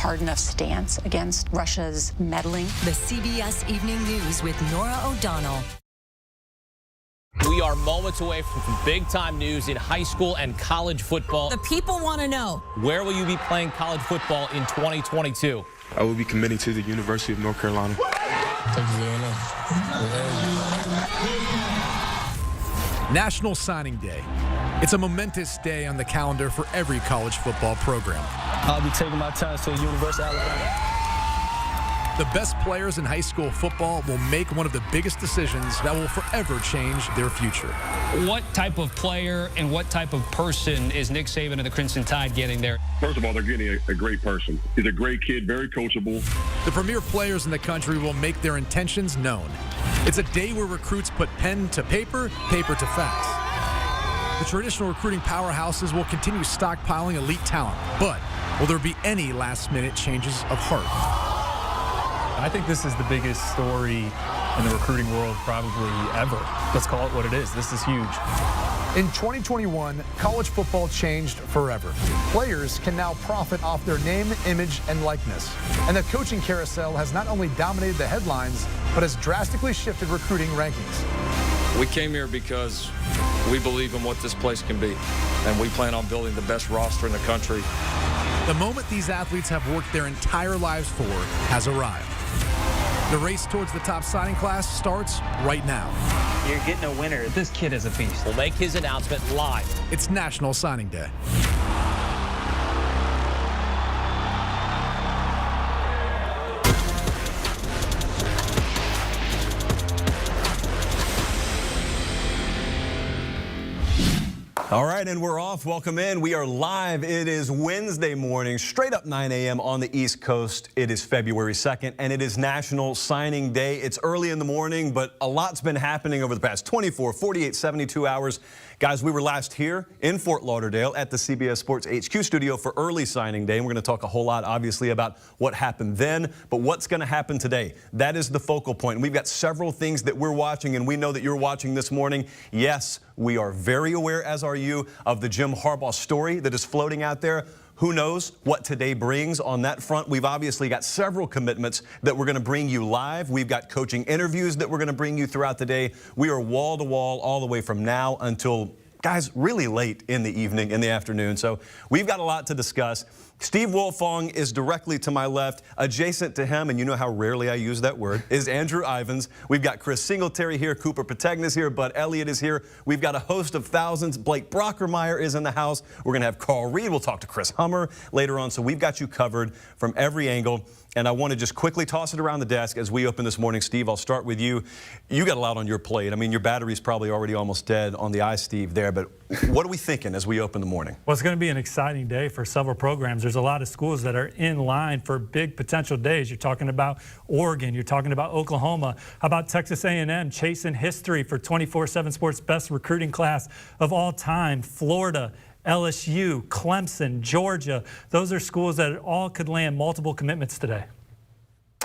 hard enough stance against Russia's meddling. The CBS Evening News with Norah O'Donnell. We are moments away from big-time news in high school and college football. The people want to know. Where will you be playing college football in 2022? I will be committing to the University of North Carolina. National Signing Day. It's a momentous day on the calendar for every college football program. I'll be taking my time to the University of Alabama. The best players in high school football will make one of the biggest decisions that will forever change their future. What type of player and what type of person is Nick Saban and the Crimson Tide getting there? First of all, they're getting a great person. He's a great kid, very coachable. The premier players in the country will make their intentions known. It's a day where recruits put pen to paper, paper to facts. The traditional recruiting powerhouses will continue stockpiling elite talent, but will there be any last-minute changes of heart? I think this is the biggest story in the recruiting world probably ever. Let's call it what it is. This is huge. In 2021, college football changed forever. Players can now profit off their name, image, and likeness. And the coaching carousel has not only dominated the headlines, but has drastically shifted recruiting rankings. We came here because we believe in what this place can be, and we plan on building the best roster in the country. The moment these athletes have worked their entire lives for has arrived. The race towards the top signing class starts right now. You're getting a winner. This kid is a beast. We'll make his announcement live. It's National Signing Day. All right, and we're off. Welcome in. We are live. It is Wednesday morning, straight up 9 a.m. on the East Coast. It is February 2nd, and it is National Signing Day. It's early in the morning, but a lot's been happening over the past 24, 48, 72 hours. Guys, we were last here in Fort Lauderdale at the CBS Sports HQ studio for early signing day, and we're going to talk a whole lot, obviously, about what happened then, but what's going to happen today. That is the focal point. And we've got several things that we're watching, and we know that you're watching this morning. Yes, we are very aware, as are you, of the Jim Harbaugh story that is floating out there. Who knows what today brings on that front? We've obviously got several commitments that we're going to bring you live. We've got coaching interviews that we're going to bring you throughout the day. We are wall to wall all the way from now until, guys, really late in the evening, in the afternoon. So we've got a lot to discuss. Steve Wolfong is directly to my left. Adjacent to him, and you know how rarely I use that word, is Andrew Ivins. We've got Chris Singletary here, Cooper Pategna's here, Bud Elliott is here. We've got a host of thousands. Blake Brockmeyer is in the house. We're going to have Carl Reed. We'll talk to Chris Hummer later on. So we've got you covered from every angle. And I want to just quickly toss it around the desk as we open this morning. Steve, I'll start with you. You got a lot on your plate. I mean, your battery's probably already almost dead on the iSteve there, but what are we thinking as we open the morning? Well, it's going to be an exciting day for several programs. There's a lot of schools that are in line for big potential days. You're talking about Oregon. You're talking about Oklahoma. How about Texas A&M chasing history for 24/7 Sports best recruiting class of all time? Florida, LSU, Clemson, Georgia. Those are schools that all could land multiple commitments today.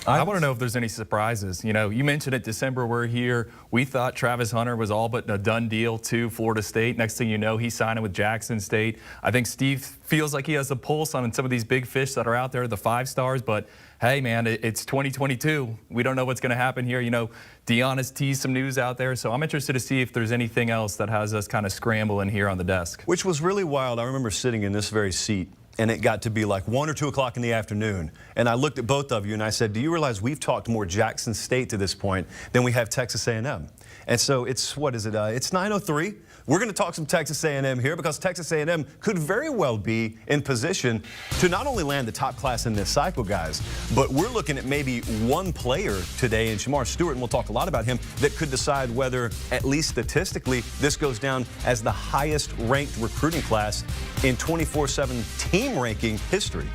I want to know if there's any surprises. You know, you mentioned it, December, we're here. We thought Travis Hunter was all but a done deal to Florida State. Next thing you know, he's signing with Jackson State. I think Steve feels like he has a pulse on some of these big fish that are out there, the 5 stars. But, hey, man, it's 2022. We don't know what's going to happen here. You know, Deion has teased some news out there. So I'm interested to see if there's anything else that has us kind of scrambling here on the desk. Which was really wild. I remember sitting in this very seat, and it got to be like 1 or 2 o'clock in the afternoon. And I looked at both of you and I said, do you realize we've talked more Jackson State to this point than we have Texas A&M? And so it's, what is it? It's 9:03. We're going to talk some Texas A&M here because Texas A&M could very well be in position to not only land the top class in this cycle, guys, but we're looking at maybe one player today, and Shamar Stewart, and we'll talk a lot about him, that could decide whether, at least statistically, this goes down as the highest ranked recruiting class in 24/7 team ranking history.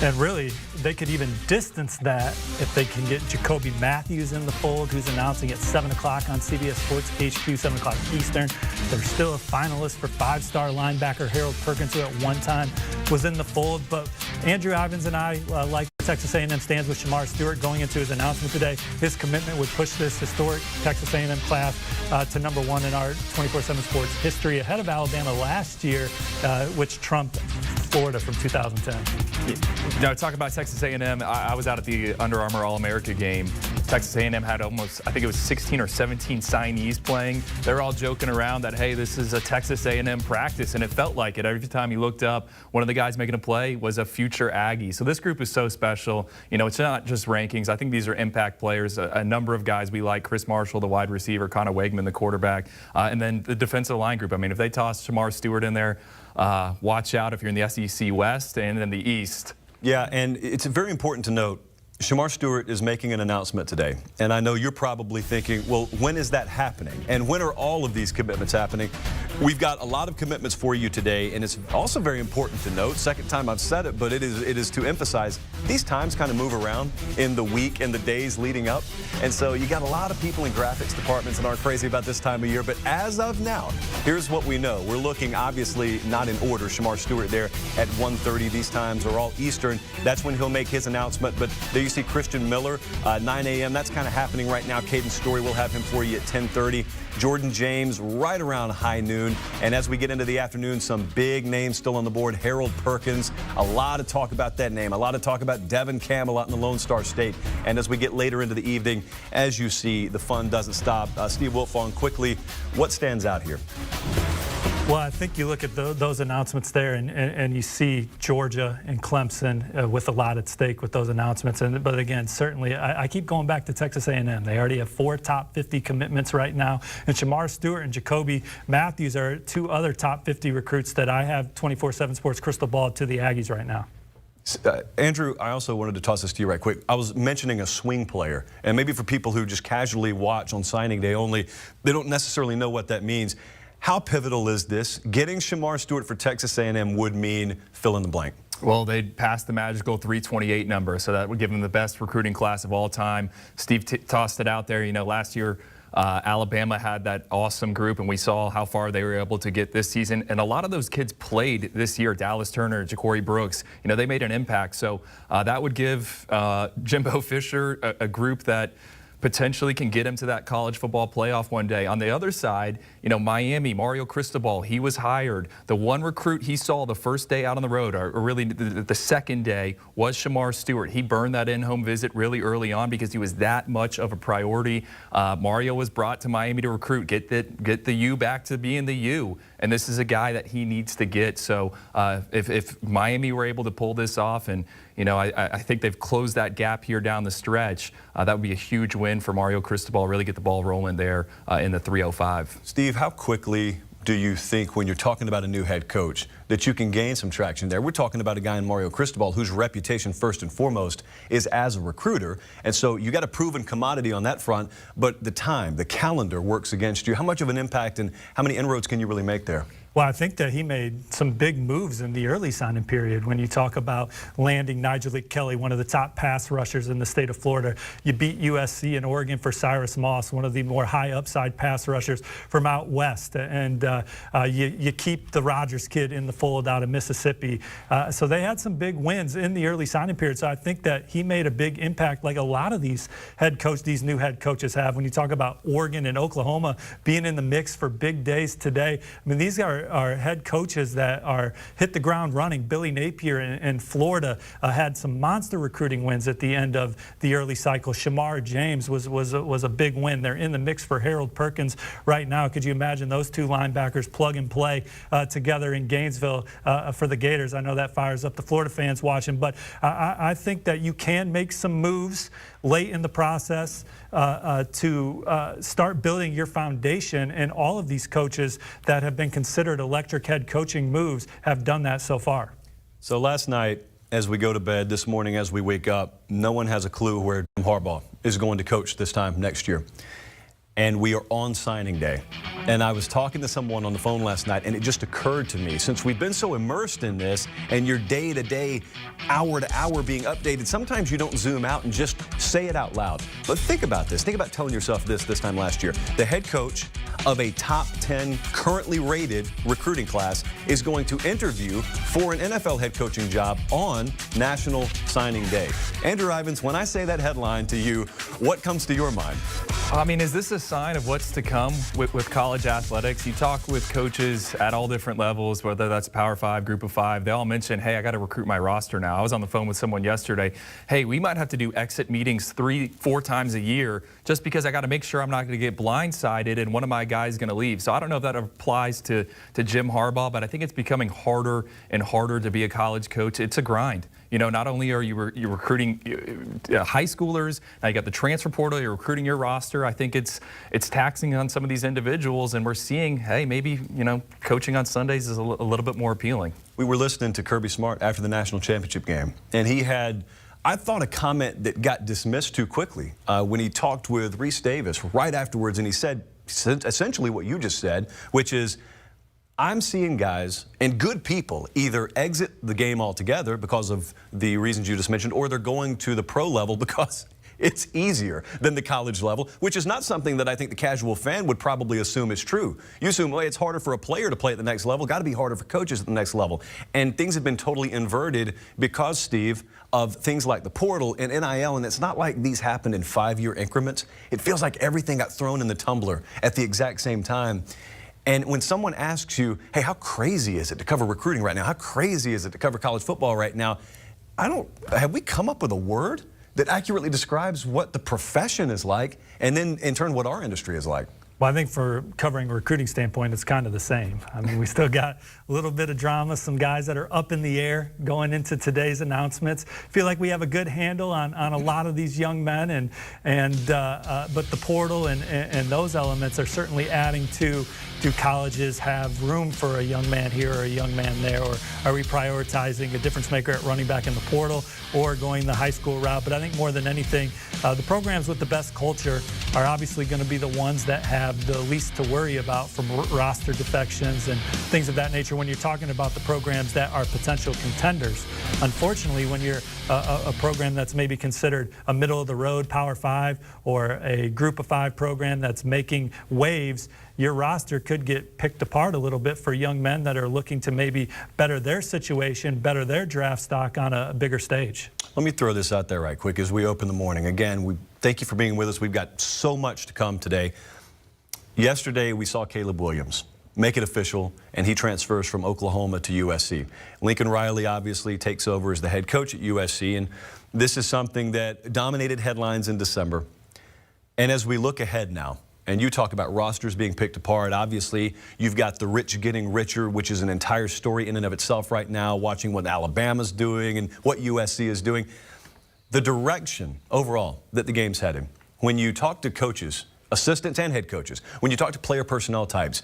And really, they could even distance that if they can get Jacoby Matthews in the fold, who's announcing at 7 o'clock on CBS Sports HQ, 7 o'clock Eastern. They're still a finalist for 5-star linebacker Harold Perkins, who at one time was in the fold. But Andrew Ivins and I, like Texas A&M stands with Shamar Stewart going into his announcement today. His commitment would push this historic Texas A&M class to #1 in our 24/7 Sports history, ahead of Alabama last year, which trumped Florida from 2010. No, talk about Texas A&M. I was out at the Under Armour All-America game. Texas A&M had almost, I think it was 16 or 17 signees playing. They're all joking around that, hey, this is a Texas A&M practice, and it felt like it. Every time you looked up, one of the guys making a play was a future Aggie. So this group is so special. You know, it's not just rankings. I think these are impact players. A number of guys we like, Chris Marshall, the wide receiver, Connor Wegman, the quarterback, and then the defensive line group. I mean, if they toss Shamar Stewart in there, watch out if you're in the SEC West and in the East. Yeah, and it's very important to note, Shamar Stewart is making an announcement today, and I know you're probably thinking, well, when is that happening? And when are all of these commitments happening? We've got a lot of commitments for you today, and it's also very important to note, second time I've said it, but it is to emphasize, these times kind of move around in the week and the days leading up, and so you got a lot of people in graphics departments that aren't crazy about this time of year, but as of now, here's what we know. We're looking, obviously, not in order. Shamar Stewart there at 1:30. These times are all Eastern. That's when he'll make his announcement, but there you see Christian Miller, 9 a.m. That's kind of happening right now. Caden Story will have him for you at 10:30. Jordan James right around high noon. And as we get into the afternoon, some big names still on the board. Harold Perkins, a lot of talk about that name. A lot of talk about Devin Campbell out in the Lone Star State. And as we get later into the evening, as you see, the fun doesn't stop. Steve Wiltfong, quickly, what stands out here? Well, I think you look at those announcements there, and you see Georgia and Clemson with a lot at stake with those announcements. But again, certainly, I keep going back to Texas A&M. They already have 4 top 50 commitments right now. And Shamar Stewart and Jacoby Matthews are 2 other top 50 recruits that I have 24/7 Sports Cristobal to the Aggies right now. Andrew, I also wanted to toss this to you right quick. I was mentioning a swing player, and maybe for people who just casually watch on signing day only, they don't necessarily know what that means. How pivotal is this? Getting Shamar Stewart for Texas A&M would mean fill in the blank. Well, they'd pass the magical 328 number, so that would give them the best recruiting class of all time. Steve tossed it out there. You know, last year, Alabama had that awesome group, and we saw how far they were able to get this season. And a lot of those kids played this year. Dallas Turner, Ja'Cory Brooks, you know, they made an impact. So that would give Jimbo Fisher a group that potentially can get him to that college football playoff one day. On the other side, you know, Miami, Mario Cristobal, he was hired. The one recruit he saw the first day out on the road, or really the second day, was Shamar Stewart. He burned that in-home visit really early on because he was that much of a priority. Mario was brought to Miami to recruit, get the U back to being the U. And this is a guy that he needs to get. So if Miami were able to pull this off, and you know, I think they've closed that gap here down the stretch, that would be a huge win for Mario Cristobal, really get the ball rolling there in the 305. Steve, how quickly do you think, when you're talking about a new head coach, that you can gain some traction there? We're talking about a guy in Mario Cristobal whose reputation first and foremost is as a recruiter, and so you got a proven commodity on that front, but the time, the calendar works against you. How much of an impact and how many inroads can you really make there? Well, I think that he made some big moves in the early signing period. When you talk about landing Nigel Kelly, one of the top pass rushers in the state of Florida, you beat USC and Oregon for Cyrus Moss, one of the more high upside pass rushers from out west, and you keep the Rogers kid in the fold out of Mississippi. So they had some big wins in the early signing period. So I think that he made a big impact, like a lot of these these new head coaches have. When you talk about Oregon and Oklahoma being in the mix for big days today, I mean, these are head coaches that are hit the ground running. Billy Napier in Florida had some monster recruiting wins at the end of the early cycle. Shamar James was a big win. They're in the mix for Harold Perkins right now. Could you imagine those 2 linebackers plug and play together in Gainesville for the Gators? I know that fires up the Florida fans watching, but I think that you can make some moves late in the process to start building your foundation, and all of these coaches that have been considered electric head coaching moves have done that so far. So last night, as we go to bed, this morning as we wake up, no one has a clue where Jim Harbaugh is going to coach this time next year. And we are on signing day. And I was talking to someone on the phone last night, and it just occurred to me, since we've been so immersed in this and your day-to-day, hour-to-hour being updated, sometimes you don't zoom out and just say it out loud. But think about this. Think about telling yourself this time last year. The head coach of a top 10 currently rated recruiting class is going to interview for an NFL head coaching job on National Signing Day. Andrew Ivins, when I say that headline to you, what comes to your mind? I mean, is this a sign of what's to come with college athletics? You talk with coaches at all different levels, whether that's Power 5, Group of 5. They all mention, hey, I got to recruit my roster now. I was on the phone with someone yesterday. Hey, we might have to do exit meetings 3-4 times a year just because I got to make sure I'm not going to get blindsided and one of my guys is going to leave. So I don't know if that applies to Jim Harbaugh, but I think it's becoming harder and harder to be a college coach. It's a grind. You know, not only are you're recruiting high schoolers, now you got the transfer portal, you're recruiting your roster. I think it's taxing on some of these individuals, and we're seeing, hey, maybe, you know, coaching on Sundays is a little bit more appealing. We were listening to Kirby Smart after the national championship game, and he had, I thought, a comment that got dismissed too quickly when he talked with Reese Davis right afterwards, and he said essentially what you just said, which is, I'm seeing guys and good people either exit the game altogether because of the reasons you just mentioned, or they're going to the pro level because it's easier than the college level, which is not something that I think the casual fan would probably assume is true. You assume, well, it's harder for a player to play at the next level, got to be harder for coaches at the next level. And things have been totally inverted because, Steve, of things like the portal and NIL, and it's not like these happened in 5-year increments. It feels like everything got thrown in the tumbler at the exact same time. And when someone asks you, hey, how crazy is it to cover recruiting right now? How crazy is it to cover college football right now? Have we come up with a word that accurately describes what the profession is like, and then in turn what our industry is like? Well, I think for covering a recruiting standpoint, it's kind of the same. I mean, we still got a little bit of drama, some guys that are up in the air going into today's announcements. Feel like we have a good handle on a lot of these young men, but the portal and those elements are certainly adding to, do colleges have room for a young man here or a young man there, or are we prioritizing a difference maker at running back in the portal or going the high school route? But I think more than anything, the programs with the best culture are obviously going to be the ones that have the least to worry about from roster defections and things of that nature when you're talking about the programs that are potential contenders. Unfortunately, when you're a program that's maybe considered a middle-of-the-road Power 5 or a Group of 5 program that's making waves, your roster could get picked apart a little bit for young men that are looking to maybe better their situation, better their draft stock on a bigger stage. Let me throw this out there right quick as we open the morning. Again, we thank you for being with us. We've got so much to come today. Yesterday, we saw Caleb Williams make it official, and he transfers from Oklahoma to USC. Lincoln Riley obviously takes over as the head coach at USC, and this is something that dominated headlines in December. And as we look ahead now, and you talk about rosters being picked apart, obviously you've got the rich getting richer, which is an entire story in and of itself right now, watching what Alabama's doing and what USC is doing. The direction overall that the game's headed, when you talk to coaches, assistants and head coaches, when you talk to player personnel types,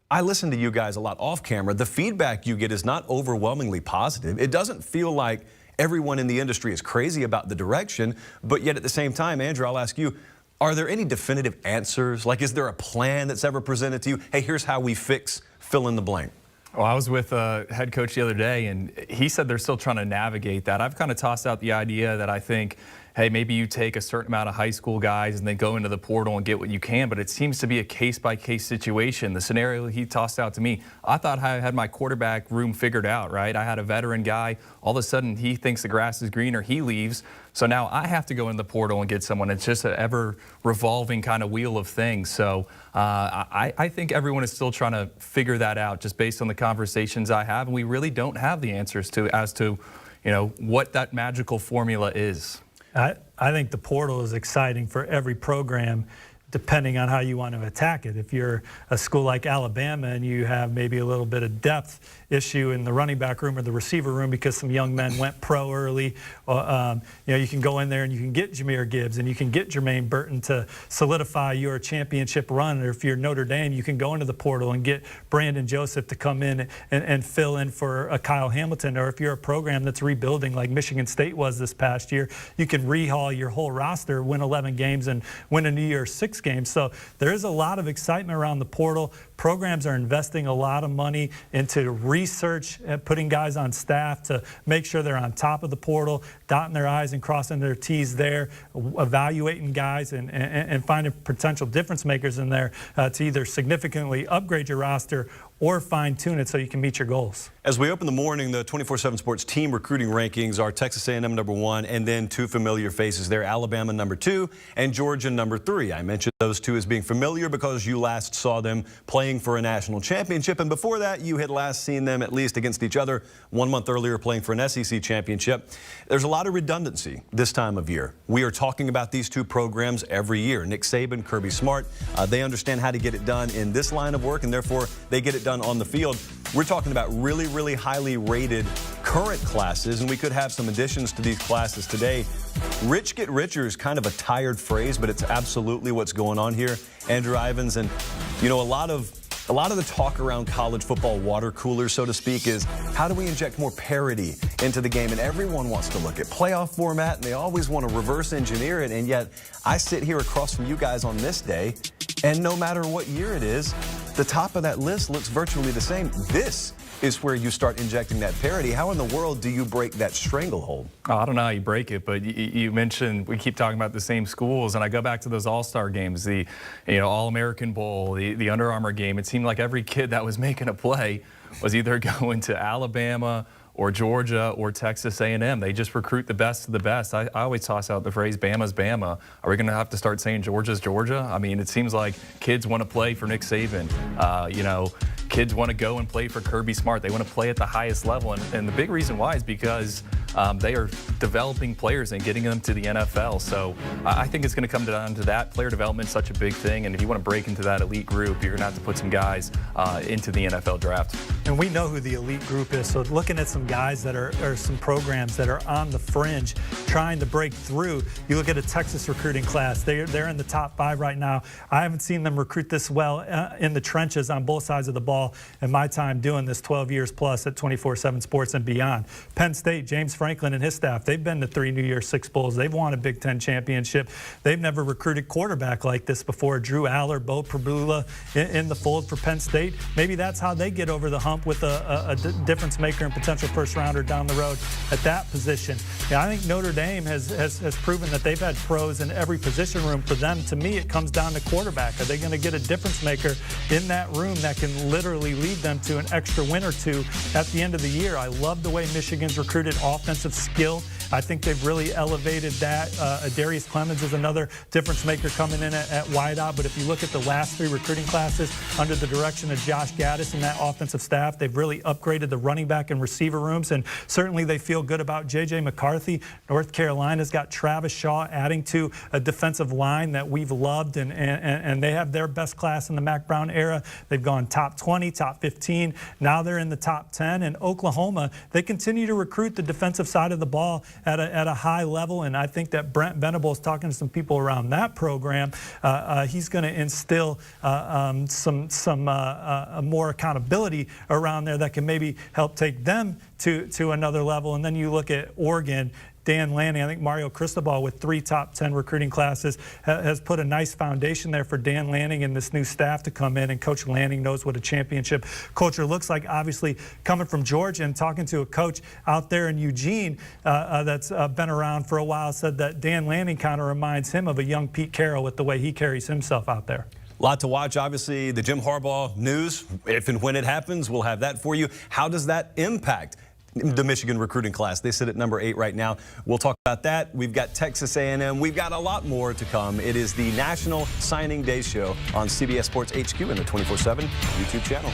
I listen to you guys a lot off camera. The feedback you get is not overwhelmingly positive. It doesn't feel like everyone in the industry is crazy about the direction, but yet at the same time, Andrew, I'll ask you, are there any definitive answers? Like, is there a plan that's ever presented to you? Hey, here's how we fix fill in the blank. Well, I was with a head coach the other day, and he said they're still trying to navigate that. I've kind of tossed out the idea that I think, hey, maybe you take a certain amount of high school guys and then go into the portal and get what you can, but it seems to be a case-by-case situation. The scenario he tossed out to me, I thought I had my quarterback room figured out, right? I had a veteran guy. All of a sudden, he thinks the grass is greener. He leaves. So now I have to go in the portal and get someone. It's just an ever-revolving kind of wheel of things. So I think everyone is still trying to figure that out just based on the conversations I have, and we really don't have the answers as to, you know, what that magical formula is. I think the portal is exciting for every program, depending on how you want to attack it. If you're a school like Alabama and you have maybe a little bit of depth issue in the running back room or the receiver room because some young men went pro early, you can go in there and you can get Jahmyr Gibbs and you can get Jermaine Burton to solidify your championship run. Or if you're Notre Dame, you can go into the portal and get Brandon Joseph to come in and fill in for a Kyle Hamilton. Or if you're a program that's rebuilding like Michigan State was this past year, you can rehaul your whole roster, win 11 games, and win a New Year's 6 game. So there is a lot of excitement around the portal. programs are investing a lot of money into research, putting guys on staff to make sure they're on top of the portal, dotting their I's and crossing their T's there, evaluating guys and finding potential difference makers in there to either significantly upgrade your roster or fine-tune it so you can meet your goals. As we open the morning, the 24/7 Sports team recruiting rankings are Texas A&M #1, and then two familiar faces there, Alabama #2 and Georgia #3. I mentioned those two as being familiar because you last saw them playing for a national championship, and before that, you had last seen them at least against each other 1 month earlier playing for an SEC championship. There's a lot of redundancy this time of year. We are talking about these two programs every year. Nick Saban, Kirby Smart, they understand how to get it done in this line of work, and therefore they get it done on the field. We're talking about really highly rated current classes, and we could have some additions to these classes today. Rich get richer is kind of a tired phrase, but it's absolutely what's going on here, Andrew Ivins. And you know, a lot of the talk around college football water coolers, so to speak, is how do we inject more parity into the game? And everyone wants to look at playoff format, and they always want to reverse engineer it. And yet I sit here across from you guys on this day, and no matter what year it is, the top of that list looks virtually the same. This is where you start injecting that parity. How in the world do you break that stranglehold? Oh, I don't know how you break it, but you mentioned we keep talking about the same schools, and I go back to those All-Star games, the All-American Bowl, the Under Armour game. It seemed like every kid that was making a play was either going to Alabama or Georgia or Texas A&M. They just recruit the best of the best. I always toss out the phrase Bama's Bama. Are we going to have to start saying Georgia's Georgia? I mean, it seems like kids want to play for Nick Saban. Kids want to go and play for Kirby Smart. They want to play at the highest level. And the big reason why is because they are developing players and getting them to the NFL. So I think it's going to come down to that. Player development is such a big thing. And if you want to break into that elite group, you're going to have to put some guys into the NFL draft. And we know who the elite group is. So looking at some guys that are some programs that are on the fringe trying to break through. You look at a Texas recruiting class. They're in the top 5 right now. I haven't seen them recruit this well in the trenches on both sides of the ball in my time doing this 12 years plus at 24/7 Sports and beyond. Penn State, James Franklin and his staff, they've been to 3 New Year's Six Bowls. They've won a Big Ten championship. They've never recruited quarterback like this before. Drew Aller, Bo Prabula in the fold for Penn State. Maybe that's how they get over the hump with a difference maker and potential first rounder down the road at that position. Yeah, I think Notre Dame has proven that they've had pros in every position room. For them, to me, it comes down to quarterback. Are they going to get a difference maker in that room that can literally lead them to an extra win or two at the end of the year? I love the way Michigan's recruited offensive skill. I think they've really elevated that. Darius Clemens is another difference maker coming in at wideout. But if you look at the last 3 recruiting classes under the direction of Josh Gaddis and that offensive staff, they've really upgraded the running back and receiver rooms. And certainly they feel good about J.J. McCarthy. North Carolina's got Travis Shaw adding to a defensive line that we've loved. And they have their best class in the Mac Brown era. They've gone top 20, top 15. Now they're in the top 10. And Oklahoma, they continue to recruit the defensive side of the ball at a high level, and I think that Brent Venables, talking to some people around that program, he's going to instill some more accountability around there that can maybe help take them to another level. And then you look at Oregon. Dan Lanning, I think Mario Cristobal with 3 top 10 recruiting classes has put a nice foundation there for Dan Lanning and this new staff to come in, and Coach Lanning knows what a championship culture looks like. Obviously, coming from Georgia and talking to a coach out there in Eugene that's been around for a while, said that Dan Lanning kind of reminds him of a young Pete Carroll with the way he carries himself out there. A lot to watch, obviously. The Jim Harbaugh news, if and when it happens, we'll have that for you. How does that impact the Michigan recruiting class? They sit at number 8 right now. We'll talk about that. We've got Texas A&M. We've got a lot more to come. It is the National Signing Day Show on CBS Sports HQ and the 24/7 YouTube channel.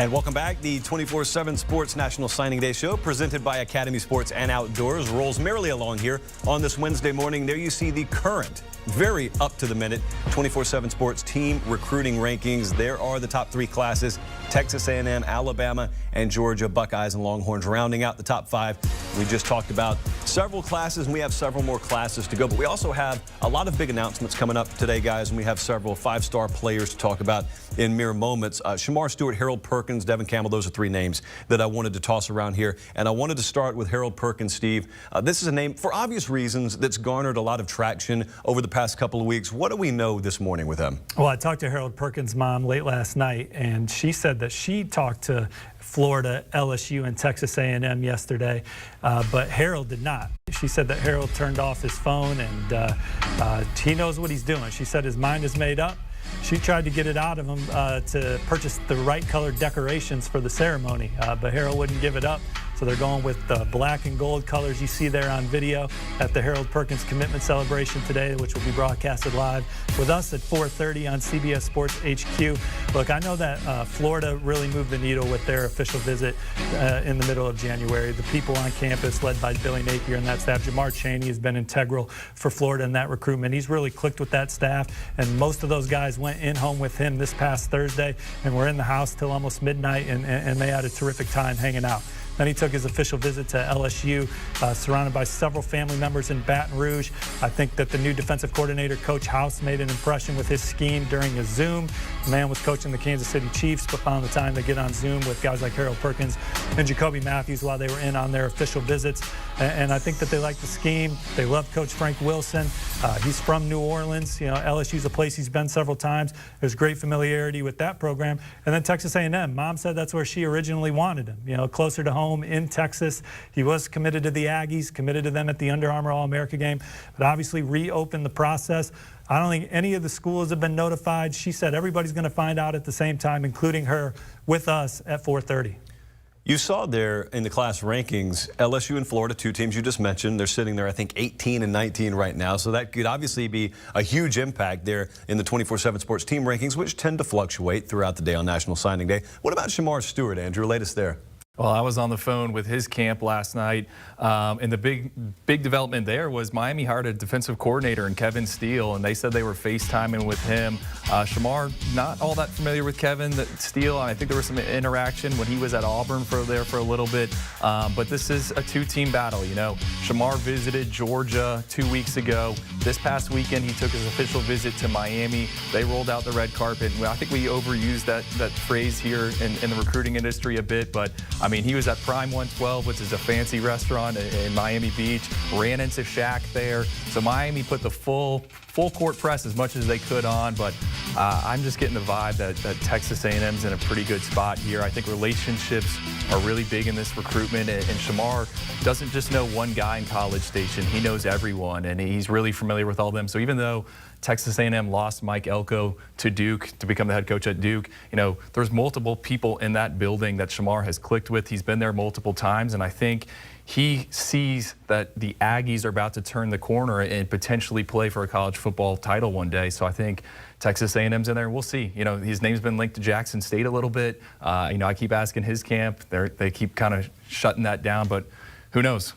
And welcome back. The 24/7 Sports National Signing Day Show, presented by Academy Sports and Outdoors, rolls merrily along here on this Wednesday morning. There you see the current, very up-to-the-minute 24/7 Sports team recruiting rankings. There are the top 3 classes: Texas A&M, Alabama, and Georgia Buckeyes and Longhorns rounding out the top 5. We just talked about several classes, and we have several more classes to go. But we also have a lot of big announcements coming up today, guys, and we have several 5-star players to talk about in mere moments. Shamar, Stewart, Harold Perkins, Devin Campbell, those are 3 names that I wanted to toss around here. And I wanted to start with Harold Perkins, Steve. This is a name, for obvious reasons, that's garnered a lot of traction over the past couple of weeks. What do we know this morning with him? Well, I talked to Harold Perkins' mom late last night, and she said that she talked to Florida, LSU, and Texas A&M yesterday, but Harold did not. She said that Harold turned off his phone, and he knows what he's doing. She said his mind is made up. She tried to get it out of him to purchase the right colored decorations for the ceremony, but Harold wouldn't give it up. So they're going with the black and gold colors you see there on video at the Harold Perkins commitment celebration today, which will be broadcasted live with us at 4:30 on CBS Sports HQ. Look, I know that Florida really moved the needle with their official visit in the middle of January. The people on campus, led by Billy Napier and that staff. Jamar Chaney has been integral for Florida in that recruitment. He's really clicked with that staff, and most of those guys went in home with him this past Thursday and were in the house till almost midnight, and they had a terrific time hanging out. Then he took his official visit to LSU, surrounded by several family members in Baton Rouge. I think that the new defensive coordinator, Coach House, made an impression with his scheme during a Zoom. The man was coaching the Kansas City Chiefs, but found the time to get on Zoom with guys like Harold Perkins and Jacoby Matthews while they were in on their official visits. And I think that they like the scheme. They love Coach Frank Wilson. He's from New Orleans. You know, LSU's a place he's been several times. There's great familiarity with that program. And then Texas A&M. Mom said that's where she originally wanted him, you know, closer to home in Texas. He was committed to the Aggies, committed to them at the Under Armour All-America game, but obviously reopened the process. I don't think any of the schools have been notified. She said everybody's going to find out at the same time, including her, with us at 4:30. You saw there in the class rankings, LSU and Florida, 2 teams you just mentioned. They're sitting there, I think, 18 and 19 right now. So that could obviously be a huge impact there in the 24/7 Sports team rankings, which tend to fluctuate throughout the day on National Signing Day. What about Shamar Stewart, Andrew? Latest there. Well, I was on the phone with his camp last night, and the big development there was Miami hired a defensive coordinator in Kevin Steele, and they said they were FaceTiming with him. Shamar, not all that familiar with Kevin Steele. I think there was some interaction when he was at Auburn for a little bit, but this is a 2-team battle. You know, Shamar visited Georgia 2 weeks ago. This past weekend, he took his official visit to Miami. They rolled out the red carpet. I think we overused that phrase here in the recruiting industry a bit, but I mean, he was at Prime 112, which is a fancy restaurant in Miami Beach, ran into Shaq there. So Miami put the full court press as much as they could on, but I'm just getting the vibe that Texas A&M's in a pretty good spot here. I think relationships are really big in this recruitment, and Shamar doesn't just know one guy in College Station. He knows everyone, and he's really familiar with all of them. So even though Texas A&M lost Mike Elko to Duke to become the head coach at Duke, you know, there's multiple people in that building that Shamar has clicked with. He's been there multiple times, and I think he sees that the Aggies are about to turn the corner and potentially play for a college football title one day. So I think Texas A&M's in there. We'll see. You know, his name's been linked to Jackson State a little bit. You know, I keep asking his camp. They keep kind of shutting that down, but who knows?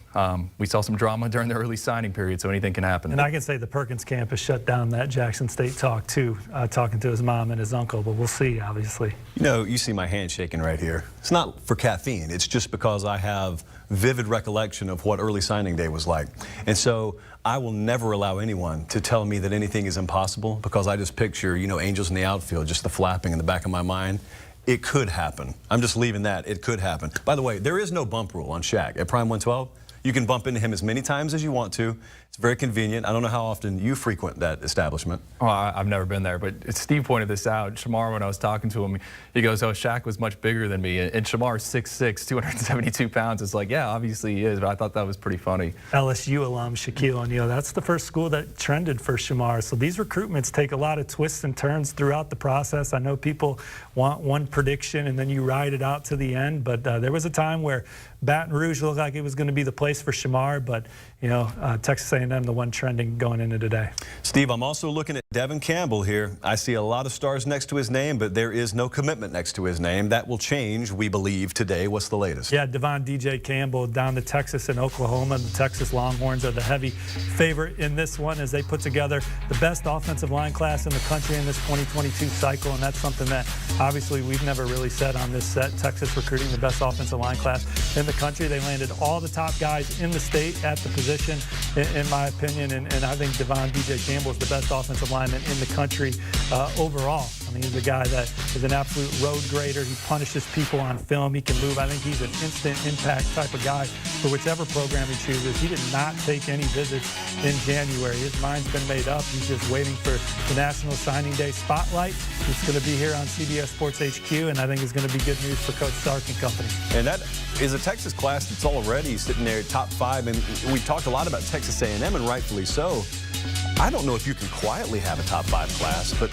We saw some drama during the early signing period, so anything can happen. And I can say the Perkins campus shut down that Jackson State talk, too, talking to his mom and his uncle, but we'll see, obviously. You know, you see my hand shaking right here. It's not for caffeine. It's just because I have vivid recollection of what early signing day was like. And so I will never allow anyone to tell me that anything is impossible, because I just picture, you know, angels in the outfield, just the flapping in the back of my mind. It could happen. I'm just leaving that. It could happen. By the way, there is no bump rule on Shaq at Prime 112. You can bump into him as many times as you want to. It's very convenient. I don't know how often you frequent that establishment. Well, I've never been there, but Steve pointed this out. Shamar, when I was talking to him, he goes, oh, Shaq was much bigger than me. And Shamar's 6'6", 272 pounds. It's like, yeah, obviously he is, but I thought that was pretty funny. LSU alum Shaquille O'Neal, that's the first school that trended for Shamar. So these recruitments take a lot of twists and turns throughout the process. I know people want one prediction and then you ride it out to the end, but there was a time where Baton Rouge looked like it was going to be the place for Shamar, but you know, Texas A&M, the one trending going into today. Steve, I'm also looking at Devin Campbell here. I see a lot of stars next to his name, but there is no commitment next to his name. That will change, we believe, today. What's the latest? Yeah, DJ Campbell down to Texas and Oklahoma. The Texas Longhorns are the heavy favorite in this one as they put together the best offensive line class in the country in this 2022 cycle, and that's something that obviously we've never really said on this set. Texas Recruiting, the best offensive line class in the country. They landed all the top guys in the state at the position, in my opinion, and I think DJ Campbell is the best offensive lineman in the country overall. I mean, he's a guy that is an absolute road grader. He punishes people on film. He can move. I think he's an instant impact type of guy for whichever program he chooses. He did not take any visits in January. His mind's been made up. He's just waiting for the National Signing Day spotlight. It's going to be here on CBS Sports HQ, and I think it's going to be good news for Coach Sark and company. And that is a Texas class that's already sitting there top 5. And we talked a lot about Texas A&M, and rightfully so. I don't know if you can quietly have a top 5 class, but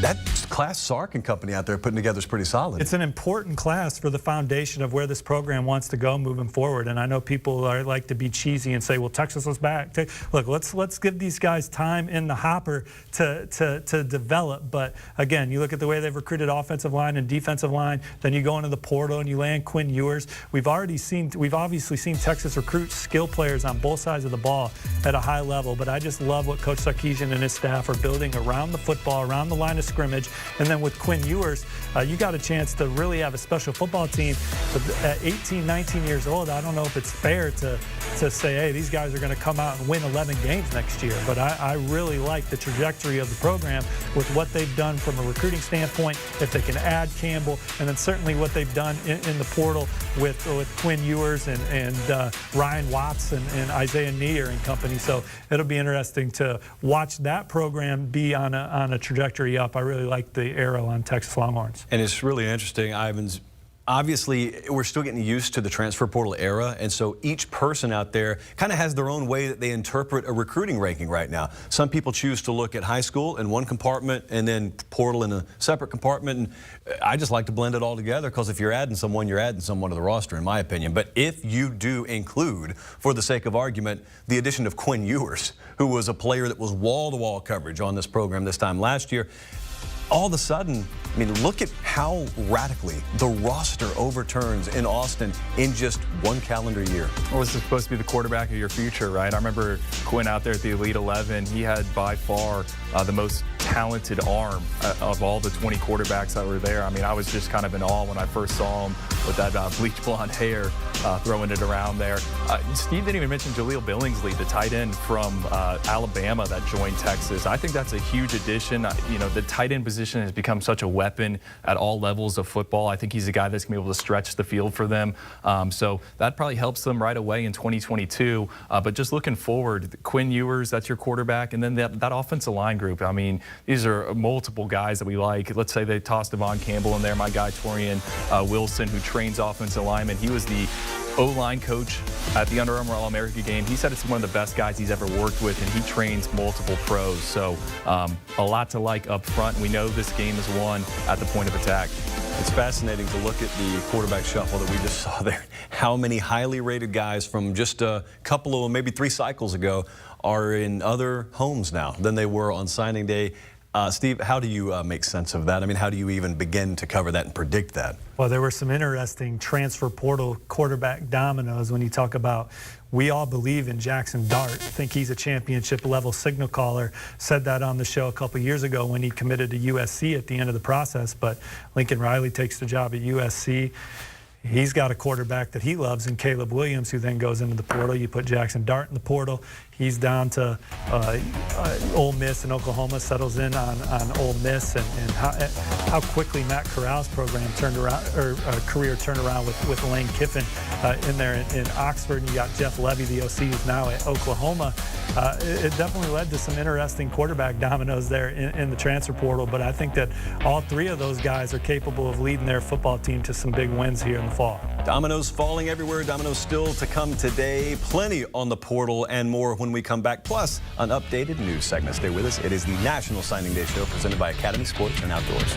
that class Sark and company out there putting together is pretty solid. It's an important class for the foundation of where this program wants to go moving forward. And I know people like to be cheesy and say, well, Texas was back. Look, let's give these guys time in the hopper to develop. But again, you look at the way they've recruited offensive line and defensive line, then you go into the portal and you land Quinn Ewers. We've obviously seen Texas recruit skill players on both sides of the ball at a high level. But I just love what Coach Sarkisian and his staff are building around the football, around the line of scrimmage. And then with Quinn Ewers, you got a chance to really have a special football team. But at 18, 19 years old, I don't know if it's fair to say, hey, these guys are going to come out and win 11 games next year. But I really like the trajectory of the program with what they've done from a recruiting standpoint, if they can add Campbell, and then certainly what they've done in the portal with Quinn Ewers and Ryan Watts and Isaiah Napier and company. So it'll be interesting to watch that program be on a trajectory up. I really like the arrow on Texas Longhorns. And it's really interesting, Ivans. Obviously, we're still getting used to the transfer portal era, and so each person out there kind of has their own way that they interpret a recruiting ranking right now. Some people choose to look at high school in one compartment and then portal in a separate compartment, and I just like to blend it all together because if you're adding someone to the roster, in my opinion. But if you do include, for the sake of argument, the addition of Quinn Ewers, who was a player that was wall-to-wall coverage on this program this time last year, all of a sudden, I mean, look at how radically the roster overturns in Austin in just one calendar year. Well, this is supposed to be the quarterback of your future, right? I remember Quinn out there at the Elite 11. He had by far the most talented arm of all the 20 quarterbacks that were there. I mean, I was just kind of in awe when I first saw him with that bleach blonde hair throwing it around there. Steve didn't even mention Jaleel Billingsley, the tight end from Alabama that joined Texas. I think that's a huge addition. You know, the tight end position has become such a weapon at all levels of football. I think he's a guy that's going to be able to stretch the field for them. So that probably helps them right away in 2022. But just looking forward, Quinn Ewers, that's your quarterback. And then that offensive line group. I mean, these are multiple guys that we like. Let's say they toss Devin Campbell in there, my guy Taurian Wilson, who trains offensive linemen. He was the O-line coach at the Under Armour All-America game. He said it's one of the best guys he's ever worked with, and he trains multiple pros. So a lot to like up front. We know this game is won at the point of attack. It's fascinating to look at the quarterback shuffle that we just saw there. How many highly rated guys from just a couple of, maybe 3 cycles ago are in other homes now than they were on signing day. Steve, how do you make sense of that? I mean, how do you even begin to cover that and predict that? Well, there were some interesting transfer portal quarterback dominoes when you talk about, we all believe in Jackson Dart. I think he's a championship level signal caller. Said that on the show a couple years ago when he committed to USC at the end of the process. But Lincoln Riley takes the job at USC. He's got a quarterback that he loves in Caleb Williams, who then goes into the portal. You put Jackson Dart in the portal. He's down to Ole Miss and Oklahoma, settles in on Ole Miss, and how quickly Matt Corral's program turned around, or career turned around with Lane Kiffin in there in Oxford. And you got Jeff Levy, the OC, who's now at Oklahoma. It definitely led to some interesting quarterback dominoes there in the transfer portal. But I think that all 3 of those guys are capable of leading their football team to some big wins here in the fall. Dominoes falling everywhere. Dominoes still to come today. Plenty on the portal and more when we come back. Plus, an updated news segment. Stay with us. It is the National Signing Day Show presented by Academy Sports and Outdoors.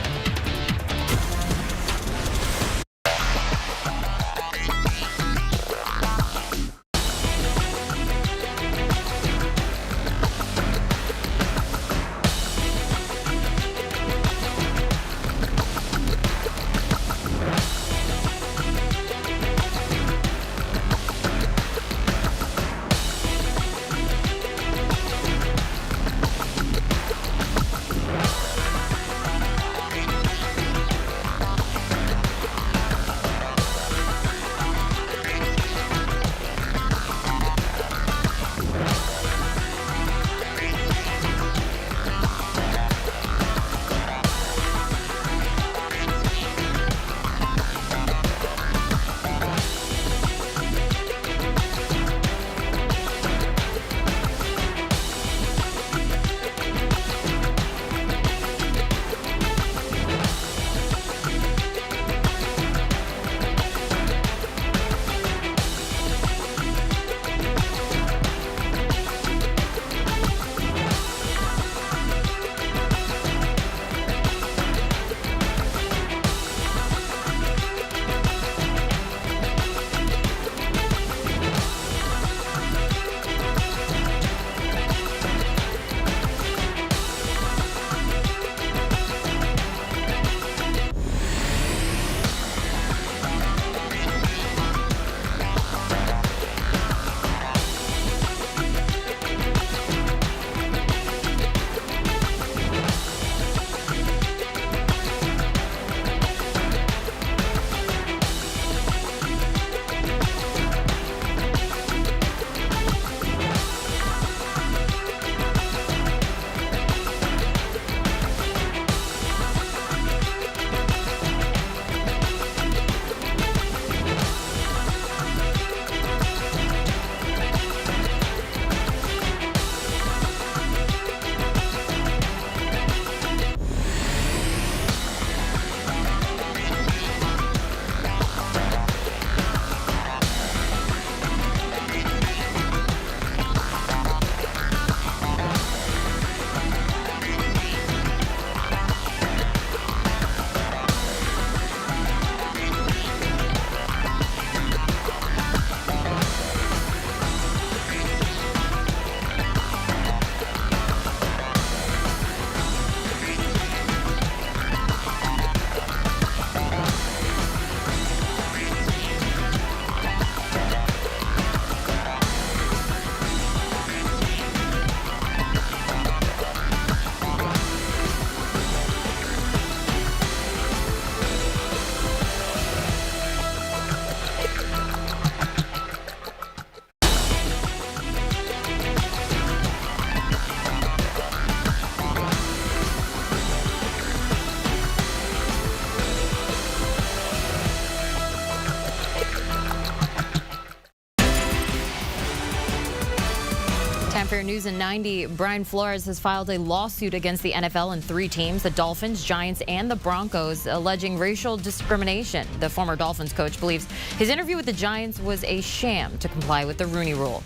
Fair News in 90, Brian Flores has filed a lawsuit against the NFL and 3 teams, the Dolphins, Giants, and the Broncos, alleging racial discrimination. The former Dolphins coach believes his interview with the Giants was a sham to comply with the Rooney Rule.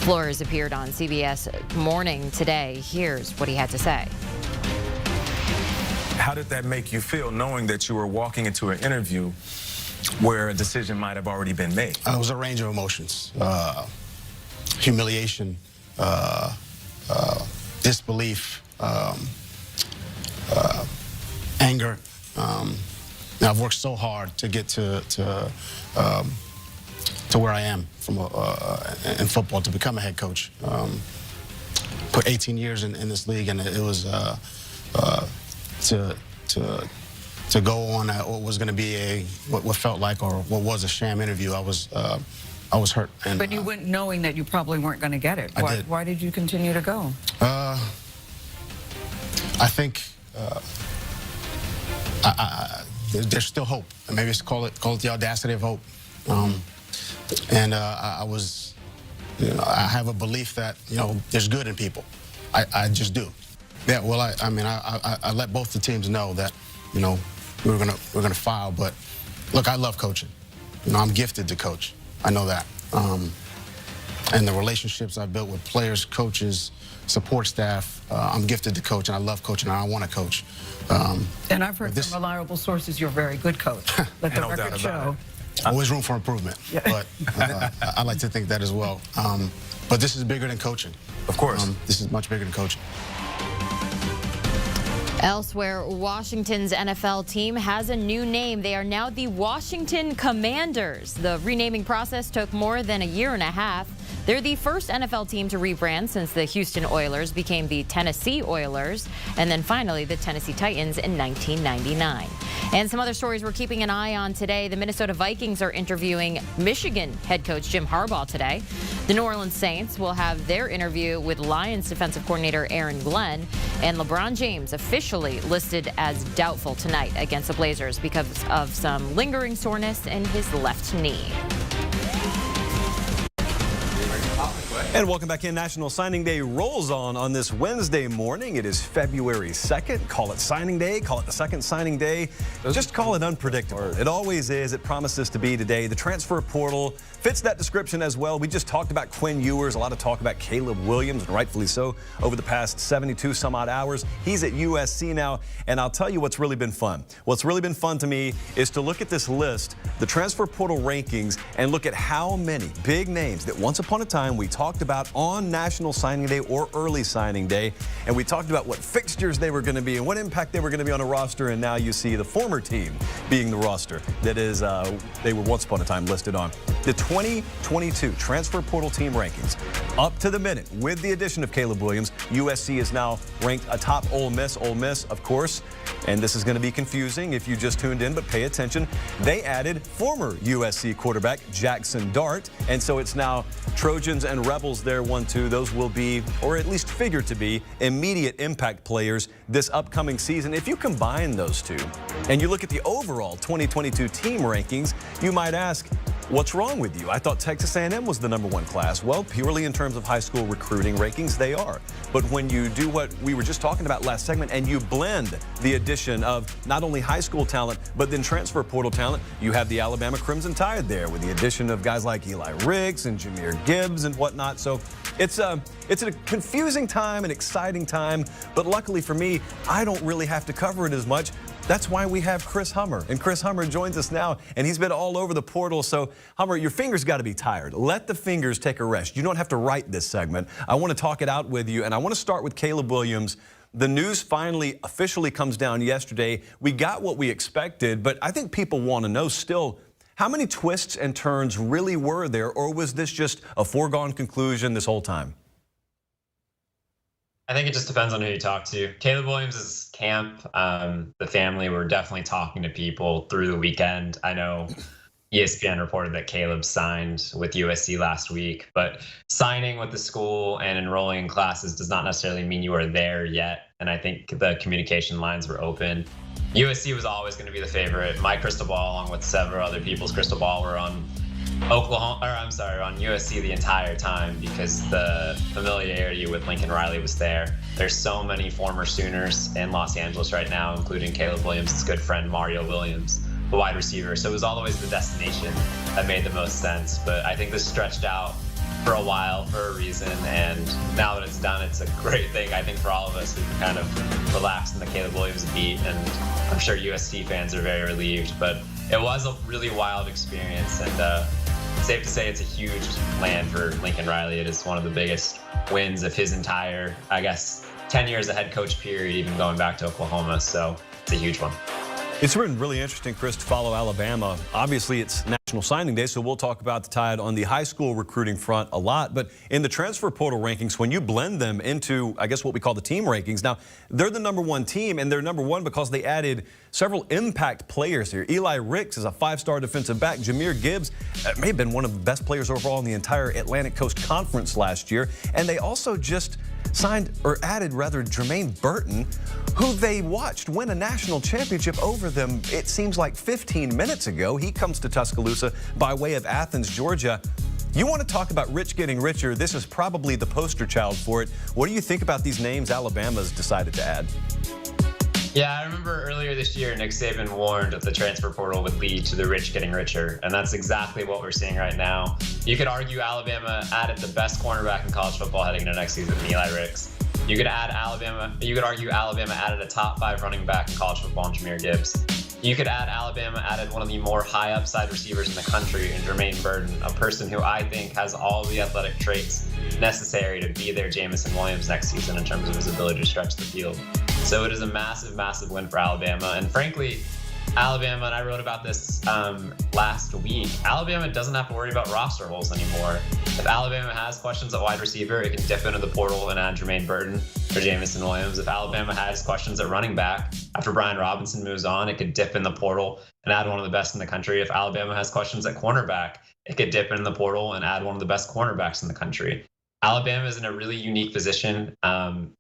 Flores appeared on CBS Morning today. Here's what he had to say. How did that make you feel, knowing that you were walking into an interview where a decision might have already been made? It was a range of emotions. Humiliation, disbelief, anger. Now I've worked so hard to get to where I am from in football, to become a head coach. Put 18 years in this league, and it was to go on what was going to be what felt like, or what was a sham interview. I was hurt. And, but you went knowing that you probably weren't going to get it. Why did you continue to go? I think there's still hope. Maybe it's call it the audacity of hope. And I was, I have a belief that there's good in people. I just do. Yeah. Well, I let both the teams know that we're gonna file. But look, I love coaching. I'm gifted to coach. I know that. And the relationships I've built with players, coaches, support staff, I'm gifted to coach, and I love coaching, and I want to coach. And I've heard from reliable sources you're a very good coach. Let the record show. Always room for improvement, yeah. But I like to think that as well. But this is bigger than coaching. Of course. This is much bigger than coaching. Elsewhere, Washington's NFL team has a new name. They are now the Washington Commanders. The renaming process took more than a year and a half. They're the first NFL team to rebrand since the Houston Oilers became the Tennessee Oilers, and then finally the Tennessee Titans in 1999. And some other stories we're keeping an eye on today. The Minnesota Vikings are interviewing Michigan head coach Jim Harbaugh today. The New Orleans Saints will have their interview with Lions defensive coordinator Aaron Glenn. And LeBron James officially listed as doubtful tonight against the Blazers because of some lingering soreness in his left knee. And welcome back in. National Signing Day rolls on this Wednesday morning. It is February 2nd. Call it signing day. Call it the second signing day. Just call it unpredictable. It always is. It promises to be today. The transfer portal fits that description as well. We just talked about Quinn Ewers. A lot of talk about Caleb Williams, and rightfully so, over the past 72 some odd hours. He's at USC now. And I'll tell you what's really been fun. What's really been fun to me is to look at this list, the transfer portal rankings, and look at how many big names that once upon a time we talked about on National Signing Day or early signing day, and we talked about what fixtures they were going to be and what impact they were going to be on a roster, and now you see the former team being the roster that is they were once upon a time listed on. The 2022 transfer portal team rankings up to the minute with the addition of Caleb Williams. USC is now ranked atop Ole Miss. Ole Miss, of course, and this is going to be confusing if you just tuned in, but pay attention. They added former USC quarterback Jackson Dart, and so it's now Trojans and Rebels there 1-2. Those will be, or at least figure to be, immediate impact players this upcoming season. If you combine those two and you look at the overall 2022 team rankings, you might ask, what's wrong with you? I thought Texas A&M was the #1 class. Well, purely in terms of high school recruiting rankings, they are. But when you do what we were just talking about last segment and you blend the addition of not only high school talent, but then transfer portal talent, you have the Alabama Crimson Tide there with the addition of guys like Eli Riggs and Jahmyr Gibbs and whatnot. So it's a confusing time, an exciting time, but luckily for me, I don't really have to cover it as much. That's why we have Chris Hummer, and Chris Hummer joins us now, and he's been all over the portal. So, Hummer, your fingers got to be tired. Let the fingers take a rest. You don't have to write this segment. I want to talk it out with you, and I want to start with Caleb Williams. The news finally officially comes down yesterday. We got what we expected, but I think people want to know still, how many twists and turns really were there, or was this just a foregone conclusion this whole time? I think it just depends on who you talk to. Caleb Williams' camp, the family were definitely talking to people through the weekend. I know ESPN reported that Caleb signed with USC last week, but signing with the school and enrolling in classes does not necessarily mean you are there yet. And I think the communication lines were open. USC was always going to be the favorite. My crystal ball, along with several other people's crystal ball, were on on USC the entire time because the familiarity with Lincoln Riley was there. There's so many former Sooners in Los Angeles right now, including Caleb Williams' good friend Mario Williams, the wide receiver. So it was always the destination that made the most sense. But I think this stretched out for a while for a reason, and now that it's done, it's a great thing, I think, for all of us who can kind of relax in the Caleb Williams beat, and I'm sure USC fans are very relieved. But it was a really wild experience, and safe to say it's a huge land for Lincoln Riley. It is one of the biggest wins of his entire, I guess, 10 years of head coach period, even going back to Oklahoma, so it's a huge one. It's been really interesting, Chris, to follow Alabama. Obviously, it's National Signing Day, so we'll talk about the Tide on the high school recruiting front a lot. But in the transfer portal rankings, when you blend them into, I guess, what we call the team rankings, now, they're the #1 team, and they're #1 because they added several impact players here. Eli Ricks is a 5-star defensive back. Jahmyr Gibbs may have been one of the best players overall in the entire Atlantic Coast Conference last year. And they also just added Jermaine Burton, who they watched win a national championship over them, it seems like 15 minutes ago. He comes to Tuscaloosa by way of Athens, Georgia. You want to talk about rich getting richer. This is probably the poster child for it. What do you think about these names Alabama's decided to add? Yeah, I remember earlier this year, Nick Saban warned that the transfer portal would lead to the rich getting richer, and that's exactly what we're seeing right now. You could argue Alabama added the best cornerback in college football heading into next season, Eli Ricks. You could argue Alabama added a top 5 running back in college football in Jahmyr Gibbs. You could add Alabama added one of the more high upside receivers in the country in Jermaine Burton, a person who I think has all the athletic traits necessary to be their Jamison Williams next season in terms of his ability to stretch the field. So it is a massive, massive win for Alabama. And frankly, Alabama, and I wrote about this last week, Alabama doesn't have to worry about roster holes anymore. If Alabama has questions at wide receiver, it can dip into the portal and add Jermaine Burton or Jamison Williams. If Alabama has questions at running back, after Brian Robinson moves on, it could dip in the portal and add one of the best in the country. If Alabama has questions at cornerback, it could dip in the portal and add one of the best cornerbacks in the country. Alabama is in a really unique position.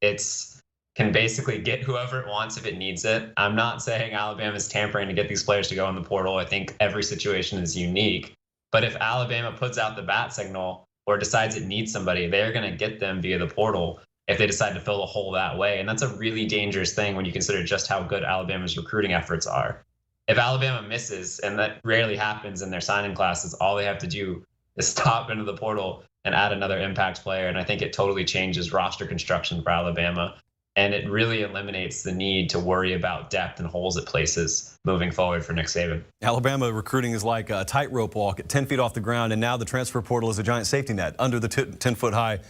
It's can basically get whoever it wants if it needs it. I'm not saying Alabama's tampering to get these players to go in the portal. I think every situation is unique. But if Alabama puts out the bat signal or decides it needs somebody, they're going to get them via the portal if they decide to fill the hole that way. And that's a really dangerous thing when you consider just how good Alabama's recruiting efforts are. If Alabama misses, and that rarely happens in their signing classes, all they have to do is stop into the portal and add another impact player. And I think it totally changes roster construction for Alabama. And it really eliminates the need to worry about depth and holes at places moving forward for Nick Saban. Alabama recruiting is like a tightrope walk at 10 feet off the ground, and now the transfer portal is a giant safety net under the 10-foot-high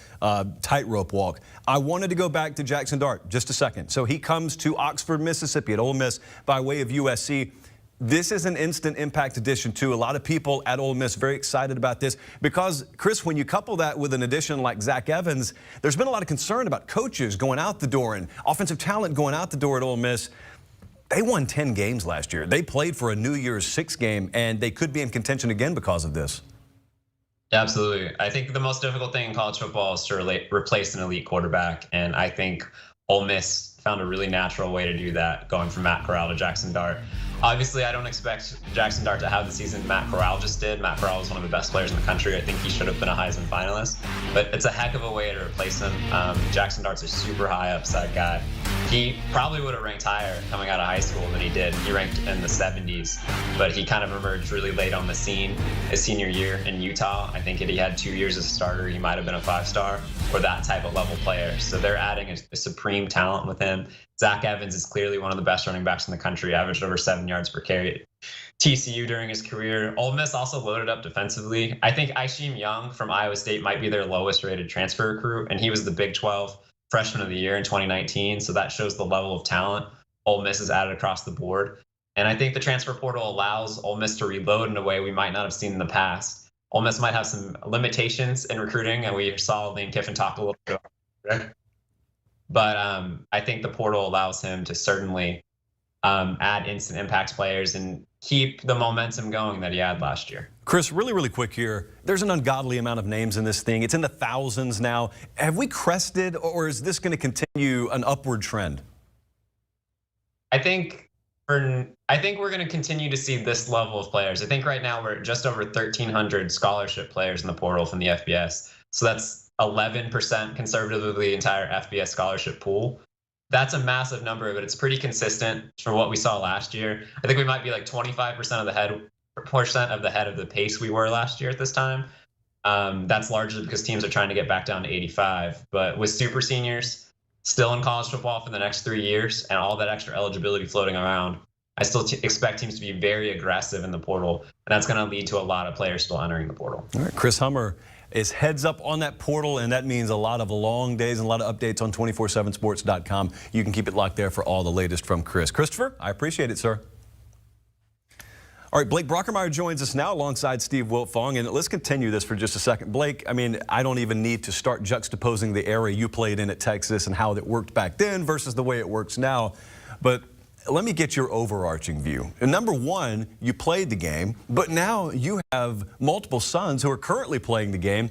tightrope walk. I wanted to go back to Jackson Dart just a second. So he comes to Oxford, Mississippi at Ole Miss by way of USC. This is an instant impact addition too. A lot of people at Ole Miss very excited about this because, Chris, when you couple that with an addition like Zach Evans, there's been a lot of concern about coaches going out the door and offensive talent going out the door at Ole Miss. They won 10 games last year. They played for a New Year's 6 game, and they could be in contention again because of this. Absolutely. I think the most difficult thing in college football is to replace an elite quarterback, and I think Ole Miss found a really natural way to do that, going from Matt Corral to Jackson Dart. Obviously, I don't expect Jackson Dart to have the season Matt Corral just did. Matt Corral is one of the best players in the country. I think he should have been a Heisman finalist, but it's a heck of a way to replace him. Jackson Dart's a super high upside guy. He probably would have ranked higher coming out of high school than he did. He ranked in the 70s, but he kind of emerged really late on the scene his senior year in Utah. I think if he had 2 years as a starter, he might have been a 5-star or that type of level player. So they're adding a supreme talent with him. Zach Evans is clearly one of the best running backs in the country, averaged over 7 yards per carry at TCU during his career. Ole Miss also loaded up defensively. I think Isheem Young from Iowa State might be their lowest rated transfer recruit, and he was the Big 12 Freshman of the Year in 2019, so that shows the level of talent Ole Miss has added across the board. And I think the transfer portal allows Ole Miss to reload in a way we might not have seen in the past. Ole Miss might have some limitations in recruiting, and we saw Lane Kiffin talk a little bit about it. But I think the portal allows him to certainly add instant impact players and keep the momentum going that he had last year. Chris, really, really quick here. There's an ungodly amount of names in this thing. It's in the thousands now. Have we crested, or is this going to continue an upward trend? I think I think we're going to continue to see this level of players. I think right now we're at just over 1,300 scholarship players in the portal from the FBS. So that's 11% conservatively the entire FBS scholarship pool. That's a massive number, but it's pretty consistent from what we saw last year. I think we might be like 25% of the head of the pace we were last year at this time. That's largely because teams are trying to get back down to 85. But with super seniors still in college football for the next 3 years and all that extra eligibility floating around, I still expect teams to be very aggressive in the portal, and that's going to lead to a lot of players still entering the portal. All right, Chris Hummer is heads up on that portal, and that means a lot of long days and a lot of updates on 247sports.com. You can keep it locked there for all the latest from Chris. Christopher, I appreciate it, sir. All right, Blake Brockmeyer joins us now alongside Steve Wiltfong, and let's continue this for just a second. Blake, I mean, I don't even need to start juxtaposing the era you played in at Texas and how it worked back then versus the way it works now, but let me get your overarching view. And number one, you played the game, but now you have multiple sons who are currently playing the game.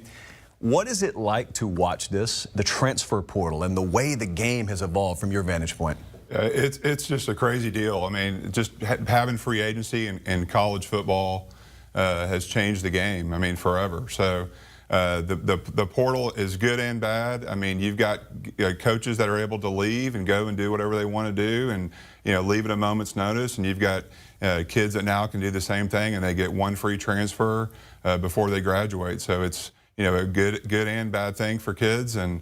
What is it like to watch this, the transfer portal, and the way the game has evolved from your vantage point? It's just a crazy deal. I mean, just having free agency in college football has changed the game, I mean, forever. So the portal is good and bad. I mean, you've got coaches that are able to leave and go and do whatever they want to do and, leave at a moment's notice. And you've got kids that now can do the same thing and they get one free transfer before they graduate. So it's, a good and bad thing for kids, and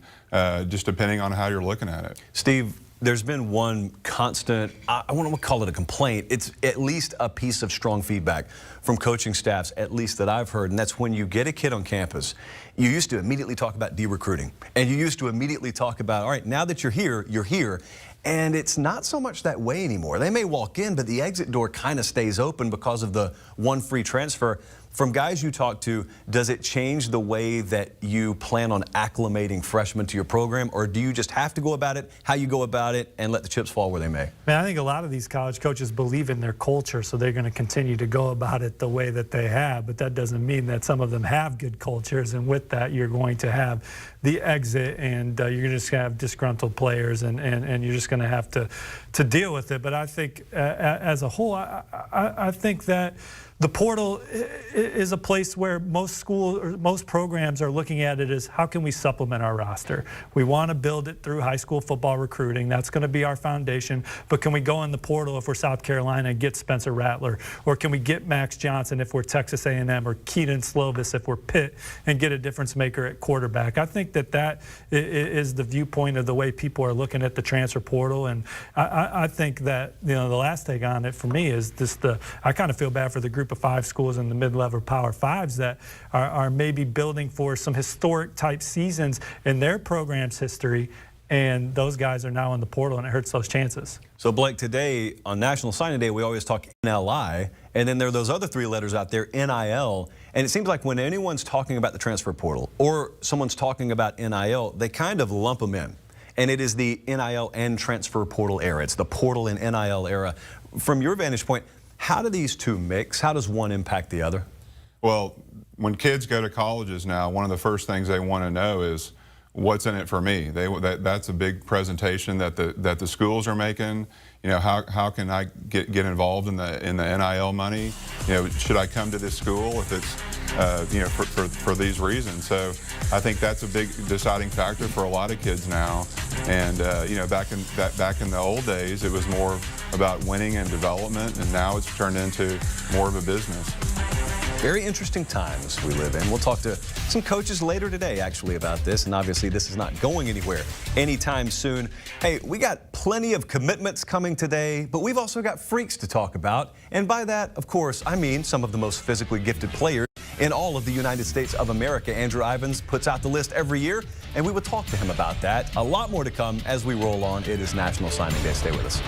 just depending on how you're looking at it. Steve, there's been one constant, I want to call it a complaint. It's at least a piece of strong feedback from coaching staffs, at least that I've heard, and that's when you get a kid on campus, you used to immediately talk about de-recruiting, and you used to immediately talk about, all right, now that you're here, and it's not so much that way anymore. They may walk in, but the exit door kind of stays open because of the one free transfer. From guys you talk to, does it change the way that you plan on acclimating freshmen to your program, or do you just have to go about it how you go about it and let the chips fall where they may? Man, I think a lot of these college coaches believe in their culture, so they're going to continue to go about it the way that they have, but that doesn't mean that some of them have good cultures, and with that you're going to have the exit, and you're just going to have disgruntled players, and you're just going to have to deal with it. But I think as a whole, I think that the portal is a place where most schools or most programs are looking at it as, how can we supplement our roster? We want to build it through high school football recruiting. That's going to be our foundation. But can we go in the portal if we're South Carolina and get Spencer Rattler? Or can we get Max Johnson if we're Texas A&M, or Keaton Slovis if we're Pitt, and get a difference maker at quarterback? I think that is the viewpoint of the way people are looking at the transfer portal. And I think that, the last take on it for me is just I kind of feel bad for the group of 5 schools in the mid-level Power 5s that are maybe building for some historic type seasons in their program's history, and those guys are now in the portal, and it hurts those chances. So Blake, today on National Signing Day, we always talk NLI, and then there are those other 3 letters out there, NIL, and it seems like when anyone's talking about the transfer portal or someone's talking about NIL, they kind of lump them in. And it is the NIL and transfer portal era. It's the portal and NIL era. From your vantage point, how do these two mix? How does one impact the other? Well, when kids go to colleges now, one of the first things they want to know is, what's in it for me? That's a big presentation that the schools are making. How can I get involved in the NIL money? Should I come to this school if it's for these reasons? So I think that's a big deciding factor for a lot of kids now. And back in the old days, it was more about winning and development, and now it's turned into more of a business. Very interesting times we live in. We'll talk to some coaches later today, actually, about this. And obviously, this is not going anywhere anytime soon. Hey, we got plenty of commitments coming today, but we've also got freaks to talk about. And by that, of course, I mean some of the most physically gifted players in all of the United States of America. Andrew Ivins puts out the list every year, and we will talk to him about that. A lot more to come as we roll on. It is National Signing Day. Stay with us.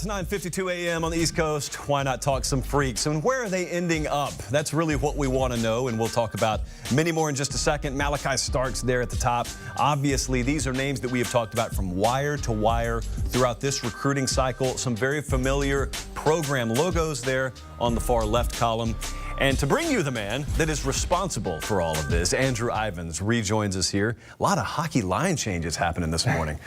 it's 9:52 a.m. on the East Coast. Why not talk some freaks? And where are they ending up? That's really what we want to know, and we'll talk about many more in just a second. Malachi Starks there at the top. Obviously, these are names that we have talked about from wire to wire throughout this recruiting cycle. Some very familiar program logos there on the far left column. And to bring you the man that is responsible for all of this, Andrew Ivins rejoins us here. A lot of hockey line changes happening this morning.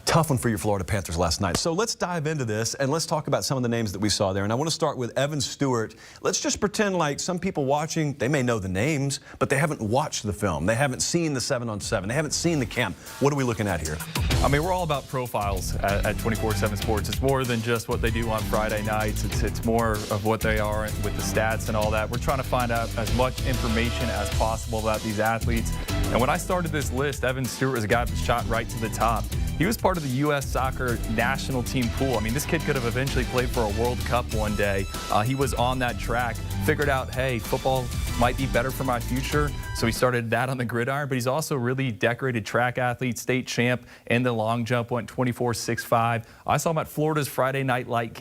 Tough one for your Florida Panthers last night. So let's dive into this and let's talk about some of the names that we saw there. And I want to start with Evan Stewart. Let's just pretend like some people watching, they may know the names, but they haven't watched the film. They haven't seen the 7-on-7. They haven't seen the camp. What are we looking at here? I mean, we're all about profiles at 24/7 Sports. It's more than just what they do on Friday nights. It's more of what they are with the stats and all that. We're trying to find out as much information as possible about these athletes. And when I started this list, Evan Stewart was a guy that shot right to the top. He was part of the U.S. soccer national team pool. I mean, this kid could have eventually played for a World Cup one day. He was on that track, figured out, hey, football might be better for my future. So he started that on the gridiron, but he's also a really decorated track athlete, state champ in the long jump, went 24.65. I saw him at Florida's Friday Night Lights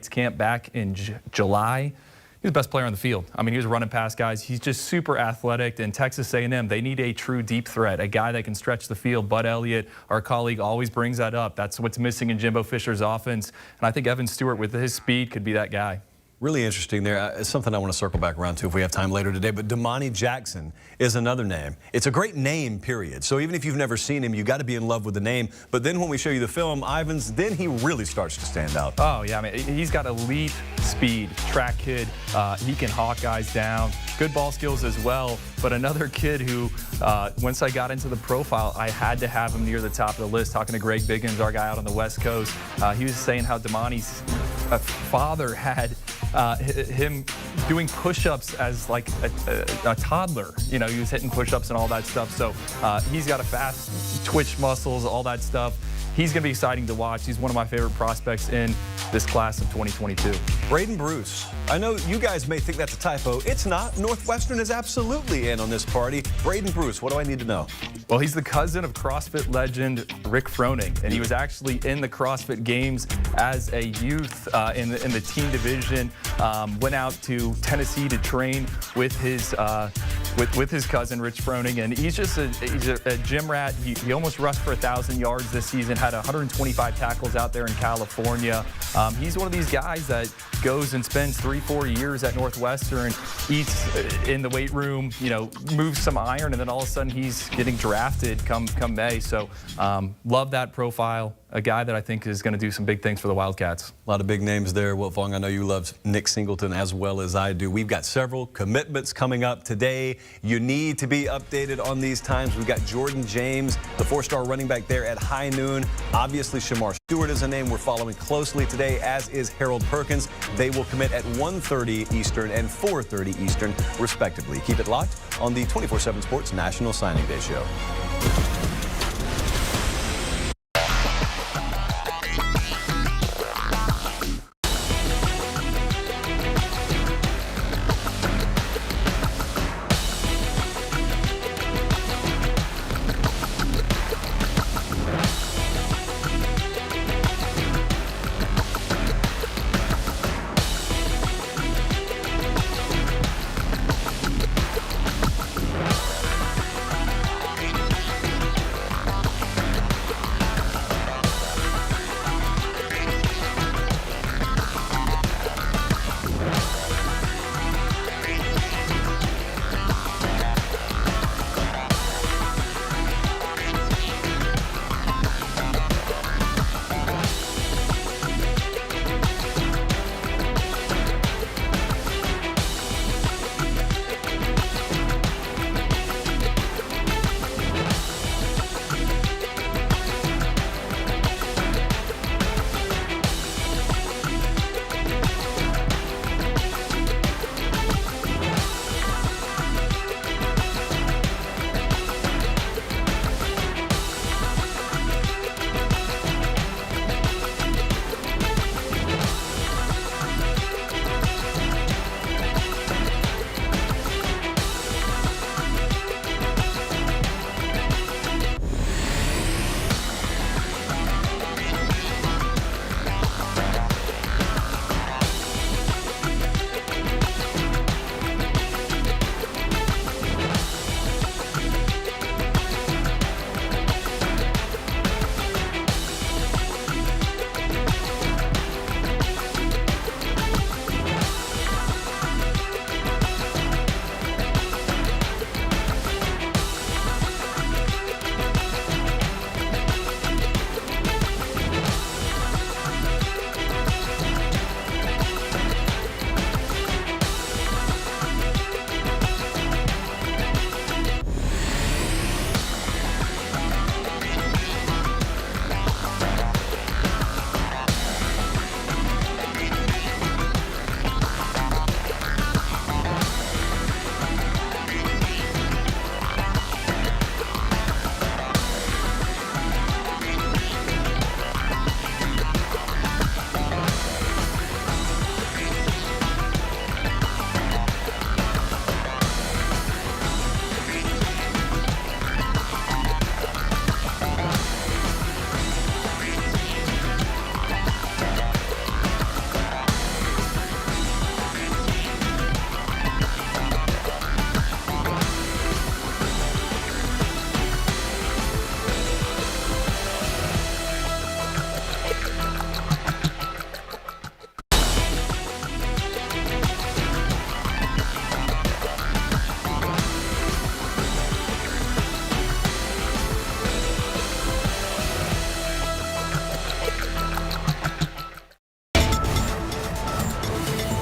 camp back in July. He's the best player on the field. I mean, he was running past guys. He's just super athletic. And Texas A&M, they need a true deep threat, a guy that can stretch the field. Bud Elliott, our colleague, always brings that up. That's what's missing in Jimbo Fisher's offense. And I think Evan Stewart, with his speed, could be that guy. Really interesting there. It's something I want to circle back around to if we have time later today. But Damani Jackson is another name. It's a great name, period. So even if you've never seen him, you got to be in love with the name. But then when we show you the film, Ivins, then he really starts to stand out. Oh, yeah. I mean, he's got elite speed, track kid. He can hawk guys down. Good ball skills as well. But another kid who, once I got into the profile, I had to have him near the top of the list. Talking to Greg Biggins, our guy out on the West Coast, he was saying how Damani's father had him doing push-ups as like a toddler. You know, he was hitting push-ups and all that stuff. So he's got a fast twitch muscles, all that stuff. He's going to be exciting to watch. He's one of my favorite prospects in this class of 2022. Braden Bruce. I know you guys may think that's a typo. It's not. Northwestern is absolutely in on this party. Braden Bruce, what do I need to know? Well, he's the cousin of CrossFit legend Rick Froning, and he was actually in the CrossFit Games as a youth in the teen division. Went out to Tennessee to train with his cousin Rich Froning, and he's a gym rat. He almost rushed for 1,000 yards this season. Had 125 tackles out there in California. He's one of these guys that goes and spends 3-4 years at Northwestern, eats in the weight room, you know, moves some iron, and then all of a sudden he's getting drafted come May. So love that profile. A guy that I think is going to do some big things for the Wildcats. A lot of big names there. Wilfong, I know you love Nick Singleton as well as I do. We've got several commitments coming up today. You need to be updated on these times. We've got Jordan James, the 4-star running back there at high noon. Obviously, Shamar Stewart is a name we're following closely today, as is Harold Perkins. They will commit at 1:30 Eastern and 4:30 Eastern, respectively. Keep it locked on the 24/7 Sports National Signing Day Show.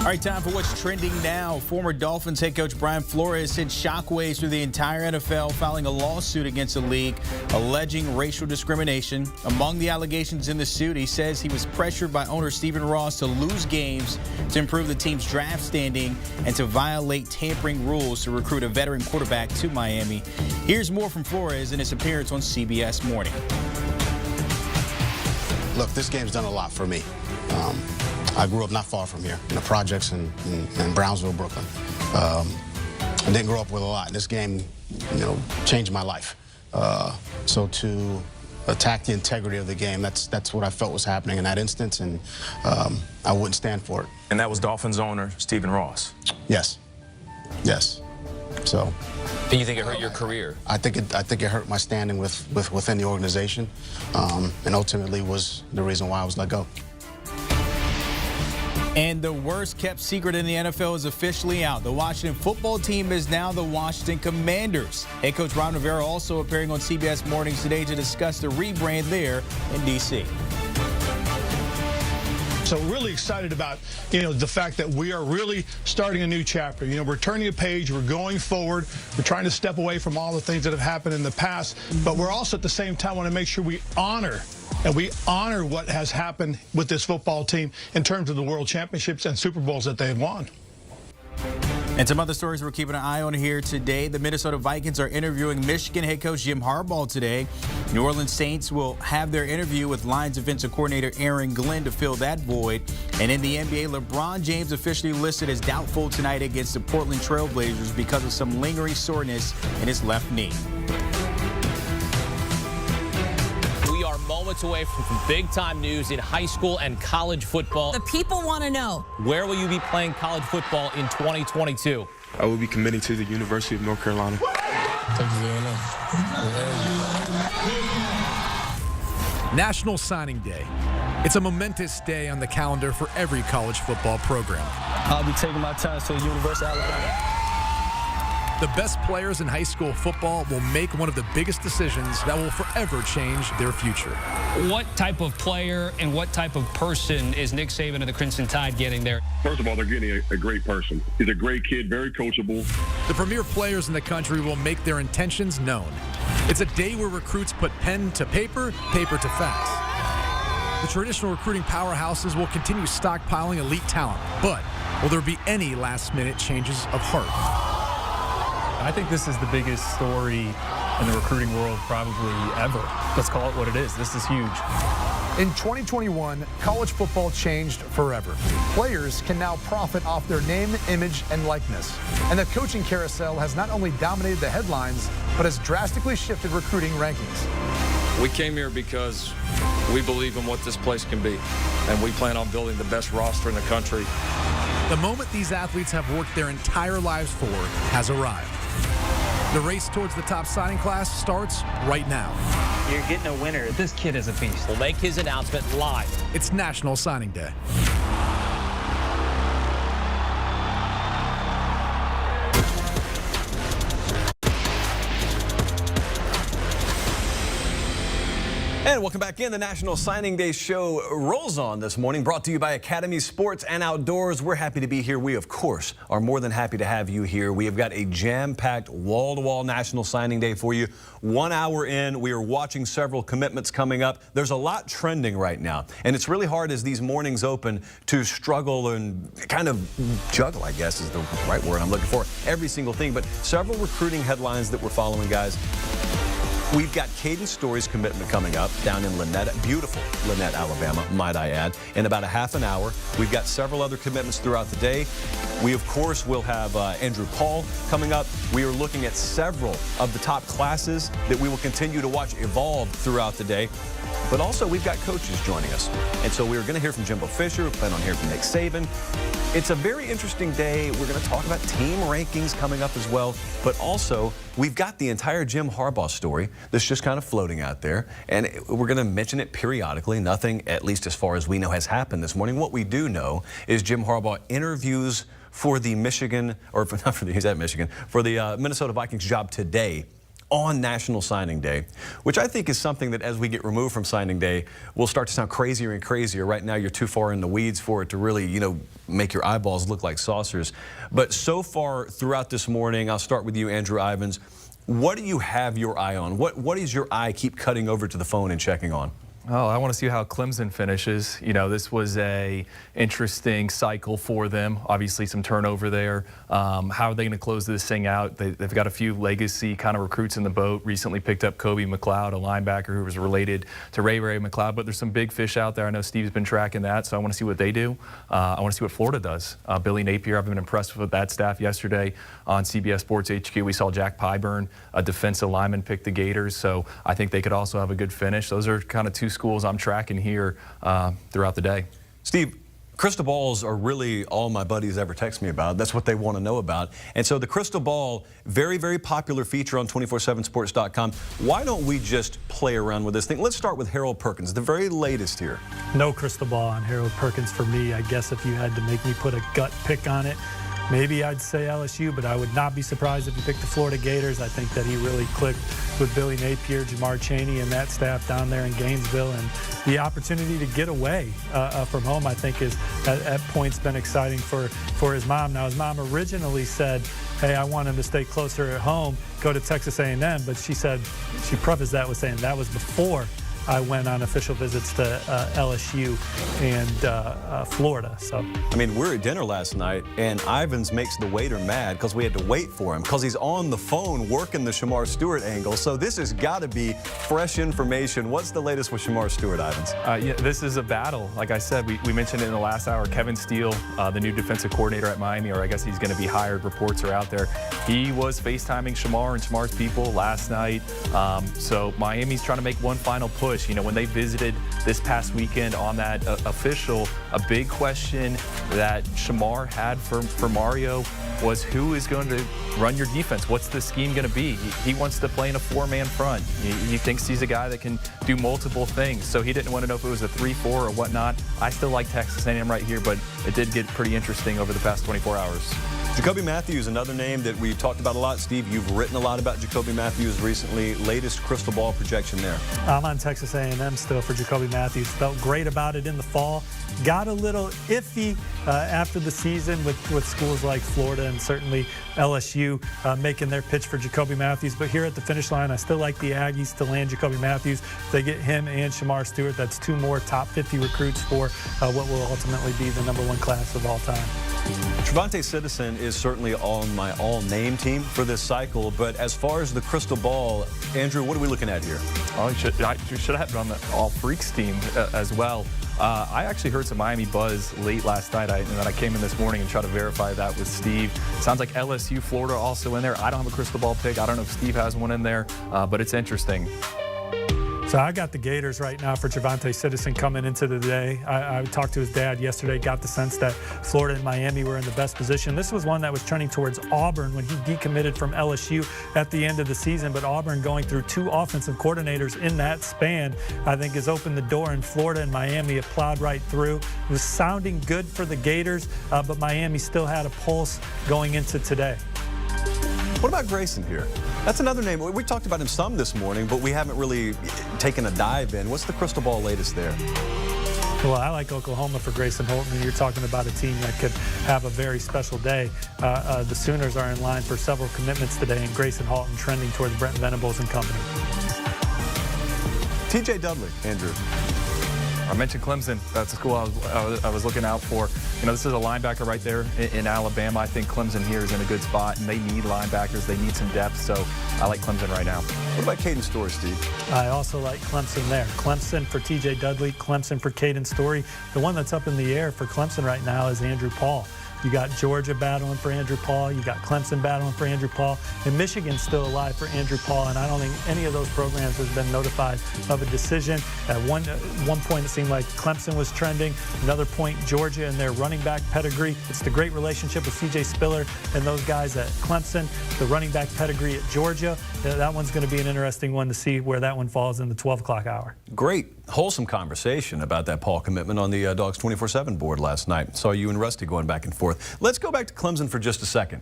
All right, time for what's trending now. Former Dolphins head coach Brian Flores sent shockwaves through the entire NFL, filing a lawsuit against the league alleging racial discrimination. Among the allegations in the suit, he says he was pressured by owner Stephen Ross to lose games to improve the team's draft standing and to violate tampering rules to recruit a veteran quarterback to Miami. Here's more from Flores in his appearance on CBS Morning. Look, this game's done a lot for me. I grew up not far from here, in the projects in Brownsville, Brooklyn. I didn't grow up with a lot. This game, changed my life. So to attack the integrity of the game, that's what I felt was happening in that instance, and I wouldn't stand for it. And that was Dolphins owner Stephen Ross? Yes. Yes. So. And you think it hurt your career? I think it hurt my standing within the organization, and ultimately was the reason why I was let go. And the worst kept secret in the NFL is officially out. The Washington football team is now the Washington Commanders. Head coach Ron Rivera also appearing on CBS Mornings today to discuss the rebrand there in D.C. So really excited about, the fact that we are really starting a new chapter. We're turning a page, we're going forward, we're trying to step away from all the things that have happened in the past, but we're also at the same time want to make sure we honor what has happened with this football team in terms of the World Championships and Super Bowls that they've won. And some other stories we're keeping an eye on here today. The Minnesota Vikings are interviewing Michigan head coach Jim Harbaugh today. New Orleans Saints will have their interview with Lions defensive coordinator Aaron Glenn to fill that void. And in the NBA, LeBron James officially listed as doubtful tonight against the Portland Trail Blazers because of some lingering soreness in his left knee. Moments away from big-time news in high school and college football. The people want to know. Where will you be playing college football in 2022? I will be committing to the University of North Carolina. National Signing Day. It's a momentous day on the calendar for every college football program. I'll be taking my time to the University of Alabama. The best players in high school football will make one of the biggest decisions that will forever change their future. What type of player and what type of person is Nick Saban and the Crimson Tide getting there? First of all, they're getting a great person. He's a great kid, very coachable. The premier players in the country will make their intentions known. It's a day where recruits put pen to paper, paper to facts. The traditional recruiting powerhouses will continue stockpiling elite talent, but will there be any last-minute changes of heart? I think this is the biggest story in the recruiting world probably ever. Let's call it what it is. This is huge. In 2021, college football changed forever. Players can now profit off their name, image, and likeness. And the coaching carousel has not only dominated the headlines, but has drastically shifted recruiting rankings. We came here because we believe in what this place can be, and we plan on building the best roster in the country. The moment these athletes have worked their entire lives for has arrived. The race towards the top signing class starts right now. You're getting a winner. This kid is a beast. We'll make his announcement live. It's National Signing Day. And welcome back in. The National Signing Day show rolls on this morning, brought to you by Academy Sports and Outdoors. We're happy to be here. We, of course, are more than happy to have you here. We have got a jam-packed, wall-to-wall National Signing Day for you. 1 hour in, we are watching several commitments coming up. There's a lot trending right now, and it's really hard as these mornings open to struggle and kind of juggle, I guess is the right word I'm looking for, every single thing. But several recruiting headlines that we're following, guys. We've got Caden Story's commitment coming up down in Lynette, beautiful Lynette, Alabama, might I add, in about a half an hour. We've got several other commitments throughout the day. We, of course, will have Andrew Paul coming up. We are looking at several of the top classes that we will continue to watch evolve throughout the day. But also, we've got coaches joining us. And so we're going to hear from Jimbo Fisher. We plan on hearing from Nick Saban. It's a very interesting day. We're going to talk about team rankings coming up as well. But also, we've got the entire Jim Harbaugh story that's just kind of floating out there. And we're going to mention it periodically. Nothing, at least as far as we know, has happened this morning. What we do know is Jim Harbaugh interviews for the Michigan, or not for the, he's at Michigan, for the Minnesota Vikings job today. on National Signing Day, which I think is something that as we get removed from signing day will start to sound crazier and crazier. Right now you're too far in the weeds for it to really, you know, make your eyeballs look like saucers. But so far throughout this morning, I'll start with you, Andrew Ivins. What do you have your eye on? What is your eye keep cutting over to the phone and checking on? Oh, I want to see how Clemson finishes. You know, this was a interesting cycle for them. Obviously, some turnover there. How are they going to close this thing out? They've got a few legacy kind of recruits in the boat. Recently picked up Kobe McLeod, a linebacker who was related to Ray McLeod. But there's some big fish out there. I know Steve's been tracking that, so I want to see what they do. I want to see what Florida does. Billy Napier, I've been impressed with that staff. Yesterday on CBS Sports HQ, we saw Jack Pyburn, a defensive lineman, pick the Gators. So I think they could also have a good finish. Those are kind of two schools I'm tracking here throughout the day. Steve, Cristobal's are really all my buddies ever text me about. That's what they want to know about. And so the Cristobal, very, very popular feature on 247sports.com. Why don't we just play around with this thing? Let's start with Harold Perkins, the very latest here. No Cristobal on Harold Perkins for me. I guess if you had to make me put a gut pick on it, maybe I'd say LSU, but I would not be surprised if you picked the Florida Gators. I think that he really clicked with Billy Napier, Jamar Chaney, and that staff down there in Gainesville. And the opportunity to get away from home, I think, is at points been exciting for his mom. Now, his mom originally said, hey, I want him to stay closer at home, go to Texas A&M. But she said, she prefaced that with saying that was before I went on official visits to LSU and Florida. So, I mean, we were at dinner last night, and Ivins makes the waiter mad because we had to wait for him because he's on the phone working the Shamar Stewart angle. So this has got to be fresh information. What's the latest with Shamar Stewart, Ivins? Yeah, this is a battle. Like I said, we mentioned it in the last hour. Kevin Steele, the new defensive coordinator at Miami, or I guess he's going to be hired. Reports are out there. He was FaceTiming Shamar and Shamar's people last night. So Miami's trying to make one final push. You know, when they visited this past weekend on that official, a big question that Shamar had for Mario was who is going to run your defense? What's the scheme going to be? He wants to play in a four-man front. He thinks he's a guy that can do multiple things. So he didn't want to know if it was a 3-4 or whatnot. I still like Texas A&M right here, but it did get pretty interesting over the past 24 hours. Jacoby Matthews, another name that we've talked about a lot. Steve, you've written a lot about Jacoby Matthews recently. Latest Cristobal projection there. I'm on Texas A&M still for Jacoby Matthews. Felt great about it in the fall. Got a little iffy after the season with schools like Florida and certainly LSU making their pitch for Jacoby Matthews. But here at the finish line, I still like the Aggies to land Jacoby Matthews. If they get him and Shamar Stewart, that's two more top 50 recruits for what will ultimately be the #1 class of all time. Trevante Citizen is certainly on my all-name team for this cycle, but as far as the Cristobal, Andrew, what are we looking at here? Oh, you should have been on the All-Freaks team as well. I actually heard some Miami buzz late last night, and then I came in this morning and tried to verify that with Steve. Sounds like LSU, Florida also in there. I don't have a Cristobal pick. I don't know if Steve has one in there, but it's interesting. So I got the Gators right now for Trevante Citizen coming into the day. I talked to his dad yesterday, got the sense that Florida and Miami were in the best position. This was one that was trending towards Auburn when he decommitted from LSU at the end of the season. But Auburn going through two offensive coordinators in that span, I think has opened the door, and Florida and Miami have plowed right through. It was sounding good for the Gators, but Miami still had a pulse going into today. What about Grayson here? That's another name. We talked about him some this morning, but we haven't really taken a dive in. What's the Cristobal latest there? Well, I like Oklahoma for Grayson Holton, and you're talking about a team that could have a very special day. The Sooners are in line for several commitments today, and Grayson Holton trending towards Brent Venables and company. TJ Dudley, Andrew. I mentioned Clemson. That's the school I was looking out for. You know, this is a linebacker right there in Alabama. I think Clemson here is in a good spot, and they need linebackers. They need some depth, so I like Clemson right now. What about Caden Story, Steve? I also like Clemson there. Clemson for TJ Dudley, Clemson for Caden Story. The one that's up in the air for Clemson right now is Andrew Paul. You got Georgia battling for Andrew Paul. You got Clemson battling for Andrew Paul. And Michigan's still alive for Andrew Paul. And I don't think any of those programs has been notified of a decision. At one point, it seemed like Clemson was trending. Another point, Georgia and their running back pedigree. It's the great relationship with C.J. Spiller and those guys at Clemson. The running back pedigree at Georgia. That one's going to be an interesting one to see where that one falls in the 12 o'clock hour. Great, wholesome conversation about that Paul commitment on the Dogs 24/7 board last night. Saw you and Rusty going back and forth. Let's go back to Clemson for just a second.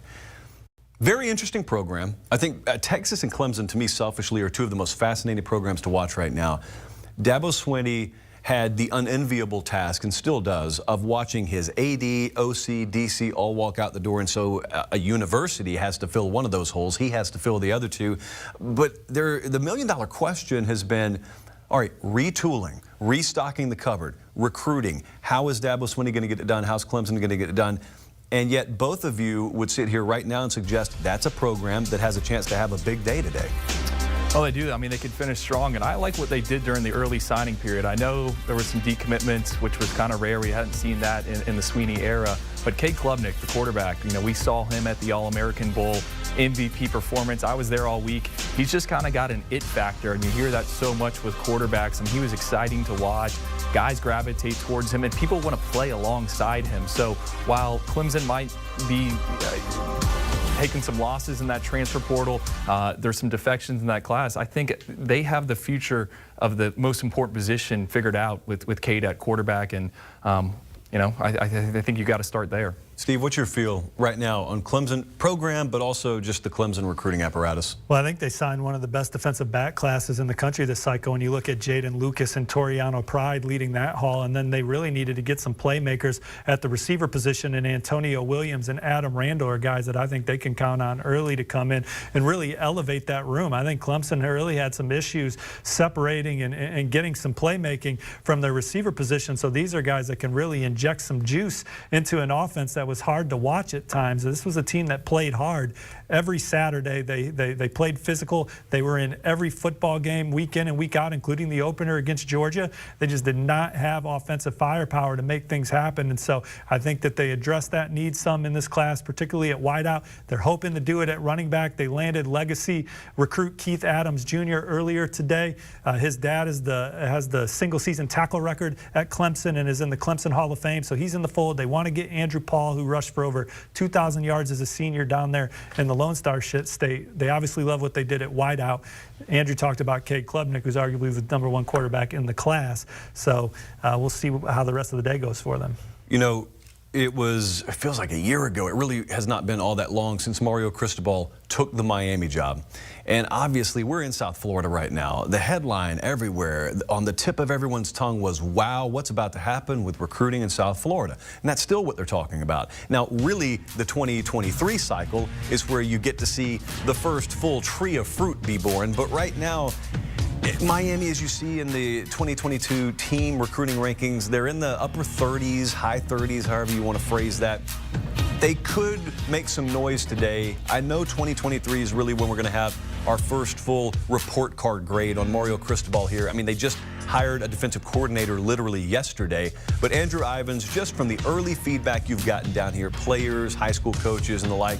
Very interesting program. I think Texas and Clemson, to me, selfishly, are two of the most fascinating programs to watch right now. Dabo Swinney had the unenviable task, and still does, of watching his AD, OC, DC all walk out the door, and so a university has to fill one of those holes. He has to fill the other two. But the million-dollar question has been, all right, retooling, restocking the cupboard, recruiting. How is Dabo Swinney going to get it done? How's Clemson going to get it done? And yet both of you would sit here right now and suggest that's a program that has a chance to have a big day today. Oh, they do. I mean, they could finish strong, and I like what they did during the early signing period. I know there was some decommitments, which was kind of rare. We hadn't seen that in the Swinney era. But Cade Klubnik, the quarterback, we saw him at the All-American Bowl MVP performance. I was there all week. He's just kind of got an it factor, and you hear that so much with quarterbacks. I mean, he was exciting to watch. Guys gravitate towards him, and people want to play alongside him. So while Clemson might be taking some losses in that transfer portal, there's some defections in that class, I think they have the future of the most important position figured out with Cade at quarterback, and I think you got to start there. Steve, what's your feel right now on Clemson program, but also just the Clemson recruiting apparatus? Well, I think they signed one of the best defensive back classes in the country this cycle. When you look at Jaden Lucas and Toriano Pride leading that haul, and then they really needed to get some playmakers at the receiver position, and Antonio Williams and Adam Randall are guys that I think they can count on early to come in and really elevate that room. I think Clemson really had some issues separating and getting some playmaking from their receiver position. So these are guys that can really inject some juice into an offense that was hard to watch at times. This was a team that played hard every Saturday. They played physical. They were in every football game week in and week out, including the opener against Georgia. They just did not have offensive firepower to make things happen. And so I think that they addressed that need some in this class, particularly at wideout. They're hoping to do it at running back. They landed legacy recruit Keith Adams Jr. earlier today. His dad has the single season tackle record at Clemson and is in the Clemson Hall of Fame. So he's in the fold. They want to get Andrew Paul, who rushed for over 2,000 yards as a senior down there in the Lone Star State. They obviously love what they did at wideout. Andrew talked about Cade Klubnik, who's arguably the #1 quarterback in the class. So we'll see how the rest of the day goes for them. It feels like a year ago. It really has not been all that long since Mario Cristobal took the Miami job. And obviously, we're in South Florida right now. The headline everywhere, on the tip of everyone's tongue was, wow, what's about to happen with recruiting in South Florida? And that's still what they're talking about. Now, really, the 2023 cycle is where you get to see the first full tree of fruit be born. But right now, Miami, as you see in the 2022 team recruiting rankings, they're in the upper 30s, high 30s, however you want to phrase that. They could make some noise today. I know 2023 is really when we're going to have our first full report card grade on Mario Cristobal here. I mean, they just hired a defensive coordinator literally yesterday. But Andrew Ivins, just from the early feedback you've gotten down here, players, high school coaches, and the like,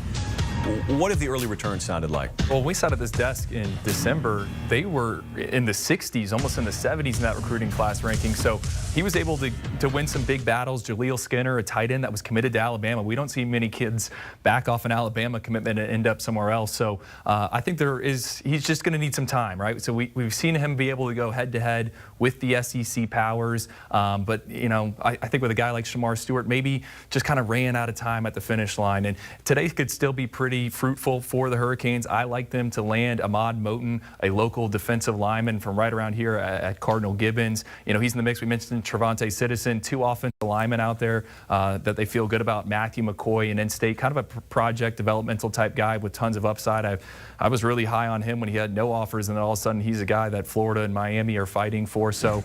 what have the early returns sounded like? Well, when we sat at this desk in December, they were in the 60s, almost in the 70s in that recruiting class ranking. So he was able to win some big battles. Jaleel Skinner, a tight end that was committed to Alabama. We don't see many kids back off an Alabama commitment and end up somewhere else. So I think he's just going to need some time, right? So we've seen him be able to go head-to-head with the SEC powers. But, I think with a guy like Shamar Stewart, maybe just kind of ran out of time at the finish line. And today could still be pretty fruitful for the Hurricanes. I like them to land Ahmad Moton, a local defensive lineman from right around here at Cardinal Gibbons. He's in the mix. We mentioned Trevante Citizen, 2 offensive linemen out there that they feel good about. Matthew McCoy, an in-state, kind of a project developmental type guy with tons of upside. I was really high on him when he had no offers, and then all of a sudden he's a guy that Florida and Miami are fighting for. So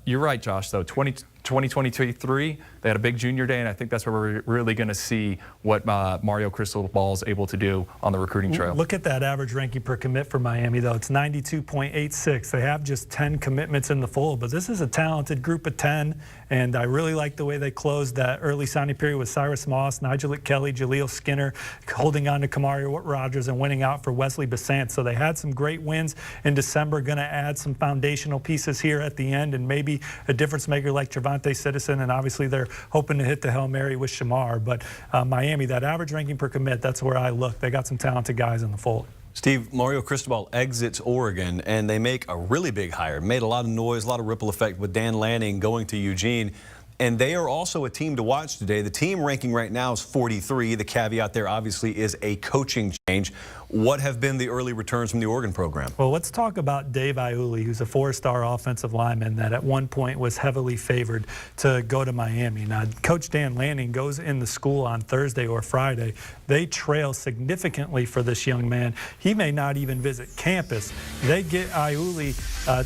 you're right, Josh, though. 2023, they had a big junior day, and I think that's where we're really going to see what Mario Cristobal is able to do on the recruiting trail. Look at that average ranking per commit for Miami, though. It's 92.86. They have just 10 commitments in the fold, but this is a talented group of 10, and I really like the way they closed that early signing period with Cyrus Moss, Nigel Kelly, Jaleel Skinner, holding on to Kamari Rogers and winning out for Wesley Besant. So they had some great wins in December, going to add some foundational pieces here at the end, and maybe a difference maker like Trevante Citizen, and obviously they're hoping to hit the Hail Mary with Shamar. But Miami, that average ranking per commit, that's where I look. They got some talented guys in the fold. Steve, Mario Cristobal exits Oregon, and they make a really big hire. Made a lot of noise, a lot of ripple effect with Dan Lanning going to Eugene. And they are also a team to watch today. The team ranking right now is 43. The caveat there obviously is a coaching change. change. What have been the early returns from the Oregon program? Well, let's talk about Dave Iuli, who's a 4-star offensive lineman that at one point was heavily favored to go to Miami. Now, Coach Dan Lanning goes in the school on Thursday or Friday. They trail significantly for this young man. He may not even visit campus. They get Iuli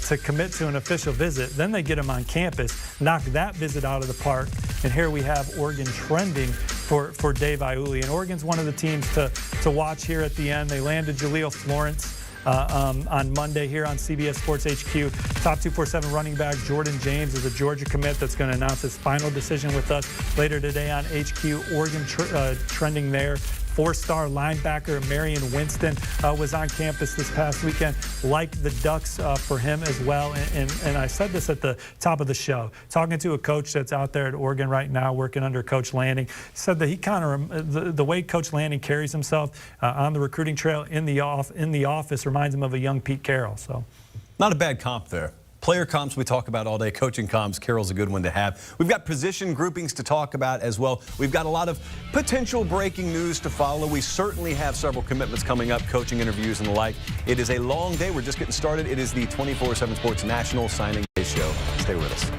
to commit to an official visit. Then they get him on campus, knock that visit out of the park. And here we have Oregon trending for Dave Iuli. And Oregon's one of the teams to watch here at the end. They landed Jaleel Florence on Monday here on CBS Sports HQ. Top 247 running back Jordan James is a Georgia commit that's going to announce his final decision with us later today on HQ. Oregon trending there. 4-star linebacker Marion Winston was on campus this past weekend. Like the Ducks for him as well. And I said this at the top of the show. Talking to a coach that's out there at Oregon right now working under Coach Lanning, said that he kind of, the way Coach Lanning carries himself on the recruiting trail in the office reminds him of a young Pete Carroll. So, not a bad comp there. Player comps we talk about all day. Coaching comps, Carroll's a good one to have. We've got position groupings to talk about as well. We've got a lot of potential breaking news to follow. We certainly have several commitments coming up, coaching interviews and the like. It is a long day. We're just getting started. It is the 24/7 Sports National Signing Day Show. Stay with us.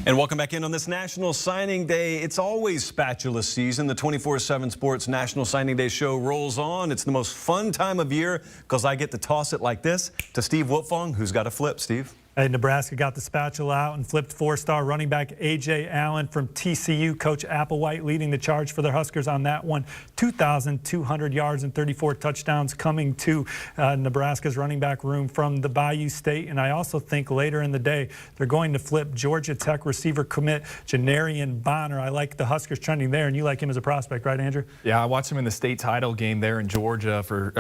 And welcome back in on this National Signing Day. It's always spatula season. The 24/7 Sports National Signing Day show rolls on. It's the most fun time of year because I get to toss it like this to Steve Wiltfong, who's got a flip. Steve? Nebraska got the spatula out and flipped 4-star running back A.J. Allen from TCU. Coach Applewhite leading the charge for the Huskers on that one. 2,200 yards and 34 touchdowns coming to Nebraska's running back room from the Bayou State. And I also think later in the day they're going to flip Georgia Tech receiver commit Janarian Bonner. I like the Huskers trending there, and you like him as a prospect, right, Andrew? Yeah, I watched him in the state title game there in Georgia for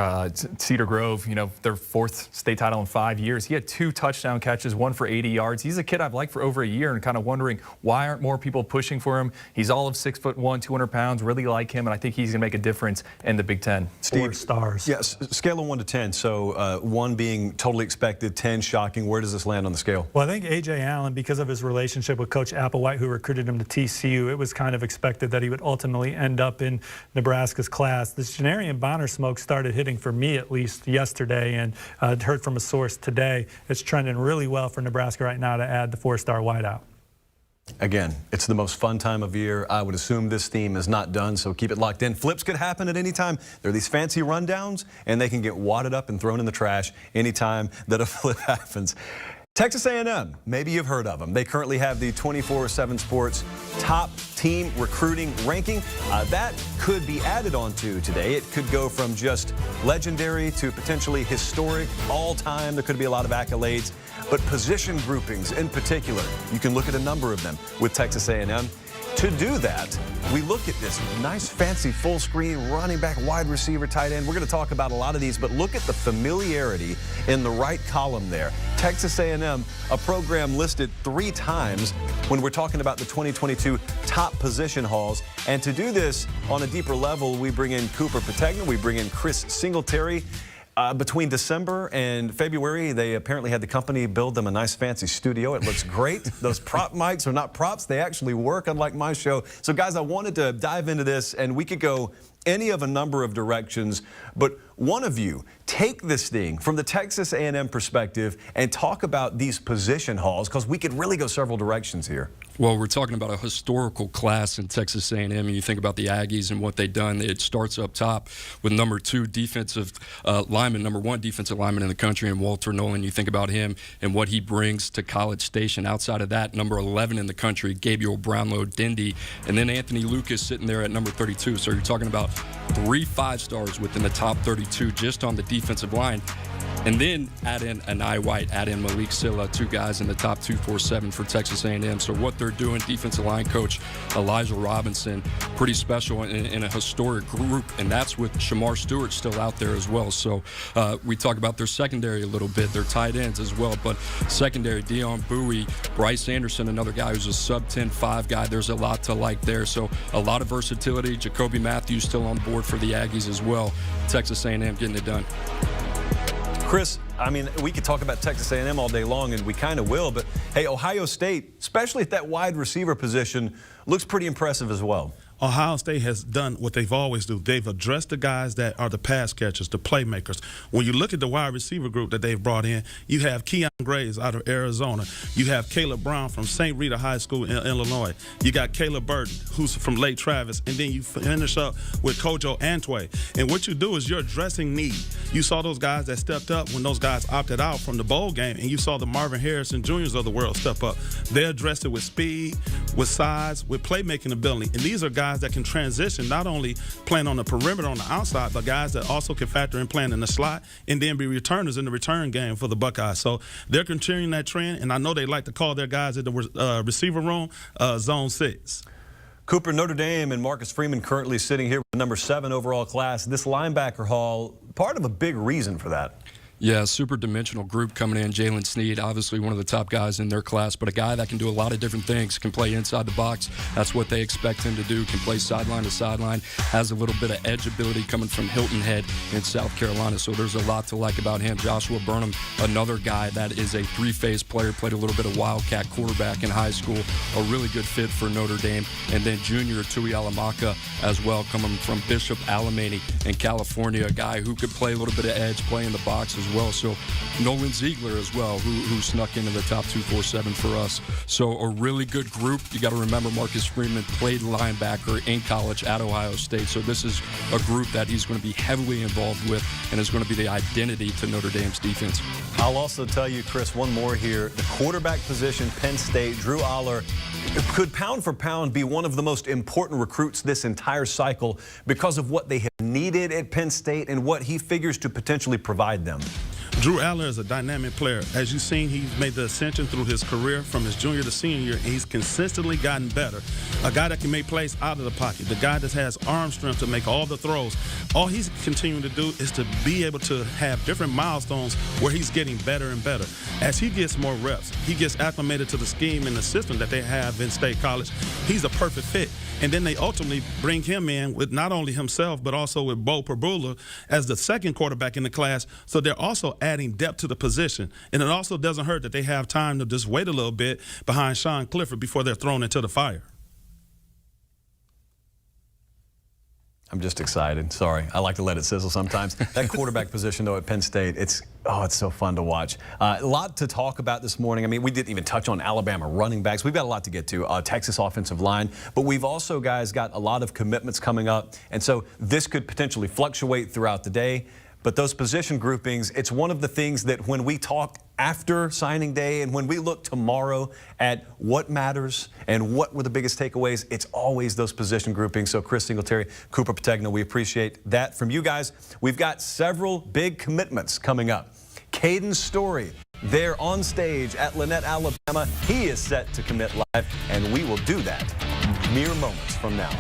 Cedar Grove, you know, their 4th state title in 5 years. He had 2 touchdown catches, 1 for 80 yards. He's a kid I've liked for over a year and kind of wondering why aren't more people pushing for him. He's all of 6'1", 200 pounds, really like him, and I think he's going to make a difference in the Big Ten. Steve, 4 stars. Yes, scale of 1 to 10. So 1 being totally expected, 10 shocking. Where does this land on the scale? Well, I think A.J. Allen, because of his relationship with Coach Applewhite, who recruited him to TCU, it was kind of expected that he would ultimately end up in Nebraska's class. This Janarian Bonner smoke started hitting for me at least yesterday, and heard from a source today. It's trending really well for Nebraska right now to add the 4-star wideout. Again, it's the most fun time of year. I would assume this theme is not done, so keep it locked in. Flips could happen at any time. There are these fancy rundowns, and they can get wadded up and thrown in the trash anytime that a flip happens. Texas A&M, maybe you've heard of them. They currently have the 24/7 Sports top team recruiting ranking. That could be added onto today. It could go from just legendary to potentially historic, all-time. There could be a lot of accolades, but position groupings in particular, you can look at a number of them with Texas A&M. To do that, we look at this nice, fancy, full-screen running back, wide receiver, tight end. We're going to talk about a lot of these, but look at the familiarity in the right column there. Texas A&M, a program listed 3 times when we're talking about the 2022 top position hauls. And to do this on a deeper level, we bring in Cooper Pategna, we bring in Chris Singletary. Between December and February, they apparently had the company build them a nice fancy studio. It looks great. Those prop mics are not props. They actually work, unlike my show. So, guys, I wanted to dive into this, and we could go any of a number of directions, but one of you take this thing from the Texas A&M perspective and talk about these position hauls, because we could really go several directions here. Well, we're talking about a historical class in Texas A&M, and you think about the Aggies and what they've done. It starts up top with number 2 defensive lineman, number 1 defensive lineman in the country, and Walter Nolan. You think about him and what he brings to College Station. Outside of that, number 11 in the country, Gabriel Brownlow Dindy, and then Anthony Lucas sitting there at number 32. So you're talking about 3 5-stars within the top 32 just on the defensive line. And then add in Anai White, add in Malik Silla, 2 guys in the top 247 for Texas A&M. So what they're doing, defensive line coach Elijah Robinson, pretty special in a historic group, and that's with Shamar Stewart still out there as well. So we talk about their secondary a little bit, their tight ends as well, but secondary, Dion Bowie, Bryce Anderson, another guy who's a sub-10-5 guy. There's a lot to like there. So a lot of versatility. Jacoby Matthew still on board for the Aggies as well. Texas A&M getting it done. Chris, I mean, we could talk about Texas A&M all day long, and we kind of will, but hey, Ohio State, especially at that wide receiver position, looks pretty impressive as well. Ohio State has done what they've always do. They've addressed the guys that are the pass catchers, the playmakers. When you look at the wide receiver group that they've brought in, you have Keon Graves out of Arizona. You have Caleb Brown from St. Rita High School in Illinois. You got Caleb Burton, who's from Lake Travis. And then you finish up with Kojo Antwi. And what you do is you're addressing need. You saw those guys that stepped up when those guys opted out from the bowl game, and you saw the Marvin Harrison Juniors of the world step up. They addressed it with speed, with size, with playmaking ability. And these are guys that can transition, not only playing on the perimeter on the outside, but guys that also can factor in playing in the slot and then be returners in the return game for the Buckeyes. So they're continuing that trend, and I know they like to call their guys in the receiver room Zone 6. Cooper, Notre Dame and Marcus Freeman currently sitting here with the number 7 overall class. This linebacker haul, part of a big reason for that. Yeah, super dimensional group coming in. Jalen Snead, obviously one of the top guys in their class, but a guy that can do a lot of different things, can play inside the box. That's what they expect him to do, can play sideline to sideline, has a little bit of edge ability coming from Hilton Head in South Carolina, so there's a lot to like about him. Joshua Burnham, another guy that is a 3-phase player, played a little bit of Wildcat quarterback in high school, a really good fit for Notre Dame. And then junior Tui Alamaka as well, coming from Bishop Alamany in California, a guy who could play a little bit of edge, play in the box as as well. So Nolan Ziegler as well, who snuck into the top 247 for us. So a really good group. You got to remember Marcus Freeman played linebacker in college at Ohio State. So this is a group that he's going to be heavily involved with and is going to be the identity to Notre Dame's defense. I'll also tell you, Chris, one more here. The quarterback position, Penn State, Drew Aller, could pound for pound be one of the most important recruits this entire cycle because of what they have needed at Penn State and what he figures to potentially provide them. Drew Aller is a dynamic player. As you've seen, he's made the ascension through his career from his junior to senior year, and he's consistently gotten better. A guy that can make plays out of the pocket, the guy that has arm strength to make all the throws. All he's continuing to do is to be able to have different milestones where he's getting better and better. As he gets more reps, he gets acclimated to the scheme and the system that they have in State College. He's a perfect fit. And then they ultimately bring him in with not only himself, but also with Bo Perbula as the second quarterback in the class. So they're also adding depth to the position. And it also doesn't hurt that they have time to just wait a little bit behind Sean Clifford before they're thrown into the fire. I'm just excited. Sorry. I like to let it sizzle sometimes. That quarterback position, though, at Penn State, it's so fun to watch. A lot to talk about this morning. I mean, we didn't even touch on Alabama running backs. We've got a lot to get to. Texas offensive line. But we've also, guys, got a lot of commitments coming up. And so this could potentially fluctuate throughout the day. But those position groupings, it's one of the things that when we talk after signing day and when we look tomorrow at what matters and what were the biggest takeaways, it's always those position groupings. So Chris Singletary, Cooper Pategna, we appreciate that from you guys. We've got several big commitments coming up. Caden Story, there on stage at Lynette, Alabama. He is set to commit live, and we will do that mere moments from now.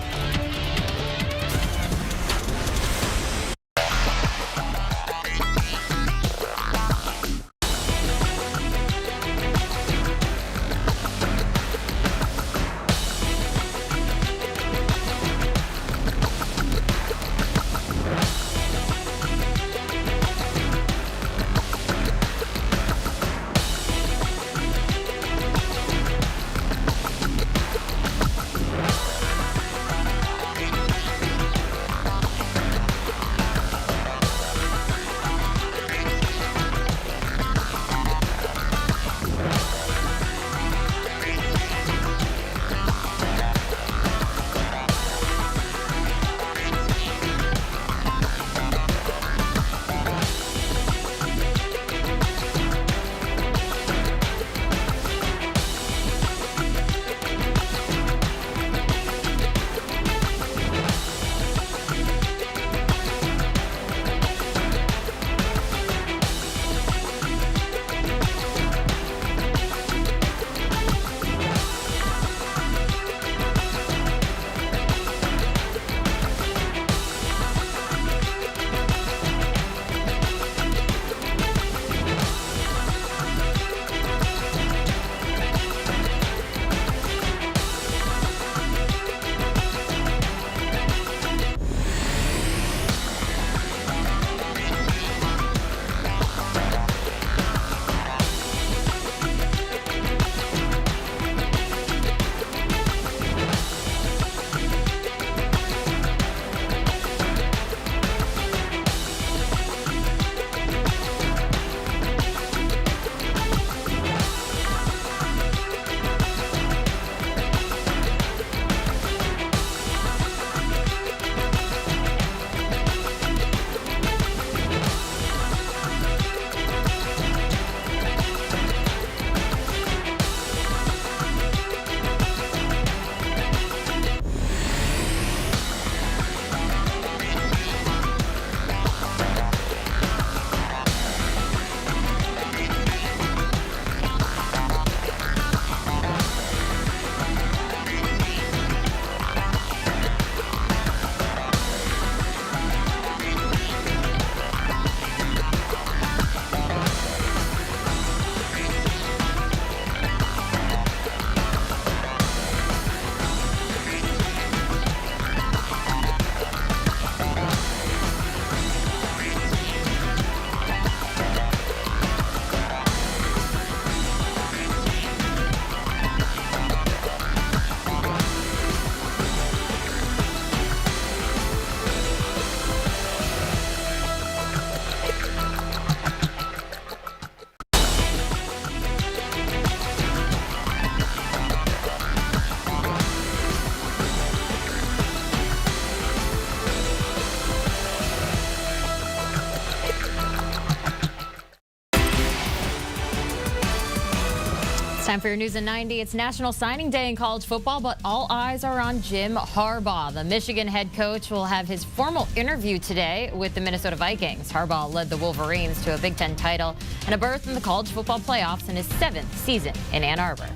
It's time for your News in 90. It's National Signing Day in college football, but all eyes are on Jim Harbaugh. The Michigan head coach will have his formal interview today with the Minnesota Vikings. Harbaugh led the Wolverines to a Big Ten title and a berth in the college football playoffs in his 7th season in Ann Arbor.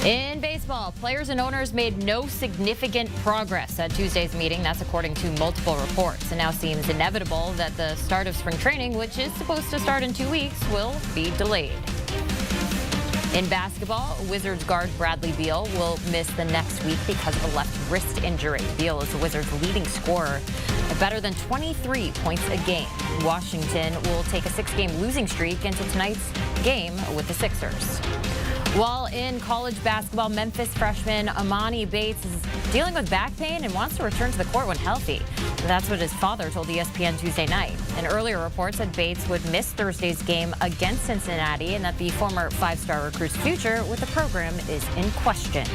In baseball, players and owners made no significant progress at Tuesday's meeting. That's according to multiple reports. It now seems inevitable that the start of spring training, which is supposed to start in 2 weeks, will be delayed. In basketball, Wizards guard Bradley Beal will miss the next week because of a left wrist injury. Beal is the Wizards' leading scorer at better than 23 points a game. Washington will take a 6-game losing streak into tonight's game with the Sixers. While in college basketball, Memphis freshman Amani Bates is dealing with back pain and wants to return to the court when healthy. That's what his father told ESPN Tuesday night. An earlier report said Bates would miss Thursday's game against Cincinnati and that the former 5-star recruit's future with the program is in question.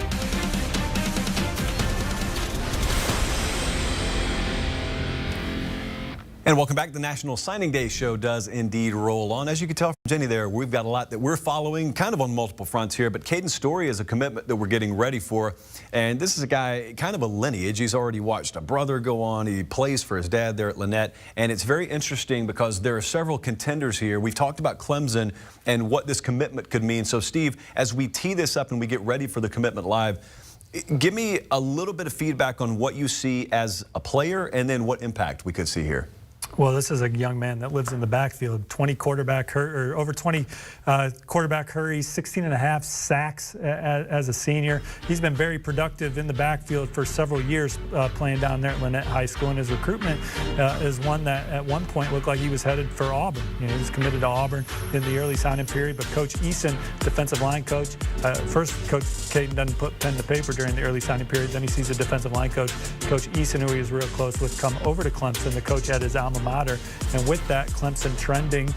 And welcome back. The National Signing Day show does indeed roll on. As you can tell from Jenny there, we've got a lot that we're following kind of on multiple fronts here, but Caden Story is a commitment that we're getting ready for. And this is a guy, kind of a lineage. He's already watched a brother go on. He plays for his dad there at Lynette. And it's very interesting because there are several contenders here. We've talked about Clemson and what this commitment could mean. So Steve, as we tee this up and we get ready for the commitment live, give me a little bit of feedback on what you see as a player and then what impact we could see here. Well, this is a young man that lives in the backfield. 20 quarterback or over 20 quarterback hurries, 16.5 sacks as a senior. He's been very productive in the backfield for several years playing down there at Lynette High School. And his recruitment is one that at one point looked like he was headed for Auburn. You know, he was committed to Auburn in the early signing period. But Coach Eason, defensive line coach, first Coach Caden doesn't put pen to paper during the early signing period. Then he sees a defensive line coach, Coach Eason, who he was real close with, come over to Clemson. The coach at his alma mater. And with that, Clemson trending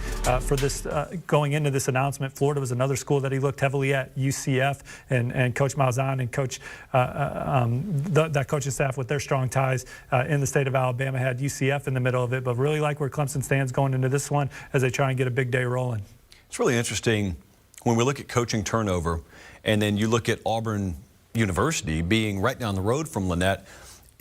for this going into this announcement. Florida was another school that he looked heavily at, UCF, and Coach Malzahn and Coach that coaching staff with their strong ties in the state of Alabama had UCF in the middle of it, but really like where Clemson stands going into this one as they try and get a big day rolling. It's really interesting when we look at coaching turnover, and then you look at Auburn University being right down the road from Lynette.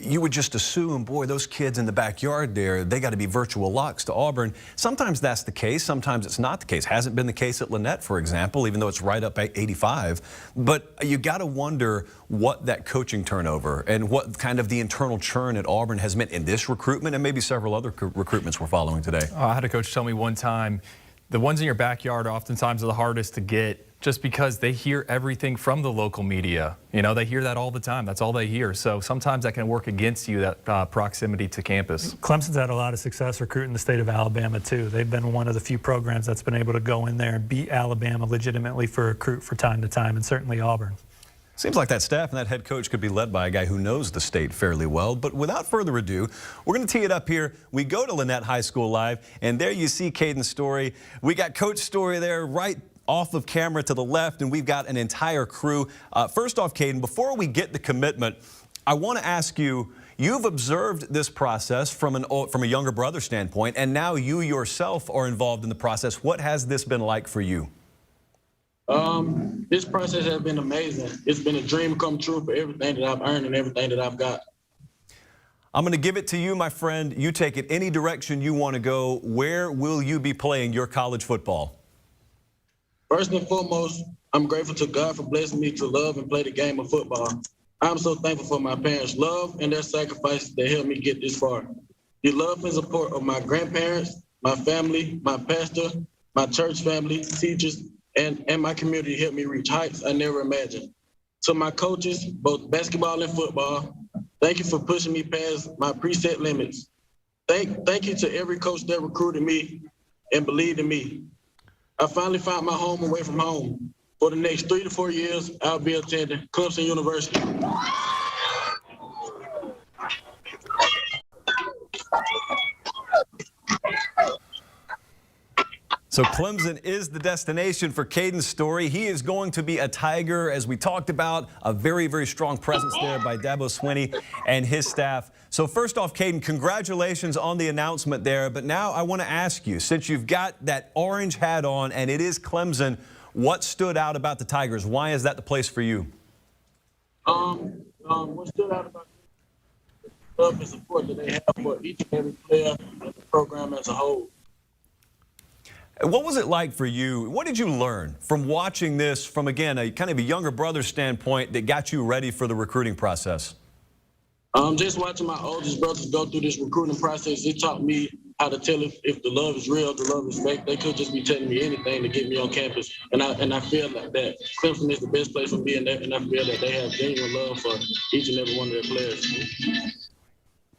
You would just assume, boy, those kids in the backyard there, they got to be virtual locks to Auburn. Sometimes that's the case. Sometimes it's not the case. Hasn't been the case at Lynette, for example, even though it's right up at 85. But you got to wonder what that coaching turnover and what kind of the internal churn at Auburn has meant in this recruitment and maybe several other recruitments we're following today. I had a coach tell me one time, the ones in your backyard oftentimes are the hardest to get, just because they hear everything from the local media. You know, they hear that all the time. That's all they hear. So sometimes that can work against you, that proximity to campus. Clemson's had a lot of success recruiting the state of Alabama, too. They've been one of the few programs that's been able to go in there and beat Alabama legitimately for a recruit for time to time, and certainly Auburn. Seems like that staff and that head coach could be led by a guy who knows the state fairly well. But without further ado, we're going to tee it up here. We go to Lynette High School Live, and there you see Caden Story. We got Coach Story there right off of camera to the left, and we've got an entire crew. First off, Caden, before we get the commitment, I want to ask you, you've observed this process from a younger brother standpoint, and now you yourself are involved in the process. What has this been like for you? This process has been amazing. It's been a dream come true for everything that I've earned and everything that I've got. I'm going to give it to you, my friend. You take it any direction you want to go. Where will you be playing your college football? First and foremost, I'm grateful to God for blessing me to love and play the game of football. I'm so thankful for my parents' love and their sacrifices that helped me get this far. The love and support of my grandparents, my family, my pastor, my church family, teachers, and my community helped me reach heights I never imagined. To my coaches, both basketball and football, thank you for pushing me past my preset limits. Thank you to every coach that recruited me and believed in me. I finally found my home away from home. For the next 3 to 4 years, I'll be attending Clemson University. So Clemson is the destination for Caden Story. He is going to be a Tiger, as we talked about, a very, very strong presence there by Dabo Swinney and his staff. So first off, Caden, congratulations on the announcement there. But now I want to ask you, since you've got that orange hat on and it is Clemson, What stood out about the Tigers? Why is that the place for you? What stood out about the love and support that they have for each and every player and the program as a whole. What was it like for you? What did you learn from watching this from, again, a kind of a younger brother standpoint that got you ready for the recruiting process? Just watching my oldest brothers go through this recruiting process, it taught me how to tell if the love is real, the love is fake. They could just be telling me anything to get me on campus. And I feel like that Clemson is the best place for me, and I feel that they have genuine love for each and every one of their players.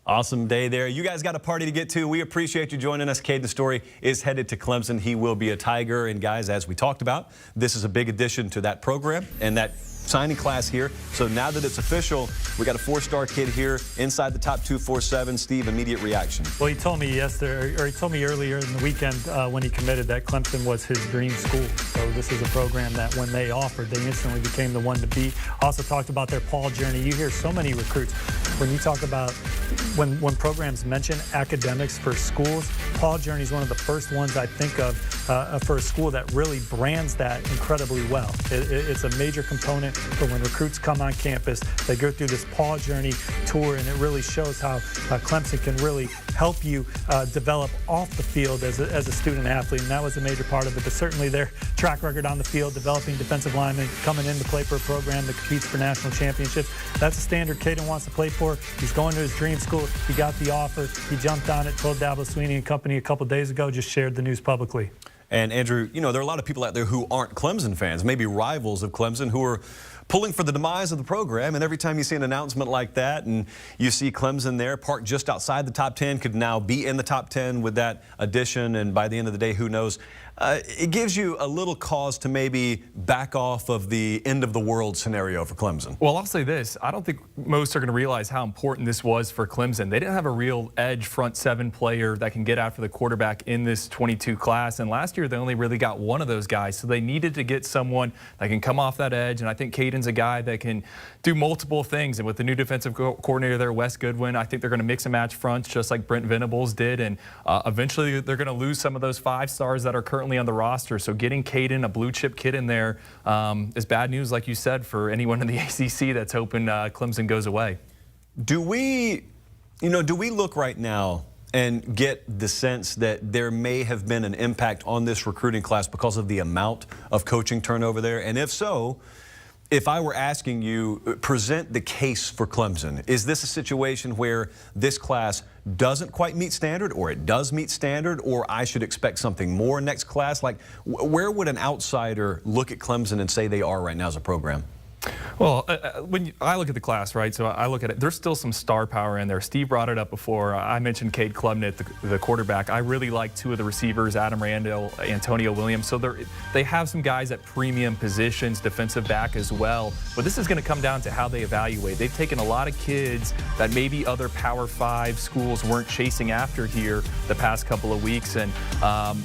Awesome day there. You guys got a party to get to. We appreciate you joining us. Caden Story is headed to Clemson. He will be a Tiger. And guys, as we talked about, this is a big addition to that program and that signing class here. So now that it's official, we got a 4-star kid here inside the top 247. Steve, immediate reaction. Well, he told me yesterday, or he told me earlier in the weekend when he committed that Clemson was his dream school. So this is a program that when they offered, they instantly became the one to beat. Also talked about their Paul journey. You hear so many recruits when you talk about when programs mention academics for schools, Paul journey is one of the first ones I think of for a school that really brands that incredibly well. It's a major component for when recruits come on campus. They go through this Paul journey tour, and it really shows how Clemson can really help you develop off the field as a student athlete, and that was a major part of it. But certainly their track record on the field, developing defensive linemen, coming in to play for a program that competes for national championships. That's a standard Caden wants to play for. He's going to his dream school. He got the offer. He jumped on it, told Dabo Swinney and company a couple days ago, just shared the news publicly. And Andrew, you know, there are a lot of people out there who aren't Clemson fans, maybe rivals of Clemson, who are pulling for the demise of the program. And every time you see an announcement like that and you see Clemson there parked just outside the top 10, could now be in the top 10 with that addition, and by the end of the day, who knows? It gives you a little cause to maybe back off of the end of the world scenario for Clemson. Well, I'll say this. I don't think most are going to realize how important this was for Clemson. They didn't have a real edge front 7 player that can get after the quarterback in this 22 class. And last year, they only really got one of those guys. So they needed to get someone that can come off that edge. And I think Caden's a guy that can do multiple things. And with the new defensive coordinator there, Wes Goodwin, I think they're going to mix and match fronts just like Brent Venables did. And eventually, they're going to lose some of those 5 stars that are currently on the roster. So getting Caden, a blue chip kid in there, is bad news, like you said, for anyone in the ACC that's hoping Clemson goes away. Do we look right now and get the sense that there may have been an impact on this recruiting class because of the amount of coaching turnover there? And if so, if I were asking you, present the case for Clemson. Is this a situation where this class doesn't quite meet standard, or it does meet standard, or I should expect something more next class? Like, where would an outsider look at Clemson and say they are right now as a program? Well, when I look at the class, right, so I look at it, there's still some star power in there. Steve brought it up before. I mentioned Cade Klubnik, the quarterback. I really like 2 of the receivers, Adam Randall, Antonio Williams. So they have some guys at premium positions, defensive back as well. But this is going to come down to how they evaluate. They've taken a lot of kids that maybe other Power 5 schools weren't chasing after here the past couple of weeks. And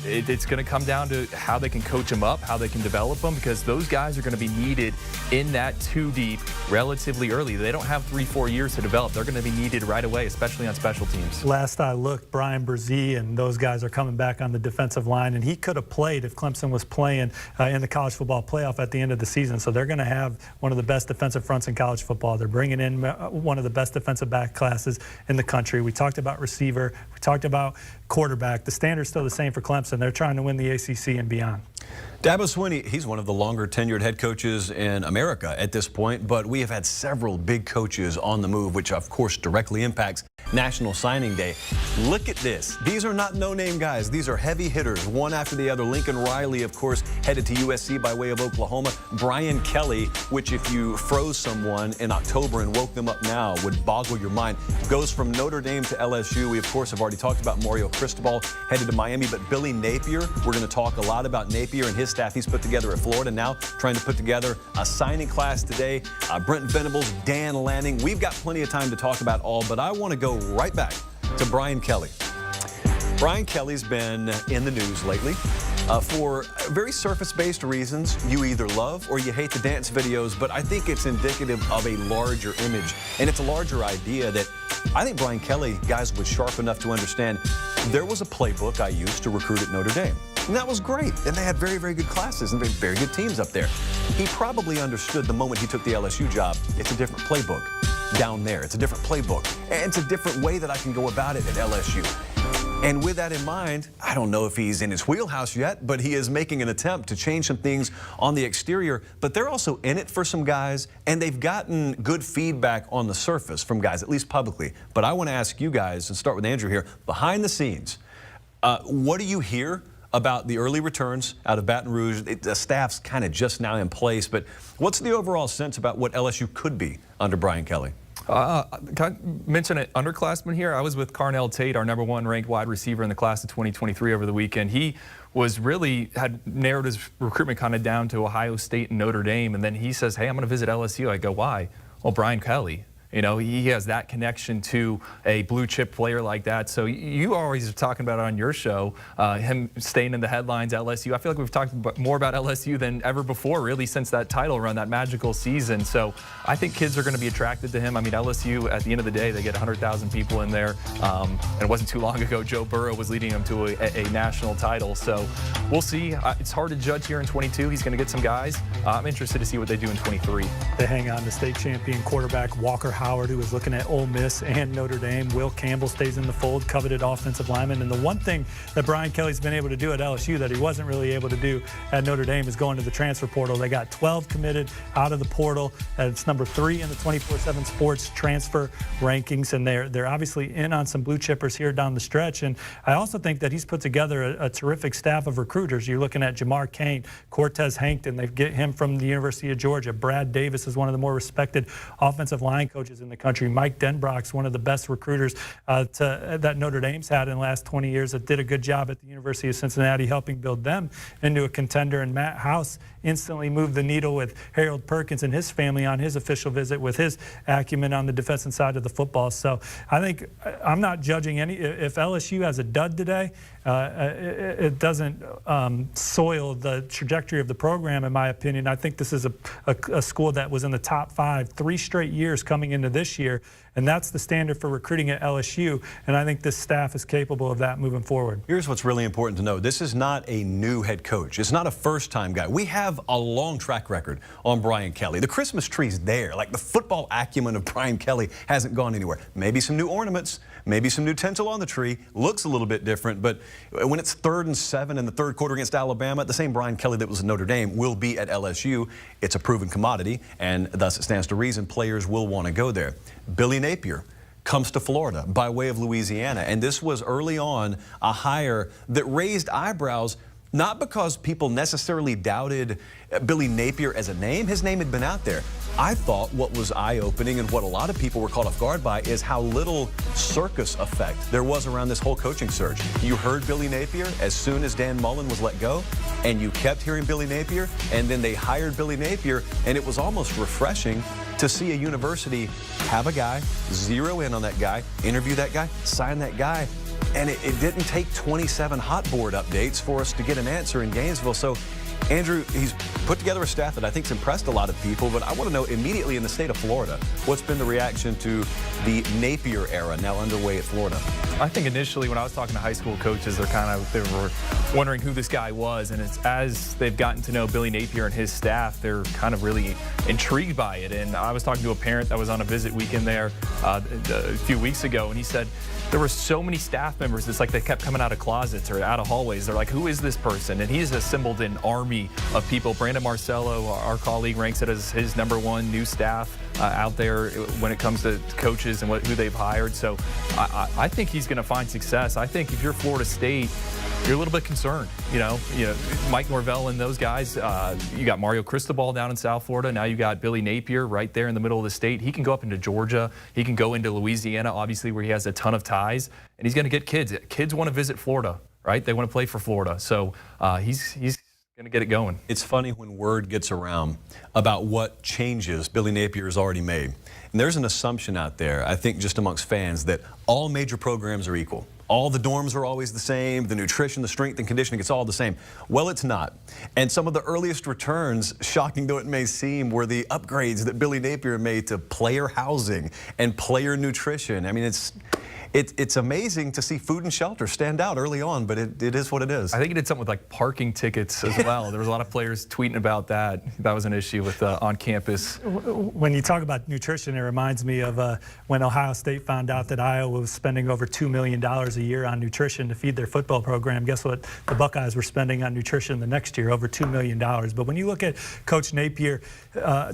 it's going to come down to how they can coach them up, how they can develop them, because those guys are going to be needed in that 2 deep relatively early. They don't have 3-4 years to develop. They're going to be needed right away, especially on special teams. Last I looked, Brian Brzee and those guys are coming back on the defensive line, and he could have played if Clemson was playing in the college football playoff at the end of the season. So they're going to have one of the best defensive fronts in college football. They're bringing in one of the best defensive back classes in the country. We talked about receiver. We talked about quarterback. The standard's still the same for Clemson. They're trying to win the ACC and beyond. Dabo Swinney, he's one of the longer tenured head coaches in America at this point, but we have had several big coaches on the move, which of course directly impacts National Signing Day. Look at this. These are not no-name guys. These are heavy hitters, one after the other. Lincoln Riley, of course, headed to USC by way of Oklahoma. Brian Kelly, which if you froze someone in October and woke them up now would boggle your mind, goes from Notre Dame to LSU. We, of course, have already talked about Mario Cristobal, headed to Miami, but Billy Napier, we're going to talk a lot about Napier and his staff he's put together at Florida, now trying to put together a signing class today. Brent Venables, Dan Lanning. We've got plenty of time to talk about all, but I want to go right back to Brian Kelly. Brian Kelly's been in the news lately for very surface-based reasons. You either love or you hate the dance videos, but I think it's indicative of a larger image, and it's a larger idea that I think Brian Kelly, guys, was sharp enough to understand there was a playbook I used to recruit at Notre Dame. And that was great. And they had very, very good classes and very good teams up there. He probably understood the moment he took the LSU job, it's a different playbook down there. It's a different playbook. And it's a different way that I can go about it at LSU. And with that in mind, I don't know if he's in his wheelhouse yet, but he is making an attempt to change some things on the exterior. But they're also in it for some guys, and they've gotten good feedback on the surface from guys, at least publicly. But I want to ask you guys, and start with Andrew here, behind the scenes, what do you hear about the early returns out of Baton Rouge? The staff's kind of just now in place, but what's the overall sense about what LSU could be under Brian Kelly? Can I mention an underclassman here? I was with Carnell Tate, our #1 ranked wide receiver in the class of 2023 over the weekend. He was had narrowed his recruitment kind of down to Ohio State and Notre Dame, and then he says, hey, I'm going to visit LSU. I go, why? Well, Brian Kelly. You know, he has that connection to a blue chip player like that. So you always are talking about it on your show, him staying in the headlines, LSU. I feel like we've talked more about LSU than ever before, really, since that title run, that magical season. So I think kids are going to be attracted to him. I mean, LSU, at the end of the day, they get 100,000 people in there. And it wasn't too long ago, Joe Burrow was leading them to a national title. So we'll see. It's hard to judge here in 22. He's going to get some guys. I'm interested to see what they do in 23. They hang on to state champion quarterback Walker Howard, who was looking at Ole Miss and Notre Dame. Will Campbell stays in the fold, coveted offensive lineman. And the one thing that Brian Kelly's been able to do at LSU that he wasn't really able to do at Notre Dame is going to the transfer portal. They got 12 committed out of the portal. It's number 3 in the 24/7 Sports transfer rankings, and they're obviously in on some blue chippers here down the stretch. And I also think that he's put together a terrific staff of recruiters. You're looking at Jamar Cain, Cortez Hankton. They get him from the University of Georgia. Brad Davis is one of the more respected offensive line coaches in the country. Mike Denbrock's one of the best recruiters that Notre Dame's had in the last 20 years, that did a good job at the University of Cincinnati helping build them into a contender. And Matt House instantly moved the needle with Harold Perkins and his family on his official visit with his acumen on the defensive side of the football. So I think I'm not judging any. If LSU has a dud today, it doesn't soil the trajectory of the program, in my opinion. I think this is a school that was in the top 5 3 straight years coming into this year, and that's the standard for recruiting at LSU, and I think this staff is capable of that moving forward. Here's what's really important to know. This is not a new head coach. It's not a first-time guy. We have a long track record on Brian Kelly. The Christmas tree's there. Like, the football acumen of Brian Kelly hasn't gone anywhere. Maybe some new ornaments, maybe some new tinsel on the tree. Looks a little bit different, but when it's 3rd and 7 in the 3rd quarter against Alabama, the same Brian Kelly that was at Notre Dame will be at LSU. It's a proven commodity, and thus it stands to reason players will want to go there. Billy Napier comes to Florida by way of Louisiana, and this was early on a hire that raised eyebrows, not because people necessarily doubted Billy Napier as a name. His name had been out there. I thought what was eye-opening and what a lot of people were caught off guard by is how little circus effect there was around this whole coaching search. You heard Billy Napier as soon as Dan Mullen was let go, and you kept hearing Billy Napier, and then they hired Billy Napier, and it was almost refreshing to see a university have a guy, zero in on that guy, interview that guy, sign that guy. And it didn't take 27 hot board updates for us to get an answer in Gainesville. So, Andrew, he's put together a staff that I think's impressed a lot of people, but I want to know immediately in the state of Florida, what's been the reaction to the Napier era now underway at Florida? I think initially when I was talking to high school coaches, they were wondering who this guy was, and it's as they've gotten to know Billy Napier and his staff, they're kind of really intrigued by it. And I was talking to a parent that was on a visit weekend there a few weeks ago, and he said there were so many staff members, it's like they kept coming out of closets or out of hallways. They're like, who is this person? And he's assembled an army of people. Brandon Marcello, our colleague, ranks it as his #1 new staff out there when it comes to coaches and who they've hired. So I think he's going to find success. I think if you're Florida State, you're a little bit concerned. You know, Mike Norvell and those guys. You got Mario Cristobal down in South Florida. Now you got Billy Napier right there in the middle of the state. He can go up into Georgia. He can go into Louisiana, obviously, where he has a ton of ties. And he's going to get kids. Kids want to visit Florida, right? They want to play for Florida. So he's going to get it going. It's funny when word gets around about what changes Billy Napier has already made. And there's an assumption out there, I think, just amongst fans, that all major programs are equal. All the dorms are always the same. The nutrition, the strength and conditioning, it's all the same. Well, it's not. And some of the earliest returns, shocking though it may seem, were the upgrades that Billy Napier made to player housing and player nutrition. I mean, it's amazing to see food and shelter stand out early on, but it is what it is. I think he did something with like parking tickets as well. There was a lot of players tweeting about that. That was an issue with on-campus. When you talk about nutrition, it reminds me of when Ohio State found out that Iowa was spending over $2 million a year on nutrition to feed their football program. Guess what? The Buckeyes were spending on nutrition the next year, over $2 million. But when you look at Coach Napier,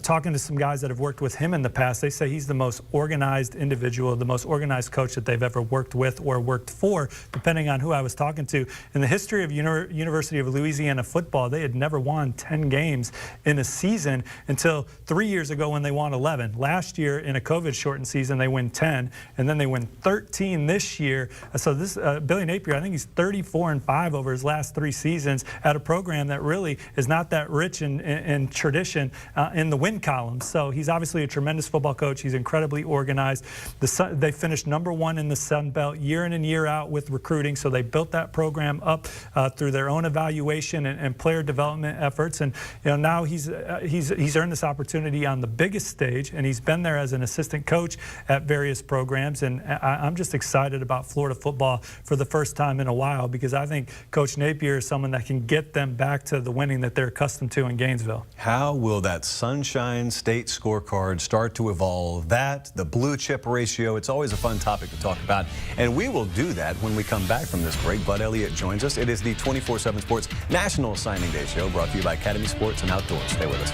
talking to some guys that have worked with him in the past, they say he's the most organized individual, the most organized coach that they've ever worked with or worked for, depending on who I was talking to. In the history of University of Louisiana football, they had never won 10 games in a season until 3 years ago when they won 11. Last year, in a COVID-shortened season, they win 10, and then they win 13 this year. So this Billy Napier, I think he's 34-5 over his last 3 seasons at a program that really is not that rich in tradition in the win column. So he's obviously a tremendous football coach. He's incredibly organized. They finished #1 in the Sun Belt year in and year out with recruiting. So they built that program up through their own evaluation and player development efforts. And now he's earned this opportunity on the biggest stage, and he's been there as an assistant coach at various programs. And I'm just excited about Florida football for the first time in a while, because I think Coach Napier is someone that can get them back to the winning that they're accustomed to in Gainesville. How will that Sunshine State scorecard start to evolve? That, the blue chip ratio, it's always a fun topic to talk about. And we will do that when we come back from this break. Bud Elliott joins us. It is the 24/7 Sports National Signing Day Show, brought to you by Academy Sports and Outdoors. Stay with us.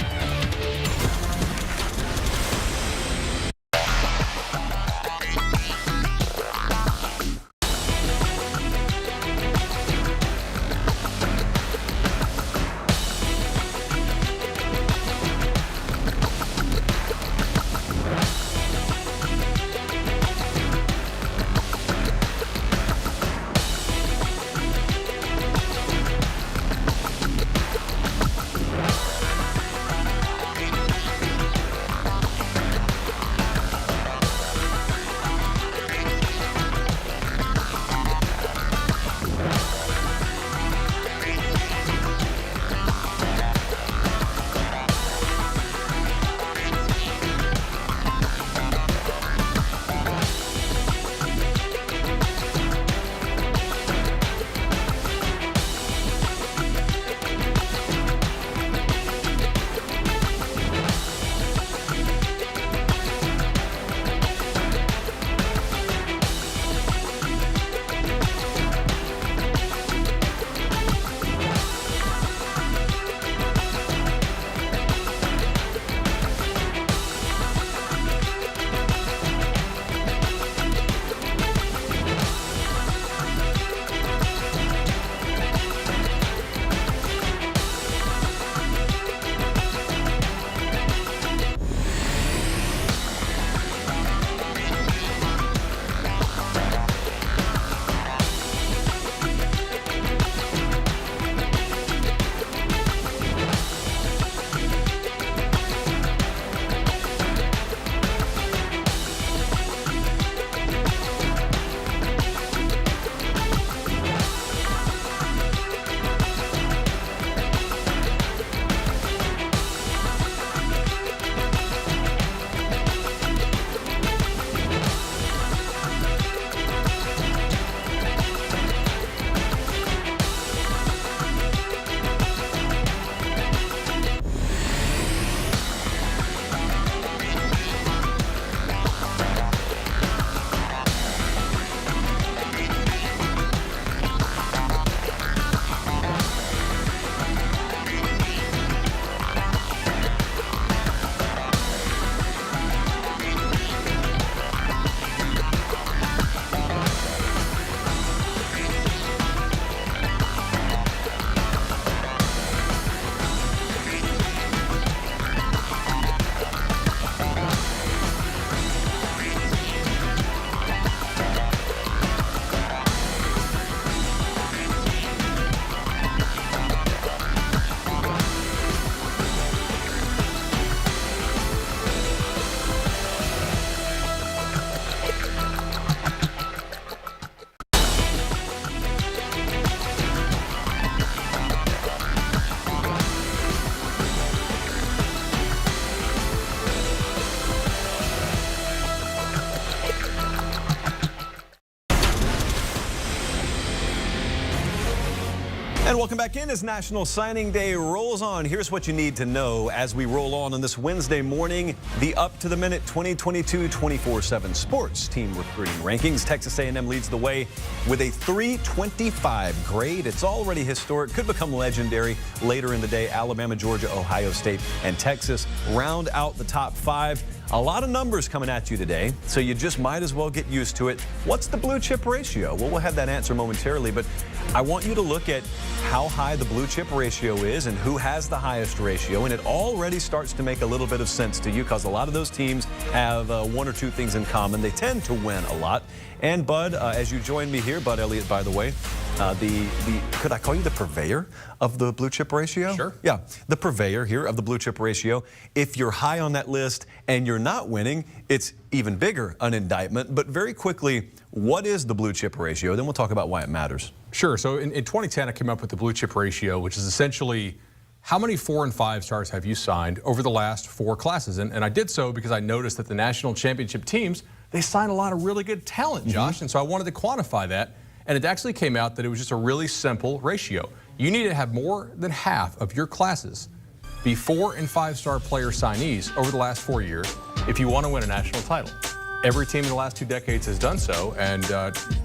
welcome back in as National Signing Day rolls on. Here's what you need to know as we roll on this Wednesday morning. The up-to-the-minute 2022 24/7 sports team recruiting rankings. Texas A&M leads the way with a 325 grade. It's already historic, could become legendary later in the day. Alabama, Georgia, Ohio State, and Texas round out the top 5. A lot of numbers coming at you today, so you just might as well get used to it. What's the blue chip ratio? Well, we'll have that answer momentarily, but I want you to look at how high the blue chip ratio is and who has the highest ratio, and it already starts to make a little bit of sense to you because a lot of those teams have one or two things in common. They tend to win a lot. And Bud, as you join me here, Bud Elliott, by the way, could I call you the purveyor of the blue chip ratio? Sure. Yeah, the purveyor here of the blue chip ratio. If you're high on that list and you're not winning, it's even bigger an indictment. But very quickly, what is the blue chip ratio? Then we'll talk about why it matters. Sure. So in 2010, I came up with the blue chip ratio, which is essentially how many 4- and 5-stars have you signed over the last 4 classes? And I did so because I noticed that the national championship teams, they sign a lot of really good talent, Josh. And so I wanted to quantify that. And it actually came out that it was just a really simple ratio. You need to have more than half of your classes be 4- and 5-star player signees over the last 4 years if you want to win a national title. Every team in the last 2 decades has done so, and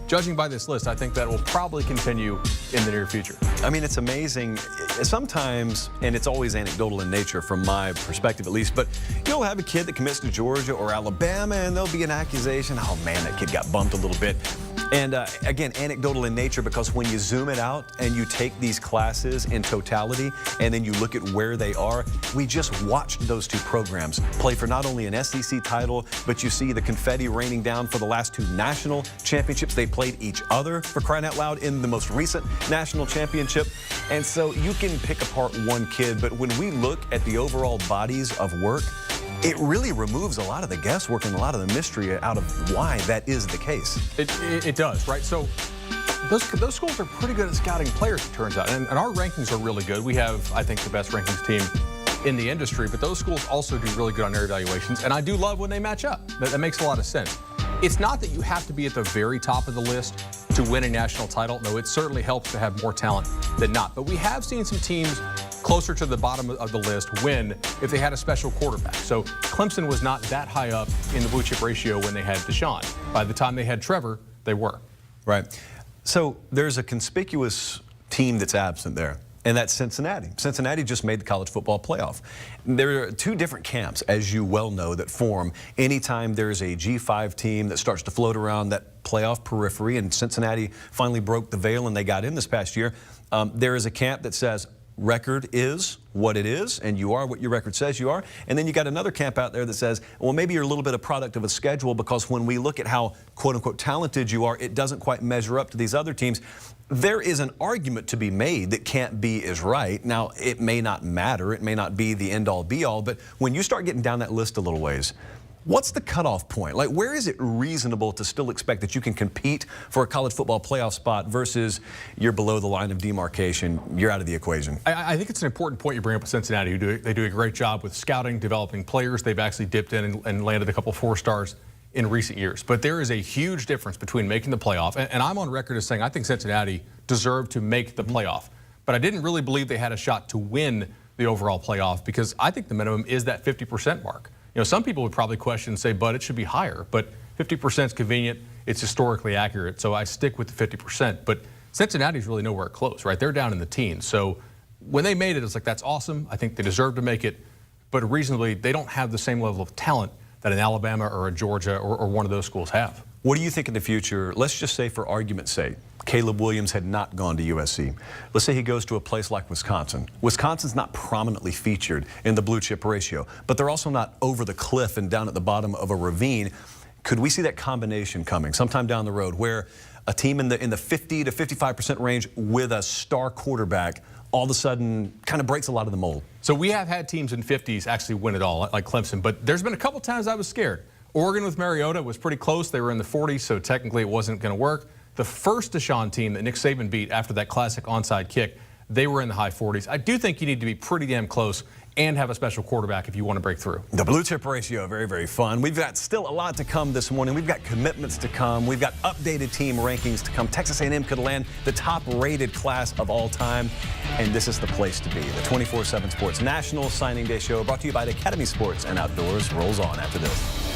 judging by this list, I think that will probably continue in the near future. I mean, it's amazing. Sometimes, and it's always anecdotal in nature from my perspective at least, but you'll have a kid that commits to Georgia or Alabama, and there'll be an accusation, oh man, that kid got bumped a little bit. And again, anecdotal in nature because when you zoom it out and you take these classes in totality and then you look at where they are, we just watched those 2 programs play for not only an SEC title, but you see the confetti raining down for the last 2 national championships. They played each other, for crying out loud, in the most recent national championship. And so you can pick apart one kid, but when we look at the overall bodies of work, it really removes a lot of the guesswork and a lot of the mystery out of why that is the case. It does, right? So those schools are pretty good at scouting players, it turns out. And our rankings are really good. We have, I think, the best rankings team in the industry, but those schools also do really good on their evaluations. And I do love when they match up. That makes a lot of sense. It's not that you have to be at the very top of the list to win a national title. No, it certainly helps to have more talent than not. But we have seen some teams closer to the bottom of the list win if they had a special quarterback. So Clemson was not that high up in the blue chip ratio when they had Deshaun. By the time they had Trevor, they were. Right. So there's a conspicuous team that's absent there, and that's Cincinnati. Cincinnati just made the college football playoff. There are 2 different camps, as you well know, that form anytime there's a G5 team that starts to float around that playoff periphery, and Cincinnati finally broke the veil and they got in this past year. There is a camp that says, record is what it is, and you are what your record says you are. And then you got another camp out there that says, well, maybe you're a little bit of product of a schedule because when we look at how, quote unquote, talented you are, it doesn't quite measure up to these other teams. There is an argument to be made that can't be is right. Now, it may not matter. It may not be the end-all, be-all, but when you start getting down that list a little ways, what's the cutoff point? Like, where is it reasonable to still expect that you can compete for a college football playoff spot versus you're below the line of demarcation, you're out of the equation? I think it's an important point you bring up with Cincinnati. They do a great job with scouting, developing players. They've actually dipped in and landed a couple 4-stars in recent years. But there is a huge difference between making the playoff, and I'm on record as saying I think Cincinnati deserved to make the playoff. But I didn't really believe they had a shot to win the overall playoff because I think the minimum is that 50% mark. You know, some people would probably question and say, but it should be higher. But 50% is convenient. It's historically accurate. So I stick with the 50%. But Cincinnati's really nowhere close, right? They're down in the teens. So when they made it, it's like, that's awesome. I think they deserve to make it. But reasonably, they don't have the same level of talent that an Alabama or a Georgia or one of those schools have. What do you think in the future? Let's just say, for argument's sake, Caleb Williams had not gone to USC. Let's say he goes to a place like Wisconsin. Wisconsin's not prominently featured in the blue chip ratio, but they're also not over the cliff and down at the bottom of a ravine. Could we see that combination coming sometime down the road where a team in the 50 to 55% range with a star quarterback all of a sudden kind of breaks a lot of the mold? So we have had teams in 50s actually win it all, like Clemson, but there's been a couple times I was scared. Oregon with Mariota was pretty close. They were in the 40s, so technically it wasn't going to work. The first Deshaun team that Nick Saban beat after that classic onside kick, They were in the high 40s. I do think you need to be pretty damn close and have a special quarterback if you want to break through. The blue chip ratio, very, very fun. We've got still a lot to come this morning. We've got commitments to come. We've got updated team rankings to come. Texas A&M could land the top-rated class of all time, and this is the place to be. The 24/7 Sports National Signing Day Show, brought to you by the Academy Sports and Outdoors, rolls on after this.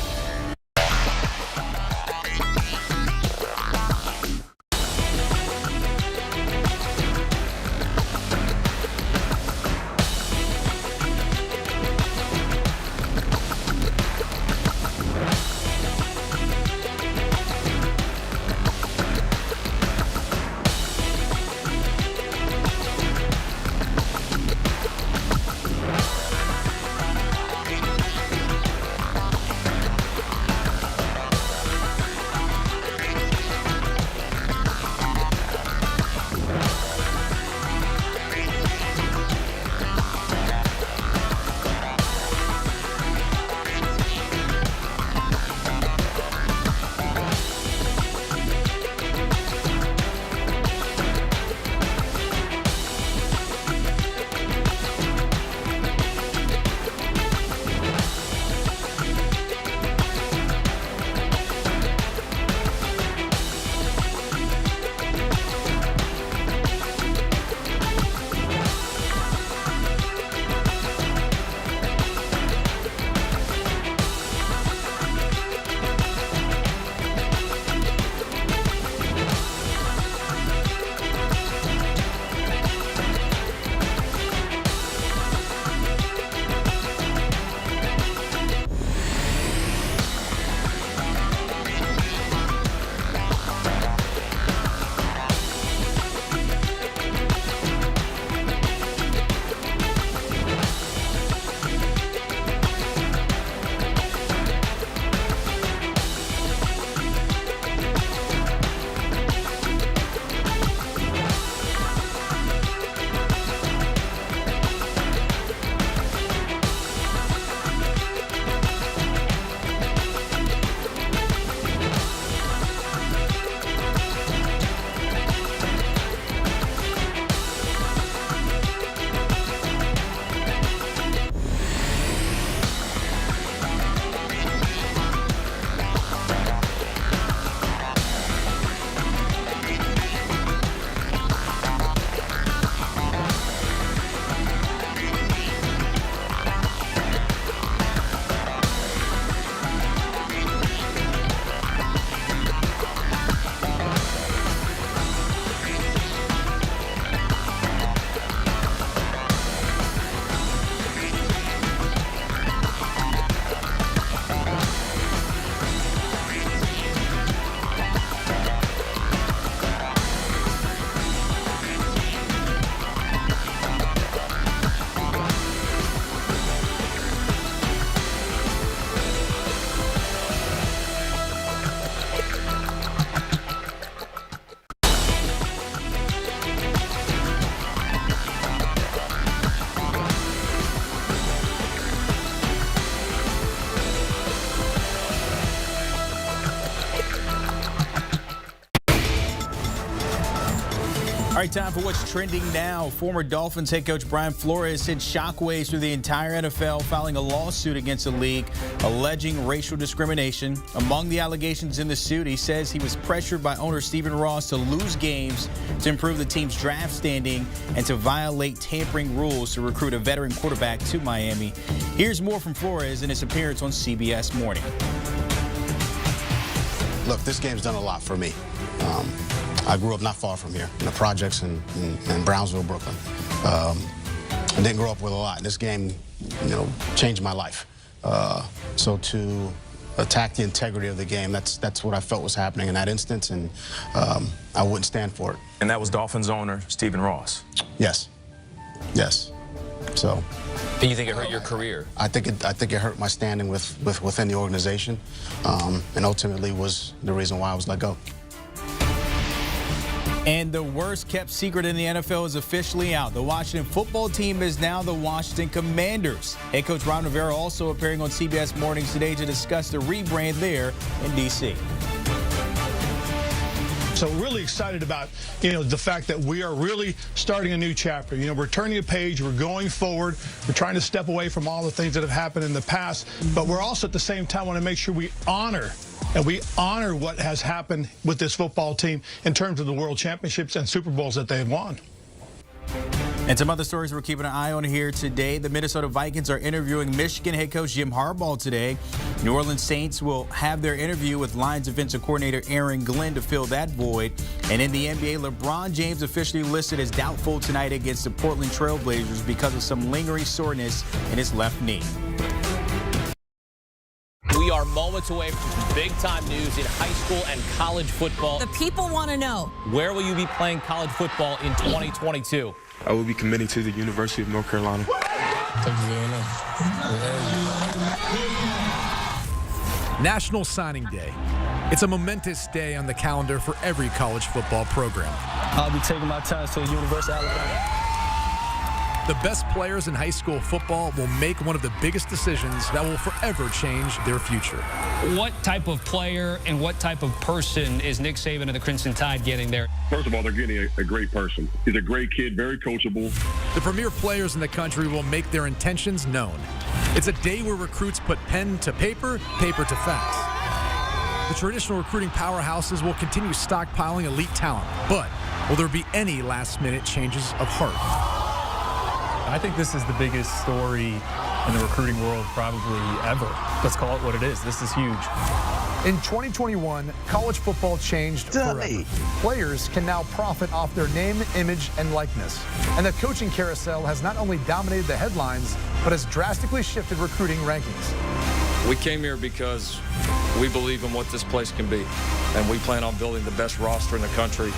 All right, time for what's trending now. Former Dolphins head coach Brian Flores sent shockwaves through the entire NFL, filing a lawsuit against the league alleging racial discrimination. Among the allegations in the suit, he says he was pressured by owner Stephen Ross to lose games to improve the team's draft standing and to violate tampering rules to recruit a veteran quarterback to Miami. Here's more from Flores in his appearance on CBS Morning. Look, this game's done a lot for me. I grew up not far from here, in the projects in Brownsville, Brooklyn. I didn't grow up with a lot. This game, changed my life. So to attack the integrity of the game, that's what I felt was happening in that instance, and I wouldn't stand for it. And that was Dolphins owner Stephen Ross? Yes. Yes. So. And you think it hurt your career? I think it hurt my standing within the organization, and ultimately was the reason why I was let go. And the worst kept secret in the NFL is officially out. The Washington football team is now the Washington Commanders. Head coach Ron Rivera also appearing on CBS Mornings today to discuss the rebrand there in D.C. So really excited about, the fact that we are really starting a new chapter. We're turning a page, we're going forward, we're trying to step away from all the things that have happened in the past, but we're also at the same time want to make sure we honor what has happened with this football team in terms of the World Championships and Super Bowls that they've won. And some other stories we're keeping an eye on here today. The Minnesota Vikings are interviewing Michigan head coach Jim Harbaugh today. New Orleans Saints will have their interview with Lions defensive coordinator Aaron Glenn to fill that void. And in the NBA, LeBron James officially listed as doubtful tonight against the Portland Trail Blazers because of some lingering soreness in his left knee. We are moments away from big-time news in high school and college football. The people want to know. Where will you be playing college football in 2022? I will be committing to the University of North Carolina. National Signing Day. It's a momentous day on the calendar for every college football program. I'll be taking my time to the University of Alabama. The best players in high school football will make one of the biggest decisions that will forever change their future. What type of player and what type of person is Nick Saban and the Crimson Tide getting there? First of all, they're getting a great person. He's a great kid, very coachable. The premier players in the country will make their intentions known. It's a day where recruits put pen to paper, paper to facts. The traditional recruiting powerhouses will continue stockpiling elite talent, but will there be any last-minute changes of heart? I think this is the biggest story in the recruiting world probably ever. Let's call it what it is. This is huge. In 2021, college football changed forever. Players can now profit off their name, image, and likeness. And the coaching carousel has not only dominated the headlines, but has drastically shifted recruiting rankings. We came here because we believe in what this place can be, and we plan on building the best roster in the country.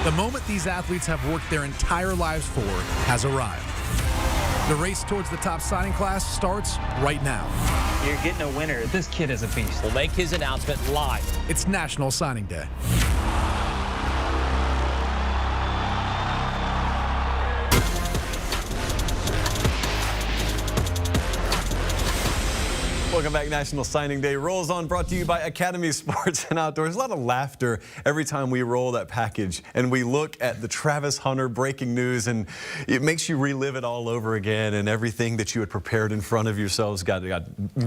The moment these athletes have worked their entire lives for has arrived. The race towards the top signing class starts right now. You're getting a winner. This kid is a beast. We'll make his announcement live. It's National Signing Day. Welcome back. National Signing Day rolls on, brought to you by Academy Sports and Outdoors. A lot of laughter every time we roll that package and we look at the Travis Hunter breaking news, and it makes you relive it all over again, and everything that you had prepared in front of yourselves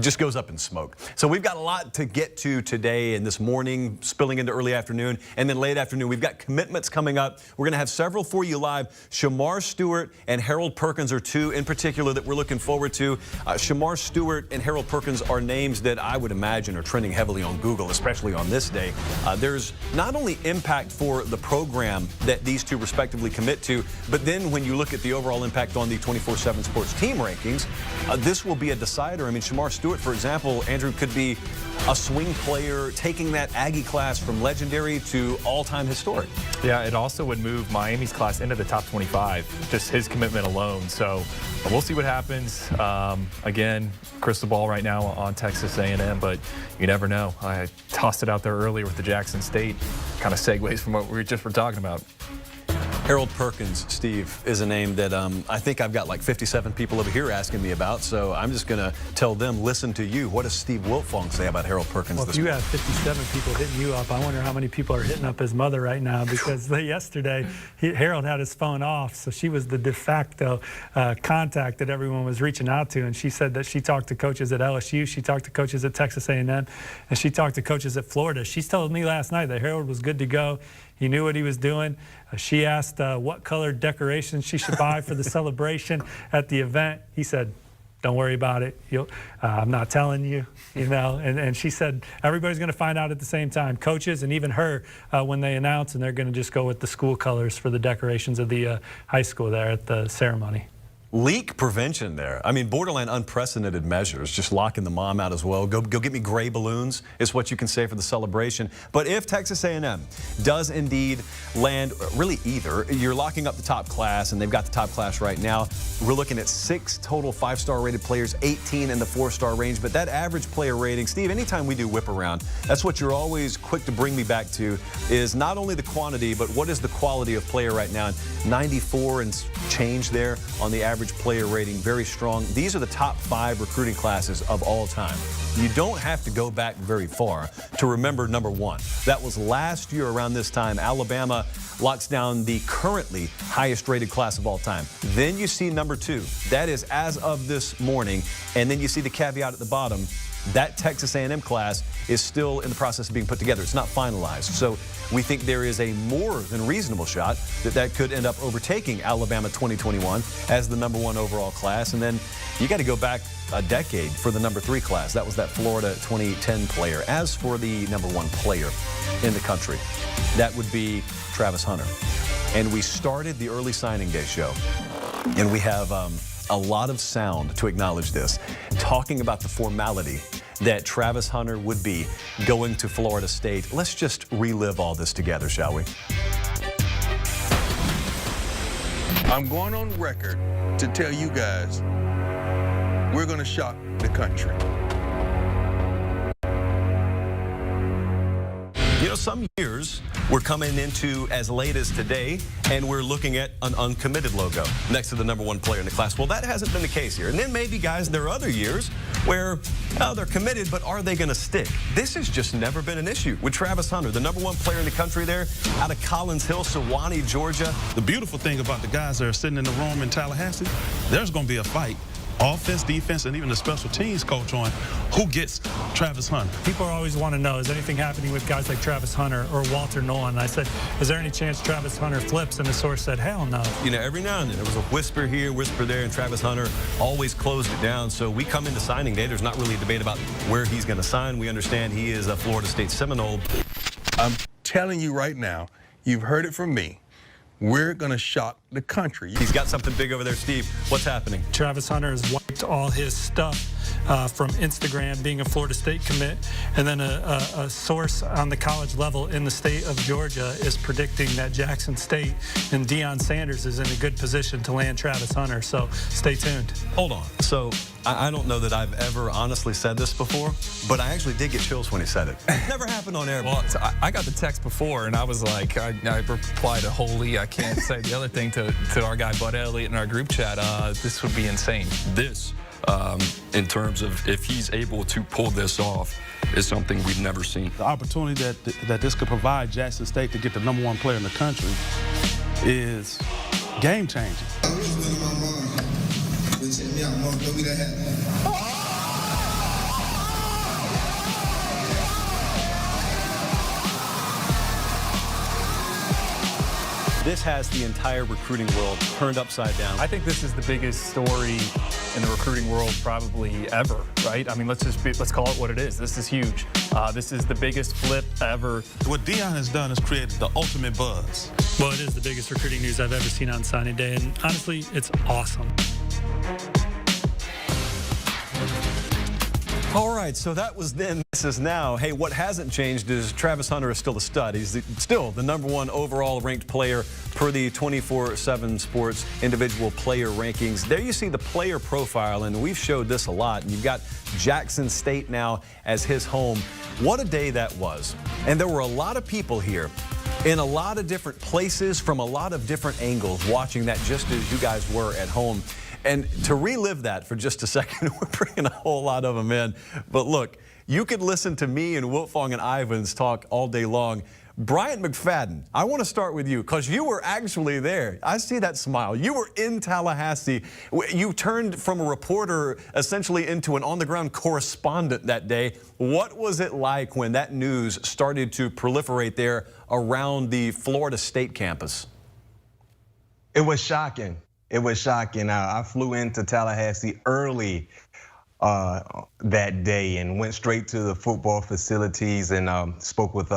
just goes up in smoke. So we've got a lot to get to today and this morning, spilling into early afternoon, and then late afternoon. We've got commitments coming up. We're going to have several for you live. Shamar Stewart and Harold Perkins are two in particular that we're looking forward to. Shamar Stewart and Harold Perkins are names that I would imagine are trending heavily on Google, especially on this day. There's not only impact for the program that these two respectively commit to, but then when you look at the overall impact on the 24/7 Sports team rankings, this will be a decider. I mean, Shamar Stewart, for example, Andrew, could be a swing player, taking that Aggie class from legendary to all-time historic. Yeah, it also would move Miami's class into the top 25, just his commitment alone. So we'll see what happens. Again, Cristobal right now on Texas A&M, but you never know. I tossed it out there earlier with the Jackson State. Kind of segues from what we were talking about. Harold Perkins, Steve, is a name that I think I've got like 57 people over here asking me about, so I'm just going to tell them, listen to you. What does Steve Wiltfong say about Harold Perkins? Well, if you have 57 people hitting you up, I wonder how many people are hitting up his mother right now, because yesterday Harold had his phone off, so she was the de facto contact that everyone was reaching out to, and she said that she talked to coaches at LSU, she talked to coaches at Texas A&M, and she talked to coaches at Florida. She told me last night that Harold was good to go. He knew what he was doing. She asked what color decorations she should buy for the celebration at the event. He said, don't worry about it. I'm not telling you, And she said, everybody's going to find out at the same time. Coaches and even her, when they announce, and they're going to just go with the school colors for the decorations of the high school there at the ceremony. Leak prevention there. I mean, borderline unprecedented measures, just locking the mom out as well. Go get me gray balloons is what you can say for the celebration. But if Texas A&M does indeed land, really either, you're locking up the top class, and they've got the top class right now. We're looking at 6 total 5-star rated players, 18 in the 4-star range. But that average player rating, Steve, anytime we do whip around, that's what you're always quick to bring me back to, is not only the quantity, but what is the quality of player right now. 94 and change there on the average average player rating, very strong. These are the top 5 recruiting classes of all time. You don't have to go back very far to remember number 1. That was last year around this time. Alabama locks down the currently highest rated class of all time. Then you see number 2. That is as of this morning. And then you see the caveat at the bottom. That Texas A&M class is still in the process of being put together. It's not finalized. So we think there is a more than reasonable shot that could end up overtaking Alabama 2021 as the number 1 overall class. And then you got to go back a decade for the number 3 class. That was that Florida 2010 player. As for the number 1 player in the country, that would be Travis Hunter. And we started the early signing day show, and we have a lot of sound to acknowledge this, talking about the formality that Travis Hunter would be going to Florida State. Let's just relive all this together, shall we? I'm going on record to tell you guys we're going to shock the country. You know, some years we're coming into as late as today, and we're looking at an uncommitted logo next to the number 1 player in the class. Well, that hasn't been the case here. And then maybe, guys, there are other years where they're committed, but are they going to stick? This has just never been an issue with Travis Hunter, the number 1 player in the country there, out of Collins Hill, Sewanee, Georgia. The beautiful thing about the guys that are sitting in the room in Tallahassee, there's going to be a fight. Offense, defense, and even the special teams coach on who gets Travis Hunter. People always want to know, is anything happening with guys like Travis Hunter or Walter Nolan? And I said, is there any chance Travis Hunter flips? And the source said, hell no. You know, every now and then there was a whisper here, whisper there, and Travis Hunter always closed it down. So we come into signing day. There's not really a debate about where he's going to sign. We understand he is a Florida State Seminole. I'm telling you right now, you've heard it from me. We're going to shock the country. He's got something big over there, Steve. What's happening? Travis Hunter has wiped all his stuff from Instagram, being a Florida State commit. And then a source on the college level in the state of Georgia is predicting that Jackson State and Deion Sanders is in a good position to land Travis Hunter. So stay tuned. Hold on. So I don't know that I've ever honestly said this before, but I actually did get chills when he said it. Never happened on air. Well, so I got the text before, and I was like, I replied to Holy. I can't say the other thing to our guy Bud Elliott in our group chat. This would be insane. This, in terms of if he's able to pull this off, is something we've never seen. The opportunity that this could provide Jackson State to get the number 1 player in the country is game-changing. This has the entire recruiting world turned upside down. I think this is the biggest story in the recruiting world probably ever, right? I mean, let's call it what it is. This is huge. This is the biggest flip ever. What Deion has done is created the ultimate buzz. Well, it is the biggest recruiting news I've ever seen on signing day, and honestly, it's awesome. All right, so that was then, this is now. Hey, what hasn't changed is Travis Hunter is still a stud. He's still the number 1 overall ranked player per the 24/7 Sports individual player rankings. There you see the player profile, and we've showed this a lot. And you've got Jackson State now as his home. What a day that was. And there were a lot of people here in a lot of different places from a lot of different angles watching that, just as you guys were at home. And to relive that for just a second, we're bringing a whole lot of them in. But look, you could listen to me and Wiltfong and Ivans talk all day long. Bryant McFadden, I want to start with you because you were actually there. I see that smile. You were in Tallahassee. You turned from a reporter essentially into an on-the-ground correspondent that day. What was it like when that news started to proliferate there around the Florida State campus? It was shocking. It was shocking. I flew into Tallahassee early that day and went straight to the football facilities and spoke with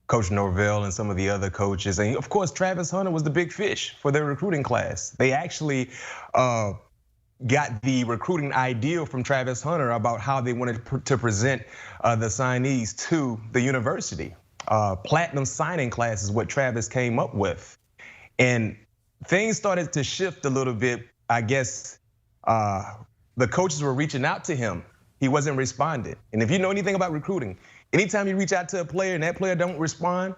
Coach Norvell and some of the other coaches. And of course, Travis Hunter was the big fish for their recruiting class. They actually got the recruiting ideal from Travis Hunter about how they wanted to present the signees to the university. Platinum signing class is what Travis came up with. And things started to shift a little bit. I guess the coaches were reaching out to him. He wasn't responding. And if you know anything about recruiting, anytime you reach out to a player and that player don't respond,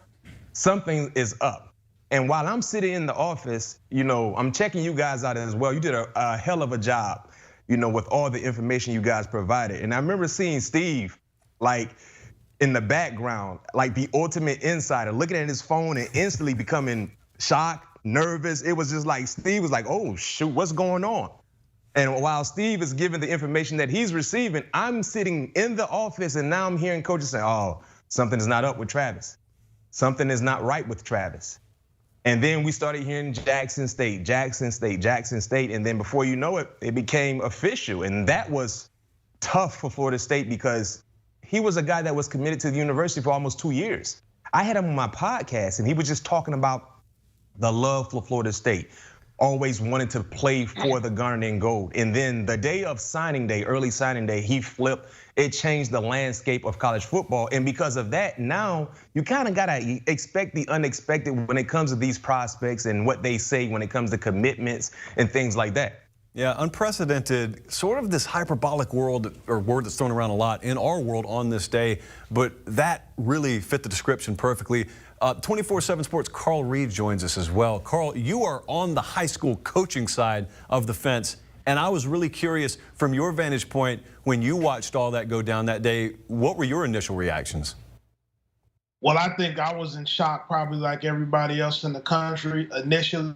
something is up. And while I'm sitting in the office, I'm checking you guys out as well. You did a hell of a job, with all the information you guys provided. And I remember seeing Steve, like, in the background, like the ultimate insider, looking at his phone and instantly becoming shocked, nervous. It was just like, Steve was like, oh shoot, what's going on? And while Steve is giving the information that he's receiving, I'm sitting in the office and now I'm hearing coaches say, oh, something is not up with Travis. Something is not right with Travis. And then we started hearing Jackson State, Jackson State, Jackson State. And then before you know it, it became official. And that was tough for Florida State because he was a guy that was committed to the university for almost 2 years. I had him on my podcast and he was just talking about the love for Florida State, always wanted to play for the Garnet and Gold. And then the day of signing day, early signing day, he flipped. It changed the landscape of college football. And because of that, now you kind of gotta expect the unexpected when it comes to these prospects and what they say when it comes to commitments and things like that. Yeah, unprecedented, sort of this hyperbolic world or word that's thrown around a lot in our world on this day, but that really fit the description perfectly. 24/7 Sports' Carl Reed joins us as well. Carl, you are on the high school coaching side of the fence, and I was really curious from your vantage point when you watched all that go down that day, what were your initial reactions? Well, I think I was in shock, probably like everybody else in the country initially.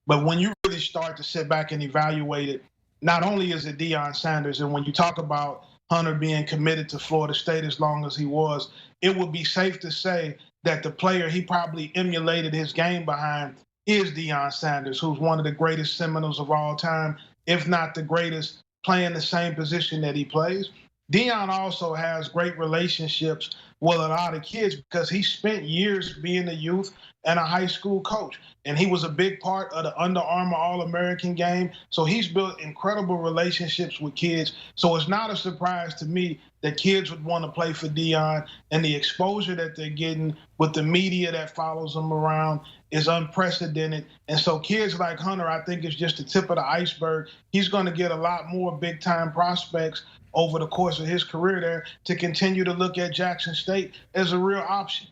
But when you really start to sit back and evaluate it, not only is it Deion Sanders, and when you talk about Hunter being committed to Florida State as long as he was, it would be safe to say that the player he probably emulated his game behind is Deion Sanders, who's one of the greatest Seminoles of all time, if not the greatest, playing the same position that he plays. Deion also has great relationships with a lot of kids because he spent years being a youth and a high school coach. And he was a big part of the Under Armour All-American game. So he's built incredible relationships with kids. So it's not a surprise to me that kids would want to play for Deion, and the exposure that they're getting with the media that follows them around is unprecedented. And so kids like Hunter, I think, is just the tip of the iceberg. He's going to get a lot more big-time prospects over the course of his career there to continue to look at Jackson State as a real option.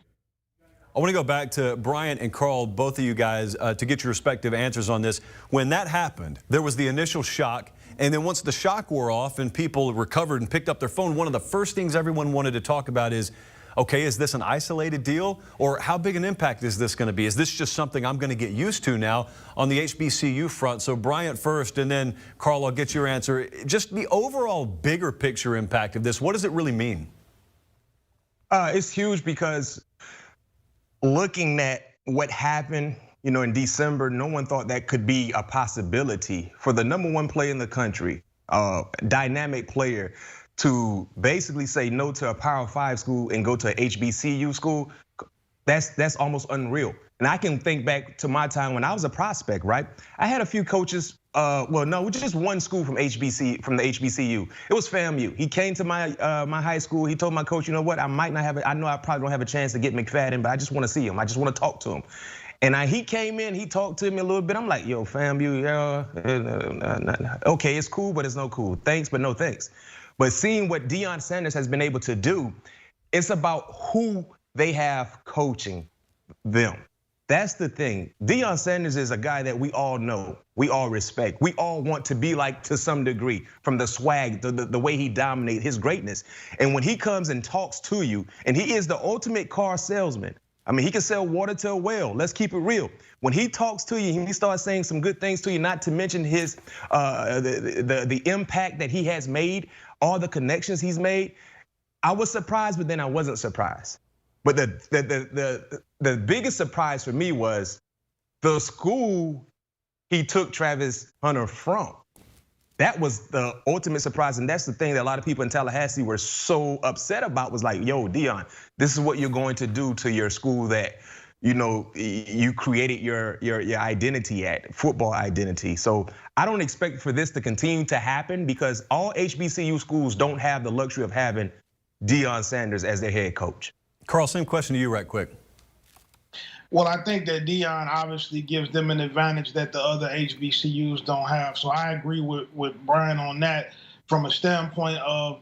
I want to go back to Bryant and Carl, both of you guys, to get your respective answers on this. When that happened, there was the initial shock, and then once the shock wore off and people recovered and picked up their phone, one of the first things everyone wanted to talk about is, okay, is this an isolated deal, or how big an impact is this going to be? Is this just something I'm going to get used to now on the HBCU front? So Bryant first, and then Carl, I'll get your answer. Just the overall bigger picture impact of this, what does it really mean? It's huge because looking at what happened, in December, no one thought that could be a possibility for the #1 player in the country, dynamic player, to basically say no to a Power 5 school and go to a HBCU school. That's almost unreal. And I can think back to my time when I was a prospect, right? I had a few coaches. Well, no, just one school from the HBCU. It was FAMU. He came to my high school. He told my coach, you know what? I know I probably don't have a chance to get McFadden, but I just want to see him. I just want to talk to him. And he came in, he talked to me a little bit. I'm like, yo, FAMU, yeah, okay, it's cool, but it's no cool. Thanks, but no thanks. But seeing what Deion Sanders has been able to do, it's about who they have coaching them. That's the thing. Deion Sanders is a guy that we all know, we all respect, we all want to be like to some degree, from the swag, the way he dominates, his greatness. And when he comes and talks to you, and he is the ultimate car salesman. I mean, he can sell water to a whale. Let's keep it real. When he talks to you, he starts saying some good things to you, not to mention his the impact that he has made, all the connections he's made. I was surprised, but then I wasn't surprised. But the biggest surprise for me was the school he took Travis Hunter from. That was the ultimate surprise, and that's the thing that a lot of people in Tallahassee were so upset about, was like, yo, Deion, this is what you're going to do to your school that you created your identity at, football identity. So I don't expect for this to continue to happen because all HBCU schools don't have the luxury of having Deion Sanders as their head coach. Carl, same question to you right quick. Well, I think that Deion obviously gives them an advantage that the other HBCUs don't have. So I agree with Brian on that from a standpoint of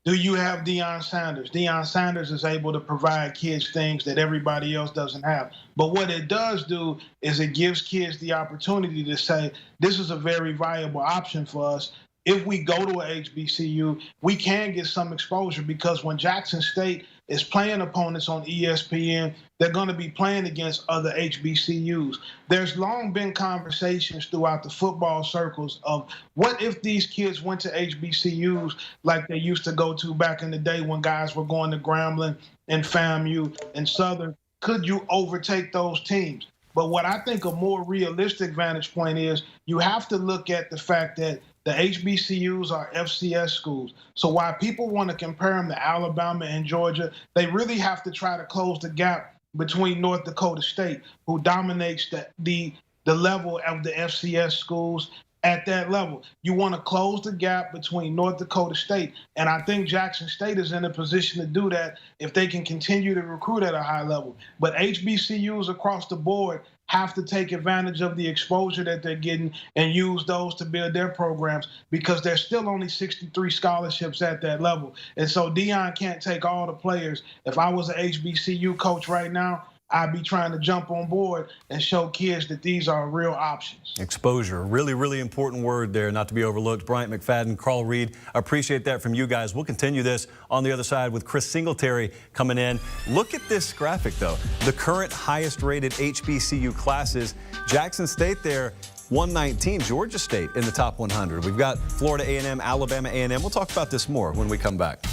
Do you have Deion Sanders? Deion Sanders is able to provide kids things that everybody else doesn't have. But what it does do is it gives kids the opportunity to say, this is a very viable option for us. If we go to a HBCU, we can get some exposure, because when Jackson State is playing opponents on ESPN, they're going to be playing against other HBCUs. There's long been conversations throughout the football circles of what if these kids went to HBCUs like they used to go to back in the day when guys were going to Grambling and FAMU and Southern. Could you overtake those teams? But what I think a more realistic vantage point is, you have to look at the fact that the HBCUs are FCS schools. So while people want to compare them to Alabama and Georgia, they really have to try to close the gap between North Dakota State, who dominates the level of the FCS schools at that level. You want to close the gap between North Dakota State. And I think Jackson State is in a position to do that if they can continue to recruit at a high level. But HBCUs across the board have to take advantage of the exposure that they're getting and use those to build their programs, because there's still only 63 scholarships at that level. And so Deion can't take all the players. If I was an HBCU coach right now, I'd be trying to jump on board and show kids that these are real options. Exposure, really, really important word there, not to be overlooked. Bryant McFadden, Carl Reed, appreciate that from you guys. We'll continue this on the other side with Chris Singletary coming in. Look at this graphic, though. The current highest-rated HBCU classes, Jackson State there, 119, Georgia State in the top 100. We've got Florida A&M, Alabama A&M. We'll talk about this more when we come back.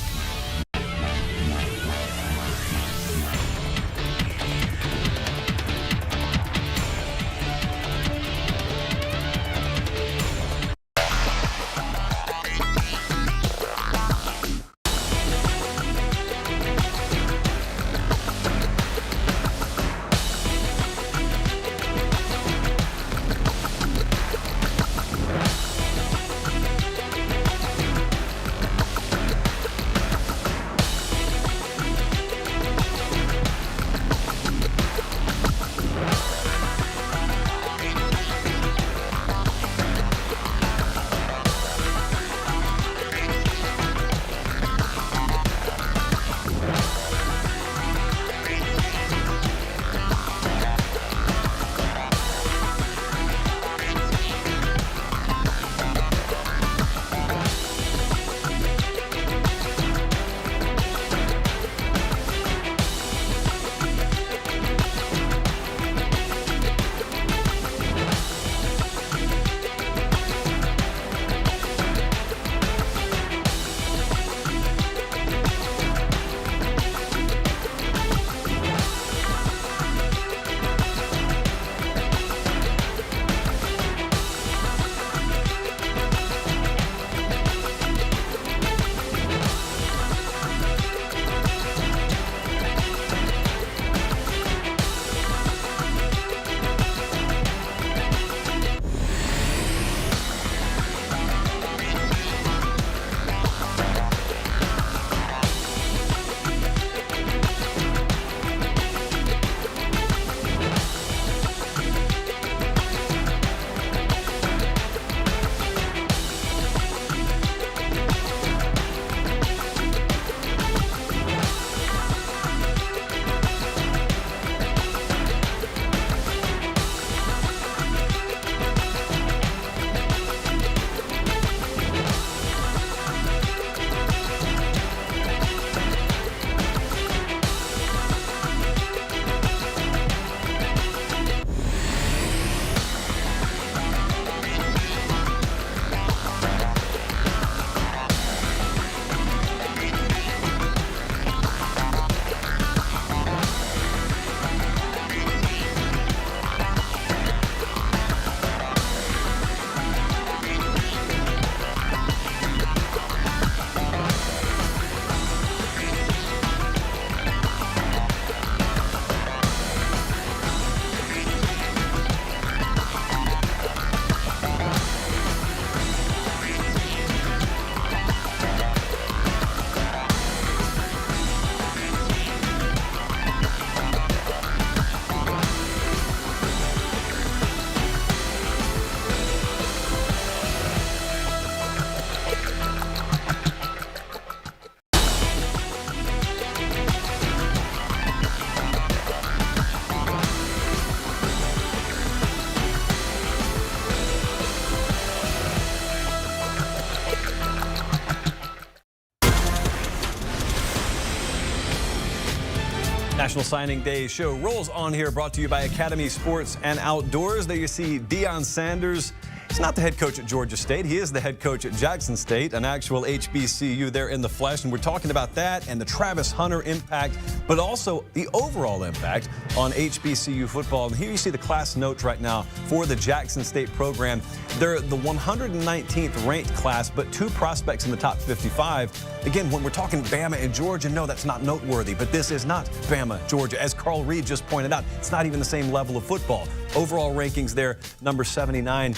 National Signing Day show rolls on here, brought to you by Academy Sports and Outdoors. There you see Deion Sanders. He's not the head coach at Georgia State. He is the head coach at Jackson State, an actual HBCU there in the flesh. And we're talking about that and the Travis Hunter impact, but also the overall impact on HBCU football. And here you see the class notes right now for the Jackson State program. They're the 119th ranked class, but 2 prospects in the top 55. Again, when we're talking Bama and Georgia, no, that's not noteworthy, but this is not Bama, Georgia. As Carl Reed just pointed out, it's not even the same level of football. Overall rankings there, number 79.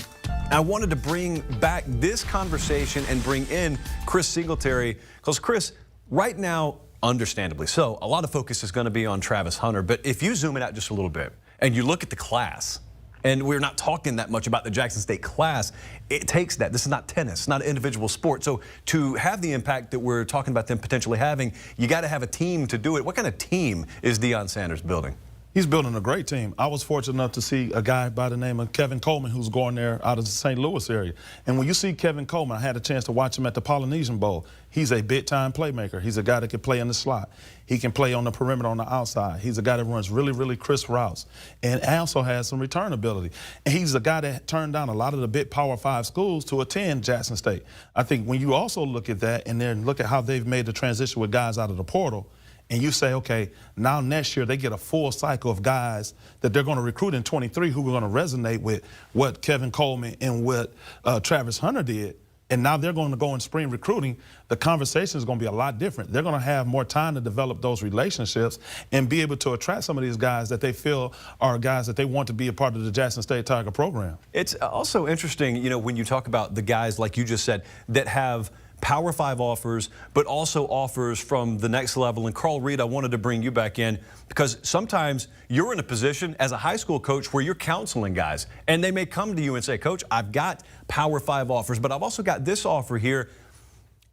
I wanted to bring back this conversation and bring in Chris Singletary, because Chris, right now, understandably so, a lot of focus is going to be on Travis Hunter, but if you zoom it out just a little bit and you look at the class, and we're not talking that much about the Jackson State class, it takes that. This is not tennis, not an individual sport. So to have the impact that we're talking about them potentially having, you got to have a team to do it. What kind of team is Deion Sanders building? He's building a great team. I was fortunate enough to see a guy by the name of Kevin Coleman, who's going there out of the St. Louis area. And when you see Kevin Coleman, I had a chance to watch him at the Polynesian Bowl. He's a big-time playmaker. He's a guy that can play in the slot. He can play on the perimeter on the outside. He's a guy that runs really, really crisp routes and also has some return ability. And he's a guy that turned down a lot of the big Power 5 schools to attend Jackson State. I think when you also look at that and then look at how they've made the transition with guys out of the portal, and you say, okay, now next year they get a full cycle of guys that they're going to recruit in 23 who are going to resonate with what Kevin Coleman and what Travis Hunter did. And now they're going to go in spring recruiting. The conversation is going to be a lot different. They're going to have more time to develop those relationships and be able to attract some of these guys that they feel are guys that they want to be a part of the Jackson State Tiger program. It's also interesting, you know, when you talk about the guys, like you just said, that have Power 5 offers, but also offers from the next level. And Carl Reed, I wanted to bring you back in because sometimes you're in a position as a high school coach where you're counseling guys and they may come to you and say, Coach, I've got Power 5 offers, but I've also got this offer here.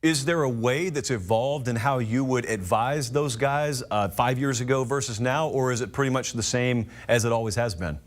Is there a way that's evolved in how you would advise those guys 5 years ago versus now, or is it pretty much the same as it always has been?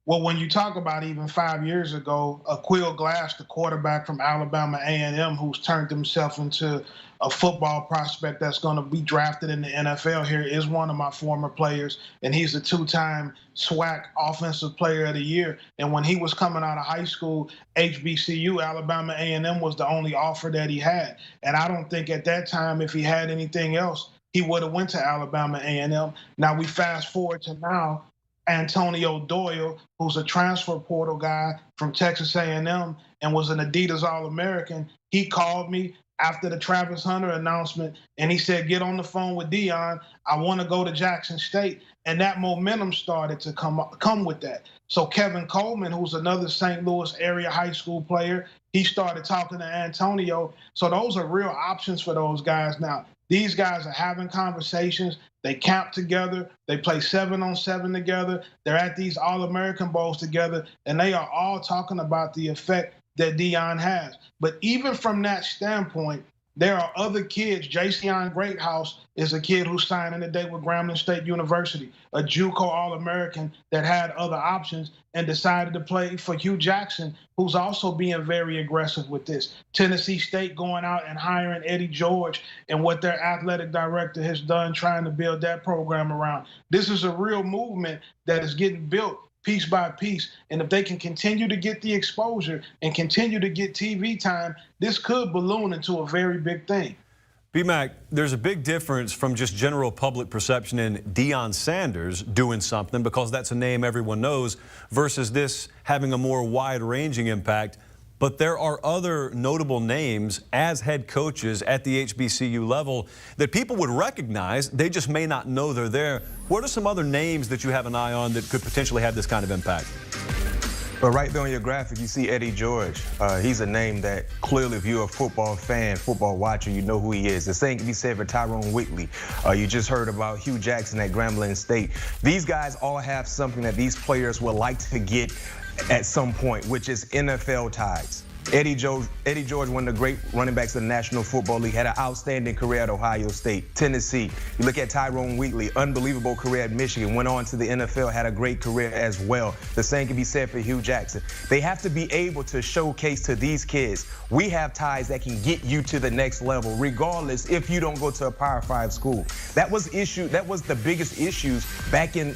Well, when you talk about even 5 years ago, Quill Glass, the quarterback from Alabama A&M, who's turned himself into a football prospect that's going to be drafted in the NFL here, is one of my former players, and he's a 2-time SWAC Offensive Player of the Year. And when he was coming out of high school, HBCU, Alabama A&M was the only offer that he had. And I don't think at that time, if he had anything else, he would have went to Alabama A&M. Now we fast forward to now, Antonio Doyle, who's a transfer portal guy from Texas A&M and was an Adidas All-American, he called me after the Travis Hunter announcement, and he said, get on the phone with Deion. I want to go to Jackson State. And that momentum started to come with that. So Kevin Coleman, who's another St. Louis area high school player, he started talking to Antonio. So those are real options for those guys now. These guys are having conversations. They camp together. They play 7-on-7 together. They're at these All-American Bowls together, and they are all talking about the effect that Deion has. But even from that standpoint, there are other kids. Jason Greathouse is a kid who's signing today with Grambling State University, a JUCO All-American that had other options and decided to play for Hugh Jackson, who's also being very aggressive with this. Tennessee State going out and hiring Eddie George and what their athletic director has done trying to build that program around. This is a real movement that is getting built piece by piece. And if they can continue to get the exposure and continue to get TV time, this could balloon into a very big thing. B-Mac, there's a big difference from just general public perception in Deion Sanders doing something, because that's a name everyone knows, versus this having a more wide-ranging impact. But there are other notable names as head coaches at the HBCU level that people would recognize. They just may not know they're there. What are some other names that you have an eye on that could potentially have this kind of impact? But right there on your graphic, you see Eddie George. He's a name that clearly, if you're a football fan, football watcher, you know who he is. The same can be said for Tyrone Whitley. You just heard about Hugh Jackson at Grambling State. These guys all have something that these players would like to get at some point, which is NFL ties. Eddie George, one of the great running backs of the National Football League, had an outstanding career at Ohio State, Tennessee. You look at Tyrone Wheatley, unbelievable career at Michigan, went on to the NFL, had a great career as well. The same can be said for Hugh Jackson. They have to be able to showcase to these kids, we have ties that can get you to the next level, regardless if you don't go to a Power 5 school. That was the biggest issues back in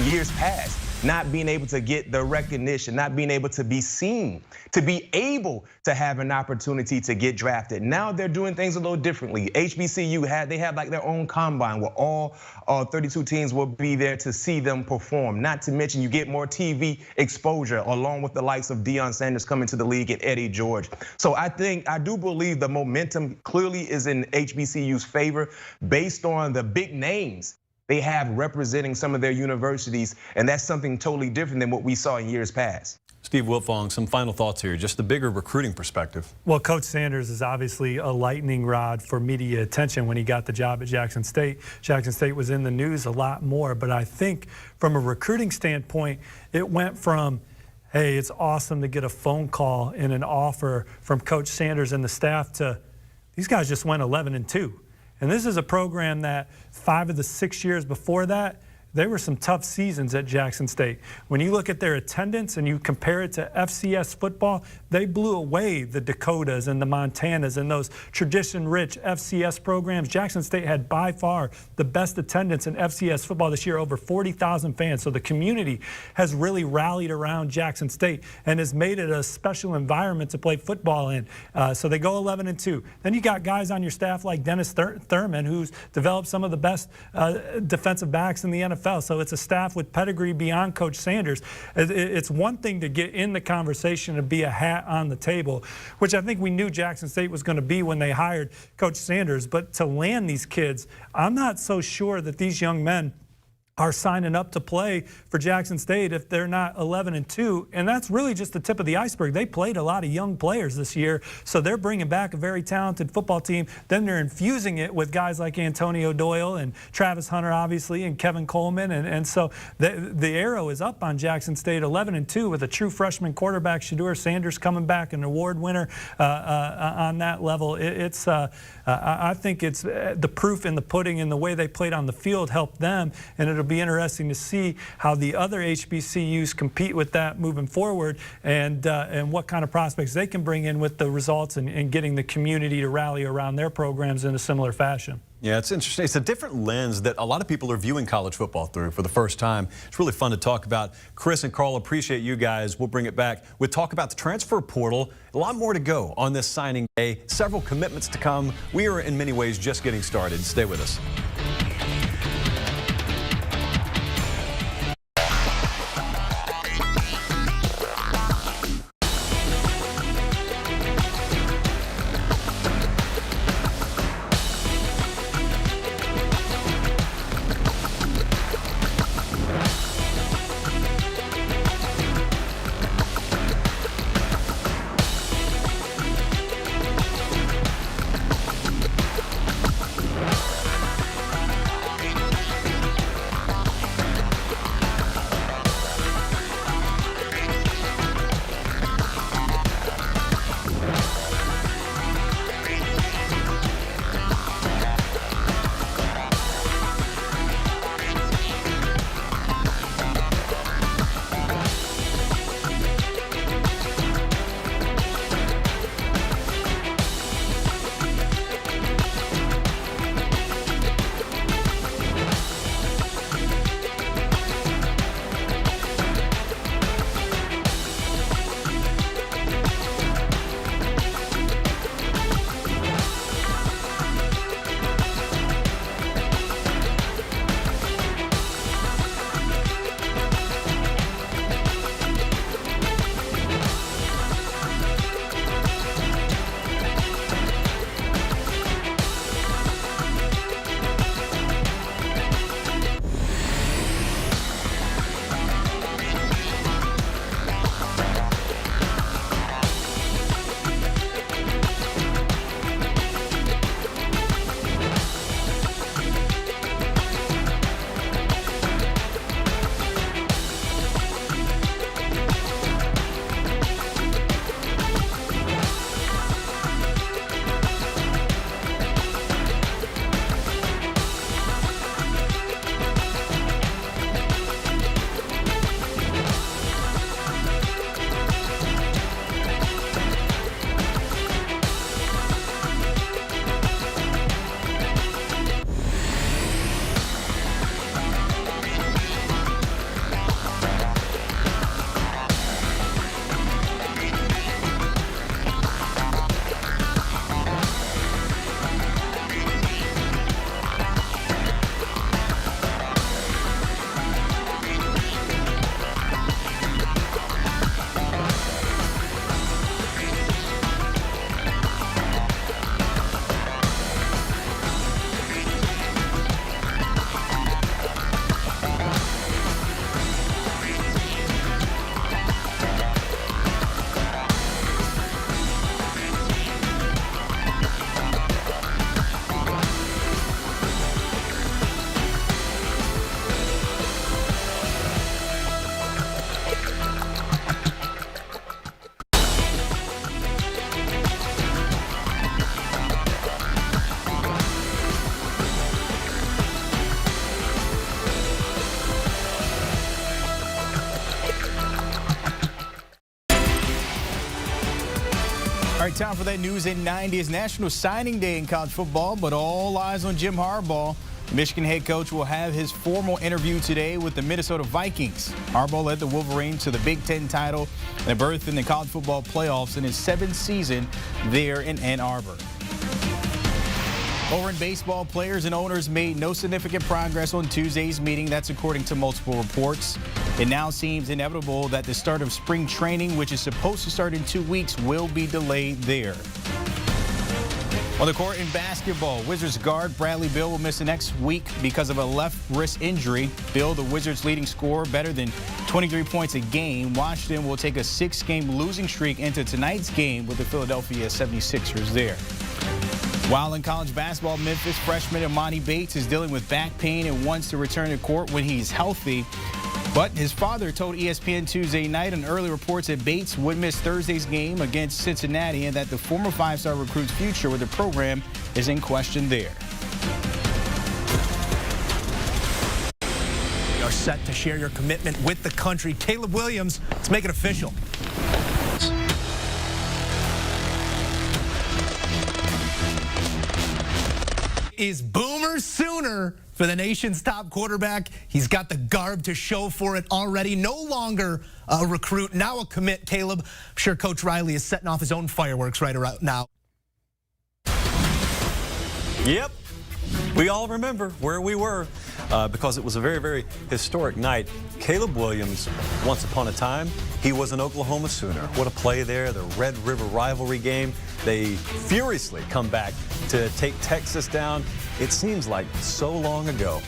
years past. Not being able to get the recognition, not being able to be seen, to be able to have an opportunity to get drafted. Now they're doing things a little differently. HBCU they have like their own combine where all 32 teams will be there to see them perform. Not to mention you get more TV exposure along with the likes of Deion Sanders coming to the league and Eddie George. So I do believe the momentum clearly is in HBCU's favor based on the big names they have representing some of their universities, and that's something totally different than what we saw in years past. Steve Wiltfong, some final thoughts here, just the bigger recruiting perspective. Well, Coach Sanders is obviously a lightning rod for media attention when he got the job at Jackson State. Jackson State was in the news a lot more, but I think from a recruiting standpoint, it went from, hey, it's awesome to get a phone call and an offer from Coach Sanders and the staff to, these guys just went 11-2. And this is a program that 5 of the 6 years before that, there were some tough seasons at Jackson State. When you look at their attendance and you compare it to FCS football, they blew away the Dakotas and the Montanas and those tradition-rich FCS programs. Jackson State had by far the best attendance in FCS football this year, over 40,000 fans. So the community has really rallied around Jackson State and has made it a special environment to play football in. So they go 11-2. Then you got guys on your staff like Dennis Thurman, who's developed some of the best defensive backs in the NFL. So it's a staff with pedigree beyond Coach Sanders. It's one thing to get in the conversation and be a hat on the table, which I think we knew Jackson State was going to be when they hired Coach Sanders. But to land these kids, I'm not so sure that these young men are signing up to play for Jackson State if they're not 11-2. And that's really just the tip of the iceberg. They played a lot of young players this year, so they're bringing back a very talented football team. Then they're infusing it with guys like Antonio Doyle and Travis Hunter, obviously, and Kevin Coleman. And so the arrow is up on Jackson State, 11-2, with a true freshman quarterback, Shedeur Sanders, coming back, an award winner on that level. I think it's the proof in the pudding, and the way they played on the field helped them, and it'll be interesting to see how the other HBCUs compete with that moving forward, and what kind of prospects they can bring in with the results and getting the community to rally around their programs in a similar fashion. Yeah, it's interesting. It's a different lens that a lot of people are viewing college football through for the first time. It's really fun to talk about. Chris and Carl, appreciate you guys. We'll bring it back. We'll talk about the transfer portal. A lot more to go on this signing day. Several commitments to come. We are in many ways just getting started. Stay with us. All right, time for that news in 90. It's National Signing Day in college football, but all eyes on Jim Harbaugh. The Michigan head coach will have his formal interview today with the Minnesota Vikings. Harbaugh led the Wolverines to the Big Ten title and a berth in the college football playoffs in his 7th season there in Ann Arbor. Over in baseball, players and owners made no significant progress on Tuesday's meeting. That's according to multiple reports. It now seems inevitable that the start of spring training, which is supposed to start in 2 weeks, will be delayed there. On the court in basketball, Wizards guard Bradley Beal will miss the next week because of a left wrist injury. Beal, the Wizards' leading scorer, better than 23 points a game. Washington will take a 6-game losing streak into tonight's game with the Philadelphia 76ers there. While in college basketball, Memphis freshman Amani Bates is dealing with back pain and wants to return to court when he's healthy. But his father told ESPN Tuesday night on early reports that Bates would miss Thursday's game against Cincinnati and that the former 5-star recruit's future with the program is in question there. You are set to share your commitment with the country. Caleb Williams, let's make it official. Is Boomer Sooner for the nation's top quarterback. He's got the garb to show for it already. No longer a recruit, now a commit, Caleb. I'm sure Coach Riley is setting off his own fireworks right around now. Yep. We all remember where we were because it was a very, very historic night. Caleb Williams, once upon a time, he was an Oklahoma Sooner. What a play there, the Red River rivalry game. They furiously come back to take Texas down. It seems like so long ago.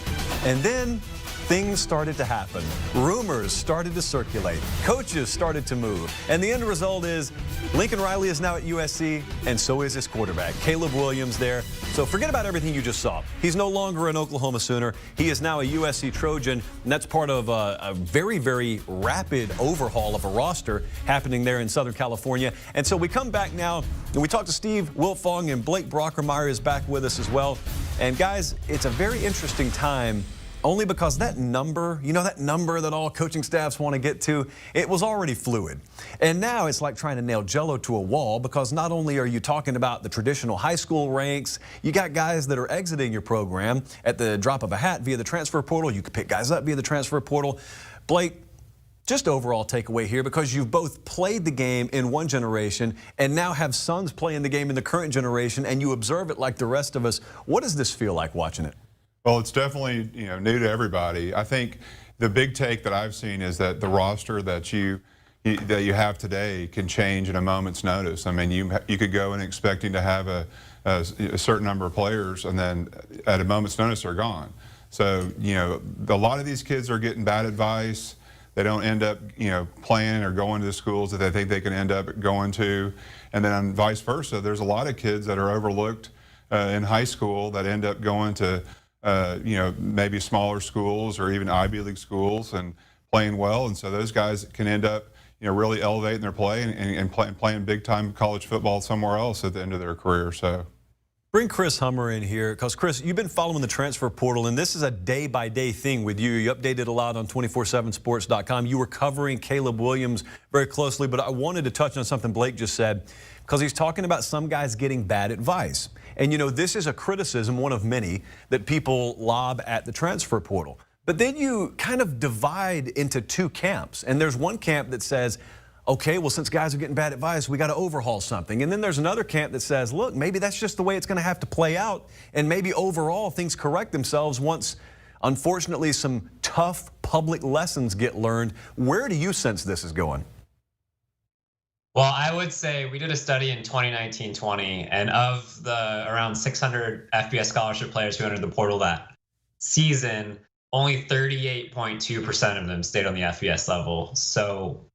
And then things started to happen. Rumors started to circulate. Coaches started to move. And the end result is Lincoln Riley is now at USC, and so is his quarterback, Caleb Williams there. So forget about everything you just saw. He's no longer an Oklahoma Sooner. He is now a USC Trojan, and that's part of a very, very rapid overhaul of a roster happening there in Southern California. And so we come back now, and we talk to Steve Wiltfong, and Blake Brockmeyer is back with us as well. And guys, it's a very interesting time. Only because that number, you know, that number that all coaching staffs want to get to, it was already fluid. And now it's like trying to nail Jell-O to a wall because not only are you talking about the traditional high school ranks, you got guys that are exiting your program at the drop of a hat via the transfer portal. You can pick guys up via the transfer portal. Blake, just overall takeaway here, because you've both played the game in one generation and now have sons playing the game in the current generation, and you observe it like the rest of us. What does this feel like watching it? Well, it's definitely new to everybody. I think the big take that I've seen is that the roster that you have today can change in a moment's notice. I mean, you could go in expecting to have a certain number of players, and then at a moment's notice they're gone. So a lot of these kids are getting bad advice. They don't end up playing or going to the schools that they think they can end up going to, and then vice versa. There's a lot of kids that are overlooked in high school that end up going to maybe smaller schools or even Ivy League schools and playing well. And so those guys can end up, really elevating their play and playing big time college football somewhere else at the end of their career. So bring Chris Hummer in here, because Chris, you've been following the transfer portal, and this is a day-by-day thing with you. You updated a lot on 247sports.com. You were covering Caleb Williams very closely, but I wanted to touch on something Blake just said, because he's talking about some guys getting bad advice. And this is a criticism, one of many, that people lob at the transfer portal. But then you kind of divide into two camps. And there's one camp that says, okay, well, since guys are getting bad advice, we got to overhaul something. And then there's another camp that says, look, maybe that's just the way it's going to have to play out. And maybe overall things correct themselves once, unfortunately, some tough public lessons get learned. Where do you sense this is going? Well, I would say we did a study in 2019-20, and of the around 600 FBS scholarship players who entered the portal that season, only 38.2% of them stayed on the FBS level. So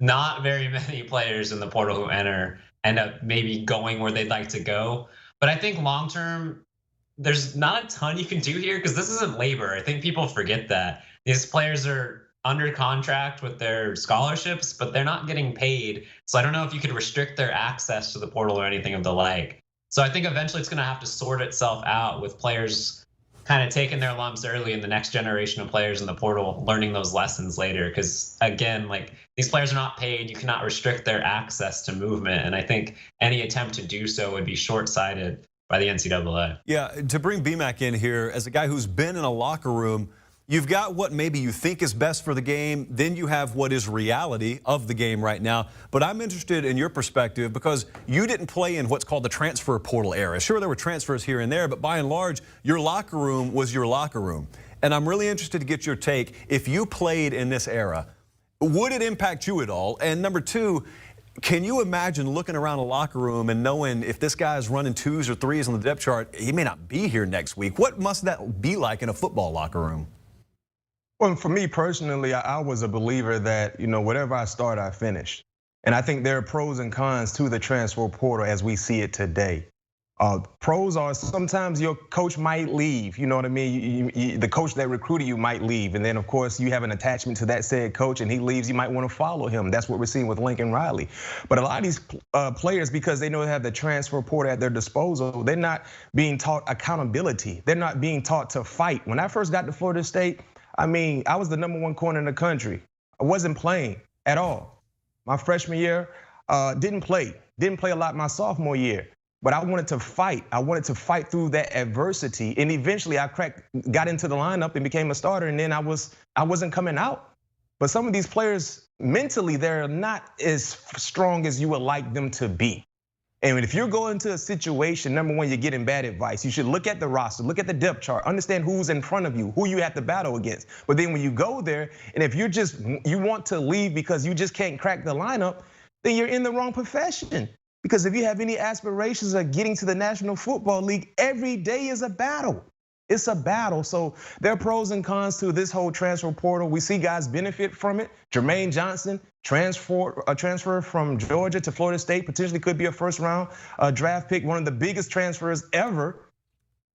not very many players in the portal who end up maybe going where they'd like to go. But I think long-term, there's not a ton you can do here because this isn't labor. I think people forget that. These players are under contract with their scholarships, but they're not getting paid. So I don't know if you could restrict their access to the portal or anything of the like. So I think eventually it's going to have to sort itself out with players kind of taking their lumps early, and the next generation of players in the portal learning those lessons later. Because again, like, these players are not paid. You cannot restrict their access to movement. And I think any attempt to do so would be short-sighted by the NCAA. Yeah, to bring BMAC in here, as a guy who's been in a locker room, you've got what maybe you think is best for the game, then you have what is reality of the game right now. But I'm interested in your perspective because you didn't play in what's called the transfer portal era. Sure, there were transfers here and there, but by and large, your locker room was your locker room. And I'm really interested to get your take. If you played in this era, would it impact you at all? And number two, can you imagine looking around a locker room and knowing if this guy's running 2s or 3s on the depth chart, he may not be here next week? What must that be like in a football locker room? Well, for me personally, I was a believer that, whatever I start, I finish. And I think there are pros and cons to the transfer portal as we see it today. Pros are sometimes your coach might leave, you know what I mean? The coach that recruited you might leave. And then, of course, you have an attachment to that said coach and he leaves, you might want to follow him. That's what we're seeing with Lincoln Riley. But a lot of these players, because they know they have the transfer portal at their disposal, they're not being taught accountability. They're not being taught to fight. When I first got to Florida State, I was the #1 corner in the country. I wasn't playing at all. My freshman year, didn't play a lot my sophomore year. But I wanted to fight. I wanted to fight through that adversity. And eventually I got into the lineup and became a starter. And then I wasn't coming out. But some of these players, mentally, they're not as strong as you would like them to be. And if you're going to a situation, number one, you're getting bad advice. You should look at the roster, look at the depth chart, understand who's in front of you, who you have to battle against. But then when you go there, and if you want to leave because you just can't crack the lineup, then you're in the wrong profession. Because if you have any aspirations of getting to the National Football League, every day is a battle. It's a battle. So there are pros and cons to this whole transfer portal. We see guys benefit from it. Jermaine Johnson, a transfer from Georgia to Florida State, potentially could be a first-round draft pick. One of the biggest transfers ever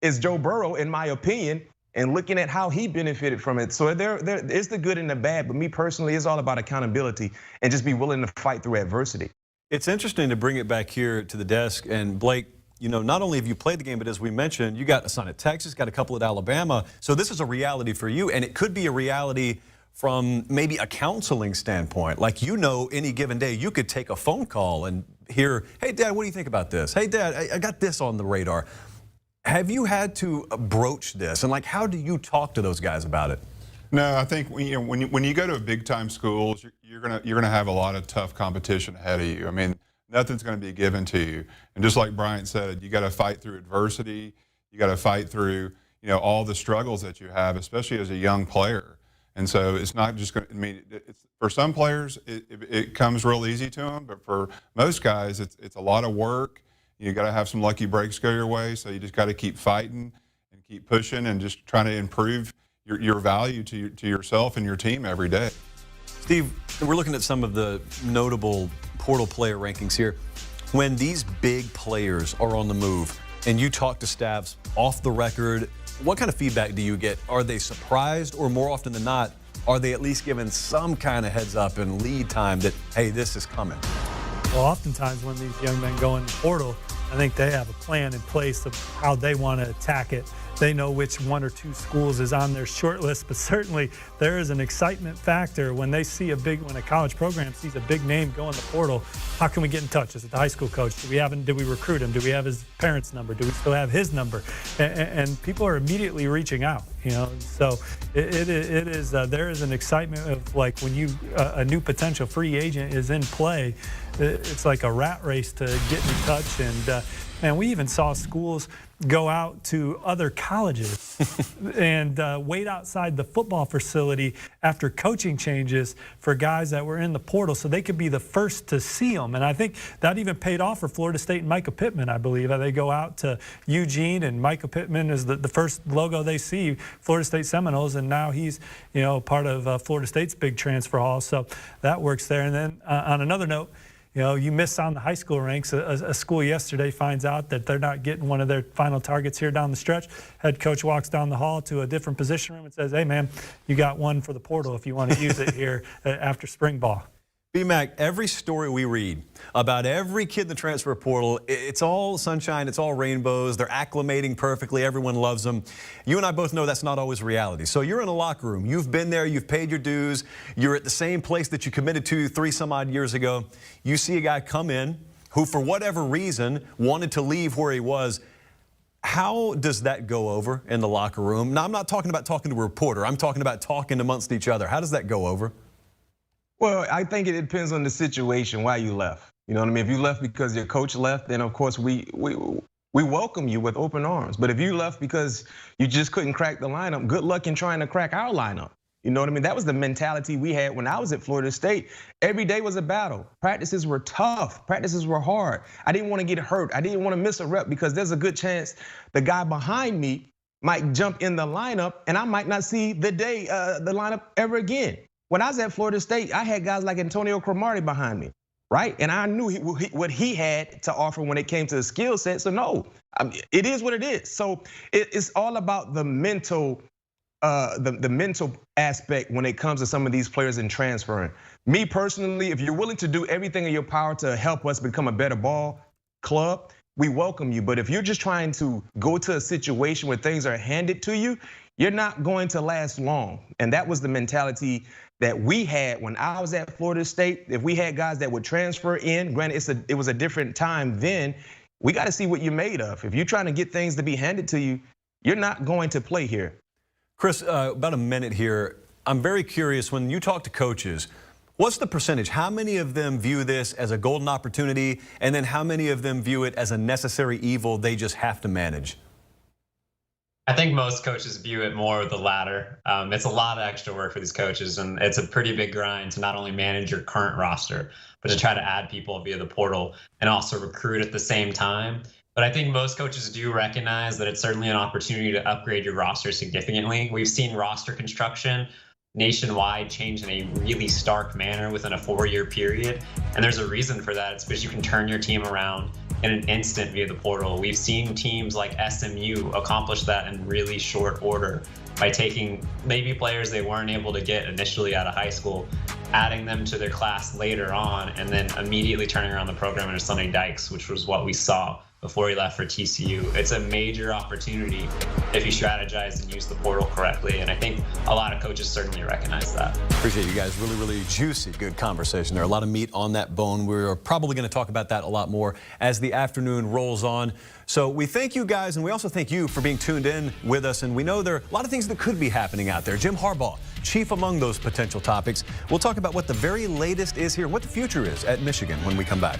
is Joe Burrow, in my opinion, and looking at how he benefited from it. So there is the good and the bad, but me personally, it's all about accountability and just be willing to fight through adversity. It's interesting to bring it back here to the desk. And Blake, not only have you played the game, but as we mentioned, you got a son at Texas, got a couple at Alabama. So this is a reality for you, and it could be a reality from maybe a counseling standpoint. Like, any given day, you could take a phone call and hear, hey, Dad, what do you think about this? Hey, Dad, I got this on the radar. Have you had to broach this? And how do you talk to those guys about it? No, I think when you go to a big time schools, you're gonna have a lot of tough competition ahead of you. I mean, nothing's gonna be given to you. And just like Bryant said, you got to fight through adversity. You got to fight through all the struggles that you have, especially as a young player. And so it's not just going to. I mean, for some players it comes real easy to them, but for most guys it's a lot of work. You got to have some lucky breaks go your way. So you just got to keep fighting and keep pushing and just trying to improve your value to yourself and your team every day. Steve, we're looking at some of the notable portal player rankings here. When these big players are on the move and you talk to staffs off the record, what kind of feedback do you get? Are they surprised, or more often than not, are they at least given some kind of heads up and lead time that, hey, this is coming? Well, oftentimes when these young men go in the portal, I think they have a plan in place of how they want to attack it. They know which 1 or 2 schools is on their short list, but certainly there is an excitement factor when they see when a college program sees a big name go in the portal. How can we get in touch? Is it the high school coach? Did we recruit him? Do we have his parents' number? Do we still have his number? And people are immediately reaching out. So it is there is an excitement of when a new potential free agent is in play. It's like a rat race to get in touch. And we even saw schools go out to other colleges and wait outside the football facility after coaching changes for guys that were in the portal so they could be the first to see them. And I think that even paid off for Florida State and Micah Pittman, I believe. They go out to Eugene, and Micah Pittman is the first logo they see, Florida State Seminoles, and now he's part of Florida State's big transfer haul. So that works there. And then on another note, you miss on the high school ranks. A school yesterday finds out that they're not getting one of their final targets here down the stretch. Head coach walks down the hall to a different position room and says, hey, man, you got one for the portal if you want to use it here after spring ball. B-Mac, every story we read about every kid in the transfer portal, it's all sunshine, it's all rainbows, they're acclimating perfectly, everyone loves them. You and I both know that's not always reality. So you're in a locker room, you've been there, you've paid your dues, you're at the same place that you committed to 3 some odd years ago. You see a guy come in who, for whatever reason, wanted to leave where he was. How does that go over in the locker room? Now, I'm not talking about talking to a reporter, I'm talking about talking amongst each other. How does that go over? Well, I think it depends on the situation, why you left. You know what I mean? If you left because your coach left, then of course we welcome you with open arms. But if you left because you just couldn't crack the lineup, good luck in trying to crack our lineup. You know what I mean? That was the mentality we had when I was at Florida State. Every day was a battle. Practices were tough. Practices were hard. I didn't want to get hurt. I didn't want to miss a rep because there's a good chance the guy behind me might jump in the lineup and I might not see the lineup ever again. When I was at Florida State, I had guys like Antonio Cromartie behind me, right? And I knew what he had to offer when it came to the skill set. So no, it is what it is. So it's all about the mental, the mental aspect when it comes to some of these players and transferring. Me personally, if you're willing to do everything in your power to help us become a better ball club, we welcome you. But if you're just trying to go to a situation where things are handed to you, you're not going to last long. And that was the mentality that we had when I was at Florida State. If we had guys that would transfer in, granted it was a different time then, we got to see what you're made of. If you're trying to get things to be handed to you, you're not going to play here. Chris, about a minute here. I'm very curious, when you talk to coaches, what's the percentage? How many of them view this as a golden opportunity, and then how many of them view it as a necessary evil they just have to manage? I think most coaches view it more the latter. It's a lot of extra work for these coaches, and it's a pretty big grind to not only manage your current roster, but to try to add people via the portal and also recruit at the same time. But I think most coaches do recognize that it's certainly an opportunity to upgrade your roster significantly. We've seen roster construction nationwide change in a really stark manner within a 4-year period. And there's a reason for that. It's because you can turn your team around in an instant via the portal. We've seen teams like SMU accomplish that in really short order by taking maybe players they weren't able to get initially out of high school, adding them to their class later on, and then immediately turning around the program under Sonny Dykes, which was what we saw before he left for TCU. It's a major opportunity if you strategize and use the portal correctly, and I think a lot of coaches certainly recognize that. Appreciate you guys. Really, really juicy, good conversation there. A lot of meat on that bone. We're probably going to talk about that a lot more as the afternoon rolls on. So we thank you guys, and we also thank you for being tuned in with us. And we know there are a lot of things that could be happening out there. Jim Harbaugh, chief among those potential topics. We'll talk about what the very latest is here, what the future is at Michigan when we come back.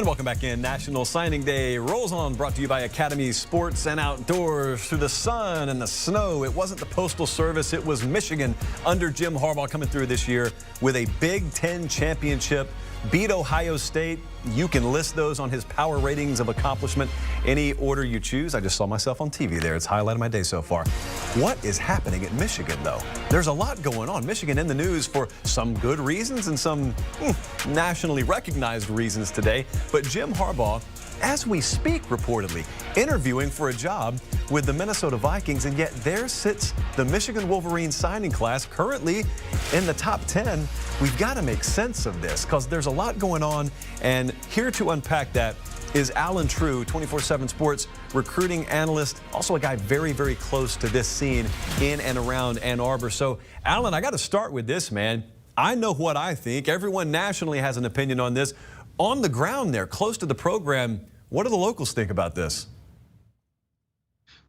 And welcome back in. National Signing Day rolls on, brought to you by Academy Sports and Outdoors. Through the sun and the snow, it wasn't the Postal Service, it was Michigan under Jim Harbaugh coming through this year with a Big Ten championship. Beat Ohio State. You can list those on his power ratings of accomplishment any order you choose. I just saw myself on TV there. It's highlighted my day so far. What is happening at Michigan, though? There's a lot going on. Michigan in the news for some good reasons and some nationally recognized reasons today. But Jim Harbaugh, as we speak, reportedly interviewing for a job with the Minnesota Vikings, and yet there sits the Michigan Wolverines signing class currently in the top 10. We've got to make sense of this because there's a lot going on, and here to unpack that is Alan True, 24/7 Sports recruiting analyst, also a guy very, very close to this scene in and around Ann Arbor. So, Alan, I got to start with this, man. I know what I think. Everyone nationally has an opinion on this. On the ground there, close to the program, what do the locals think about this?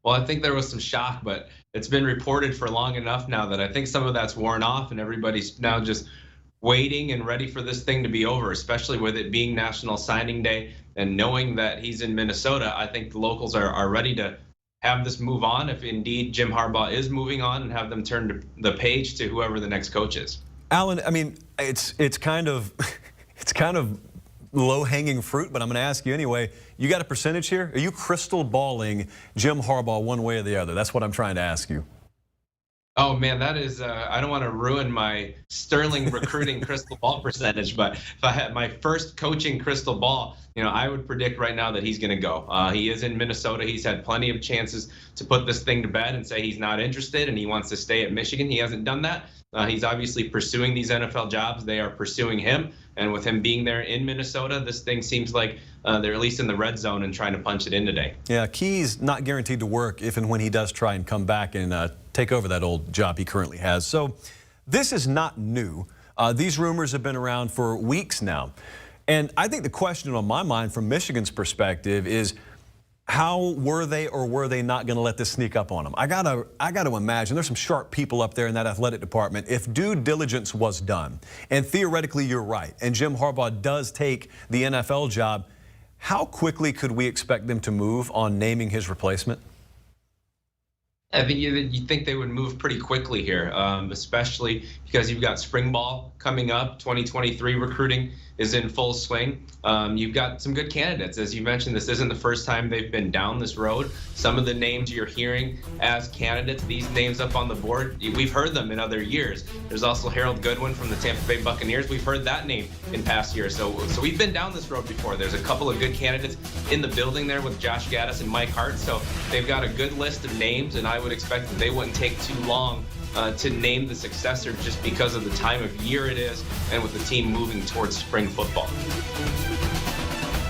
Well, I think there was some shock, but it's been reported for long enough now that I think some of that's worn off and everybody's now just waiting and ready for this thing to be over, especially with it being National Signing Day and knowing that he's in Minnesota. I think the locals are ready to have this move on if indeed Jim Harbaugh is moving on and have them turn the page to whoever the next coach is. Alan, I mean, it's kind of low-hanging fruit, but I'm going to ask you anyway. You got a percentage here? Are you crystal balling Jim Harbaugh one way or the other? That's what I'm trying to ask you. Oh man, that is, I don't want to ruin my sterling recruiting crystal ball percentage, but if I had my first coaching crystal ball, I would predict right now that he's going to go. He is in Minnesota. He's had plenty of chances to put this thing to bed and say he's not interested and he wants to stay at Michigan. He hasn't done that. He's obviously pursuing these NFL jobs. They are pursuing him. And with him being there in Minnesota, this thing seems like they're at least in the red zone and trying to punch it in today. Yeah, Key's not guaranteed to work if and when he does try and come back and take over that old job he currently has. So this is not new. These rumors have been around for weeks now. And I think the question on my mind from Michigan's perspective is, how were they or were they not going to let this sneak up on them? I gotta imagine there's some sharp people up there in that athletic department. If due diligence was done, and theoretically you're right, and Jim Harbaugh does take the NFL job, how quickly could we expect them to move on naming his replacement? I think you think they would move pretty quickly here, especially because you've got spring ball coming up. 2023 recruiting is in full swing. You've got some good candidates. As you mentioned, this isn't the first time they've been down this road. Some of the names you're hearing as candidates, these names up on the board, we've heard them in other years. There's also Harold Goodwin from the Tampa Bay Buccaneers. We've heard that name in past years. So we've been down this road before. There's a couple of good candidates in the building there with Josh Gaddis and Mike Hart. So they've got a good list of names, and I would expect that they wouldn't take too long to name the successor just because of the time of year it is and with the team moving towards spring football.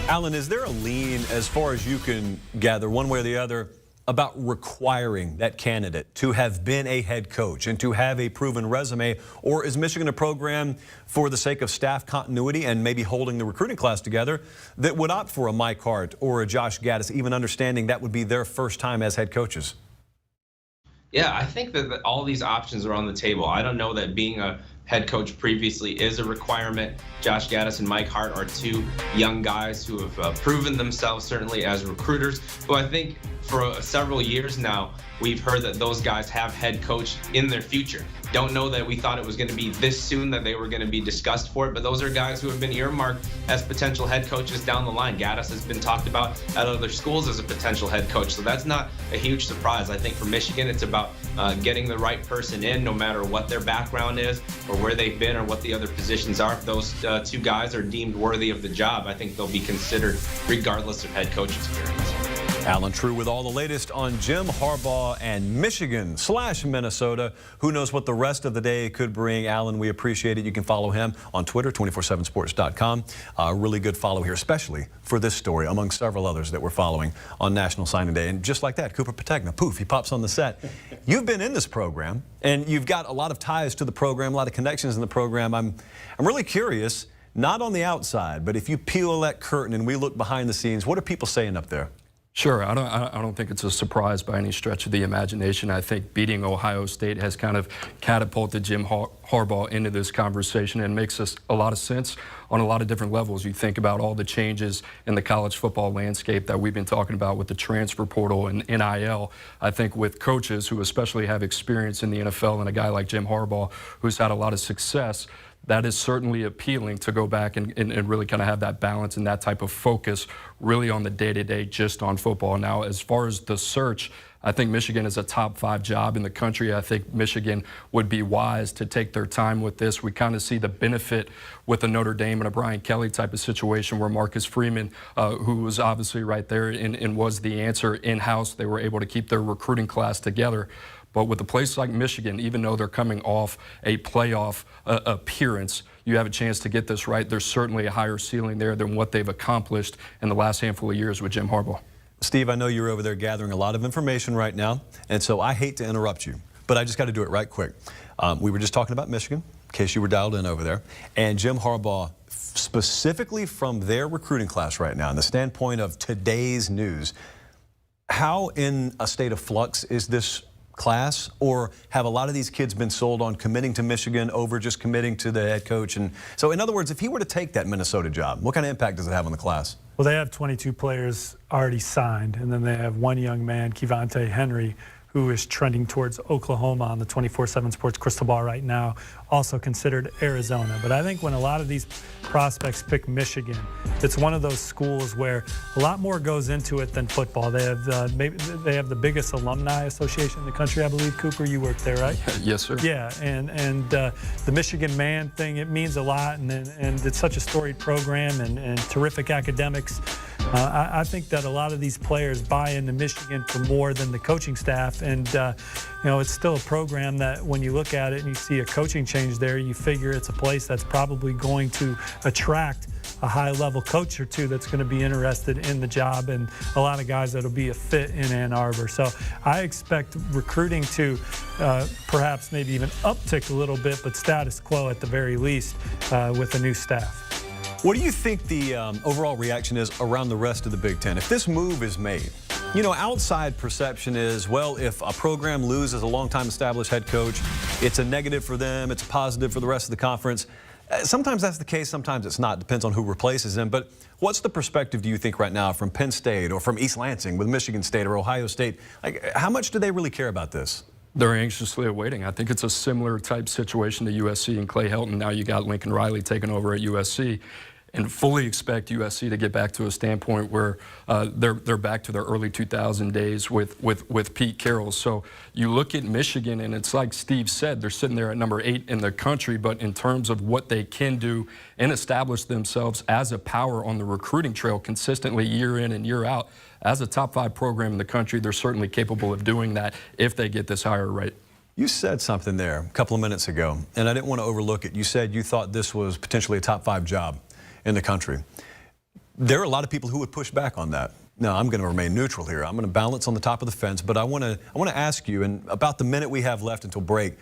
Alan, is there a lean, as far as you can gather, one way or the other, about requiring that candidate to have been a head coach and to have a proven resume? Or is Michigan a program, for the sake of staff continuity and maybe holding the recruiting class together, that would opt for a Mike Hart or a Josh Gaddis, even understanding that would be their first time as head coaches? Yeah, I think that all these options are on the table. I don't know that being a head coach previously is a requirement. Josh Gaddis and Mike Hart are two young guys who have proven themselves certainly as recruiters, who I think for several years now, we've heard that those guys have head coach in their future. Don't know that we thought it was going to be this soon that they were going to be discussed for it, but those are guys who have been earmarked as potential head coaches down the line. Gaddis has been talked about at other schools as a potential head coach, so that's not a huge surprise. I think for Michigan, it's about getting the right person in, no matter what their background is or where they've been or what the other positions are. If those two guys are deemed worthy of the job, I think they'll be considered regardless of head coach experience. Alan True with all the latest on Jim Harbaugh and Michigan/Minnesota. Who knows what the rest of the day could bring. Alan, we appreciate it. You can follow him on Twitter, 247sports.com. A really good follow here, especially for this story, among several others that we're following on National Signing Day. And just like that, Cooper Pategna, poof, he pops on the set. You've been in this program, and you've got a lot of ties to the program, a lot of connections in the program. I'm really curious, not on the outside, but if you peel that curtain and we look behind the scenes, what are people saying up there? Sure. I don't think it's a surprise by any stretch of the imagination. I think beating Ohio State has kind of catapulted Jim Harbaugh into this conversation and makes us a lot of sense on a lot of different levels. You think about all the changes in the college football landscape that we've been talking about with the transfer portal and NIL. I think with coaches who especially have experience in the NFL and a guy like Jim Harbaugh who's had a lot of success, that is certainly appealing to go back and really kind of have that balance and that type of focus really on the day-to-day just on football. Now, as far as the search, I think Michigan is a top 5 job in the country. I think Michigan would be wise to take their time with this. We kind of see the benefit with a Notre Dame and a Brian Kelly type of situation where Marcus Freeman, who was obviously right there and was the answer in-house, they were able to keep their recruiting class together. But with a place like Michigan, even though they're coming off a playoff appearance, you have a chance to get this right. There's certainly a higher ceiling there than what they've accomplished in the last handful of years with Jim Harbaugh. Steve, I know you're over there gathering a lot of information right now, and so I hate to interrupt you, but I just got to do it right quick. We were just talking about Michigan, in case you were dialed in over there, and Jim Harbaugh, specifically from their recruiting class right now, in the standpoint of today's news, how in a state of flux is this class, or have a lot of these kids been sold on committing to Michigan over just committing to the head coach? And so, in other words, if he were to take that Minnesota job, what kind of impact does it have on the class? Well, they have 22 players already signed, and then they have one young man, Kevontae Henry, who is trending towards Oklahoma on the 24/7 Sports Cristobal right now, also considered Arizona. But I think when a lot of these prospects pick Michigan, it's one of those schools where a lot more goes into it than football. They have they have the biggest alumni association in the country, I believe. Cooper, you work there, right? Yes, sir. Yeah, and the Michigan Man thing, it means a lot, and it's such a storied program and terrific academics. I think that a lot of these players buy into Michigan for more than the coaching staff, and you know, it's still a program that when you look at it and you see a coaching change there, you figure it's a place that's probably going to attract a high-level coach or two that's going to be interested in the job, and a lot of guys that'll be a fit in Ann Arbor. So I expect recruiting to perhaps maybe even uptick a little bit, but status quo at the very least with the new staff. What do you think the overall reaction is around the rest of the Big Ten? If this move is made, you know, outside perception is, well, if a program loses a long-time established head coach, it's a negative for them, it's a positive for the rest of the conference. Sometimes that's the case, sometimes it's not. Depends on who replaces them. But what's the perspective, do you think, right now from Penn State or from East Lansing with Michigan State or Ohio State? Like, how much do they really care about this? They're anxiously awaiting. I think it's a similar type situation to USC and Clay Helton. Now you got Lincoln Riley taking over at USC. And fully expect USC to get back to a standpoint where they're back to their early 2000 days with Pete Carroll. So you look at Michigan, and it's like Steve said, they're sitting there at number 8 in the country. But in terms of what they can do and establish themselves as a power on the recruiting trail consistently year in and year out, as a top 5 program in the country, they're certainly capable of doing that if they get this hire right. You said something there a couple of minutes ago, and I didn't want to overlook it. You said you thought this was potentially a top 5 job in the country. There are a lot of people who would push back on that. Now, I'm going to remain neutral here. I'm going to balance on the top of the fence, but I want to ask you, in about the minute we have left until break,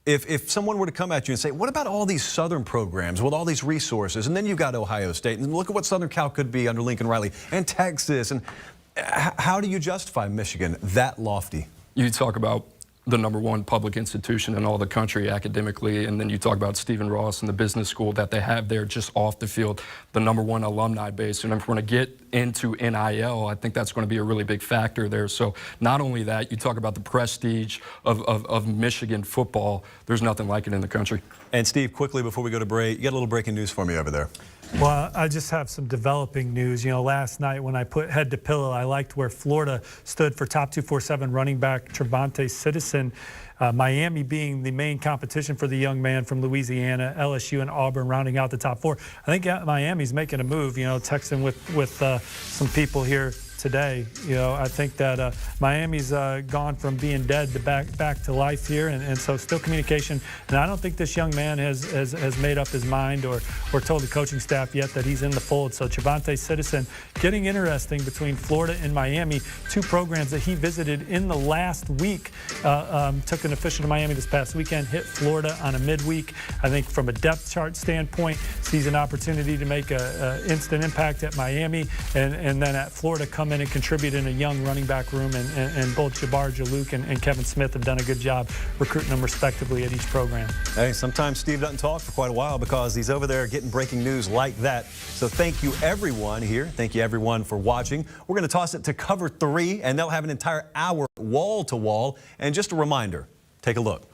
if someone were to come at you and say, what about all these Southern programs with all these resources, and then you've got Ohio State, and look at what Southern Cal could be under Lincoln Riley, and Texas, and how do you justify Michigan that lofty? You talk about the #1 public institution in all the country academically, and then you talk about Stephen Ross and the business school that they have there just off the field, the #1 alumni base. And if we're going to get into NIL, I think that's going to be a really big factor there. So not only that, you talk about the prestige of Michigan football, there's nothing like it in the country. And Steve, quickly before we go to break, you got a little breaking news for me over there. Well, I just have some developing news. You know, last night when I put head to pillow, I liked where Florida stood for top 247 running back Trevante Citizen. Miami being the main competition for the young man from Louisiana, LSU and Auburn rounding out the top 4. I think Miami's making a move, you know, texting with some people here today. You know, I think that Miami's gone from being dead to back to life here, and so still communication. And I don't think this young man has made up his mind or told the coaching staff yet that he's in the fold. So Trevante Citizen getting interesting between Florida and Miami, 2 programs that he visited in the last week. Took an official to Miami this past weekend, hit Florida on a midweek. I think from a depth chart standpoint, sees an opportunity to make an instant impact at Miami, and then at Florida come in and contribute in a young running back room, and both Jabbar Jalouk and Kevin Smith have done a good job recruiting them respectively at each program. Hey, sometimes Steve doesn't talk for quite a while because he's over there getting breaking news like that. So thank you everyone here. Thank you everyone for watching. We're going to toss it to Cover 3, and they'll have an entire hour wall to wall. And just a reminder, take a look.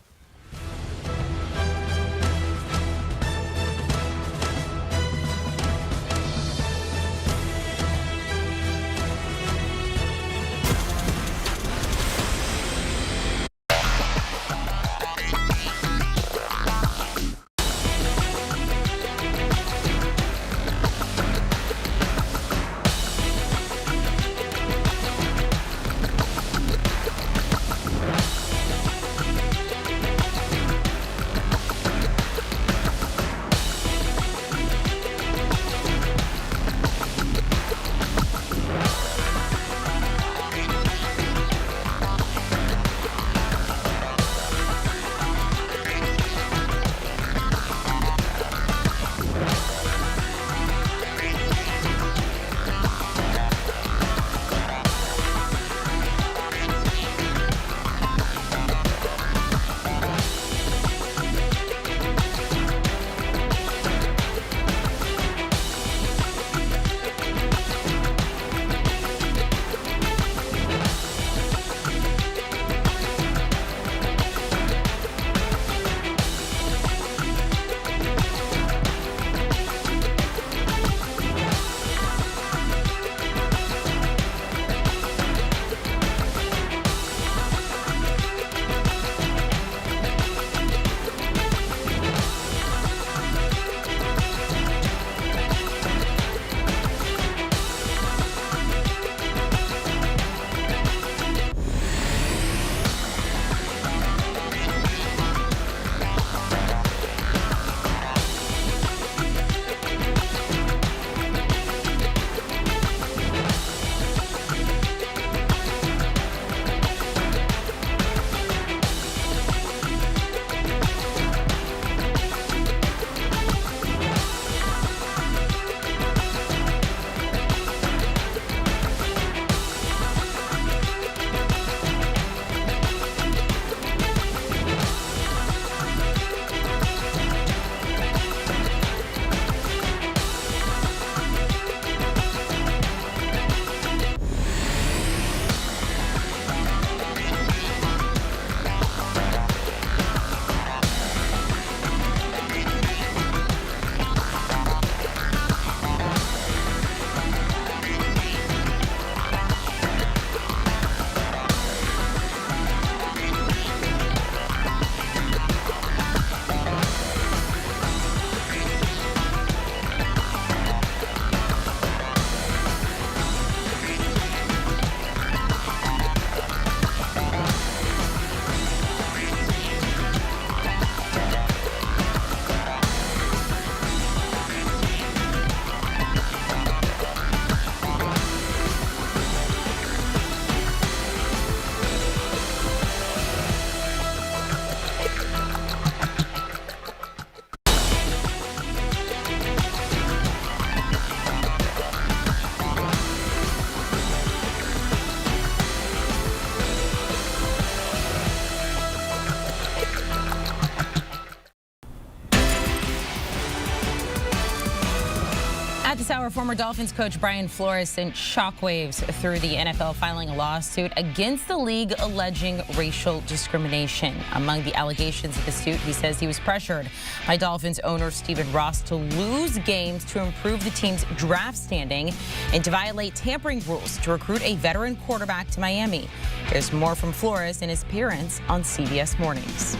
At this hour, former Dolphins coach Brian Flores sent shockwaves through the NFL, filing a lawsuit against the league alleging racial discrimination. Among the allegations of the suit, he says he was pressured by Dolphins owner Stephen Ross to lose games to improve the team's draft standing and to violate tampering rules to recruit a veteran quarterback to Miami. There's more from Flores in his appearance on CBS Mornings.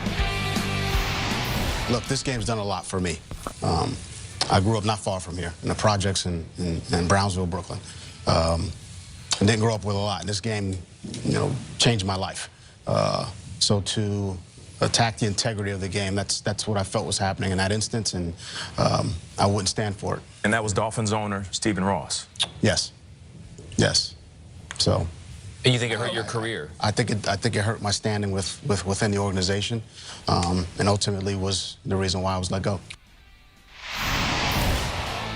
Look, this game's done a lot for me. I grew up not far from here, in the projects in Brownsville, Brooklyn. And didn't grow up with a lot. This game, changed my life. So to attack the integrity of the game, that's what I felt was happening in that instance, and I wouldn't stand for it. And that was Dolphins owner Stephen Ross? Yes. Yes. So. And you think it hurt your career? I think it hurt my standing within the organization, and ultimately was the reason why I was let go.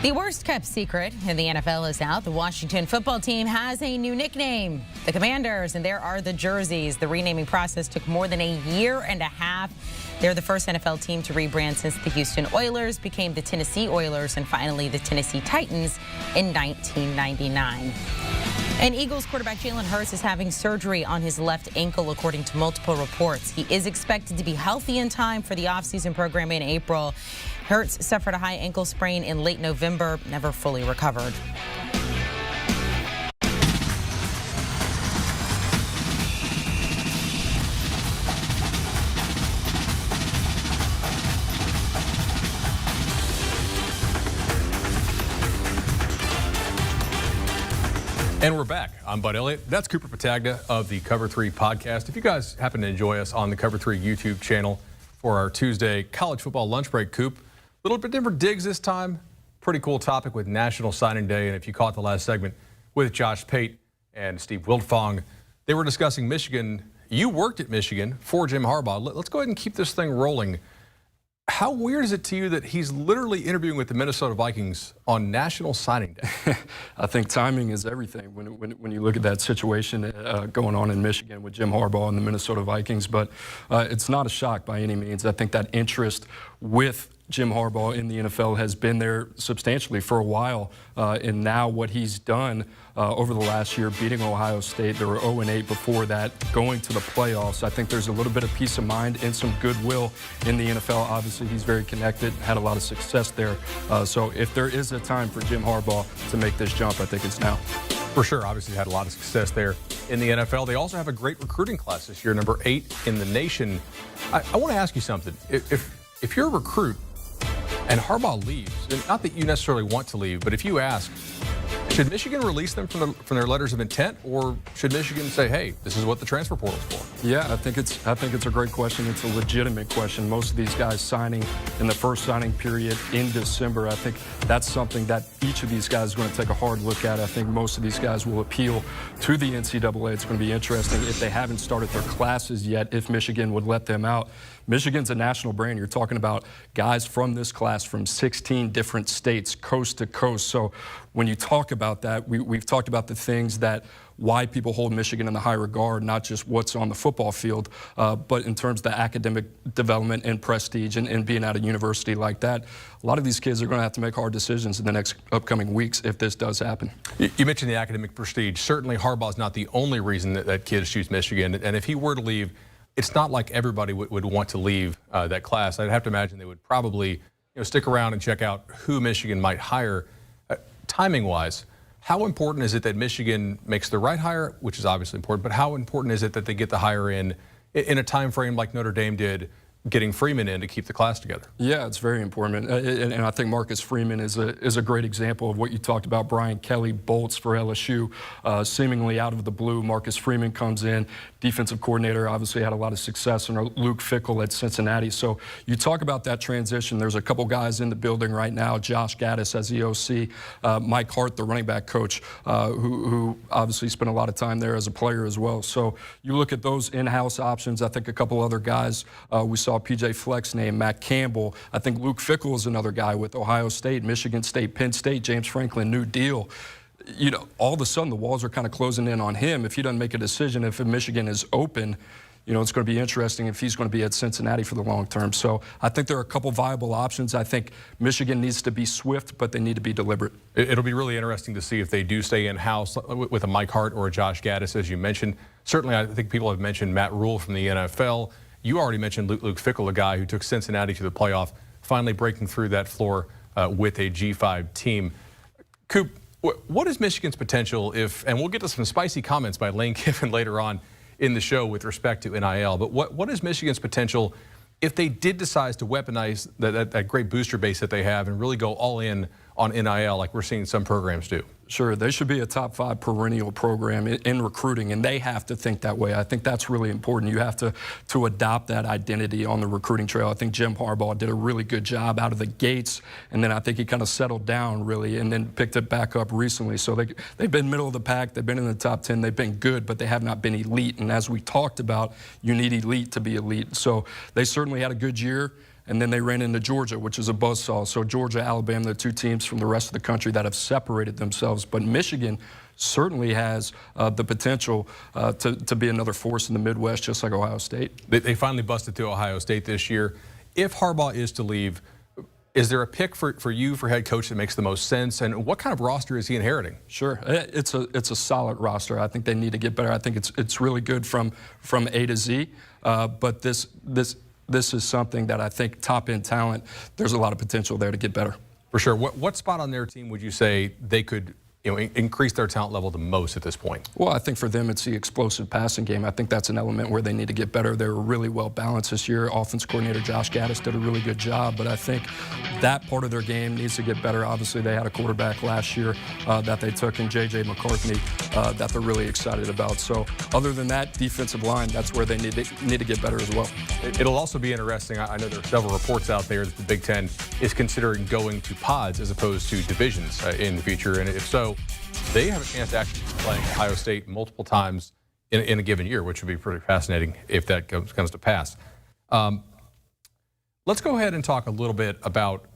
The worst kept secret in the NFL is out. The Washington football team has a new nickname, the Commanders, and there are the jerseys. The renaming process took more than a year and a half. They're the first NFL team to rebrand since the Houston Oilers became the Tennessee Oilers and finally the Tennessee Titans in 1999. And Eagles quarterback Jalen Hurts is having surgery on his left ankle, according to multiple reports. He is expected to be healthy in time for the offseason program in April. Hurts suffered a high ankle sprain in late November, never fully recovered. And we're back. I'm Bud Elliott. That's Cooper Patagna of the Cover 3 podcast. If you guys happen to enjoy us on the Cover 3 YouTube channel for our Tuesday college football lunch break, Coop, a little bit different digs this time. Pretty cool topic with National Signing Day. And if you caught the last segment with Josh Pate and Steve Wiltfong, they were discussing Michigan. You worked at Michigan for Jim Harbaugh. Let's go ahead and keep this thing rolling. How weird is it to you that he's literally interviewing with the Minnesota Vikings on National Signing Day? I think timing is everything when you look at that situation going on in Michigan with Jim Harbaugh and the Minnesota Vikings. But it's not a shock by any means. I think that interest with Jim Harbaugh in the NFL has been there substantially for a while. And now what he's done over the last year, beating Ohio State, they were 0-8 before that, going to the playoffs. I think there's a little bit of peace of mind and some goodwill in the NFL. Obviously, he's very connected, had a lot of success there. So if there is a time for Jim Harbaugh to make this jump, I think it's now. For sure, obviously had a lot of success there in the NFL. They also have a great recruiting class this year, number 8 in the nation. I want to ask you something. If you're a recruit and Harbaugh leaves, and not that you necessarily want to leave, but if you ask, should Michigan release them from their letters of intent, or should Michigan say, hey, this is what the transfer portal is for? Yeah, I think it's a great question. It's a legitimate question. Most of these guys signing in the first signing period in December, I think that's something that each of these guys is going to take a hard look at. I think most of these guys will appeal to the NCAA. It's going to be interesting if they haven't started their classes yet, if Michigan would let them out. Michigan's a national brand. You're talking about guys from this class from 16 different states, coast to coast. So when you talk about that, we've talked about the things that why people hold Michigan in the high regard, not just what's on the football field, but in terms of the academic development and prestige and being at a university like that. A lot of these kids are going to have to make hard decisions in the next upcoming weeks if this does happen. You mentioned the academic prestige. Certainly Harbaugh's not the only reason that kids choose Michigan. And if he were to leave, it's not like everybody would want to leave that class. I'd have to imagine they would probably stick around and check out who Michigan might hire. Timing-wise, how important is it that Michigan makes the right hire, which is obviously important, but how important is it that they get the hire in a time frame like Notre Dame did, getting Freeman in to keep the class together? Yeah, it's very important. And I think Marcus Freeman is a great example of what you talked about. Brian Kelly bolts for LSU, seemingly out of the blue. Marcus Freeman comes in, defensive coordinator, obviously had a lot of success under Luke Fickell at Cincinnati. So you talk about that transition. There's a couple guys in the building right now. Josh Gaddis as the OC, Mike Hart, the running back coach, who obviously spent a lot of time there as a player as well. So you look at those in-house options. I think a couple other guys we saw PJ Fleck's name, Matt Campbell. I think Luke Fickell is another guy with Ohio State, Michigan State, Penn State, James Franklin, New Deal. All of a sudden the walls are kind of closing in on him. If he doesn't make a decision, if Michigan is open, it's going to be interesting if he's going to be at Cincinnati for the long term. So I think there are a couple viable options. I think Michigan needs to be swift, but they need to be deliberate. It'll be really interesting to see if they do stay in-house with a Mike Hart or a Josh Gaddis, as you mentioned. Certainly, I think people have mentioned Matt Rule from the NFL. You already mentioned Luke Fickell, a guy who took Cincinnati to the playoff, finally breaking through that floor with a G5 team. Coop, what is Michigan's potential and we'll get to some spicy comments by Lane Kiffin later on in the show with respect to NIL, but what is Michigan's potential if they did decide to weaponize that great booster base that they have and really go all in on NIL like we're seeing some programs do? Sure, they should be a top 5 perennial program in recruiting, and they have to think that way. I think that's really important. You have to adopt that identity on the recruiting trail. I think Jim Harbaugh did a really good job out of the gates, and then I think he kind of settled down really and then picked it back up recently. So they've been middle of the pack. They've been in the top 10. They've been good, but they have not been elite. And as we talked about, you need elite to be elite. So they certainly had a good year. and then they ran into Georgia, which is a buzzsaw. So Georgia, Alabama, the two teams from the rest of the country that have separated themselves. But Michigan certainly has the potential to be another force in the Midwest, just like Ohio State. They finally busted through Ohio State this year. If Harbaugh is to leave, is there a pick for you for head coach that makes the most sense, and what kind of roster is he inheriting? Sure, it's a solid roster. I think they need to get better. I think it's really good from A to Z, but this is something that I think top-end talent, there's a lot of potential there to get better. For sure. What spot on their team would you say they could increase their talent level the most at this point? Well, I think for them it's the explosive passing game. I think that's an element where they need to get better. They were really well balanced this year. Offense coordinator Josh Gaddis did a really good job, but I think that part of their game needs to get better. Obviously, they had a quarterback last year that they took in J.J. McCartney that they're really excited about. So other than that, defensive line, that's where they need to get better as well. It'll also be interesting. I know there are several reports out there that the Big Ten is considering going to pods as opposed to divisions in the future, and if so, they have a chance to actually play Ohio State multiple times in a given year, which would be pretty fascinating if that comes to pass. Let's go ahead and talk a little bit about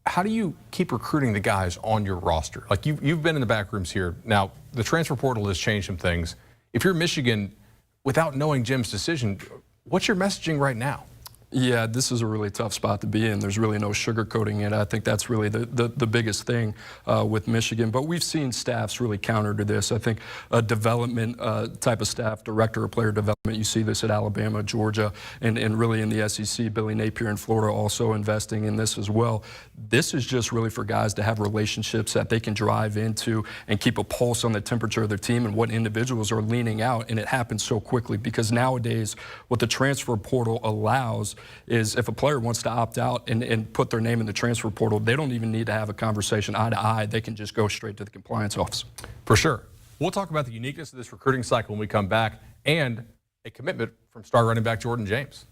how do you keep recruiting the guys on your roster? Like you've been in the back rooms here. Now, the transfer portal has changed some things. If you're Michigan, without knowing Jim's decision, what's your messaging right now? Yeah, this is a really tough spot to be in. There's really no sugarcoating it. I think that's really the biggest thing with Michigan. But we've seen staffs really counter to this. I think a development type of staff, director of player development, you see this at Alabama, Georgia, and really in the SEC. Billy Napier in Florida also investing in this as well. This is just really for guys to have relationships that they can drive into and keep a pulse on the temperature of their team and what individuals are leaning out. And it happens so quickly because nowadays what the transfer portal allows is if a player wants to opt out and put their name in the transfer portal, they don't even need to have a conversation eye to eye. They can just go straight to the compliance office. For sure. We'll talk about the uniqueness of this recruiting cycle when we come back and a commitment from star running back Jordan James.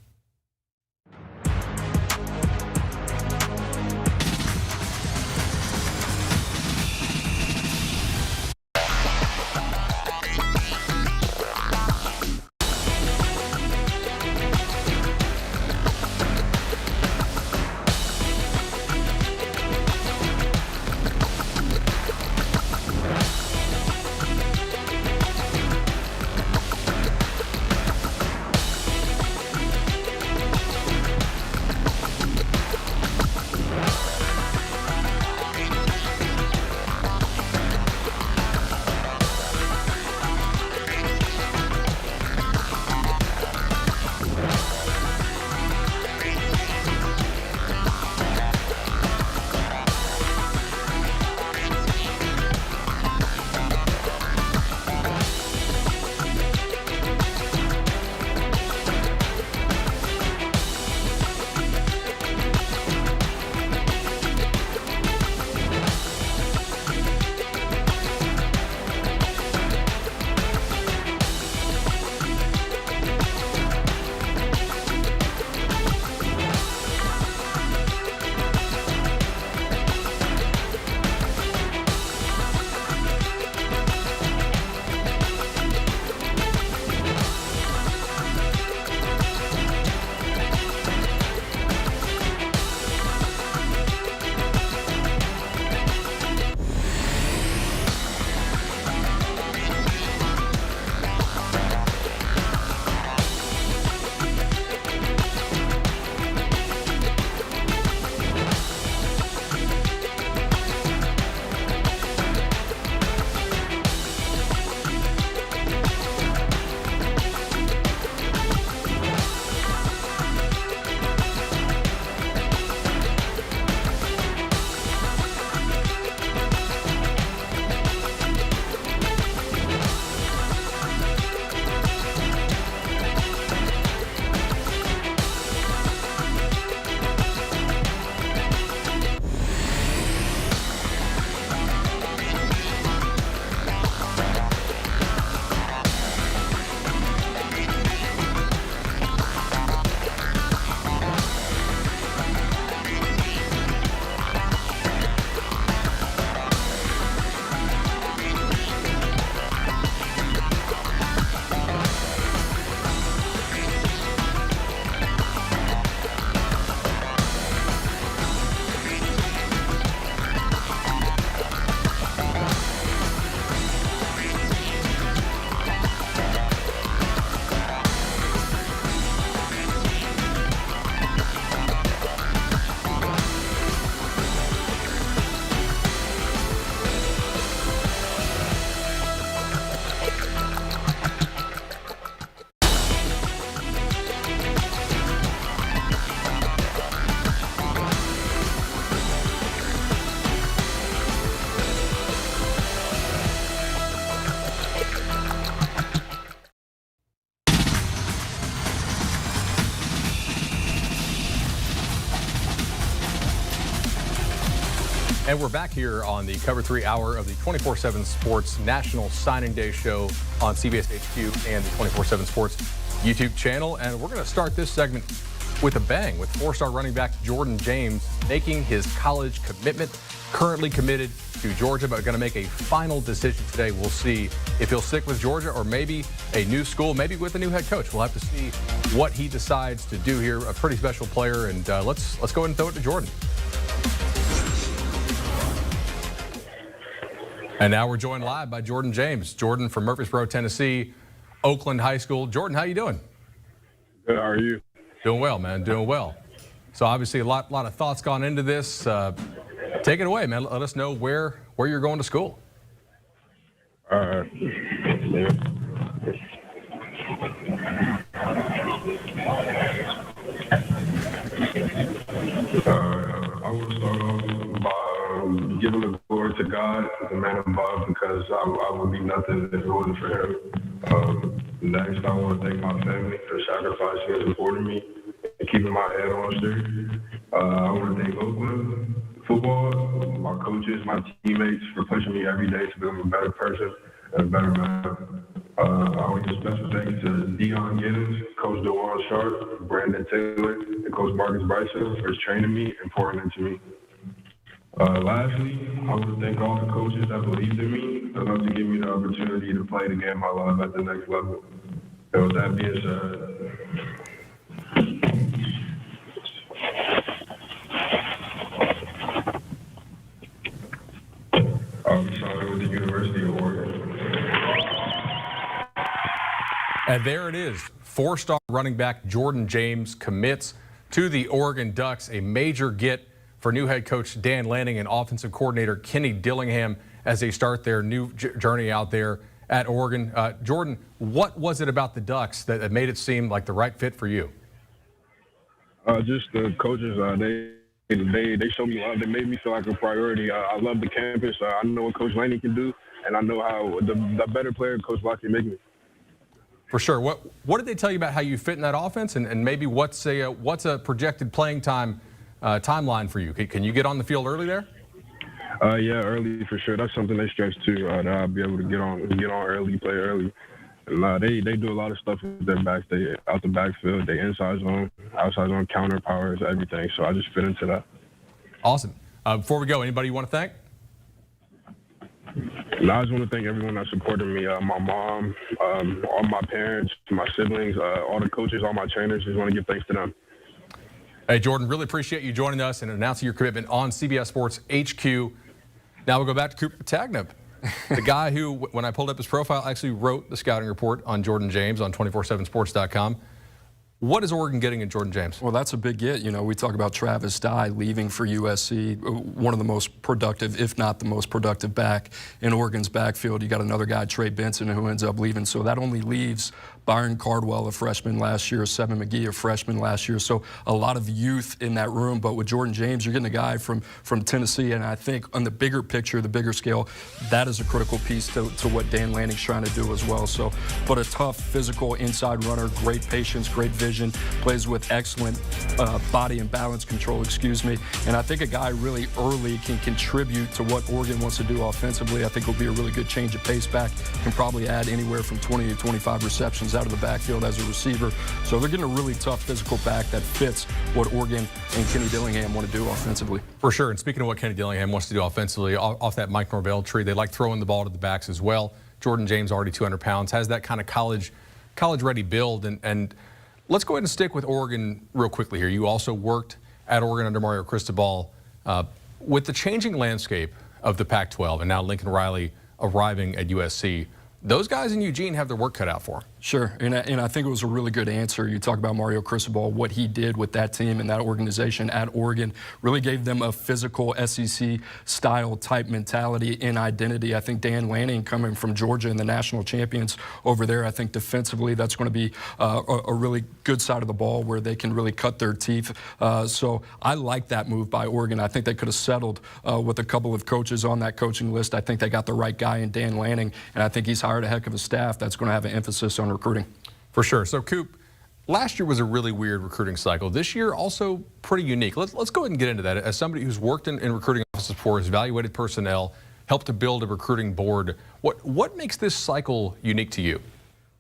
And we're back here on the Cover 3 hour of the 24/7 Sports National Signing Day show on CBS HQ and the 24/7 Sports YouTube channel. And we're going to start this segment with a bang with four-star running back Jordan James making his college commitment, currently committed to Georgia, but going to make a final decision today. We'll see if he'll stick with Georgia or maybe a new school, maybe with a new head coach. We'll have to see what he decides to do here. A pretty special player, and let's go ahead and throw it to Jordan. And now we're joined live by Jordan James. Jordan from Murfreesboro, Tennessee, Oakland High School. Jordan, how you doing? Good, how are you? Doing well, man, doing well. So obviously a lot of thoughts gone into this. Take it away, man. Let us know where you're going to school. I want to start off by giving the glory to God, the man above, because I would be nothing if it wasn't for him. Next, I want to thank my family for sacrificing and supporting me and keeping my head on straight. I want to thank Oakland football, my coaches, my teammates for pushing me every day to become a better person and a better man. I want to give special thanks to Dion Giddens, Coach DeJuan Sharp, Brandon Taylor, and Coach Marcus Bryson for training me and pouring into me. Lastly, I want to thank all the coaches that believed in me enough to give me the opportunity to play the game of my life at the next level. And with that being said, I'll be signing with the University of Oregon. And there it is. Four-star running back Jordan James commits to the Oregon Ducks, a major get for new head coach Dan Lanning and offensive coordinator Kenny Dillingham as they start their new journey out there at Oregon. Jordan, what was it about the Ducks that made it seem like the right fit for you? Just the coaches, they showed me love. They made me feel like a priority. I love the campus. I know what Coach Lanning can do, and I know how the better player Coach Locke can make me. For sure. What did they tell you about how you fit in that offense, and maybe what's a projected playing time timeline for you? Can you get on the field early there? Yeah, early for sure. That's something they stress too. That I'll be able to get on early, play early. And, they do a lot of stuff with their backs. They out the backfield, they inside zone, outside zone, counter powers, everything. So I just fit into that. Awesome. Before we go, anybody you want to thank? And I just want to thank everyone that supported me. My mom, all my parents, my siblings, all the coaches, all my trainers. Just want to give thanks to them. Hey, Jordan, really appreciate you joining us and announcing your commitment on CBS Sports HQ. Now we'll go back to Cooper Tagnip, the guy who, when I pulled up his profile, actually wrote the scouting report on Jordan James on 247sports.com. What is Oregon getting in Jordan James? Well, that's a big get. You know, we talk about Travis Dye leaving for USC, one of the most productive, if not the most productive back in Oregon's backfield. You got another guy, Trey Benson, who ends up leaving. So that only leaves Byron Cardwell, a freshman last year, Seven McGee, a freshman last year. So a lot of youth in that room. But with Jordan James, you're getting a guy from Tennessee. And I think on the bigger picture, the bigger scale, that is a critical piece to what Dan Lanning's trying to do as well. So, but a tough, physical inside runner, great patience, great vision, plays with excellent body and balance control, And I think a guy really early can contribute to what Oregon wants to do offensively. I think will be a really good change of pace back. Can probably add anywhere from 20 to 25 receptions out of the backfield as a receiver. So they're getting a really tough physical back that fits what Oregon and Kenny Dillingham want to do offensively. For sure. And speaking of what Kenny Dillingham wants to do offensively, off that Mike Norvell tree, they like throwing the ball to the backs as well. Jordan James, already 200 pounds, has that kind of college-ready build. And let's go ahead and stick with Oregon real quickly here. You also worked at Oregon under Mario Cristobal. With the changing landscape of the Pac-12 and now Lincoln Riley arriving at USC, those guys in Eugene have their work cut out for them. Sure, and I think it was a really good answer. You talk about Mario Cristobal, what he did with that team and that organization at Oregon, really gave them a physical SEC-style type mentality and identity. I think Dan Lanning coming from Georgia and the national champions over there, I think defensively that's going to be a really good side of the ball where they can really cut their teeth. So I like that move by Oregon. I think they could have settled with a couple of coaches on that coaching list. I think they got the right guy in Dan Lanning, and I think he's hired a heck of a staff that's going to have an emphasis on recruiting. For sure. So, Coop, last year was a really weird recruiting cycle. This year also pretty unique. Let's go ahead and get into that. As somebody who's worked in recruiting offices process for, has evaluated personnel, helped to build a recruiting board. What makes this cycle unique to you?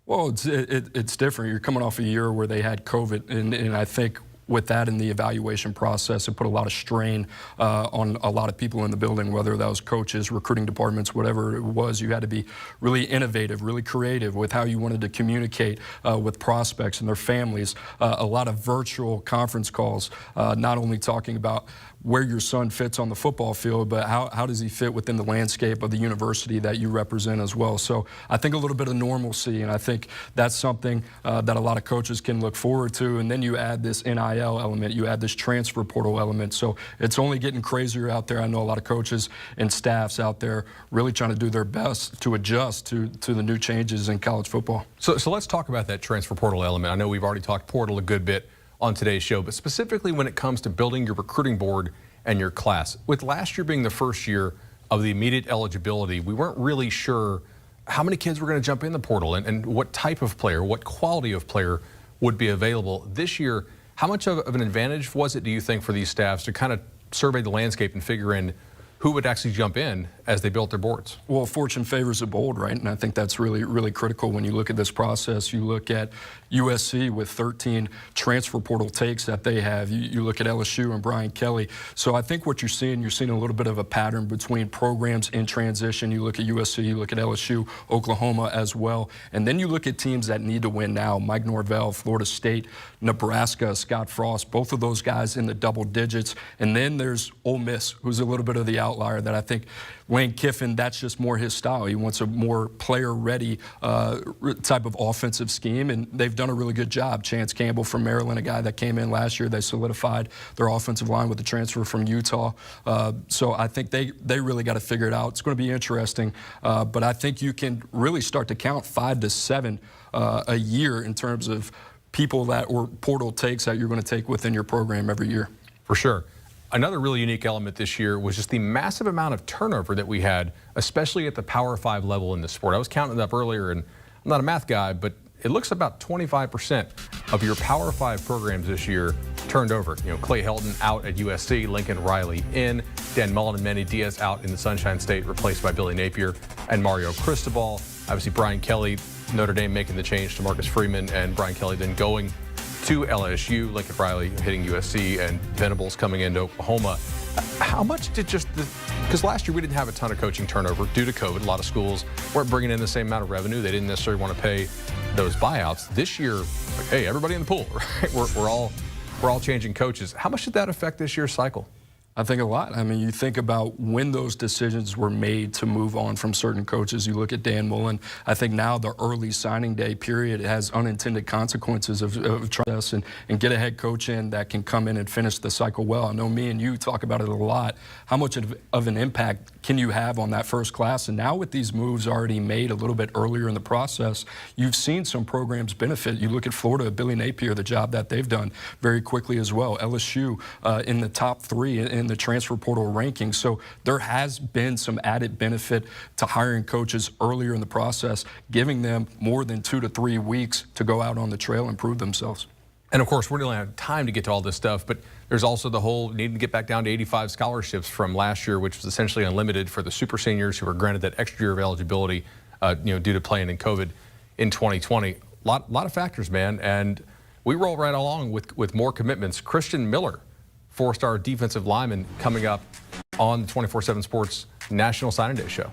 Well, it's different. You're coming off a year where they had COVID, and I think with that in the evaluation process, it put a lot of strain on a lot of people in the building, whether that was coaches, recruiting departments, whatever it was. You had to be really innovative, really creative with how you wanted to communicate with prospects and their families. A lot of virtual conference calls, not only talking about where your son fits on the football field, but how does he fit within the landscape of the university that you represent as well. So I think a little bit of normalcy, and I think that's something that a lot of coaches can look forward to. And then you add this NIL element, you add this transfer portal element. So it's only getting crazier out there. I know a lot of coaches and staffs out there really trying to do their best to adjust to the new changes in college football. So let's talk about that transfer portal element. I know we've already talked portal a good bit on today's show, but specifically when it comes to building your recruiting board and your class. With last year being the first year of the immediate eligibility, we weren't really sure how many kids were going to jump in the portal and what type of player, what quality of player would be available. This year, how much of an advantage was it, do you think, for these staffs to kind of survey the landscape and figure in who would actually jump in as they built their boards? Well, fortune favors the bold, right? And I think that's really, really critical when you look at this process. You look at USC with 13 transfer portal takes that they have. You look at LSU and Brian Kelly. So I think what you're seeing a little bit of a pattern between programs in transition. You look at USC, you look at LSU, Oklahoma as well. And then you look at teams that need to win now. Mike Norvell, Florida State, Nebraska, Scott Frost, both of those guys in the double digits. And then there's Ole Miss, who's a little bit of the outlier that I think Lane Kiffin, that's just more his style. He wants a more player-ready type of offensive scheme, and they've done a really good job. Chance Campbell from Maryland, a guy that came in last year, they solidified their offensive line with the transfer from Utah. So I think they really got to figure it out. It's going to be interesting, but I think you can really start to count 5 to 7 a year in terms of people that or portal takes that you're going to take within your program every year. For sure. Another really unique element this year was just the massive amount of turnover that we had, especially at the Power 5 level in the sport. I was counting it up earlier, and I'm not a math guy, but it looks about 25% of your Power 5 programs this year turned over. You know, Clay Helton out at USC, Lincoln Riley in, Dan Mullen and Manny Diaz out in the Sunshine State, replaced by Billy Napier and Mario Cristobal. Obviously, Brian Kelly, Notre Dame making the change to Marcus Freeman, and Brian Kelly then going to LSU, Lincoln Riley hitting USC, and Venables coming into Oklahoma. How much did because last year we didn't have a ton of coaching turnover due to COVID. A lot of schools weren't bringing in the same amount of revenue. They didn't necessarily want to pay those buyouts. This year, like, hey, everybody in the pool, right? We're all changing coaches. How much did that affect this year's cycle? I think a lot. I mean, you think about when those decisions were made to move on from certain coaches. You look at Dan Mullen. I think now the early signing day period has unintended consequences of trust and get a head coach in that can come in and finish the cycle well. I know me and you talk about it a lot. How much of an impact can you have on that first class? And now with these moves already made a little bit earlier in the process, you've seen some programs benefit. You look at Florida, Billy Napier, the job that they've done very quickly as well. LSU in the top 3 in the transfer portal rankings. So there has been some added benefit to hiring coaches earlier in the process, giving them more than 2 to 3 weeks to go out on the trail and prove themselves. And of course, we don't have time to get to all this stuff, but there's also the whole needing to get back down to 85 scholarships from last year, which was essentially unlimited for the super seniors who were granted that extra year of eligibility, due to playing in COVID in 2020. Lot of factors, man, and we roll right along with more commitments. Christian Miller, 4-star defensive lineman, coming up on the 24/7 Sports National Signing Day show.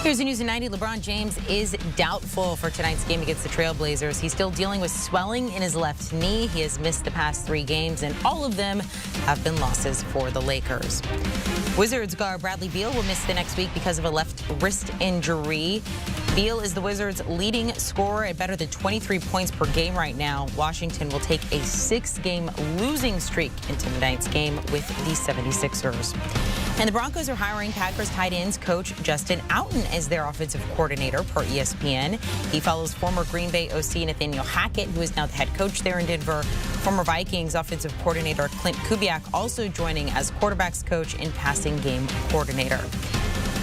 Here's the news in 90. LeBron James is doubtful for tonight's game against the Trailblazers. He's still dealing with swelling in his left knee. He has missed the past 3 games, and all of them have been losses for the Lakers. Wizards guard Bradley Beal will miss the next week because of a left wrist injury. Beal is the Wizards' leading scorer at better than 23 points per game right now. Washington will take a 6-game losing streak into tonight's game with the 76ers. And the Broncos are hiring Packers tight ends coach Justin Outen as their offensive coordinator per ESPN. He follows former Green Bay OC Nathaniel Hackett, who is now the head coach there in Denver. Former Vikings offensive coordinator Clint Kubiak also joining as quarterbacks coach and passing game coordinator.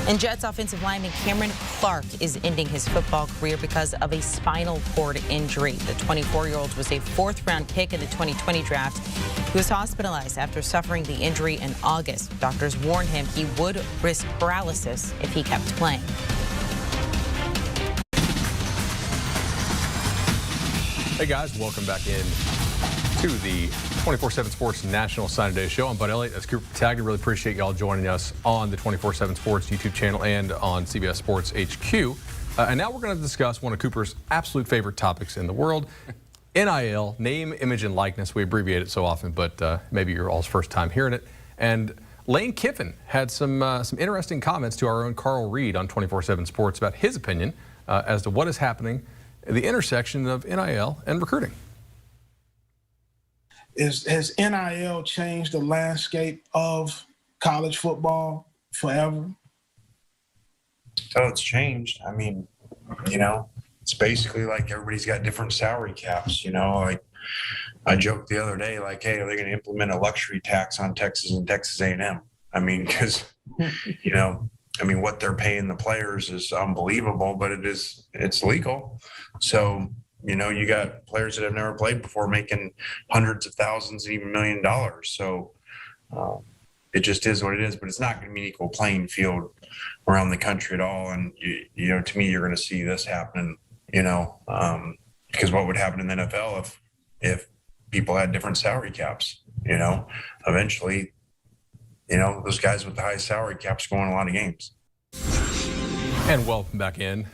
And Jets offensive lineman Cameron Clark is ending his football career because of a spinal cord injury. The 24-year-old was a 4th-round pick in the 2020 draft. He was hospitalized after suffering the injury in August. Doctors warned him he would risk paralysis if he kept playing. Hey guys, welcome back in to the 24/7 Sports National Sign of Day show. I'm Bud Elliott. That's Cooper Taggart. Really appreciate y'all joining us on the 24/7 Sports YouTube channel and on CBS Sports HQ. And now we're going to discuss one of Cooper's absolute favorite topics in the world, NIL, name, image, and likeness. We abbreviate it so often, but maybe you're all's first time hearing it. And Lane Kiffin had some interesting comments to our own Carl Reed on 24/7 Sports about his opinion as to what is happening at the intersection of NIL and recruiting. Has NIL changed the landscape of college football forever? Oh, it's changed. I mean, you know, it's basically like everybody's got different salary caps. You know, like I joked the other day, like, hey, are they going to implement a luxury tax on Texas and Texas A&M? I mean, because, you know, I mean, what they're paying the players is unbelievable, but it's legal. So, you know, you got players that have never played before making hundreds of thousands and even $1 million. So it just is what it is, but it's not going to be an equal playing field around the country at all. And, you know, to me, you're going to see this happening, you know, because what would happen in the NFL if people had different salary caps, you know, eventually, you know, those guys with the highest salary caps go on a lot of games. And welcome back in.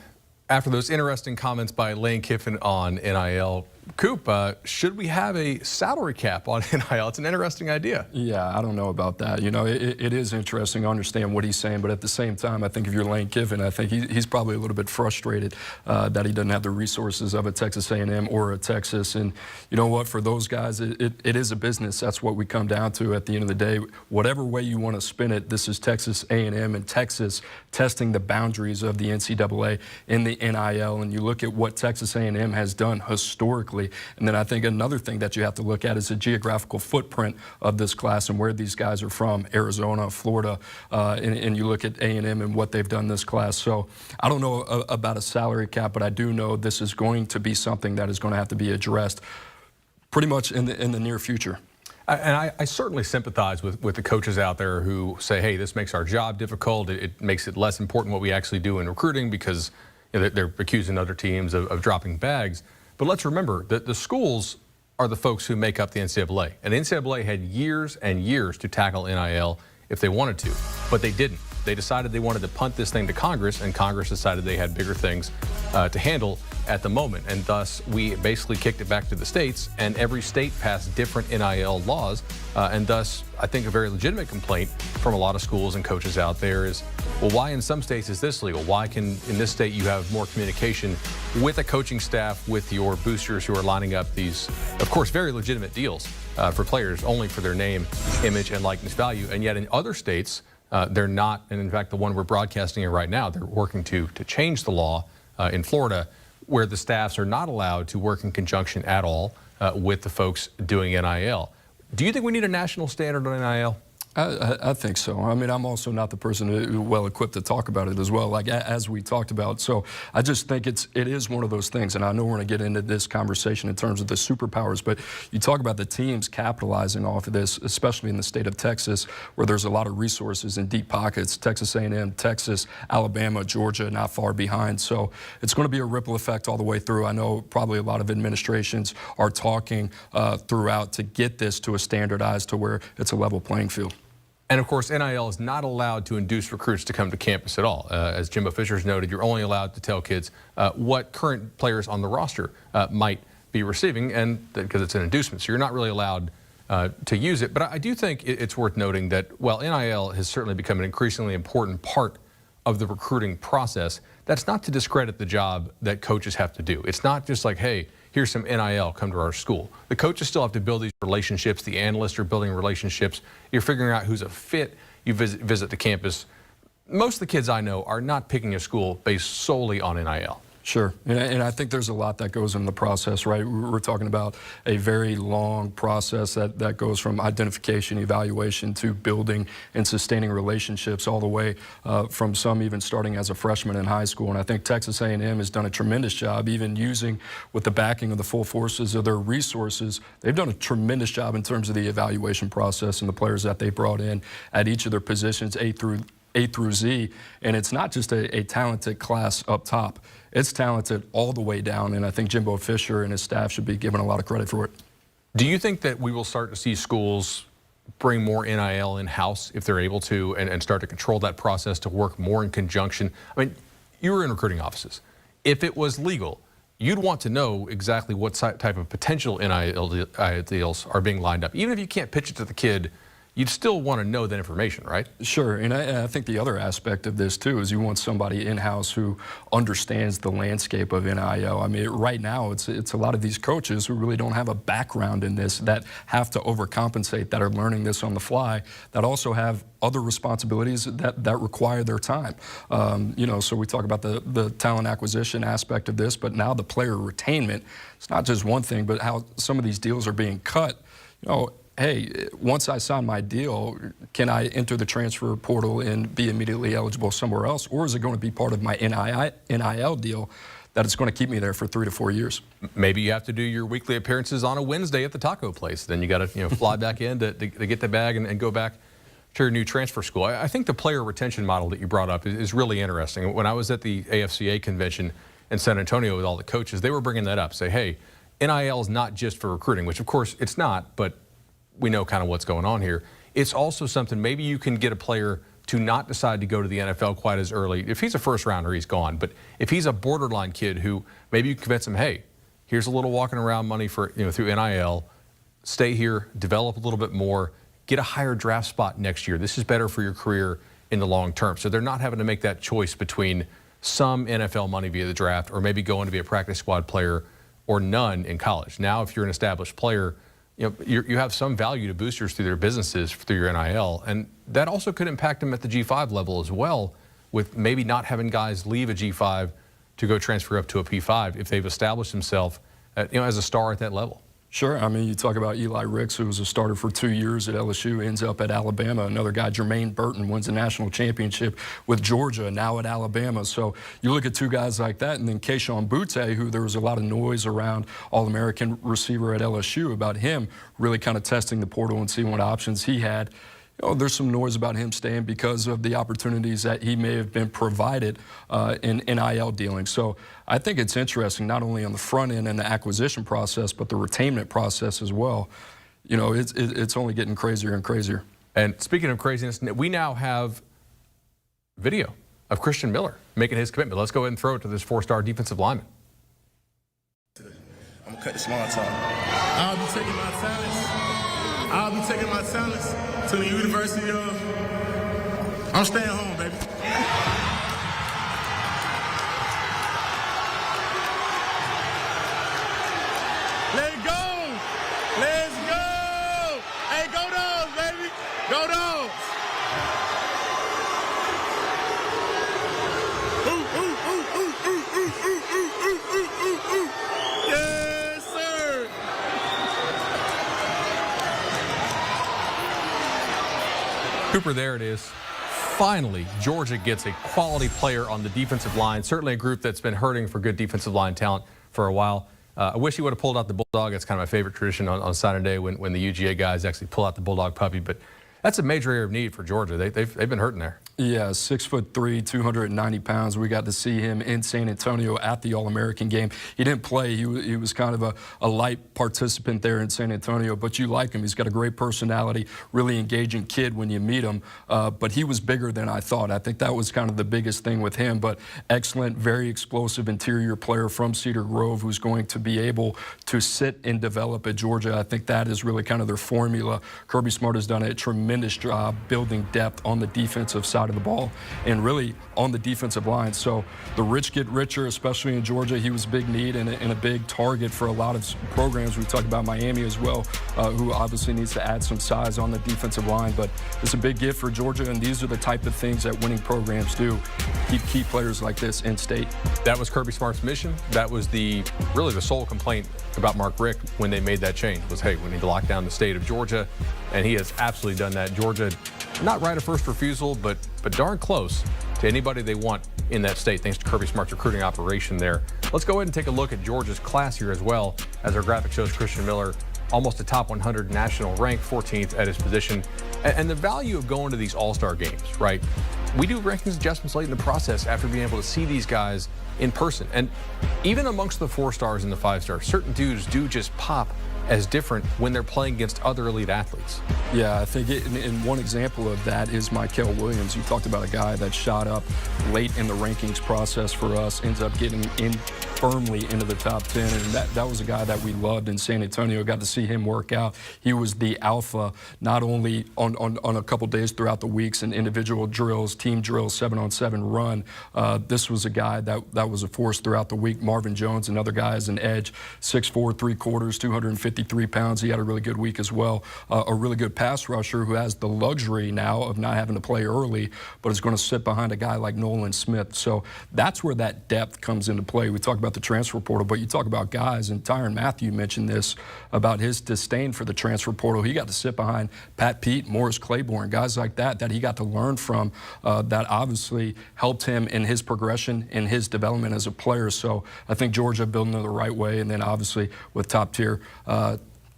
After those interesting comments by Lane Kiffin on NIL, Coop, should we have a salary cap on NIL? It's an interesting idea. Yeah, I don't know about that. You know, it is interesting. I understand what he's saying, but at the same time, I think if you're Lane Kiffin, I think he's probably a little bit frustrated that he doesn't have the resources of a Texas A&M or a Texas. And you know what? For those guys, it is a business. That's what we come down to at the end of the day. Whatever way you want to spin it, this is Texas A&M and Texas testing the boundaries of the NCAA in the NIL. And you look at what Texas A&M has done historically. And then I think another thing that you have to look at is the geographical footprint of this class and where these guys are from, Arizona, Florida, and you look at A&M and what they've done this class. So I don't know about a salary cap, but I do know this is going to be something that is going to have to be addressed pretty much in the near future. And I certainly sympathize with the coaches out there who say, hey, this makes our job difficult. It makes it less important what we actually do in recruiting because you know, they're accusing other teams of dropping bags. But let's remember that the schools are the folks who make up the NCAA. And the NCAA had years and years to tackle NIL if they wanted to, but they didn't. They decided they wanted to punt this thing to Congress, and Congress decided they had bigger things to handle at the moment. And thus, we basically kicked it back to the states, and every state passed different NIL laws. And thus, I think a very legitimate complaint from a lot of schools and coaches out there is, well, why in some states is this legal? Why can, in this state, you have more communication with a coaching staff, with your boosters who are lining up these, of course, very legitimate deals for players, only for their name, image, and likeness value. And yet in other states, they're not. And in fact, the one we're broadcasting in right now, they're working to change the law in Florida, where the staffs are not allowed to work in conjunction at all with the folks doing NIL. Do you think we need a national standard on NIL? I think so. I mean, I'm also not the person who well equipped to talk about it as well, like as we talked about. So I just think it is one of those things, and I know we're going to get into this conversation in terms of the superpowers, but you talk about the teams capitalizing off of this, especially in the state of Texas, where there's a lot of resources and deep pockets. Texas A&M, Texas, Alabama, Georgia, not far behind. So it's going to be a ripple effect all the way through. I know probably a lot of administrations are talking throughout to get this to a standardized to where it's a level playing field. And of course, NIL is not allowed to induce recruits to come to campus at all. As Jimbo Fisher's noted, you're only allowed to tell kids what current players on the roster might be receiving, and because it's an inducement, so you're not really allowed to use it. But I do think it's worth noting that while NIL has certainly become an increasingly important part of the recruiting process, that's not to discredit the job that coaches have to do. It's not just like, hey, here's some NIL, come to our school. The coaches still have to build these relationships. The analysts are building relationships. You're figuring out who's a fit. You visit the campus. Most of the kids I know are not picking a school based solely on NIL. Sure, and I think there's a lot that goes into the process, right? We're talking about a very long process that goes from identification, evaluation, to building and sustaining relationships, all the way from some even starting as a freshman in high school. And I think Texas A&M has done a tremendous job, even using, with the backing of the full forces of their resources, they've done a tremendous job in terms of the evaluation process and the players that they brought in at each of their positions, A through Z. And it's not just a talented class up top. It's talented all the way down, and I think Jimbo Fisher and his staff should be given a lot of credit for it. Do you think that we will start to see schools bring more NIL in-house if they're able to, and start to control that process to work more in conjunction? I mean, you were in recruiting offices. If it was legal, you'd want to know exactly what type of potential NIL deals are being lined up. Even if you can't pitch it to the kid, you'd still want to know that information, right? Sure, and I think the other aspect of this too is you want somebody in-house who understands the landscape of NIL. I mean, right now it's a lot of these coaches who really don't have a background in this, that have to overcompensate, that are learning this on the fly, that also have other responsibilities that require their time. You know, so we talk about the talent acquisition aspect of this, but now the player retainment, it's not just one thing, but how some of these deals are being cut. You know, hey, once I sign my deal, can I enter the transfer portal and be immediately eligible somewhere else? Or is it going to be part of my NIL deal that it's going to keep me there for 3 to 4 years? Maybe you have to do your weekly appearances on a Wednesday at the taco place. Then you got to fly back in to get the bag and go back to your new transfer school. I think the player retention model that you brought up is really interesting. When I was at the AFCA convention in San Antonio with all the coaches, they were bringing that up. Say, hey, NIL is not just for recruiting, which of course it's not, but we know kind of what's going on here. It's also something, maybe you can get a player to not decide to go to the NFL quite as early. If he's a first rounder, he's gone. But if he's a borderline kid who maybe you convince him, hey, here's a little walking around money for, through NIL, stay here, develop a little bit more, get a higher draft spot next year. This is better for your career in the long term. So they're not having to make that choice between some NFL money via the draft or maybe going to be a practice squad player or none in college. Now, if you're an established player, you have some value to boosters through their businesses through your NIL, and that also could impact them at the G5 level as well, with maybe not having guys leave a G5 to go transfer up to a P5 if they've established themselves as a star at that level. Sure. I mean, you talk about Eli Ricks, who was a starter for 2 years at LSU, ends up at Alabama. Another guy, Jermaine Burton, wins the national championship with Georgia, now at Alabama. So you look at two guys like that, and then Keyshawn Butte, who there was a lot of noise around, All-American receiver at LSU, about him really kind of testing the portal and seeing what options he had. There's some noise about him staying because of the opportunities that he may have been provided in NIL dealing. So I think it's interesting, not only on the front end and the acquisition process, but the retainment process as well. It's only getting crazier and crazier. And speaking of craziness, we now have video of Christian Miller making his commitment. Let's go ahead and throw it to this 4-star defensive lineman. I'm gonna cut the small talk. I'll be taking my talents to the University of... I'm staying home, baby. Let's go! Let's go! Hey, go Dogs, baby! Go Dogs! Yes, sir! Cooper, there it is. Finally, Georgia gets a quality player on the defensive line. Certainly a group that's been hurting for good defensive line talent for a while. I wish he would have pulled out the Bulldog. That's kind of my favorite tradition on Saturday when the UGA guys actually pull out the Bulldog puppy. But that's a major area of need for Georgia. They've been hurting there. Yeah, 6'3", 290 pounds. We got to see him in San Antonio at the All-American game. He didn't play. He was kind of a light participant there in San Antonio, but you like him. He's got a great personality, really engaging kid when you meet him. But he was bigger than I thought. I think that was kind of the biggest thing with him. But excellent, very explosive interior player from Cedar Grove who's going to be able to sit and develop at Georgia. I think that is really kind of their formula. Kirby Smart has done a tremendous job building depth on the defensive side of the ball and really on the defensive line. So the rich get richer, especially in Georgia. He was a big need and a big target for a lot of programs. We talked about Miami as well, who obviously needs to add some size on the defensive line. But it's a big gift for Georgia, and these are the type of things that winning programs do. Keep key players like this in state. That was Kirby Smart's mission. That was really the sole complaint about Mark Richt when they made that change was, hey, we need to lock down the state of Georgia, and he has absolutely done that. Georgia, not right of first refusal, but darn close to anybody they want in that state, thanks to Kirby Smart's recruiting operation there. Let's go ahead and take a look at Georgia's class here as well, as our graphic shows Christian Miller, almost a top 100 national rank, 14th at his position. And the value of going to these all-star games, right? We do rankings adjustments late in the process after being able to see these guys in person. And even amongst the 4 stars and the 5 stars, certain dudes do just pop as different when they're playing against other elite athletes. Yeah, I think and one example of that is Michael Williams. You talked about a guy that shot up late in the rankings process for us, ends up getting in firmly into the top 10, and that was a guy that we loved in San Antonio. Got to see him work out. He was the alpha, not only on a couple days throughout the weeks and individual drills, team drills, 7-on-7 run. This was a guy that was a force throughout the week. Marvin Jones, another guy as an edge, 6'4", 3/4, 253 pounds. He had a really good week as well. A really good pass rusher who has the luxury now of not having to play early, but is going to sit behind a guy like Nolan Smith. So that's where that depth comes into play. We talk about the transfer portal, but you talk about guys, and Taurian Matthew mentioned this about his disdain for the transfer portal. He got to sit behind Pat Pete, Morris Claiborne, guys like that he got to learn from, that obviously helped him in his progression, in his development as a player. So I think Georgia building it the right way, and then obviously with top tier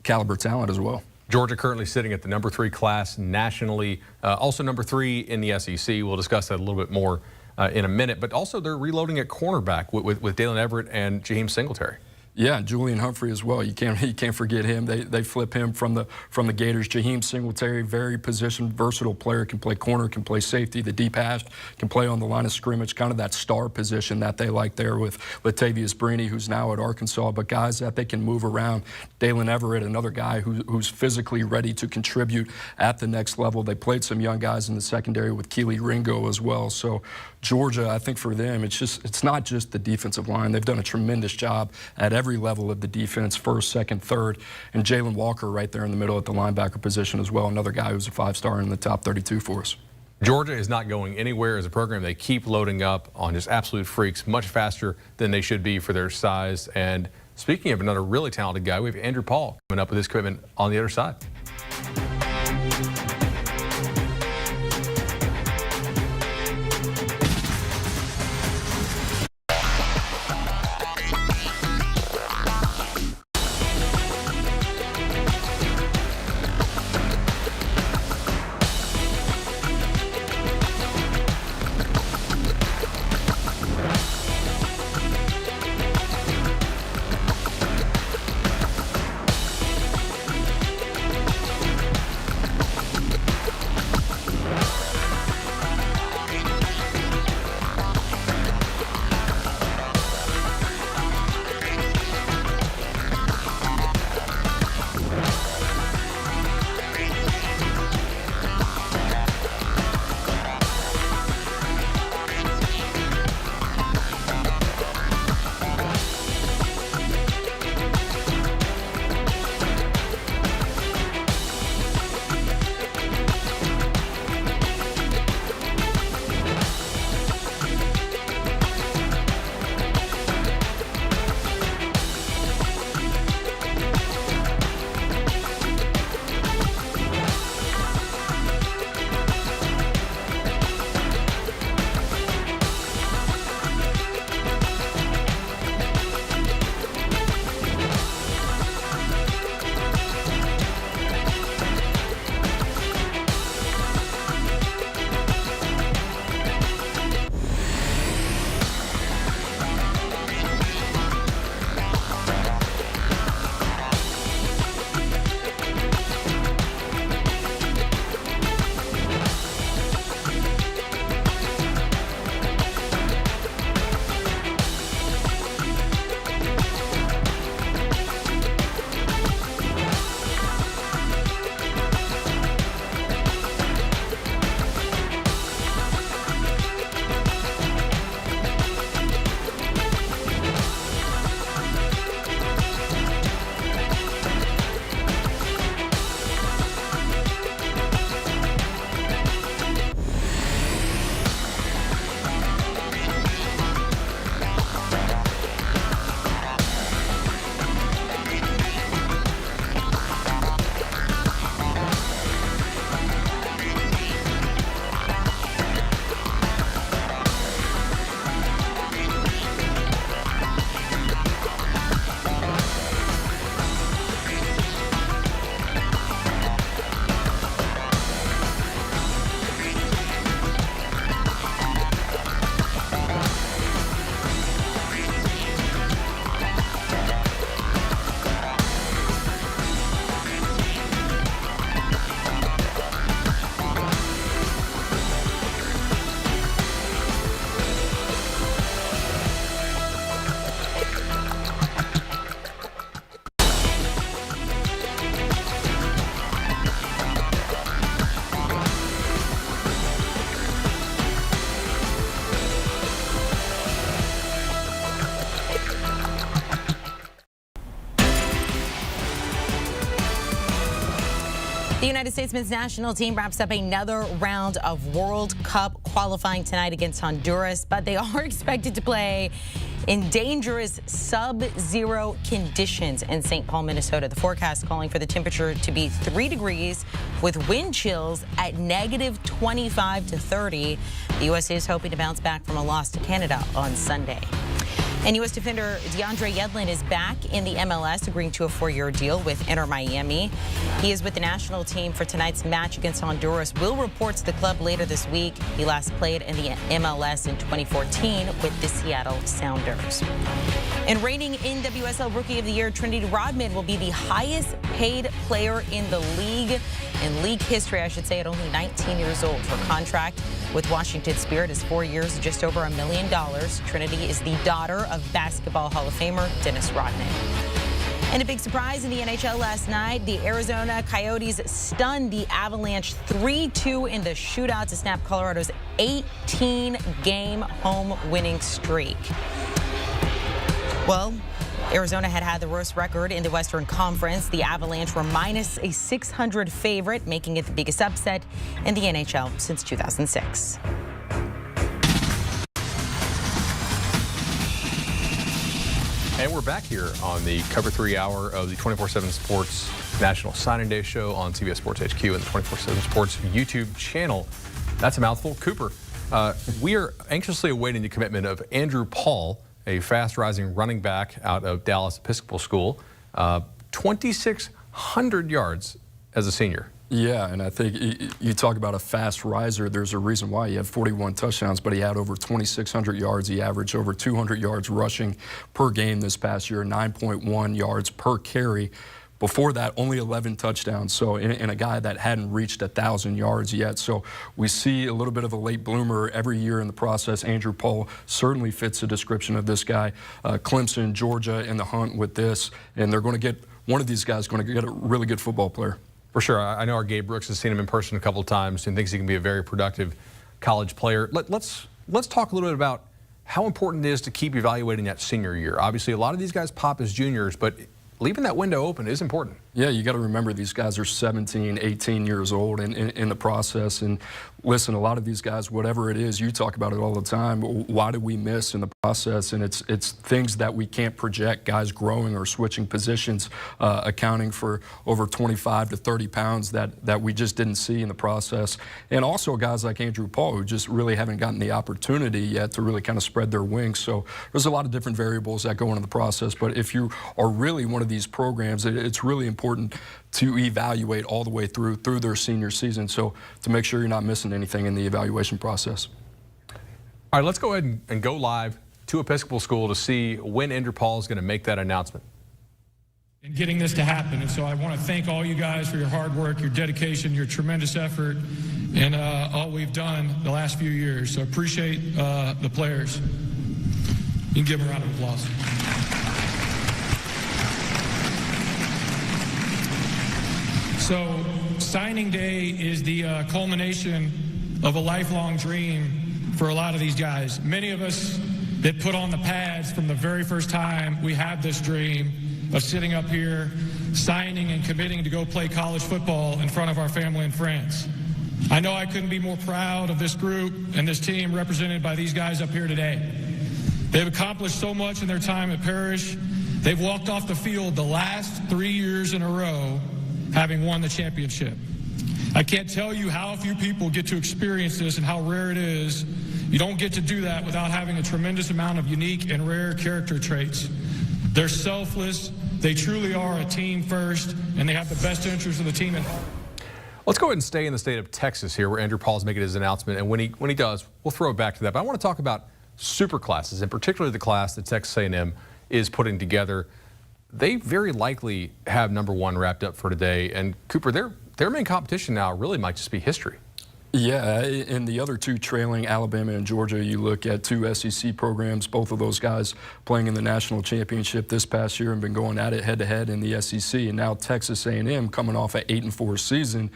caliber talent as well. Georgia currently sitting at the number 3 class nationally, also number 3 in the SEC. We'll discuss that a little bit more in a minute, but also they're reloading at cornerback with Dalen Everett and Jaheim Singletary. Yeah, Julian Humphrey as well. You can't forget him. They flip him from the Gators. Jaheim Singletary, very positioned, versatile player, can play corner, can play safety, the deep hash, can play on the line of scrimmage, kind of that star position that they like there with Latavius Brzee, who's now at Arkansas, but guys that they can move around. Dalen Everett, another guy who's physically ready to contribute at the next level. They played some young guys in the secondary with Keely Ringo as well. So Georgia, I think for them, it's not just the defensive line. They've done a tremendous job at every level of the defense, first, second, third, and Jalen Walker right there in the middle at the linebacker position as well, another guy who's a 5-star in the top 32 for us. Georgia is not going anywhere as a program. They keep loading up on just absolute freaks, much faster than they should be for their size. And speaking of another really talented guy, we have Andrew Paul coming up with his commitment on the other side. The United States men's national team wraps up another round of World Cup qualifying tonight against Honduras, but they are expected to play in dangerous sub-zero conditions in St. Paul, Minnesota. The forecast calling for the temperature to be 3 degrees with wind chills at negative 25 to 30. The USA is hoping to bounce back from a loss to Canada on Sunday. And U.S. defender DeAndre Yedlin is back in the MLS, agreeing to a 4-year deal with Inter Miami. He is with the national team for tonight's match against Honduras. Will report to the club later this week. He last played in the MLS in 2014 with the Seattle Sounders. And reigning NWSL Rookie of the Year, Trinity Rodman will be the highest paid player in the league, in league history, I should say, at only 19 years old. Her contract with Washington Spirit is 4 years, just over $1 million. Trinity is the daughter of Basketball Hall of Famer Dennis Rodman. And a big surprise in the NHL last night, the Arizona Coyotes stunned the Avalanche 3-2 in the shootout to snap Colorado's 18-game home winning streak. Well, Arizona had the worst record in the Western Conference. The Avalanche were minus a .600 favorite, making it the biggest upset in the NHL since 2006. And we're back here on the Cover 3 hour of the 24/7 Sports National Signing Day show on CBS Sports HQ and the 24/7 Sports YouTube channel. That's a mouthful. Cooper, we are anxiously awaiting the commitment of Andrew Paul, a fast-rising running back out of Dallas Episcopal School, 2,600 yards as a senior. Yeah, and I think you talk about a fast riser. There's a reason why he had 41 touchdowns, but he had over 2,600 yards. He averaged over 200 yards rushing per game this past year, 9.1 yards per carry. Before that, only 11 touchdowns, so in a guy that hadn't reached 1,000 yards yet. So we see a little bit of a late bloomer every year in the process. Andrew Paul certainly fits the description of this guy. Clemson, Georgia in the hunt with this, and they're going to get, one of these guys going to get a really good football player. For sure. I know our Gabe Brooks has seen him in person a couple of times and thinks he can be a very productive college player. Let's talk a little bit about how important it is to keep evaluating that senior year. Obviously, a lot of these guys pop as juniors, but leaving that window open is important. Yeah, you got to remember these guys are 17, 18 years old in the process. And listen, a lot of these guys, whatever it is, you talk about it all the time. Why do we miss in the process? And it's things that we can't project. Guys growing or switching positions, accounting for over 25 to 30 pounds that we just didn't see in the process. And also guys like Andrew Paul, who just really haven't gotten the opportunity yet to really kind of spread their wings. So there's a lot of different variables that go into the process. But if you are really one of these programs, it's really important to evaluate all the way through their senior season, so to make sure you're not missing anything in the evaluation process. All right, let's go ahead and go live to Episcopal School to see when Andrew Paul is going to make that announcement. In getting this to happen, and so I want to thank all you guys for your hard work, your dedication, your tremendous effort, and all we've done the last few years. So appreciate the players. You can give them a round of applause. So signing day is the culmination of a lifelong dream for a lot of these guys. Many of us that put on the pads from the very first time we had this dream of sitting up here, signing and committing to go play college football in front of our family and friends. I know I couldn't be more proud of this group and this team represented by these guys up here today. They've accomplished so much in their time at Parrish. They've walked off the field the last 3 years in a row having won the championship. I can't tell you how few people get to experience this and how rare it is. You don't get to do that without having a tremendous amount of unique and rare character traits. They're selfless, they truly are a team first, and they have the best interest of the team at heart. Let's go ahead and stay in the state of Texas here, where Andrew Paul is making his announcement, and when he does, we'll throw it back to that. But I want to talk about super classes, and particularly the class that Texas A&M is putting together. They very likely have number one wrapped up for today. And Cooper, their main competition now really might just be history. Yeah, in the other two trailing, Alabama and Georgia, you look at two SEC programs, both of those guys playing in the national championship this past year and been going at it head-to-head in the SEC. And now Texas A&M coming off an 8-4 season,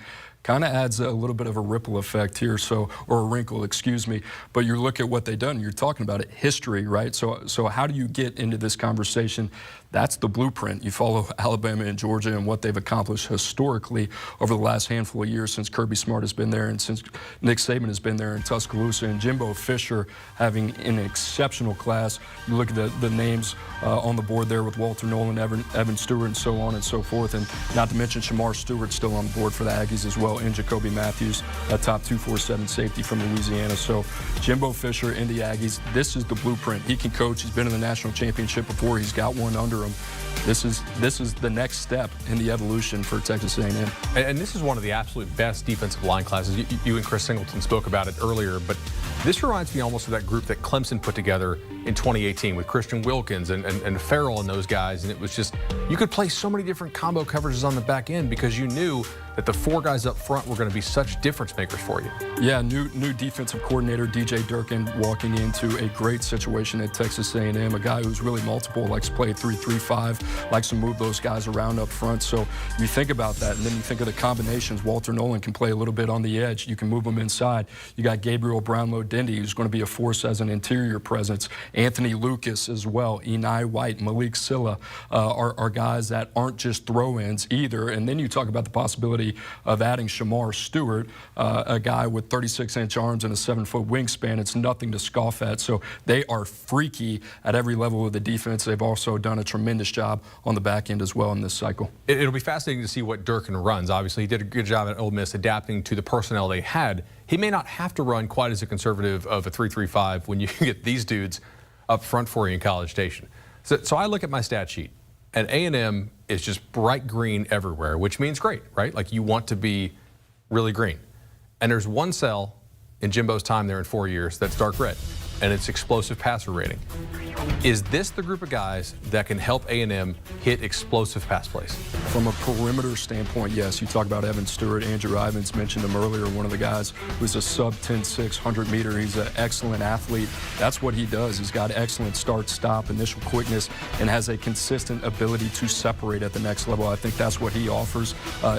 kind of adds a little bit of a ripple effect here, or a wrinkle, excuse me. But you look at what they've done, you're talking about it, history, right? So how do you get into this conversation? That's the blueprint. You follow Alabama and Georgia and what they've accomplished historically over the last handful of years since Kirby Smart has been there and since Nick Saban has been there in Tuscaloosa, and Jimbo Fisher having an exceptional class. You look at the names on the board there with Walter Nolan, Evan Stewart, and so on and so forth. And not to mention Shamar Stewart still on the board for the Aggies as well, and Jacoby Matthews, a top 247 safety from Louisiana. So Jimbo Fisher in the Aggies, this is the blueprint. He can coach. He's been in the national championship before. He's got one under him. This is the next step in the evolution for Texas A&M. And this is one of the absolute best defensive line classes. You and Chris Singleton spoke about it earlier, but this reminds me almost of that group that Clemson put together in 2018 with Christian Wilkins and Farrell and those guys. And it was just, you could play so many different combo coverages on the back end because you knew that the four guys up front were going to be such difference makers for you. Yeah, new defensive coordinator DJ Durkin walking into a great situation at Texas A&M, a guy who's really multiple, likes to play 3-3-5, likes to move those guys around up front. So you think about that, and then you think of the combinations. Walter Nolan can play a little bit on the edge. You can move him inside. You got Gabriel Brownlow-Dindy, who's going to be a force as an interior presence. Anthony Lucas as well. Enai White, Malik Silla are guys that aren't just throw-ins either. And then you talk about the possibility of adding Shamar Stewart, a guy with 36-inch arms and a 7-foot wingspan. It's nothing to scoff at. So they are freaky at every level of the defense. They've also done a tremendous job on the back end as well in this cycle. It'll be fascinating to see what Durkin runs. Obviously, he did a good job at Ole Miss adapting to the personnel they had. He may not have to run quite as a conservative of a 3-3-5 when you get these dudes up front for you in College Station. So I look at my stat sheet, and A&M is just bright green everywhere, which means great, right? Like you want to be really green. And there's one cell in Jimbo's time there in 4 years that's dark red, and it's explosive passer rating. Is this the group of guys that can help A&M hit explosive pass plays? From a perimeter standpoint, yes. You talk about Evan Stewart. Andrew Ivins mentioned him earlier, one of the guys who's a sub-10-6 100-meter. He's an excellent athlete. That's what he does. He's got excellent start-stop, initial quickness, and has a consistent ability to separate at the next level. I think that's what he offers,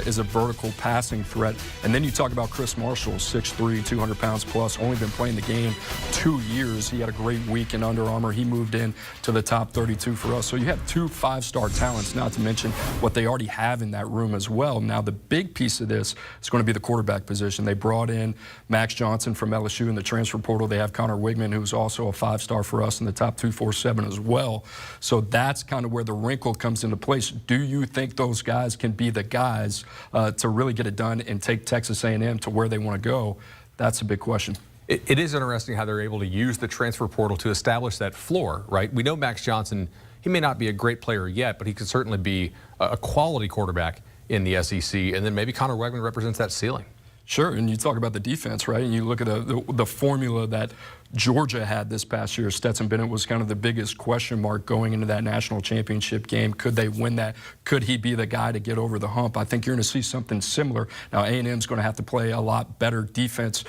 is a vertical passing threat. And then you talk about Chris Marshall, 6'3", 200 pounds plus, only been playing the game 2 years. He had a great week in Under Armour. He moved in to the top 32 for us. So you have 2 5-star talents, not to mention what they already have in that room as well. Now, the big piece of this is going to be the quarterback position. They brought in Max Johnson from LSU in the transfer portal. They have Connor Wigman, who's also a 5-star for us in the top 247 as well. So that's kind of where the wrinkle comes into place. Do you think those guys can be the guys to really get it done and take Texas A&M to where they want to go? That's a big question. It is interesting how they're able to use the transfer portal to establish that floor, right? We know Max Johnson, he may not be a great player yet, but he could certainly be a quality quarterback in the SEC. And then maybe Connor Wegman represents that ceiling. Sure, and you talk about the defense, right? And you look at the formula that Georgia had this past year. Stetson Bennett was kind of the biggest question mark going into that national championship game. Could they win that? Could he be the guy to get over the hump? I think you're going to see something similar. Now, A&M's going to have to play a lot better defense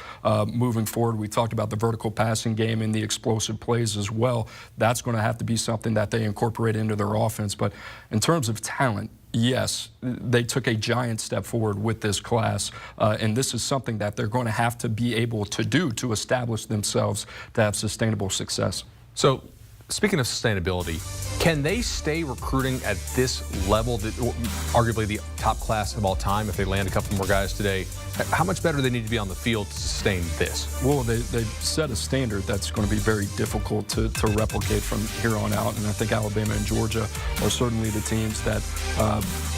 moving forward. We talked about the vertical passing game and the explosive plays as well. That's going to have to be something that they incorporate into their offense. But in terms of talent, yes, they took a giant step forward with this class, and this is something that they're going to have to be able to do to establish themselves to have sustainable success. So, speaking of sustainability, can they stay recruiting at this level, arguably the top class of all time, if they land a couple more guys today? How much better do they need to be on the field to sustain this? Well, they set a standard that's going to be very difficult to replicate from here on out, and I think Alabama and Georgia are certainly the teams that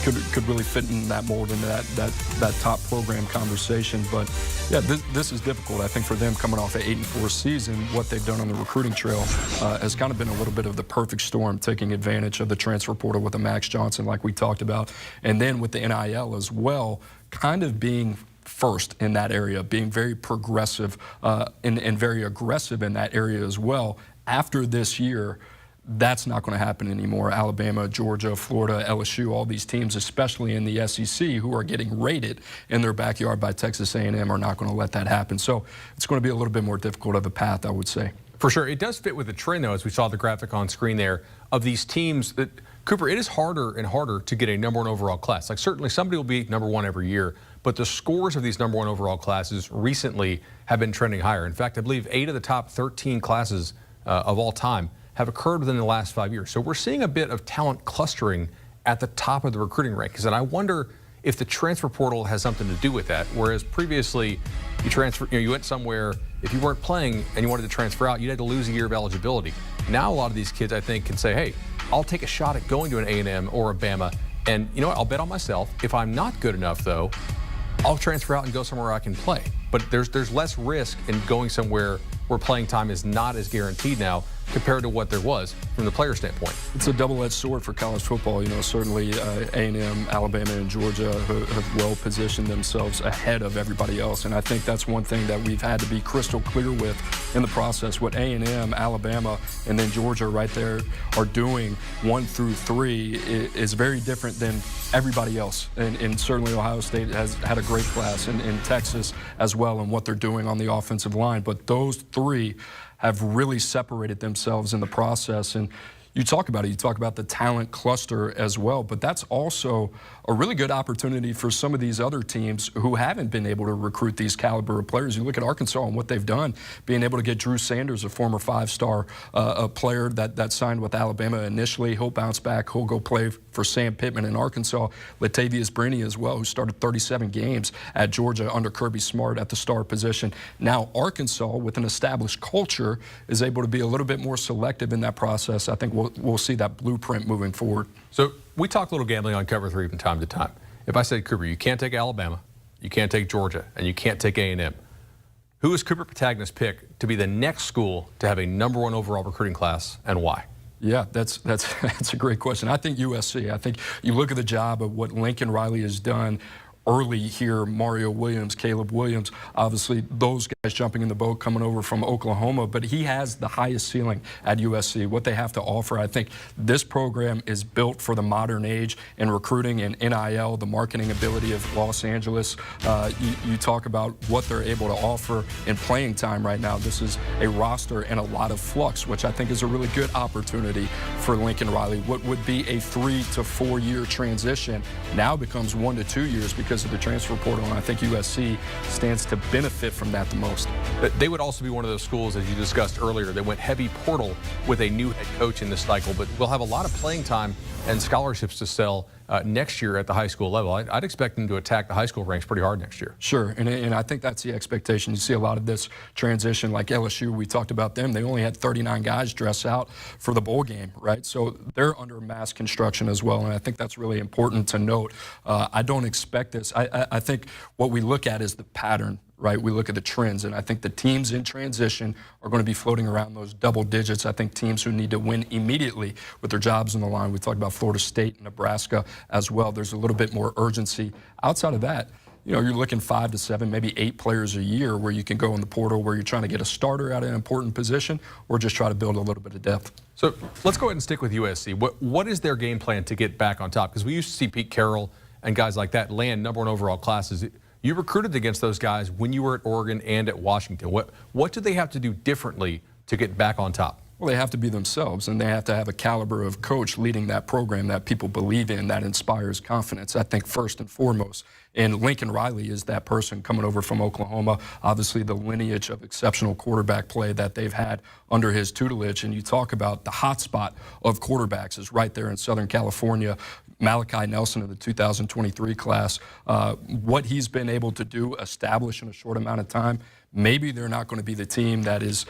could really fit in that mold and that top program conversation. But yeah, this is difficult. I think for them coming off an 8-4 season, what they've done on the recruiting trail has kind of been a little bit of the perfect storm, taking advantage of the transfer portal with a Max Johnson like we talked about, and then with the NIL as well, kind of being first in that area, being very progressive and very aggressive in that area as well. After this year, that's not going to happen anymore. Alabama, Georgia, Florida, LSU, all these teams, especially in the SEC, who are getting raided in their backyard by Texas A&M, are not going to let that happen. So it's going to be a little bit more difficult of a path, I would say. For sure. It does fit with the trend, though, as we saw the graphic on screen there, of these teams that, Cooper, it is harder and harder to get a #1 overall class. Like, certainly somebody will be #1 every year, but the scores of these #1 overall classes recently have been trending higher. In fact, I believe 8 of the top 13 classes of all time have occurred within the last 5 years. So we're seeing a bit of talent clustering at the top of the recruiting rankings, and I wonder if the transfer portal has something to do with that. Whereas previously, you went somewhere, if you weren't playing and you wanted to transfer out, you had to lose a year of eligibility. Now a lot of these kids, I think, can say, hey, I'll take a shot at going to an A&M or a Bama, and you know what, I'll bet on myself. If I'm not good enough, though, I'll transfer out and go somewhere I can play. But there's less risk in going somewhere where playing time is not as guaranteed now compared to what there was from the player standpoint. It's a double-edged sword for college football. You know, certainly A&M, Alabama, and Georgia have well positioned themselves ahead of everybody else, and I think that's one thing that we've had to be crystal clear with in the process. What A&M, Alabama, and then Georgia right there are doing 1 through 3 is very different than everybody else, and certainly Ohio State has had a great class, in Texas as well, and what they're doing on the offensive line. But those 3 have really separated themselves in the process. And you talk about it, you talk about the talent cluster as well, but that's also a really good opportunity for some of these other teams who haven't been able to recruit these caliber of players. You look at Arkansas and what they've done, being able to get Drew Sanders, a former 5-star player that signed with Alabama initially. He'll bounce back, he'll go play for Sam Pittman in Arkansas. Latavius Brini as well, who started 37 games at Georgia under Kirby Smart at the star position. Now Arkansas, with an established culture, is able to be a little bit more selective in that process. I think we'll see that blueprint moving forward. So we talk a little gambling on Cover 3 from time to time. If I said, Cooper, you can't take Alabama, you can't take Georgia, and you can't take A&M, who is Cooper Patagna's pick to be the next school to have a #1 overall recruiting class, and why? Yeah, that's a great question. I think USC. I think you look at the job of what Lincoln Riley has done early here, Mario Williams, Caleb Williams, obviously those guys jumping in the boat coming over from Oklahoma, but he has the highest ceiling at USC, what they have to offer. I think this program is built for the modern age in recruiting and NIL, the marketing ability of Los Angeles. You talk about what they're able to offer in playing time right now. This is a roster and a lot of flux, which I think is a really good opportunity for Lincoln Riley. What would be a 3 to 4 year transition now becomes 1 to 2 years because of the transfer portal, and I think USC stands to benefit from that the most. They would also be one of those schools, as you discussed earlier, that went heavy portal with a new head coach in this cycle, but we'll have a lot of playing time and scholarships to sell next year at the high school level. I'd expect them to attack the high school ranks pretty hard next year. Sure, and I think that's the expectation. You see a lot of this transition, like LSU, we talked about them. They only had 39 guys dress out for the bowl game, right? So they're under mass construction as well, and I think that's really important to note. I don't expect this. I think what we look at is the pattern, right? We look at the trends, and I think the teams in transition are going to be floating around those double digits. I think teams who need to win immediately with their jobs on the line, we talked about Florida State and Nebraska as well. There's a little bit more urgency. Outside of that, you know, you're looking 5 to 7, maybe 8 players a year where you can go in the portal where you're trying to get a starter at an important position or just try to build a little bit of depth. So let's go ahead and stick with USC. What is their game plan to get back on top? Because we used to see Pete Carroll and guys like that land #1 overall classes. You recruited against those guys when you were at Oregon and at Washington. What do they have to do differently to get back on top? Well, they have to be themselves, and they have to have a caliber of coach leading that program that people believe in, that inspires confidence, I think, first and foremost. And Lincoln Riley is that person coming over from Oklahoma, obviously the lineage of exceptional quarterback play that they've had under his tutelage. And you talk about the hotspot of quarterbacks is right there in Southern California. Malachi Nelson of the 2023 class, what he's been able to do, establish in a short amount of time. Maybe they're not going to be the team that is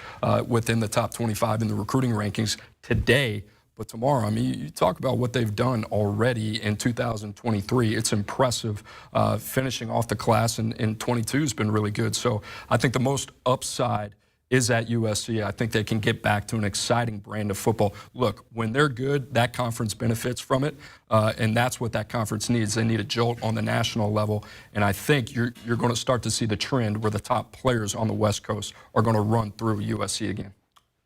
within the top 25 in the recruiting rankings today, but tomorrow. I mean, you talk about what they've done already in 2023. It's impressive. Finishing off the class in 22 has been really good. So I think the most upside is at USC. I think they can get back to an exciting brand of football. Look, when they're good, that conference benefits from it, and that's what that conference needs. They need a jolt on the national level, and I think you're going to start to see the trend where the top players on the West Coast are going to run through USC again.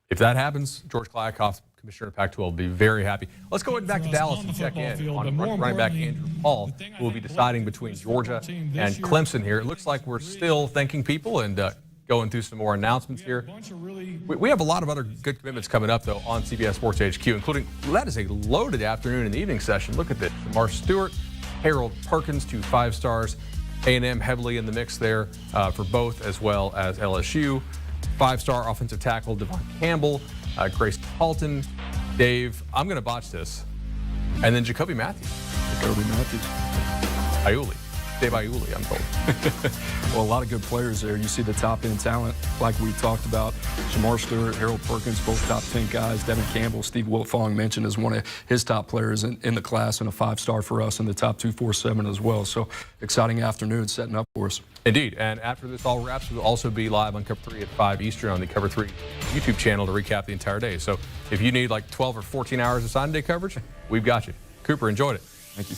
If that happens, George Kliakoff, Commissioner of Pac-12, will be very happy. Let's go back to Dallas and check in on running back Andrew Paul, who will be deciding between Georgia and Clemson here. It looks like we're still thanking people and going through some more announcements here. We have a lot of other good commitments coming up, though, on CBS Sports HQ, including, that is a loaded afternoon and evening session. Look at this. Shamar Stewart, Harold Perkins, 2 5 stars. A&M heavily in the mix there for both, as well as LSU. 5-star offensive tackle Devin Campbell, Grayson Holton. Dave, I'm going to botch this. And then Jacoby Matthew. Iuli. Dave Iuli, I'm told. Well, a lot of good players there. You see the top-end talent, like we talked about. Shamar, Stewart, Harold Perkins, both top 10 guys. Devin Campbell, Steve Wiltfong mentioned as one of his top players in the class, and a 5-star for us in the top 247 as well. So exciting afternoon setting up for us. Indeed, and after this all wraps, we'll also be live on Cover 3 at 5 Eastern on the Cover 3 YouTube channel to recap the entire day. So if you need like 12 or 14 hours of signing day coverage, we've got you. Cooper, enjoyed it. Thank you.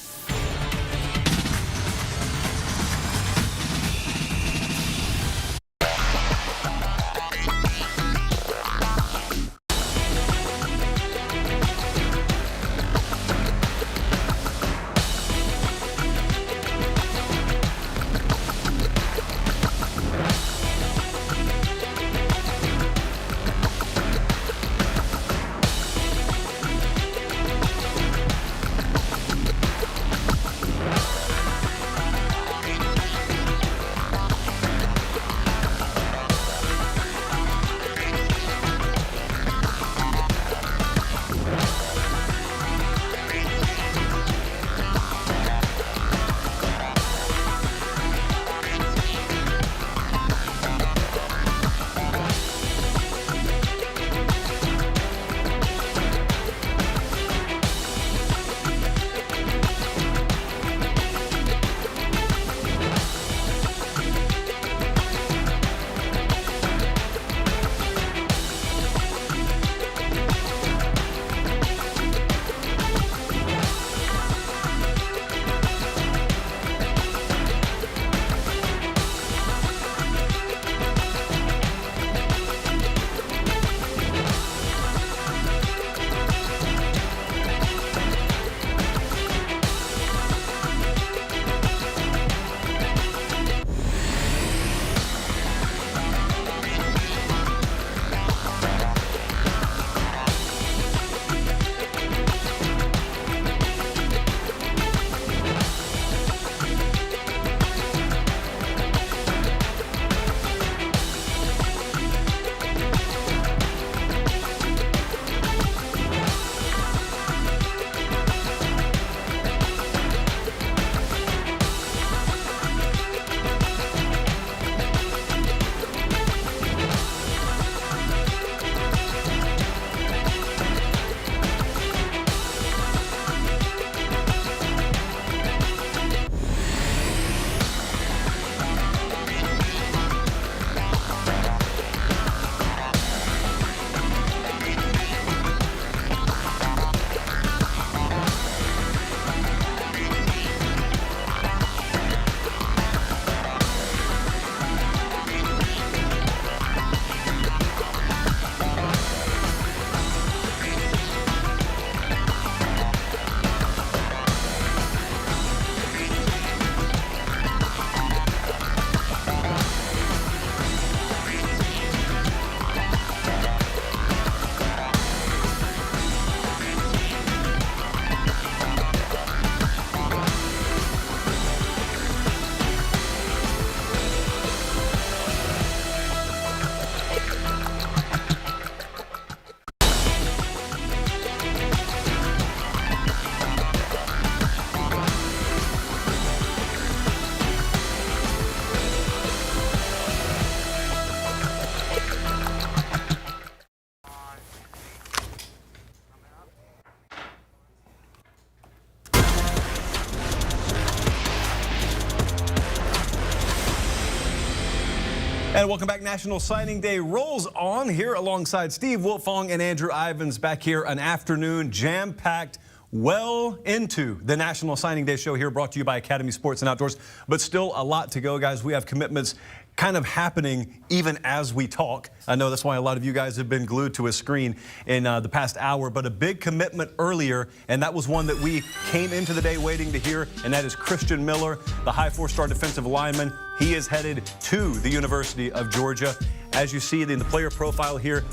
And welcome back. National Signing Day rolls on here alongside Steve Wiltfong and Andrew Ivins back here, an afternoon jam-packed well into the National Signing Day show here, brought to you by Academy Sports and Outdoors. But still a lot to go, guys. We have commitments kind of happening even as we talk. I know that's why a lot of you guys have been glued to a screen in the past hour, but a big commitment earlier, and that was one that we came into the day waiting to hear, and that is Christian Miller, the high 4-star defensive lineman. He is headed to the University of Georgia. As you see in the player profile here,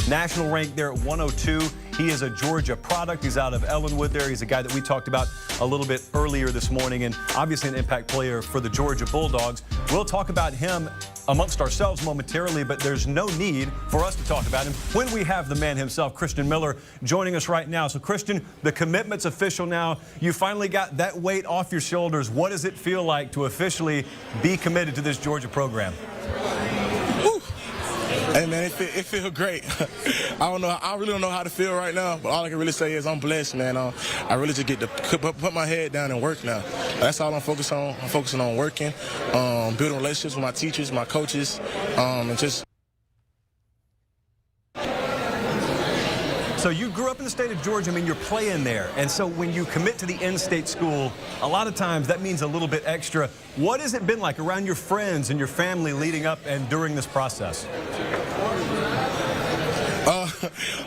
National rank there at 102. He is a Georgia product. He's out of Ellenwood there. He's a guy that we talked about a little bit earlier this morning, and obviously an impact player for the Georgia Bulldogs. We'll talk about him amongst ourselves momentarily, but there's no need for us to talk about him when we have the man himself, Christian Miller, joining us right now. So, Christian, the commitment's official now. You finally got that weight off your shoulders. What does it feel like to officially be committed to this Georgia program? Hey man, it feel great. I really don't know how to feel right now, but all I can really say is I'm blessed, man. I really just get to put my head down and work now. That's all I'm focused on. I'm focusing on working, building relationships with my teachers, my coaches, and just. So you grew up in the state of Georgia. I mean, you're playing there. And so when you commit to the in-state school, a lot of times that means a little bit extra. What has it been like around your friends and your family leading up and during this process?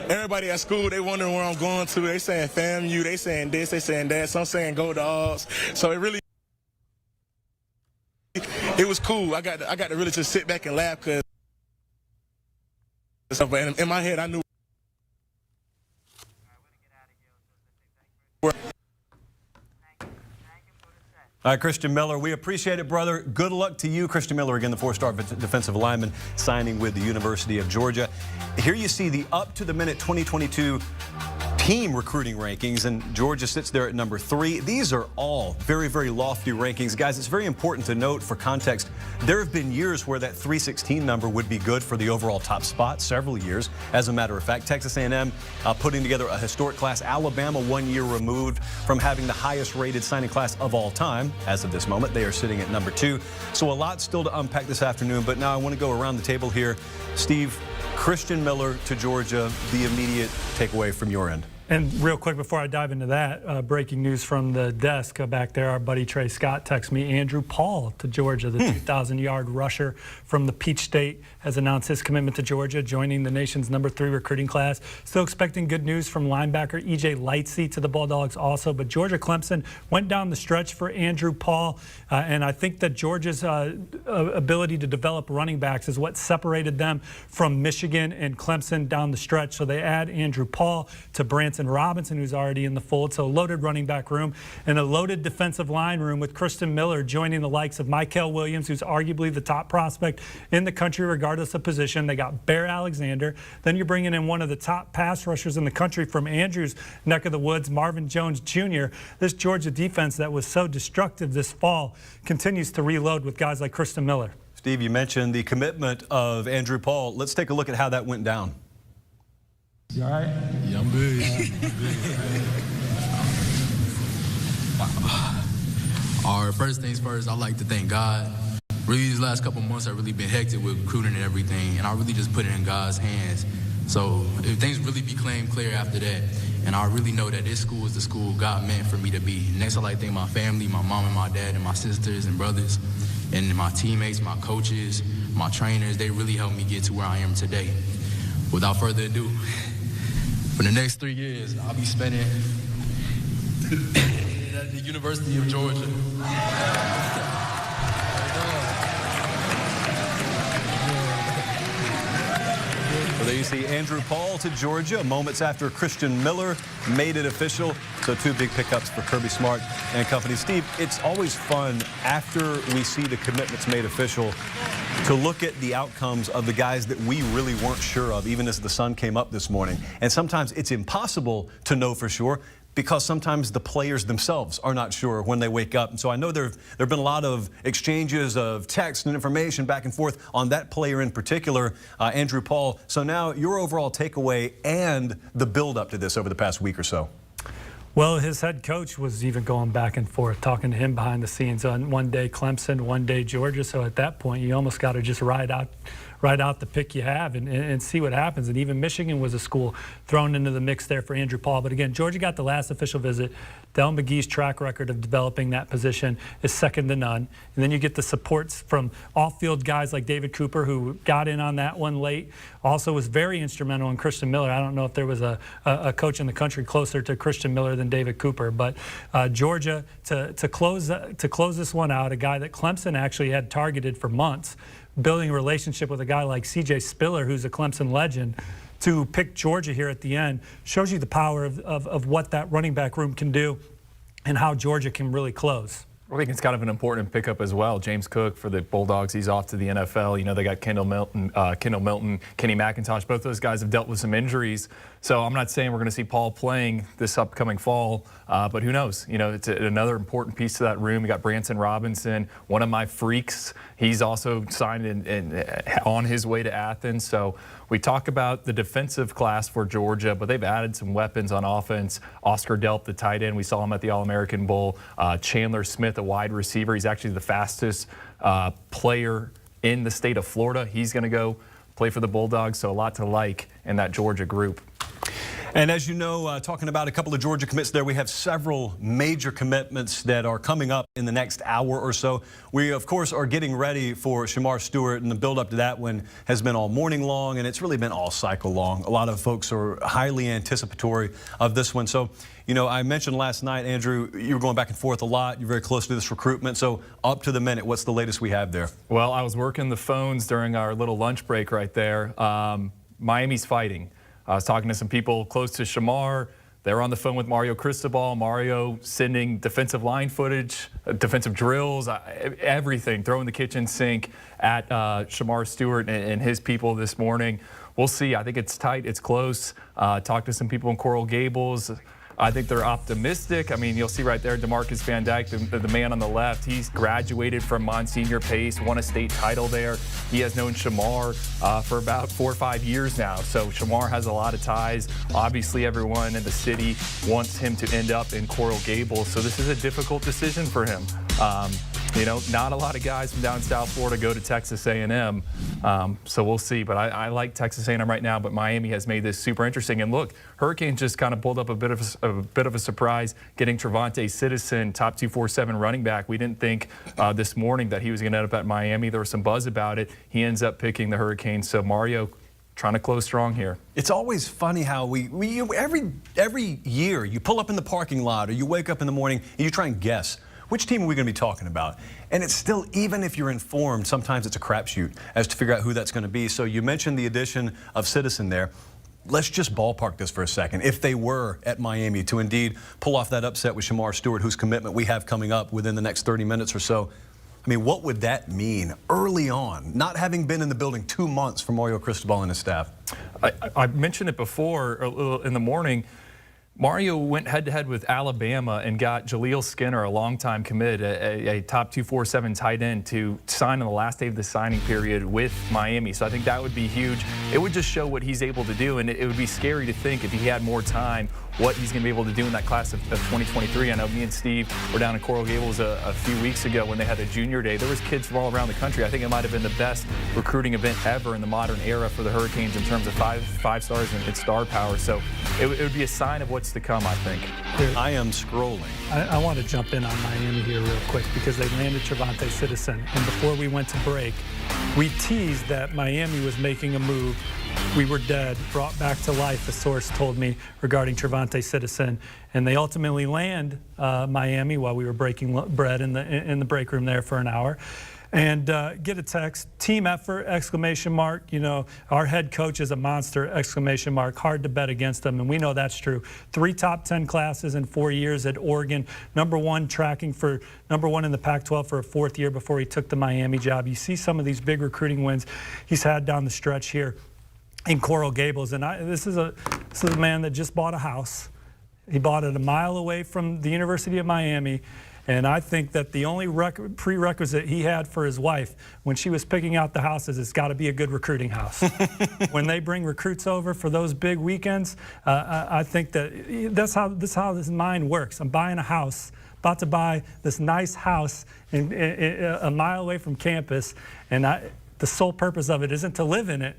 Everybody at school, they wondering where I'm going to. They saying FAMU, they saying this, they saying that. Some saying go Dogs. So it was cool. I got to really just sit back and laugh because in my head I knew. All right, Christian Miller, we appreciate it, brother. Good luck to you. Christian Miller, again, the four-star defensive lineman signing with the University of Georgia. Here you see the up-to-the-minute 2022 team recruiting rankings, and Georgia sits there at number 3. These are all very, very lofty rankings. Guys, it's very important to note for context, there have been years where that 316 number would be good for the overall top spot, several years. As a matter of fact, Texas A&M putting together a historic class. Alabama 1 year removed from having the highest rated signing class of all time. As of this moment, they are sitting at number 2. So a lot still to unpack this afternoon, but now I want to go around the table here. Steve, Christian Miller to Georgia, the immediate takeaway from your end. And real quick before I dive into that, breaking news from the desk back there, our buddy Trey Scott texts me, Andrew Paul to Georgia, the 2,000-yard rusher from the Peach State, has announced his commitment to Georgia, joining the nation's number 3 recruiting class. Still expecting good news from linebacker E.J. Lightsey to the Bulldogs also, but Georgia Clemson went down the stretch for Andrew Paul, and I think that Georgia's ability to develop running backs is what separated them from Michigan and Clemson down the stretch. So they add Andrew Paul to Branson Robinson, who's already in the fold, so a loaded running back room and a loaded defensive line room with Christian Miller joining the likes of Michael Williams, who's arguably the top prospect in the country regardless of position. They got Bear Alexander. Then you're bringing in one of the top pass rushers in the country from Andrew's neck of the woods, Marvin Jones Jr. This Georgia defense that was so destructive this fall continues to reload with guys like Christian Miller. Steve, you mentioned the commitment of Andrew Paul. Let's take a look at how that went down. You all right? Yeah, I'm good. All right, first things first, I'd like to thank God. Really, these last couple months have really been hectic with recruiting and everything, and I really just put it in God's hands. So if things really became clear after that, and I really know that this school is the school God meant for me to be. Next, I'd like to thank my family, my mom and my dad, and my sisters and brothers, and my teammates, my coaches, my trainers. They really helped me get to where I am today. Without further ado, for the next 3 years, I'll be spending at the University of Georgia. Well, there you see Andrew Paul to Georgia moments after Christian Miller made it official. So 2 big pickups for Kirby Smart and company. Steve, it's always fun after we see the commitments made official to look at the outcomes of the guys that we really weren't sure of, even as the sun came up this morning. And sometimes it's impossible to know for sure because sometimes the players themselves are not sure when they wake up. And so I know there have been a lot of exchanges of text and information back and forth on that player in particular, Andrew Paul. So now your overall takeaway and the build-up to this over the past week or so. Well, his head coach was even going back and forth, talking to him behind the scenes on one day Clemson, one day Georgia. So at that point, you almost got to just ride out the pick you have and see what happens. And even Michigan was a school thrown into the mix there for Andrew Paul. But again, Georgia got the last official visit. Del McGee's track record of developing that position is second to none. And then you get the supports from off-field guys like David Cooper, who got in on that one late. Also was very instrumental in Christian Miller. I don't know if there was a coach in the country closer to Christian Miller than David Cooper. But Georgia, to close this one out, a guy that Clemson actually had targeted for months, building a relationship with a guy like C.J. Spiller, who's a Clemson legend, to pick Georgia here at the end shows you the power of what that running back room can do and how Georgia can really close. I think it's kind of an important pickup as well. James Cook for the Bulldogs, he's off to the NFL. You know, they got Kendall Milton, Kenny McIntosh. Both those guys have dealt with some injuries. So I'm not saying we're going to see Paul playing this upcoming fall, but who knows? You know, it's another important piece to that room. You got Branson Robinson, one of my freaks. He's also signed on his way to Athens. So we talk about the defensive class for Georgia, but they've added some weapons on offense. Oscar Delp, the tight end, we saw him at the All-American Bowl. Chandler Smith, a wide receiver. He's actually the fastest player in the state of Florida. He's going to go play for the Bulldogs, so a lot to like in that Georgia group. And as you know, talking about a couple of Georgia commits there, we have several major commitments that are coming up in the next hour or so. We, of course, are getting ready for Shamar Stewart, and the build-up to that one has been all morning long, and it's really been all cycle long. A lot of folks are highly anticipatory of this one. So, you know, I mentioned last night, Andrew, you were going back and forth a lot. You're very close to this recruitment. So up to the minute, what's the latest we have there? Well, I was working the phones during our little lunch break right there. Miami's fighting. I was talking to some people close to Shamar. They're on the phone with Mario Cristobal. Mario sending defensive line footage, defensive drills, everything, throwing the kitchen sink at Shamar Stewart and his people this morning. We'll see. I think it's tight. It's close. Talked to some people in Coral Gables. I think they're optimistic. I mean, you'll see right there, DeMarcus Van Dyke, the man on the left. He's graduated from Monsignor Pace, won a state title there. He has known Shamar for about 4 or 5 years now. So Shamar has a lot of ties. Obviously, everyone in the city wants him to end up in Coral Gables. So this is a difficult decision for him. You know, not a lot of guys from down South Florida go to Texas A&M, so we'll see. But I like Texas A&M right now, but Miami has made this super interesting. And look, Hurricanes just kind of pulled up a bit of a surprise, getting Trevante Citizen, top 247 running back. We didn't think this morning that he was going to end up at Miami. There was some buzz about it. He ends up picking the Hurricanes. So Mario trying to close strong here. It's always funny how every year you pull up in the parking lot or you wake up in the morning and you try and guess, which team are we going to be talking about? And it's still, even if you're informed, sometimes it's a crapshoot as to figure out who that's going to be. So you mentioned the addition of Citizen there. Let's just ballpark this for a second. If they were at Miami to indeed pull off that upset with Shamar Stewart, whose commitment we have coming up within the next 30 minutes or so, I mean, what would that mean early on, not having been in the building 2 months for Mario Cristobal and his staff? I mentioned it before in the morning. Mario went head-to-head with Alabama and got Jaleel Skinner, a longtime commit, a top 247 tight end, to sign on the last day of the signing period with Miami. So I think that would be huge. It would just show what he's able to do, and it would be scary to think if he had more time what he's going to be able to do in that class of 2023. I know me and Steve were down in Coral Gables a few weeks ago when they had a junior day. There was kids from all around the country. I think it might have been the best recruiting event ever in the modern era for the Hurricanes in terms of five stars and star power. So it would be a sign of what's to come, I think. I am scrolling. I want to jump in on Miami here real quick because they landed Trevante Citizen. And before we went to break, we teased that Miami was making a move. We were dead, brought back to life, a source told me, regarding Trevante Citizen. And they ultimately land Miami while we were breaking bread in the break room there for an hour. And get a text, team effort, exclamation mark. You know, our head coach is a monster, exclamation mark. Hard to bet against them, and we know that's true. 3 top 10 classes in 4 years at Oregon. #1 tracking for #1 in the Pac-12 for a 4th year before he took the Miami job. You see some of these big recruiting wins he's had down the stretch here in Coral Gables. And this is a man that just bought a house. He bought it a mile away from the University of Miami. And I think that the only prerequisite he had for his wife when she was picking out the houses, it's got to be a good recruiting house. When they bring recruits over for those big weekends, I think that's how this mind works. I'm buying a house, about to buy this nice house a mile away from campus, and the sole purpose of it isn't to live in it.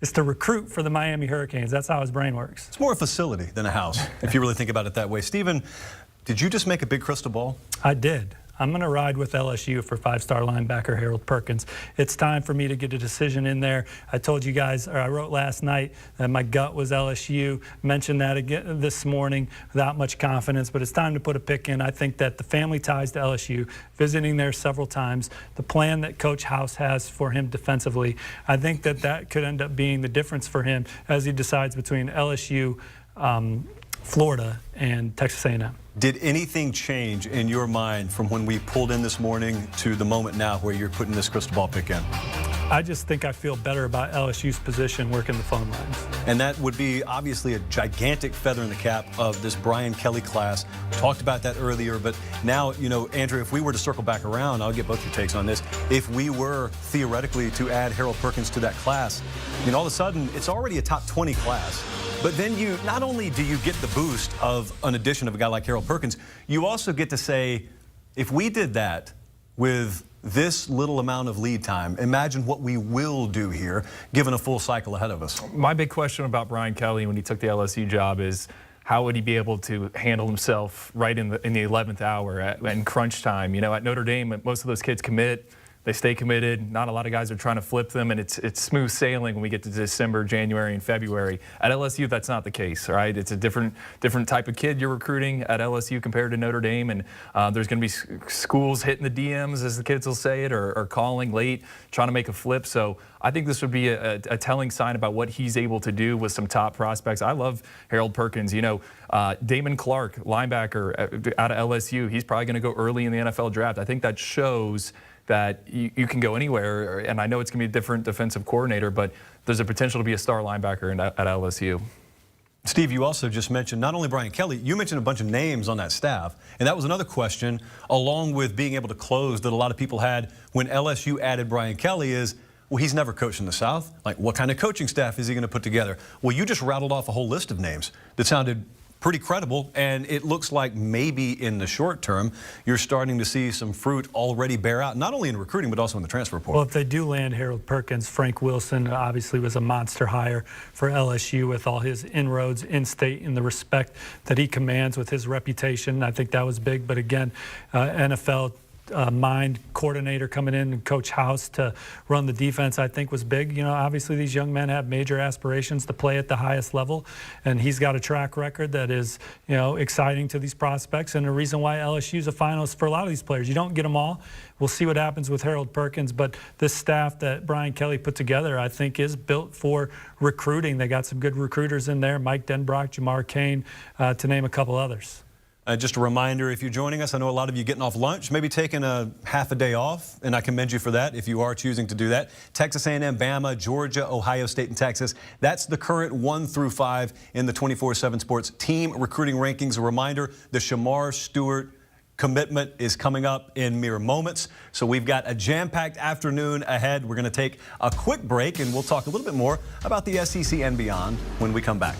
It's to recruit for the Miami Hurricanes. That's how his brain works. It's more a facility than a house, if you really think about it that way. Stephen, did you just make a big crystal ball? I did. I'm going to ride with LSU for 5-star linebacker Harold Perkins. It's time for me to get a decision in there. I told you guys, or I wrote last night that my gut was LSU. Mentioned that again this morning without much confidence, but it's time to put a pick in. I think that the family ties to LSU, visiting there several times, the plan that Coach House has for him defensively, I think that that could end up being the difference for him as he decides between LSU, Florida, and Texas A&M. Did anything change in your mind from when we pulled in this morning to the moment now where you're putting this Cristobal pick in? I just think I feel better about LSU's position working the phone lines. And that would be obviously a gigantic feather in the cap of this Brian Kelly class. We talked about that earlier, but now, you know, Andrew, if we were to circle back around, I'll get both your takes on this. If we were theoretically to add Harold Perkins to that class, I mean, all of a sudden, it's already a top 20 class. But then you, not only do you get the boost of an addition of a guy like Harold Perkins, you also get to say, if we did that with this little amount of lead time, imagine what we will do here, given a full cycle ahead of us. My big question about Brian Kelly when he took the LSU job is, how would he be able to handle himself right in the 11th hour in crunch time? You know, at Notre Dame, most of those kids commit. They stay committed. Not a lot of guys are trying to flip them, and it's smooth sailing when we get to December, January, and February. At LSU, that's not the case, right? It's a different type of kid you're recruiting at LSU compared to Notre Dame, and there's going to be schools hitting the DMs, as the kids will say it, or calling late, trying to make a flip. So I think this would be a telling sign about what he's able to do with some top prospects. I love Harold Perkins. You know, Damon Clark, linebacker out of LSU, he's probably going to go early in the NFL draft. I think that shows that you can go anywhere, and I know it's going to be a different defensive coordinator, but there's a potential to be a star linebacker at LSU. Steve, you also just mentioned not only Brian Kelly, you mentioned a bunch of names on that staff, and that was another question, along with being able to close, that a lot of people had when LSU added Brian Kelly is, well, he's never coached in the South. Like, what kind of coaching staff is he going to put together? Well, you just rattled off a whole list of names that sounded pretty credible, and it looks like maybe in the short term you're starting to see some fruit already bear out, not only in recruiting but also in the transfer portal. Well, if they do land Harold Perkins, Frank Wilson obviously was a monster hire for LSU with all his inroads in-state and the respect that he commands with his reputation. I think that was big, but again, NFL mind coordinator coming in and Coach House to run the defense, I think was big. You know, obviously these young men have major aspirations to play at the highest level, and he's got a track record that is, you know, exciting to these prospects, and the reason why LSU is a finalist for a lot of these players. You don't get them all. We'll see what happens with Harold Perkins, but this staff that Brian Kelly put together, I think, is built for recruiting. They got some good recruiters in there, Mike Denbrock, Jamar Cain, to name a couple others. Just a reminder, if you're joining us, I know a lot of you getting off lunch, maybe taking a half a day off, and I commend you for that if you are choosing to do that. Texas A&M, Bama, Georgia, Ohio State, and Texas. That's the current 1 through 5 in the 24/7 Sports team recruiting rankings. A reminder, the Shamar Stewart commitment is coming up in mere moments. So we've got a jam-packed afternoon ahead. We're going to take a quick break, and we'll talk a little bit more about the SEC and beyond when we come back.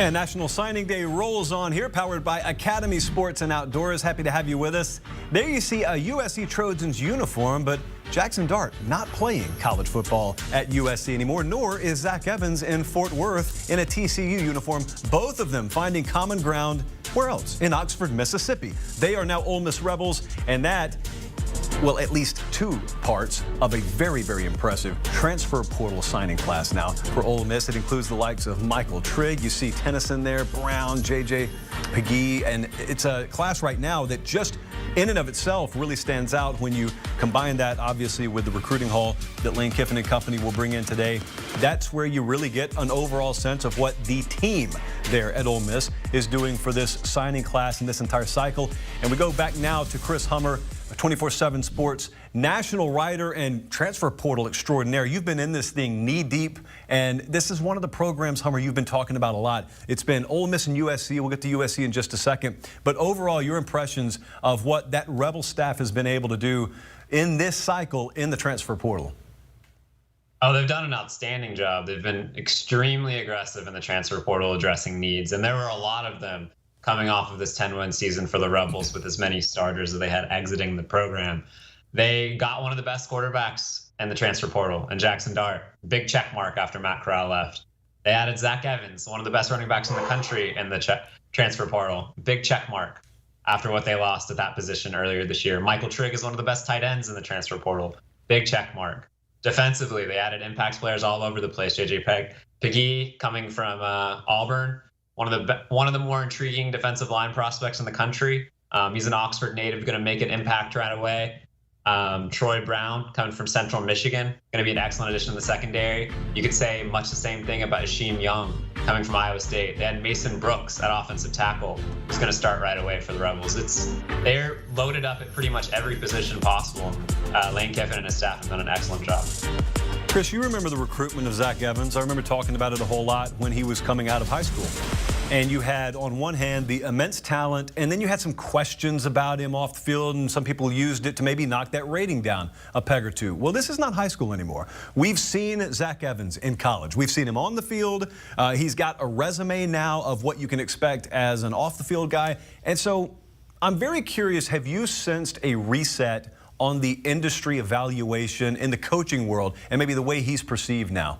And National Signing Day rolls on here, powered by Academy Sports and Outdoors. Happy to have you with us. There you see a USC Trojans uniform, but Jackson Dart not playing college football at USC anymore, nor is Zach Evans in Fort Worth in a TCU uniform. Both of them finding common ground, where else? In Oxford, Mississippi. They are now Ole Miss Rebels, and that, well, at least two parts of a very, very impressive transfer portal signing class now for Ole Miss. It includes the likes of Michael Trigg. You see Tennyson there, Brown, J.J. Pegee, and it's a class right now that just in and of itself really stands out when you combine that, obviously, with the recruiting haul that Lane Kiffin and company will bring in today. That's where you really get an overall sense of what the team there at Ole Miss is doing for this signing class and this entire cycle. And we go back now to Chris Hummer, 24/7 Sports national writer and transfer portal extraordinaire. You've been in this thing knee deep, and this is one of the programs, Hummer, you've been talking about a lot. It's been Ole Miss and USC. We'll get to USC in just a second. But overall, your impressions of what that Rebel staff has been able to do in this cycle in the transfer portal. Oh, they've done an outstanding job. They've been extremely aggressive in the transfer portal addressing needs, and there were a lot of them coming off of this 10-win season for the Rebels with as many starters as they had exiting the program. They got one of the best quarterbacks in the transfer portal, and Jackson Dart. Big check mark after Matt Corral left. They added Zach Evans, one of the best running backs in the country, in the transfer portal. Big check mark after what they lost at that position earlier this year. Michael Trigg is one of the best tight ends in the transfer portal. Big check mark. Defensively, they added impact players all over the place. J.J. Pegee coming from Auburn. One of the more intriguing defensive line prospects in the country. He's an Oxford native, going to make an impact right away. Troy Brown coming from Central Michigan, going to be an excellent addition to the secondary. You could say much the same thing about Asheem Young coming from Iowa State. They had Mason Brooks at offensive tackle, who's going to start right away for the Rebels. They're loaded up at pretty much every position possible. Lane Kiffin and his staff have done an excellent job. Chris, you remember the recruitment of Zach Evans. I remember talking about it a whole lot when he was coming out of high school. And you had, on one hand, the immense talent, and then you had some questions about him off the field, and some people used it to maybe knock that rating down a peg or two. Well, this is not high school anymore. We've seen Zach Evans in college. We've seen him on the field. He's got a resume now of what you can expect as an off-the-field guy. And so I'm very curious, have you sensed a reset on the industry evaluation in the coaching world and maybe the way he's perceived now?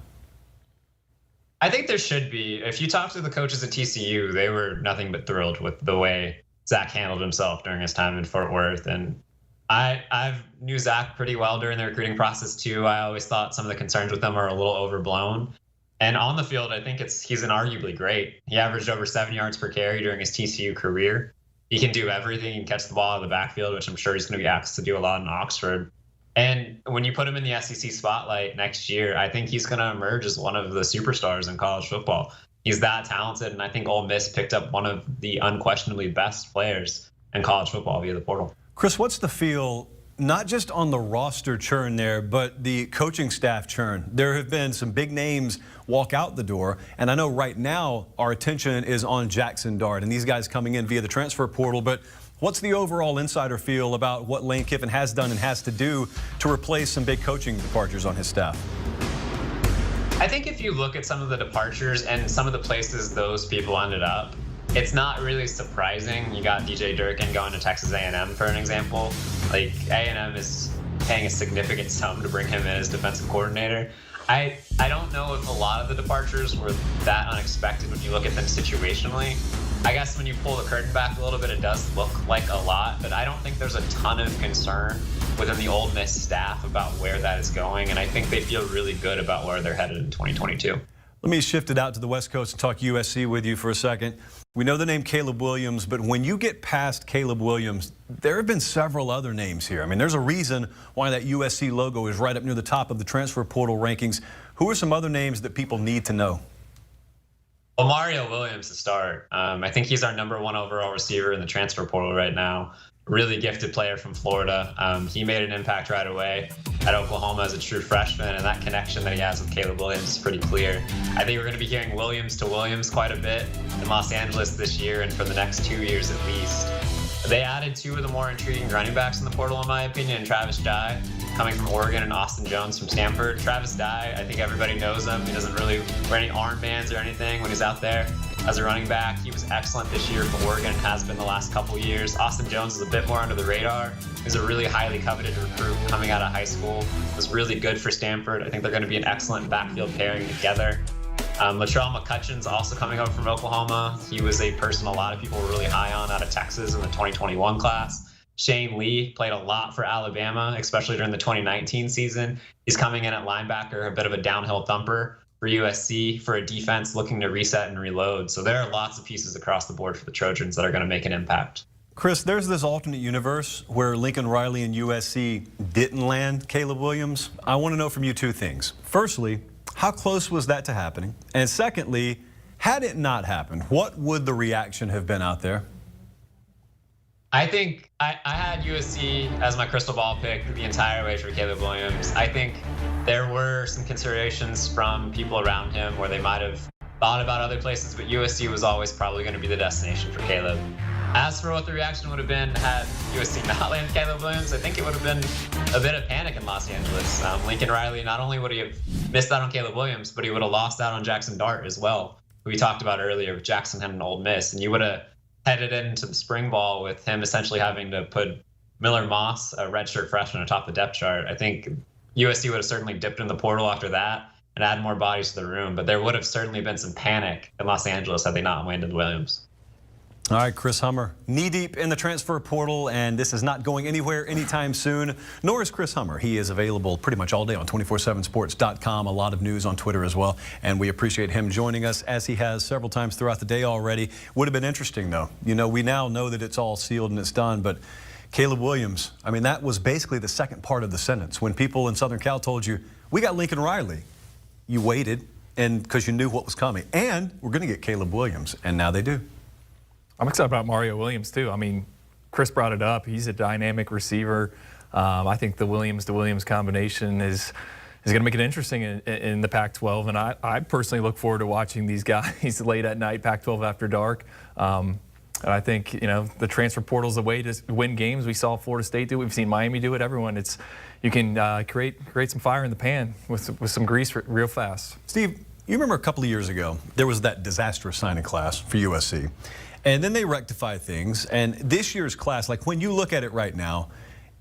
I think there should be. If you talk to the coaches at TCU, they were nothing but thrilled with the way Zach handled himself during his time in Fort Worth. And I've knew Zach pretty well during the recruiting process too. I always thought some of the concerns with him are a little overblown. And on the field, I think he's inarguably great. He averaged over 7 yards per carry during his TCU career. He can do everything. He can catch the ball out of the backfield, which I'm sure he's going to be asked to do a lot in Oxford. And when you put him in the SEC spotlight next year, I think he's going to emerge as one of the superstars in college football. He's that talented, and I think Ole Miss picked up one of the unquestionably best players in college football via the portal. Chris, what's the feel, not just on the roster churn there, but the coaching staff churn? There have been some big names walk out the door, and I know right now our attention is on Jackson Dart and these guys coming in via the transfer portal, but what's the overall insider feel about what Lane Kiffin has done and has to do to replace some big coaching departures on his staff? I think if you look at some of the departures and some of the places those people ended up, it's not really surprising. You got DJ Durkin going to Texas A&M, for an example. Like, A&M is paying a significant sum to bring him in as defensive coordinator. I don't know if a lot of the departures were that unexpected when you look at them situationally. I guess when you pull the curtain back a little bit, it does look like a lot, but I don't think there's a ton of concern within the Ole Miss staff about where that is going, and I think they feel really good about where they're headed in 2022. Let me shift it out to the West Coast and talk USC with you for a second. We know the name Caleb Williams, but when you get past Caleb Williams, there have been several other names here. I mean, there's a reason why that USC logo is right up near the top of the transfer portal rankings. Who are some other names that people need to know? Well, Mario Williams to start. I think he's our #1 overall receiver in the transfer portal right now. Really gifted player from Florida. He made an impact right away at Oklahoma as a true freshman, and that connection that he has with Caleb Williams is pretty clear. I think we're going to be hearing Williams to Williams quite a bit in Los Angeles this year and for the next 2 years at least. They added two of the more intriguing running backs in the portal, in my opinion, Travis Dye, coming from Oregon, and Austin Jones from Stanford. Travis Dye, I think everybody knows him. He doesn't really wear any armbands or anything when he's out there. as a running back. He was excellent this year for Oregon and has been the last couple years. Austin Jones is a bit more under the radar. He's a really highly coveted recruit coming out of high school. Was really good for Stanford. I think they're going to be an excellent backfield pairing together. Latrell McCutcheon's also coming over from Oklahoma. He was a person a lot of people were really high on out of Texas in the 2021 class. Shane Lee played a lot for Alabama, especially during the 2019 season. He's coming in at linebacker, a bit of a downhill thumper for USC, for a defense looking to reset and reload. So there are lots of pieces across the board for the Trojans that are going to make an impact. Chris, there's this alternate universe where Lincoln Riley and USC didn't land Caleb Williams. I want to know from you two things. Firstly, how close was that to happening? And secondly, had it not happened, what would the reaction have been out there? I think I had USC as my crystal ball pick the entire way for Caleb Williams. I think there were some considerations from people around him where they might have thought about other places, but USC was always probably going to be the destination for Caleb. As for what the reaction would have been had USC not landed Caleb Williams, I think it would have been a bit of panic in Los Angeles. Lincoln Riley, not only would he have missed out on Caleb Williams, but he would have lost out on Jackson Dart as well, who we talked about earlier. Jackson had an Ole Miss, and you would have headed into the spring ball with him essentially having to put Miller Moss, a redshirt freshman, atop the depth chart. I think USC would have certainly dipped in the portal after that and add more bodies to the room, but there would have certainly been some panic in Los Angeles had they not landed Williams. All right, Chris Hummer, knee-deep in the transfer portal, and this is not going anywhere anytime soon, nor is Chris Hummer. He is available pretty much all day on 247sports.com, a lot of news on Twitter as well, and we appreciate him joining us, as he has several times throughout the day already. Would have been interesting, though. You know, we now know that it's all sealed and it's done, but Caleb Williams, I mean, that was basically the second part of the sentence. When people in Southern Cal told you, we got Lincoln Riley, you waited, and because you knew what was coming, and we're going to get Caleb Williams, and now they do. I'm excited about Mario Williams, too. I mean, Chris brought it up. He's a dynamic receiver. I think the Williams combination is going to make it interesting in the Pac-12. And I personally look forward to watching these guys late at night, Pac-12 after dark. And I think, you know, the transfer portal is a way to win games. We saw Florida State do it. We've seen Miami do it. Everyone, you can create some fire in the pan with some grease real fast. Steve, you remember a couple of years ago, there was that disastrous signing class for USC. And then they rectify things. And this year's class, like when you look at it right now,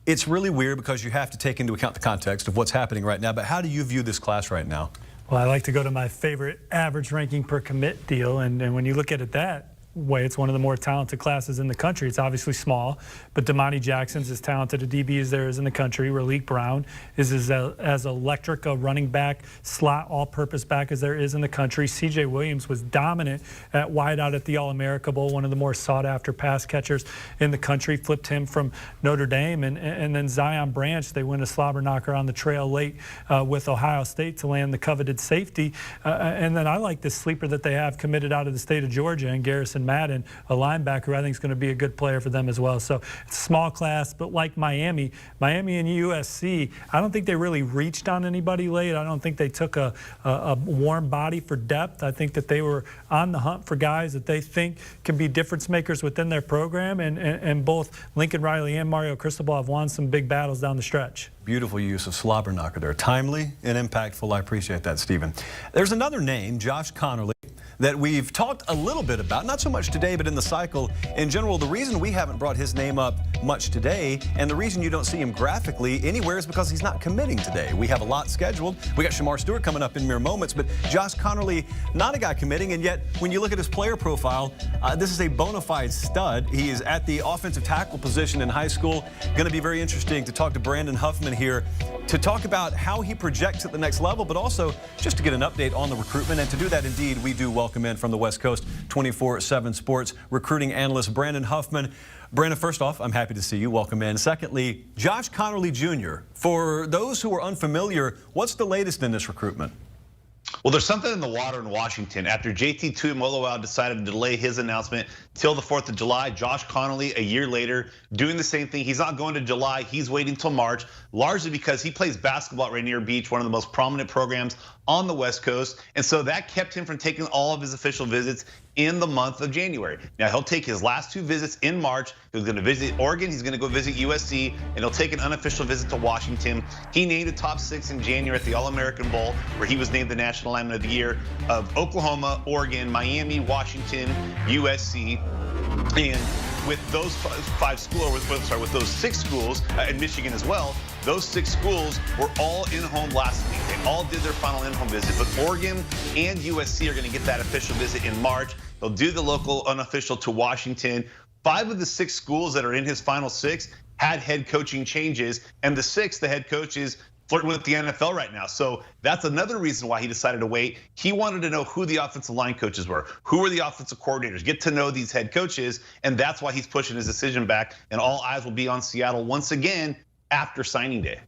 it's really weird because you have to take into account the context of what's happening right now. But how do you view this class right now? Well, I like to go to my favorite average ranking per commit deal. And when you look at it that way, it's one of the more talented classes in the country. It's obviously small, but Damani Jackson's as talented a DB as there is in the country. Raleek Brown is as electric a running back, slot all-purpose back as there is in the country. CJ Williams was dominant at wideout at the All-America Bowl, one of the more sought-after pass catchers in the country. Flipped him from Notre Dame, and then Zion Branch, they win a slobber knocker on the trail late with Ohio State to land the coveted safety. And then I like this sleeper that they have committed out of the state of Georgia, and Garrison Madden, a linebacker, who I think is going to be a good player for them as well. So it's a small class, but like Miami and USC, I don't think they really reached on anybody late. I don't think they took a warm body for depth. I think that they were on the hunt for guys that they think can be difference makers within their program, and both Lincoln Riley and Mario Cristobal have won some big battles down the stretch. Beautiful use of slobber knocker there. Timely and impactful. I appreciate that, Stephen. There's another name, Josh Conerly, that we've talked a little bit about, not so much today, but in the cycle in general. The reason we haven't brought his name up much today, and the reason you don't see him graphically anywhere, is because he's not committing today. We have a lot scheduled. We got Shamar Stewart coming up in mere moments, but Josh Conerly, not a guy committing, and yet when you look at his player profile, this is a bona fide stud. He is at the offensive tackle position in high school. Going to be very interesting to talk to Brandon Huffman here to talk about how he projects at the next level, but also just to get an update on the recruitment. And to do that, indeed, we do welcome in from the West Coast 24/7 Sports recruiting analyst Brandon Huffman. Brandon, first off, I'm happy to see you. Welcome in. Secondly, Josh Conerly Jr., for those who are unfamiliar, what's the latest in this recruitment? Well, there's something in the water in Washington. After JT Tuimoloau decided to delay his announcement till the 4th of July, Josh Conerly, a year later, doing the same thing. He's not going to July. He's waiting till March, largely because he plays basketball at Rainier Beach, one of the most prominent programs on the West Coast. And so that kept him from taking all of his official visits in the month of January. Now he'll take his last 2 visits in March. He's going to visit Oregon, he's going to go visit USC, and he'll take an unofficial visit to Washington. He named a top 6 in January at the All-American Bowl, where he was named the National Lineman of the Year of Oklahoma, Oregon, Miami, Washington, USC, and with those 5 schools, with those 6 schools, and Michigan as well, those 6 schools were all in-home last week. They all did their final in-home visit, but Oregon and USC are going to get that official visit in March. They'll do the local unofficial to Washington. 5 of the 6 schools that are in his final 6 had head coaching changes, and the 6th, the head coach is flirting with the NFL right now. So that's another reason why he decided to wait. He wanted to know who the offensive line coaches were, who were the offensive coordinators, get to know these head coaches, and that's why he's pushing his decision back, and all eyes will be on Seattle once again after signing day.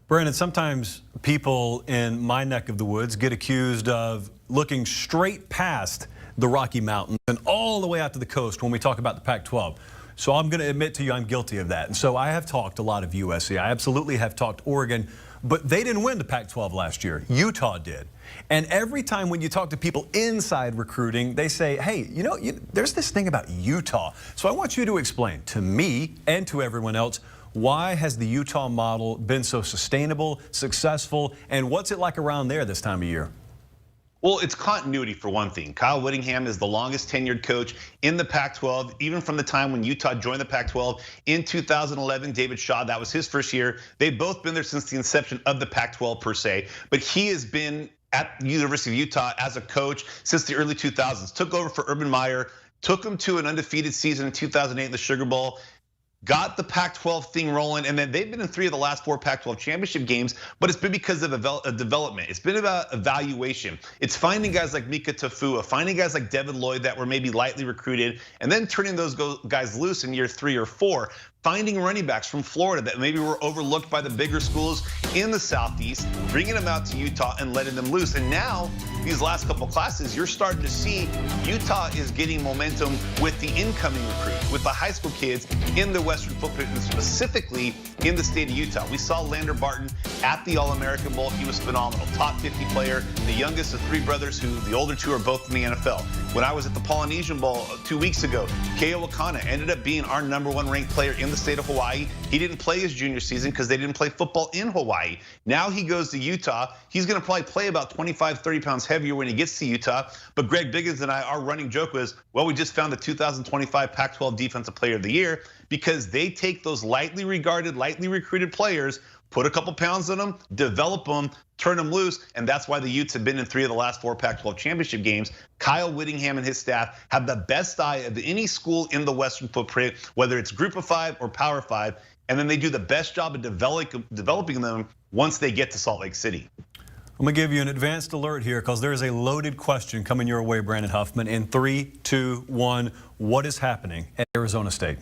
Brandon, sometimes people in my neck of the woods get accused of looking straight past the Rocky Mountains and all the way out to the coast when we talk about the Pac-12. So I'm going to admit to you I'm guilty of that. And so I have talked a lot of USC. I absolutely have talked Oregon, but they didn't win the Pac-12 last year. Utah did. And every time when you talk to people inside recruiting, they say, hey, there's this thing about Utah. So I want you to explain to me and to everyone else, why has the Utah model been so sustainable, successful, and what's it like around there this time of year? Well, it's continuity for one thing. Kyle Whittingham is the longest tenured coach in the Pac-12, even from the time when Utah joined the Pac-12 in 2011. David Shaw, that was his first year. They've both been there since the inception of the Pac-12 per se, but he has been at the University of Utah as a coach since the early 2000s. Took over for Urban Meyer, took him to an undefeated season in 2008 in the Sugar Bowl. Got the Pac-12 thing rolling, and then they've been in 3 of the last 4 Pac-12 championship games, but it's been because of development. It's been about evaluation. It's finding guys like Mika Tafua, finding guys like Devin Lloyd that were maybe lightly recruited, and then turning those guys loose in year 3 or 4. Finding running backs from Florida that maybe were overlooked by the bigger schools in the Southeast, bringing them out to Utah and letting them loose. And now, these last couple classes, you're starting to see Utah is getting momentum with the incoming recruits, with the high school kids in the Western footprint, and specifically in the state of Utah. We saw Lander Barton at the All-American Bowl. He was phenomenal, top 50 player, the youngest of 3 brothers who the older 2 are both in the NFL. When I was at the Polynesian Bowl 2 weeks ago, Keo Wakana ended up being our #1 ranked player in the state of Hawaii. He didn't play his junior season because they didn't play football in Hawaii. Now he goes to Utah. He's going to probably play about 25, 30 pounds heavier when he gets to Utah. But Greg Biggins and I, our running joke was, well, we just found the 2025 Pac-12 Defensive Player of the Year, because they take those lightly regarded, lightly recruited players, put a couple pounds on them, develop them, turn them loose, and that's why the Utes have been in 3 of the last 4 Pac-12 championship games. Kyle Whittingham and his staff have the best eye of any school in the Western footprint, whether it's Group of 5 or Power 5, and then they do the best job of developing them once they get to Salt Lake City. I'm going to give you an advanced alert here because there is a loaded question coming your way, Brandon Huffman. In 3, 2, 1, what is happening at Arizona State?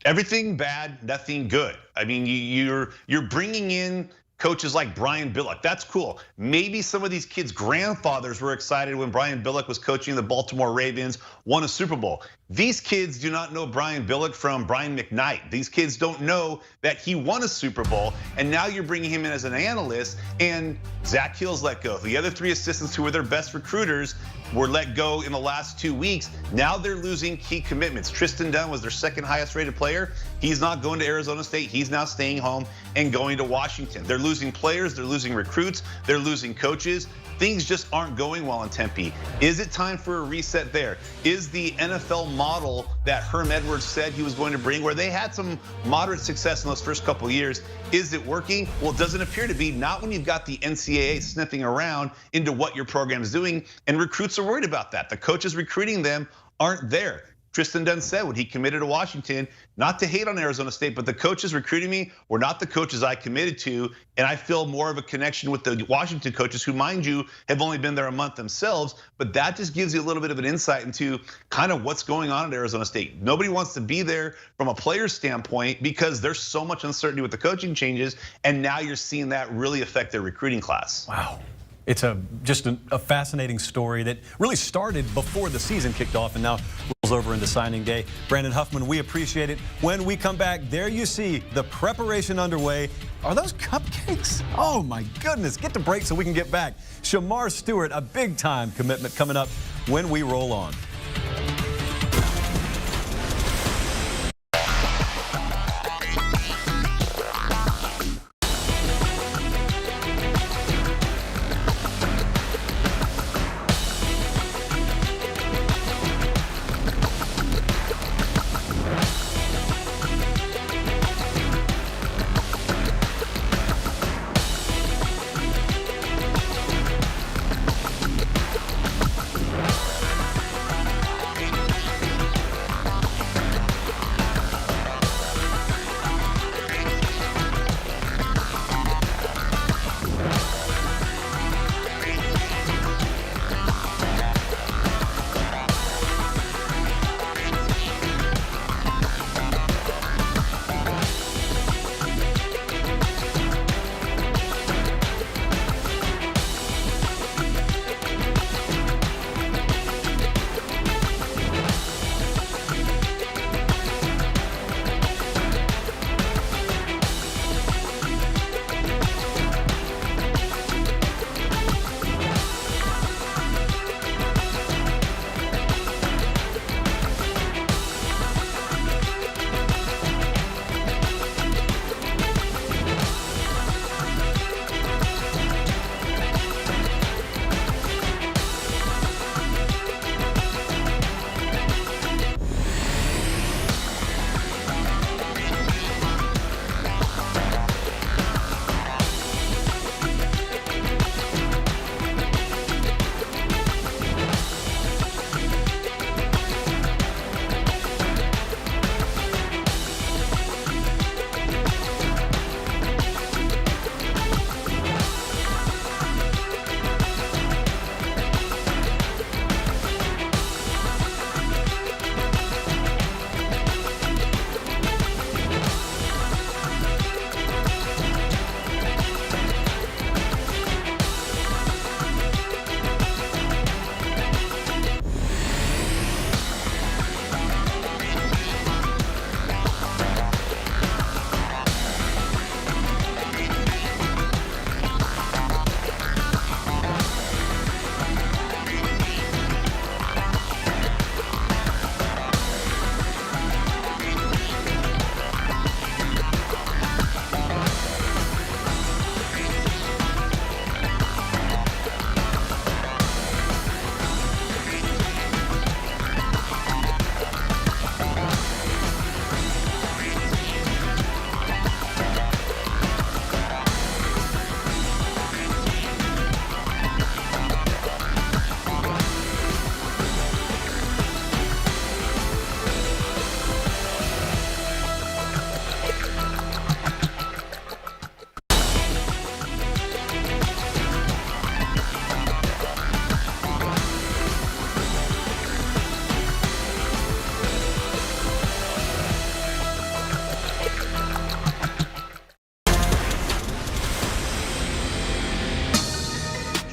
Everything bad, nothing good. I mean, you're bringing in coaches like Brian Billick. That's cool. Maybe some of these kids' grandfathers were excited when Brian Billick was coaching the Baltimore Ravens, won a Super Bowl. These kids do not know Brian Billick from Brian McKnight. These kids don't know that he won a Super Bowl, and now you're bringing him in as an analyst, and Zach Hill's let go. The other 3 assistants who were their best recruiters were let go in the last 2 weeks. Now they're losing key commitments. Tristan Dunn was their 2nd highest rated player. He's not going to Arizona State. He's now staying home and going to Washington. They're losing players, they're losing recruits, they're losing coaches. Things just aren't going well in Tempe. Is it time for a reset there? Is the NFL model that Herm Edwards said he was going to bring, where they had some moderate success in those first couple of years, is it working? Well, it doesn't appear to be, not when you've got the NCAA sniffing around into what your program is doing, and recruits are worried about that. The coaches recruiting them aren't there. Tristan Dunn said when he committed to Washington, not to hate on Arizona State, but the coaches recruiting me were not the coaches I committed to, and I feel more of a connection with the Washington coaches, who, mind you, have only been there a month themselves, but that just gives you a little bit of an insight into kind of what's going on at Arizona State. Nobody wants to be there from a player's standpoint because there's so much uncertainty with the coaching changes, and now you're seeing that really affect their recruiting class. Wow. It's just a fascinating story that really started before the season kicked off and now rolls over into signing day. Brandon Huffman, we appreciate it. When we come back, there you see the preparation underway Are those cupcakes? Oh my goodness, get to break so we can get back. Shamar Stewart, a big time commitment coming up when we roll on.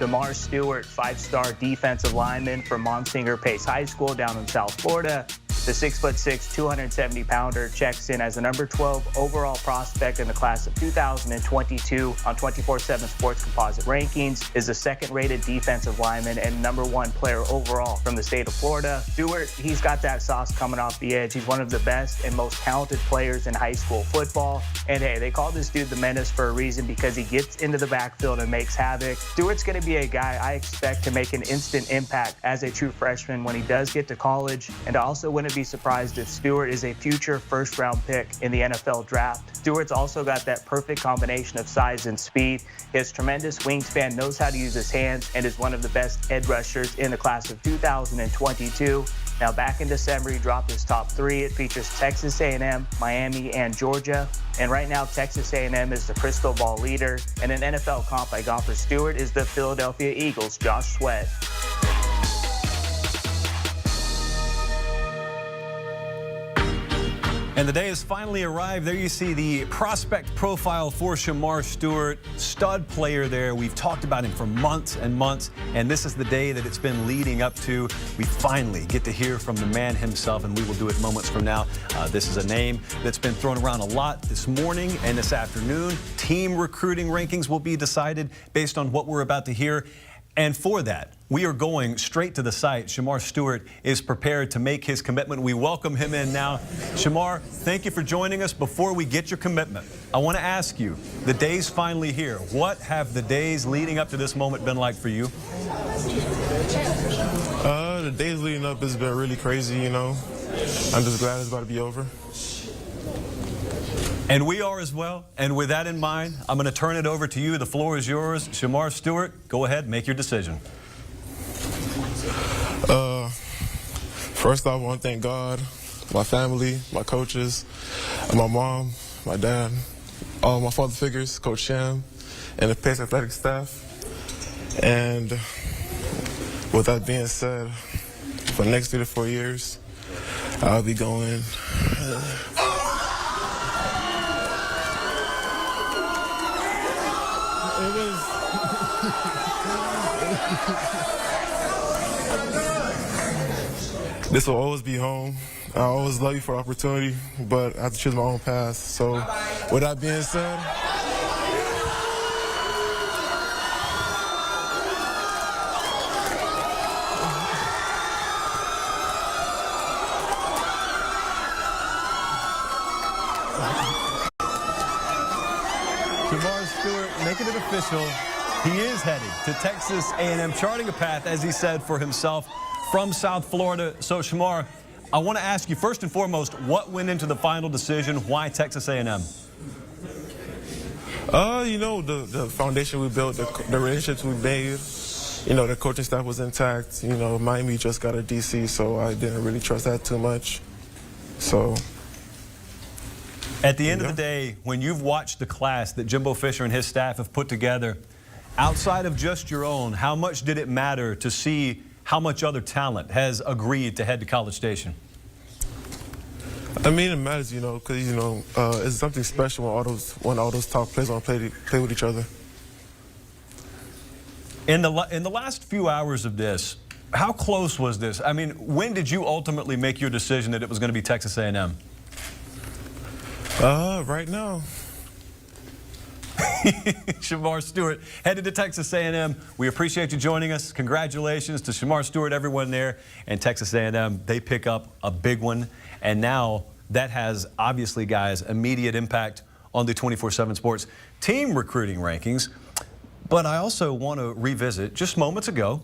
Shamar Stewart, five-star defensive lineman from Monsignor Pace High School down in South Florida. The 6'6", 270-pounder checks in as the number 12 overall prospect in the class of 2022 on 24/7 Sports Composite Rankings, is the second-rated defensive lineman and number 1 player overall from the state of Florida. Stewart, he's got that sauce coming off the edge. He's one of the best and most talented players in high school football. And hey, they call this dude the menace for a reason because he gets into the backfield and makes havoc. Stewart's going to be a guy I expect to make an instant impact as a true freshman when he does get to college, and I also wouldn't be surprised if Stewart is a future first-round pick in the NFL draft. Stewart's also got that perfect combination of size and speed. His tremendous wingspan, knows how to use his hands, and is one of the best edge rushers in the class of 2022. Now, back in December, he dropped his top 3. It features Texas A&M, Miami, and Georgia. And right now, Texas A&M is the Cristobal leader. And an NFL comp I got for Stewart is the Philadelphia Eagles' Josh Sweat. And the day has finally arrived. There you see the prospect profile for Shamar Stewart, stud player there. We've talked about him for months and months, and this is the day that it's been leading up to. We finally get to hear from the man himself, and we will do it moments from now. This is a name that's been thrown around a lot this morning and this afternoon. Team recruiting rankings will be decided based on what we're about to hear. And for that, we are going straight to the site. Shamar Stewart is prepared to make his commitment. We welcome him in now. Shamar, thank you for joining us. Before we get your commitment, I want to ask you, the day's finally here. What have the days leading up to this moment been like for you? The days leading up has been really crazy, you know. I'm just glad it's about to be over. And we are as well. And with that in mind, I'm going to turn it over to you. The floor is yours. Shamar Stewart, go ahead, make your decision. First off, I want to thank God, my family, my coaches, my mom, my dad, all my father figures, Coach Sham, and the Pace athletic staff. And with that being said, for the next 3 to 4 years, I'll be going. This will always be home. I always love you for opportunity, but I have to choose my own path. So, with that being said, Shamar Stewart making it official. He is headed to Texas A&M, charting a path, as he said, for himself from South Florida. So, Shamar, I want to ask you first and foremost, what went into the final decision? Why Texas A&M? You know, the foundation we built, the relationships we made, you know, the coaching staff was intact. You know, Miami just got a DC, so I didn't really trust that too much. So, at the end of the day, when you've watched the class that Jimbo Fisher and his staff have put together, outside of just your own, how much did it matter to see how much other talent has agreed to head to College Station? I mean, it matters, you know, because, you know, it's something special when all those top players want to play with each other. In the last few hours of this, how close was this? I mean, when did you ultimately make your decision that it was going to be Texas A&M? Right now. Shamar Stewart headed to Texas A&M. We appreciate you joining us. Congratulations to Shamar Stewart, everyone there, and Texas A&M. They pick up a big one, and now that has obviously, guys, immediate impact on the 24/7 Sports team recruiting rankings. But I also want to revisit just moments ago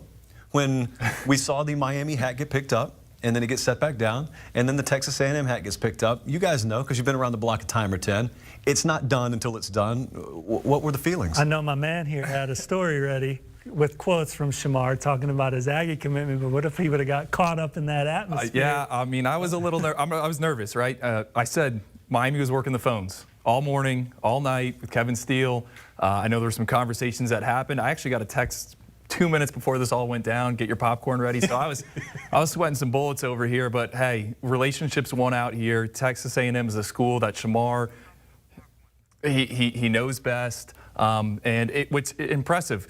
when we saw the Miami hat get picked up, and then it gets set back down, and then the Texas A&M hat gets picked up. You guys know, because you've been around the block a time or 10, it's not done until it's done. What were the feelings? I know my man here had a story ready with quotes from Shamar talking about his Aggie commitment, but what if he would have got caught up in that atmosphere? Yeah, I mean, I was a little I was nervous, right? I said Miami was working the phones all morning, all night with Kevin Steele. I know there were some conversations that happened. I actually got a text 2 minutes before this all went down, get your popcorn ready. So I was sweating some bullets over here, but hey, relationships won out here. Texas A&M is a school that Shamar, he knows best. And what's impressive,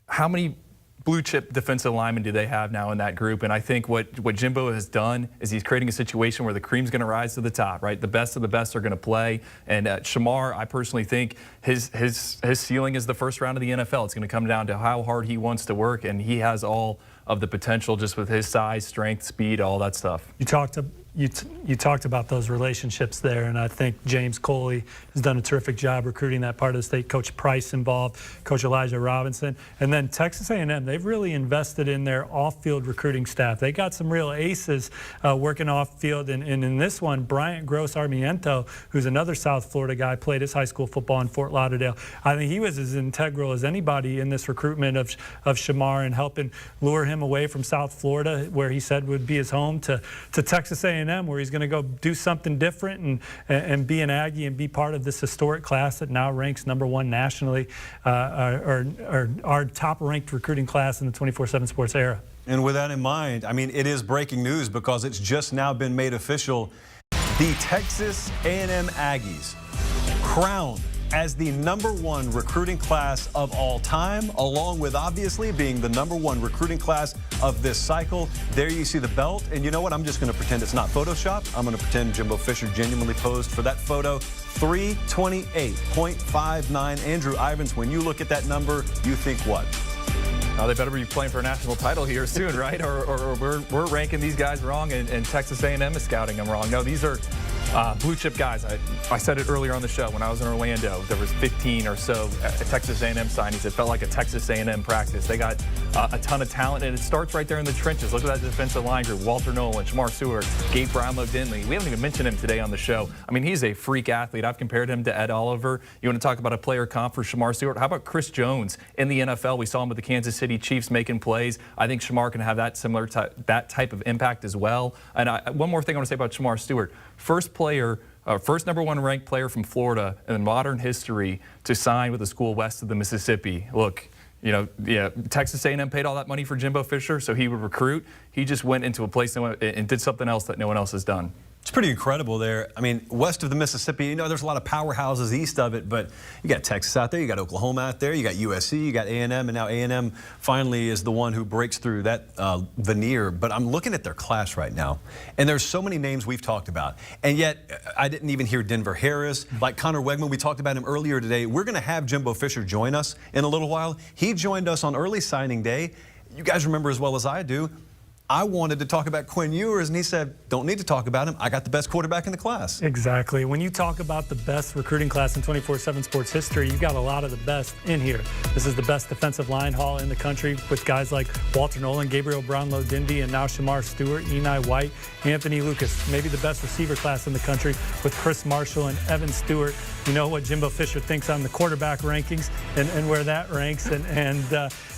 how many blue chip defensive linemen do they have now in that group? And I think what Jimbo has done is he's creating a situation where the cream's going to rise to the top, right? The best of the best are going to play. And Shamar, I personally think his ceiling is the first round of the NFL. It's going to come down to how hard he wants to work, and he has all of the potential just with his size, strength, speed, all that stuff. You talked about those relationships there, and I think James Coley has done a terrific job recruiting that part of the state. Coach Price involved, Coach Elijah Robinson, and then Texas A&M. They've really invested in their off-field recruiting staff. They got some real aces working off-field, and in this one, Bryant Gross-Armiento, who's another South Florida guy, played his high school football in Fort Lauderdale. I think he was as integral as anybody in this recruitment of Shamar and helping lure him away from South Florida, where he said would be his home, to Texas A&M, where he's going to go do something different and be an Aggie and be part of this historic class that now ranks #1 nationally, or our top-ranked recruiting class in the 24/7 Sports era. And with that in mind, I mean, it is breaking news because it's just now been made official. The Texas A&M Aggies crowned as the #1 recruiting class of all time, along with obviously being the #1 recruiting class of this cycle. There you see the belt, and you know what? I'm just going to pretend it's not Photoshop. I'm going to pretend Jimbo Fisher genuinely posed for that photo. 328.59. Andrew Ivins, when you look at that number, you think what? They better be playing for a national title here soon, right? Or we're ranking these guys wrong, and Texas A&M is scouting them wrong. No, these are blue chip guys. I said it earlier on the show when I was in Orlando. There was 15 or so Texas A&M signings. It felt like a Texas A&M practice. They got a ton of talent, and it starts right there in the trenches. Look at that defensive line group: Walter Nolan, Shamar Stewart, Gabe Brownlow-Dinley. We haven't even mentioned him today on the show. I mean, he's a freak athlete. I've compared him to Ed Oliver. You want to talk about a player comp for Shamar Stewart? How about Chris Jones in the NFL? We saw him with the Kansas City Chiefs making plays. I think Shamar can have that that type of impact as well. And one more thing I want to say about Shamar Stewart: first player. First #1 ranked player from Florida in modern history to sign with a school west of the Mississippi. Look, you know, yeah, Texas A&M paid all that money for Jimbo Fisher so he would recruit. He just went into a place and did something else that no one else has done. It's pretty incredible there. I mean, west of the Mississippi, you know, there's a lot of powerhouses east of it, but you got Texas out there, you got Oklahoma out there, you got USC, you got A&M, and now A&M finally is the one who breaks through that veneer. But I'm looking at their class right now, and there's so many names we've talked about, and yet I didn't even hear Denver Harris. Like Connor Wegman, we talked about him earlier today. We're going to have Jimbo Fisher join us in a little while. He joined us on early signing day. You guys remember as well as I do, I wanted to talk about Quinn Ewers, and he said, don't need to talk about him. I got the best quarterback in the class. Exactly. When you talk about the best recruiting class in 24/7 sports history, you've got a lot of the best in here. This is the best defensive line haul in the country with guys like Walter Nolan, Gabriel Brownlow-Dindy, and now Shamar Stewart, Eni White, Anthony Lucas. Maybe the best receiver class in the country with Chris Marshall and Evan Stewart. You know what Jimbo Fisher thinks on the quarterback rankings and where that ranks. And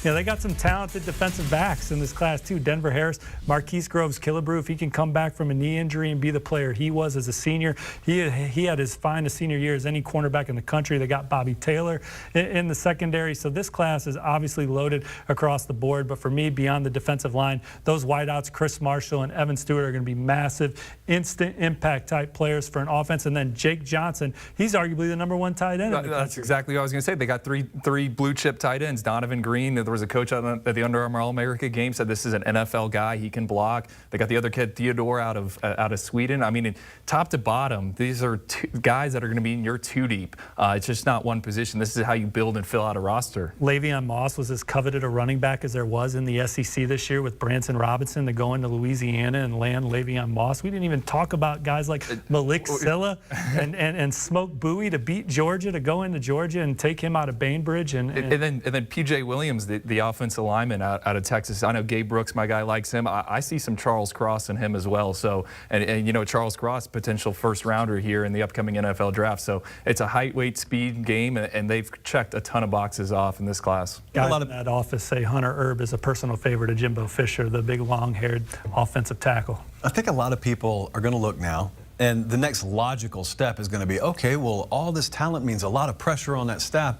you know, they got some talented defensive backs in this class too. Denver Harris, Marquise Groves Killebrew, if he can come back from a knee injury and be the player he was as a senior, he had his finest senior year as any cornerback in the country. They got Bobby Taylor in the secondary. So this class is obviously loaded across the board. But for me, beyond the defensive line, those wideouts, Chris Marshall and Evan Stewart, are going to be massive, instant impact type players for an offense. And then Jake Johnson, he's arguably the #1 tight end. That's exactly what I was going to say. They got three blue chip tight ends. Donovan Green, there was a coach at the Under Armour All-America game, said this is an NFL guy. He can block. They got the other kid, Theodore, out of Sweden. I mean, top to bottom, these are guys that are going to be in your two deep. It's just not one position. This is how you build and fill out a roster. Le'Veon Moss was as coveted a running back as there was in the SEC this year, with Branson Robinson to go into Louisiana and land Le'Veon Moss. We didn't even talk about guys like Malik Silla and Smoke Bowie to beat Georgia, to go into Georgia and take him out of Bainbridge. And then P.J. Williams, the offensive lineman out of Texas. I know Gabe Brooks, my guy, likes him. I see some Charles Cross in him as well. So, and you know, Charles Cross, potential first rounder here in the upcoming NFL draft. So it's a height, weight, speed game, and they've checked a ton of boxes off in this class. Guys in that office say Hunter Erb is a personal favorite of Jimbo Fisher, the big long-haired offensive tackle. I think a lot of people are going to look now, and the next logical step is going to be, okay, well, all this talent means a lot of pressure on that staff.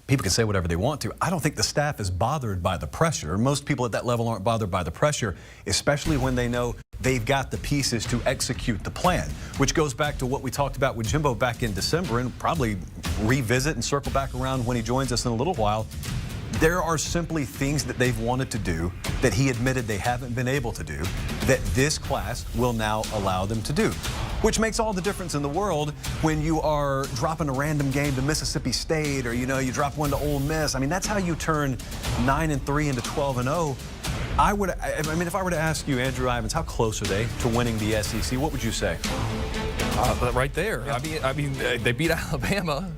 People can say whatever they want to. I don't think the staff is bothered by the pressure. Most people at that level aren't bothered by the pressure, especially when they know they've got the pieces to execute the plan, which goes back to what we talked about with Jimbo back in December, and probably revisit and circle back around when he joins us in a little while. There are simply things that they've wanted to do that he admitted they haven't been able to do that this class will now allow them to do, which makes all the difference in the world when you are dropping a random game to Mississippi State, or, you know, you drop one to Ole Miss. I mean, that's how you turn 9-3 into 12-0. I mean, if I were to ask you, Andrew Ivins, how close are they to winning the SEC? What would you say? Right there. Yeah. I mean, they beat Alabama.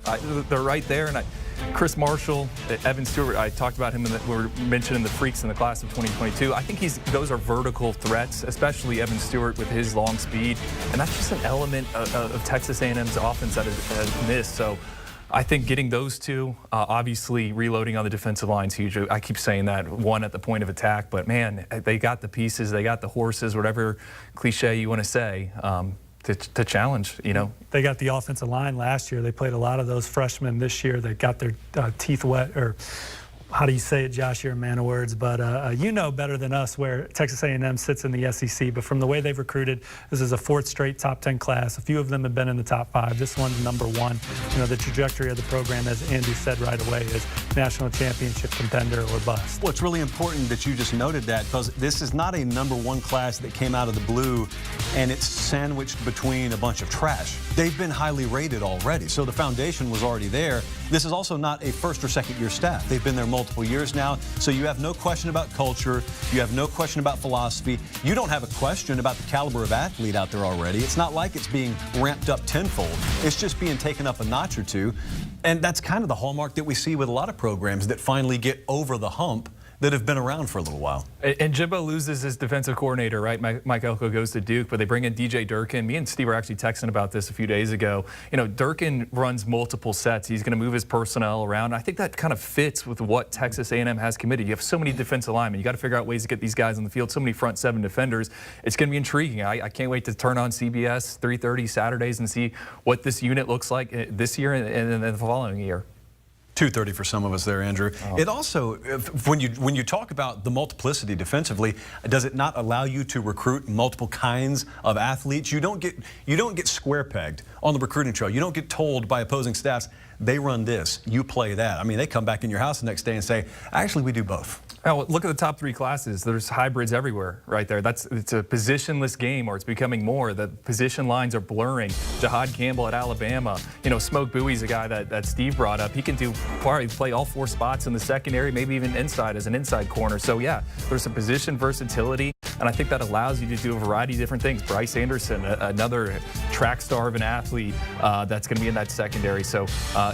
They're right there, and Chris Marshall, Evan Stewart, I talked about him, we're mentioning the freaks in the class of 2022. I think those are vertical threats, especially Evan Stewart with his long speed. And that's just an element of Texas A&M's offense that has missed. So I think getting those two, obviously reloading on the defensive line is huge. I keep saying that, one at the point of attack, but man, they got the pieces, they got the horses, whatever cliche you want to say. To challenge, you know. They got the offensive line last year. They played a lot of those freshmen this year that got their teeth wet, or how do you say it, Josh? You're a man of words, but you know better than us where Texas A&M sits in the SEC. But from the way they've recruited, this is a 4th straight top 10 class. A few of them have been in the top 5. This one's number 1. You know, the trajectory of the program, as Andy said right away, is national championship contender or bust. Well, it's really important that you just noted that, because this is not a number 1 class that came out of the blue and it's sandwiched between a bunch of trash. They've been highly rated already, so the foundation was already there. This is also not a 1st or 2nd year staff. They've been there multiple years now, so you have no question about culture. You have no question about philosophy. You don't have a question about the caliber of athlete out there already. It's not like it's being ramped up tenfold. It's just being taken up a notch or two. And that's kind of the hallmark that we see with a lot of programs that finally get over the hump that have been around for a little while. And Jimbo loses his defensive coordinator, right? Mike Elko goes to Duke, but they bring in DJ Durkin. Me and Steve were actually texting about this a few days ago. You know, Durkin runs multiple sets. He's going to move his personnel around. I think that kind of fits with what Texas A&M has committed. You have so many defensive linemen. You got to figure out ways to get these guys on the field. So many front 7 defenders. It's going to be intriguing. I can't wait to turn on CBS 3:30 Saturdays and see what this unit looks like this year and the following year. 2:30 for some of us there, Andrew. Oh. It also, when you talk about the multiplicity defensively, does it not allow you to recruit multiple kinds of athletes? You don't get square pegged on the recruiting trail. You don't get told by opposing staffs, they run this, you play that. I mean, they come back in your house the next day and say, actually, we do both. Oh, look at the top 3 classes. There's hybrids everywhere right there. It's a positionless game, or it's becoming more. The position lines are blurring. Ahmad Campbell at Alabama. You know, Smoke Bowie's a guy that Steve brought up. He can probably play all 4 spots in the secondary, maybe even inside as an inside corner. So yeah, there's some position versatility, and I think that allows you to do a variety of different things. Bryce Anderson, another track star of an athlete that's going to be in that secondary. So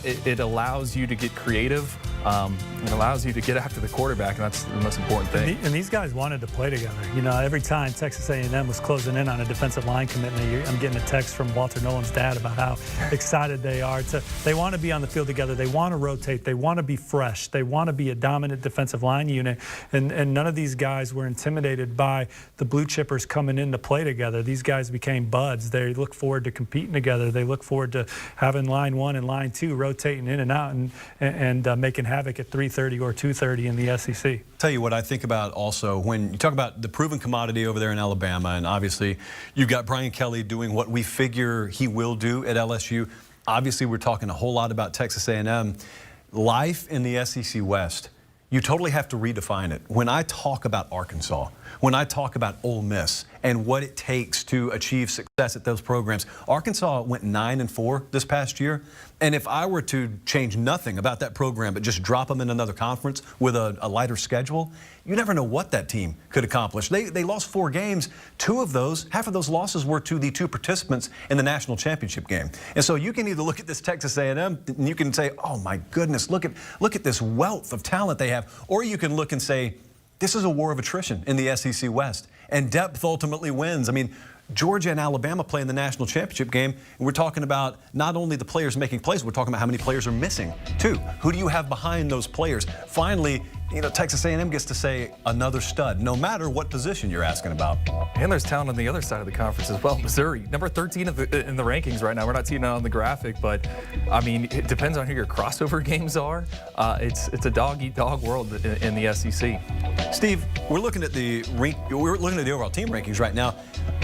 it allows you to get creative. It allows you to get after the quarterback, and that's the most important thing. And these guys wanted to play together. You know, every time Texas A&M was closing in on a defensive line commitment, I'm getting a text from Walter Nolan's dad about how excited they are. They want to be on the field together. They want to rotate. They want to be fresh. They want to be a dominant defensive line unit. And none of these guys were intimidated by the blue chippers coming in to play together. These guys became buds. They look forward to competing together. They look forward to having line 1 and line 2 rotating in and out and making havoc at 3:30 or 2:30 in the SEC. Tell you what I think about also when you talk about the proven commodity over there in Alabama, and obviously you've got Brian Kelly doing what we figure he will do at LSU. Obviously we're talking a whole lot about Texas A&M. Life in the SEC West, you totally have to redefine it. When I talk about Arkansas, when I talk about Ole Miss and what it takes to achieve success at those programs, Arkansas went 9-4 this past year. And if I were to change nothing about that program but just drop them in another conference with a lighter schedule, you never know what that team could accomplish. They lost 4 games. Half of those losses were to the 2 participants in the national championship game. And so you can either look at this Texas A&M and you can say, oh my goodness, look at this wealth of talent they have. Or you can look and say, this is a war of attrition in the SEC West, and depth ultimately wins. I mean, Georgia and Alabama play in the national championship game, and we're talking about not only the players making plays, we're talking about how many players are missing, too. Who do you have behind those players? Finally, you know, Texas A&M gets to say another stud, no matter what position you're asking about. And there's talent on the other side of the conference as well. Missouri, number 13 in the rankings right now. We're not seeing it on the graphic, but I mean, it depends on who your crossover games are. It's a dog-eat-dog world in the SEC. Steve, we're looking at the overall team rankings right now.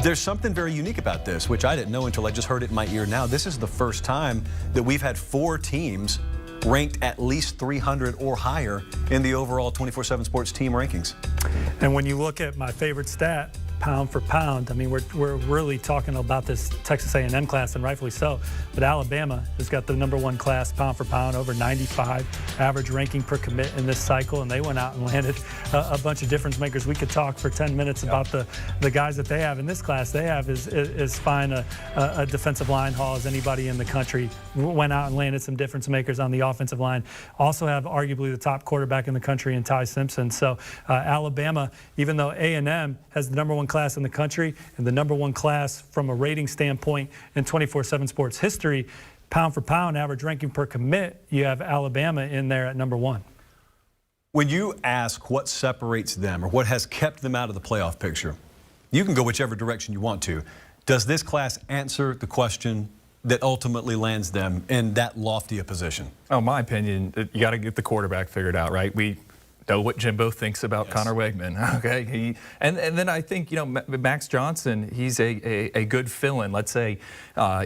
There's something very unique about this, which I didn't know until I just heard it in my ear now. This is the first time that we've had 4 teams ranked at least 300 or higher in the overall 24/7 Sports team rankings. And when you look at my favorite stat, pound for pound, I mean, we're really talking about this Texas A&M class, and rightfully so. But Alabama has got the #1 class pound for pound, over 95 average ranking per commit in this cycle, and they went out and landed a bunch of difference makers. We could talk for 10 minutes about the guys that they have in this class. They have as fine a defensive line haul as anybody in the country. Went out and landed some difference makers on the offensive line. Also have arguably the top quarterback in the country in Ty Simpson. So Alabama, even though A&M has the #1 class in the country and the #1 class from a rating standpoint in 24/7 Sports history, pound for pound average ranking per commit, you have Alabama in there at #1. When you ask what separates them or what has kept them out of the playoff picture, you can go whichever direction you want to. Does this class answer the question, that ultimately lands them in that lofty a position? Oh, my opinion, you got to get the quarterback figured out, right? We know what Jimbo thinks about Connor Wegman. Okay, and then I think, you know, Max Johnson, he's a good fill-in. Let's say,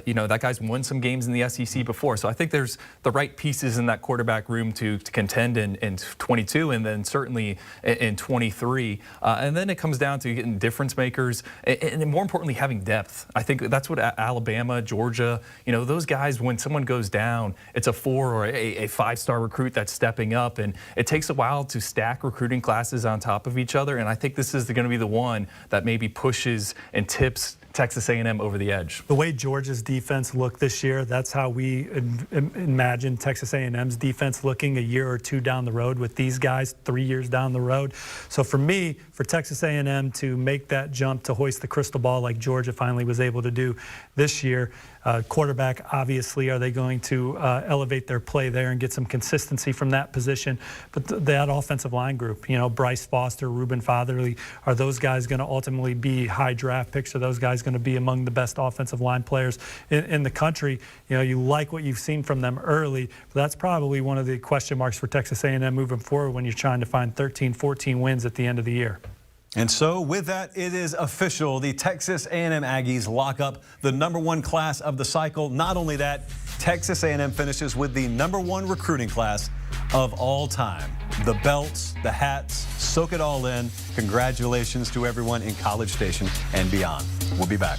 you know, that guy's won some games in the SEC before, so I think there's the right pieces in that quarterback room to contend in 22 and then certainly in 23. And then it comes down to getting difference makers and more importantly having depth. I think that's what Alabama, Georgia, you know, those guys, when someone goes down, it's a 4 or a 5-star recruit that's stepping up, and it takes a while to stack recruiting classes on top of each other, and I think this is going to be the one that maybe pushes and tips Texas A&M over the edge. The way Georgia's defense looked this year, that's how we imagine Texas A&M's defense looking a year or two down the road with these guys, 3 years down the road. So for me, for Texas A&M to make that jump to hoist the crystal ball like Georgia finally was able to do this year, quarterback, obviously, are they going to elevate their play there and get some consistency from that position? But that offensive line group, you know, Bryce Foster, Reuben Fatherly, are those guys going to ultimately be high draft picks? Are those guys going to be among the best offensive line players in the country? You know, you like what you've seen from them early, but that's probably one of the question marks for Texas A&M moving forward when you're trying to find 13, 14 wins at the end of the year. And so with that, it is official. The Texas A&M Aggies lock up the #1 class of the cycle. Not only that, Texas A&M finishes with the #1 recruiting class of all time. The belts, the hats, soak it all in. Congratulations to everyone in College Station and beyond. We'll be back.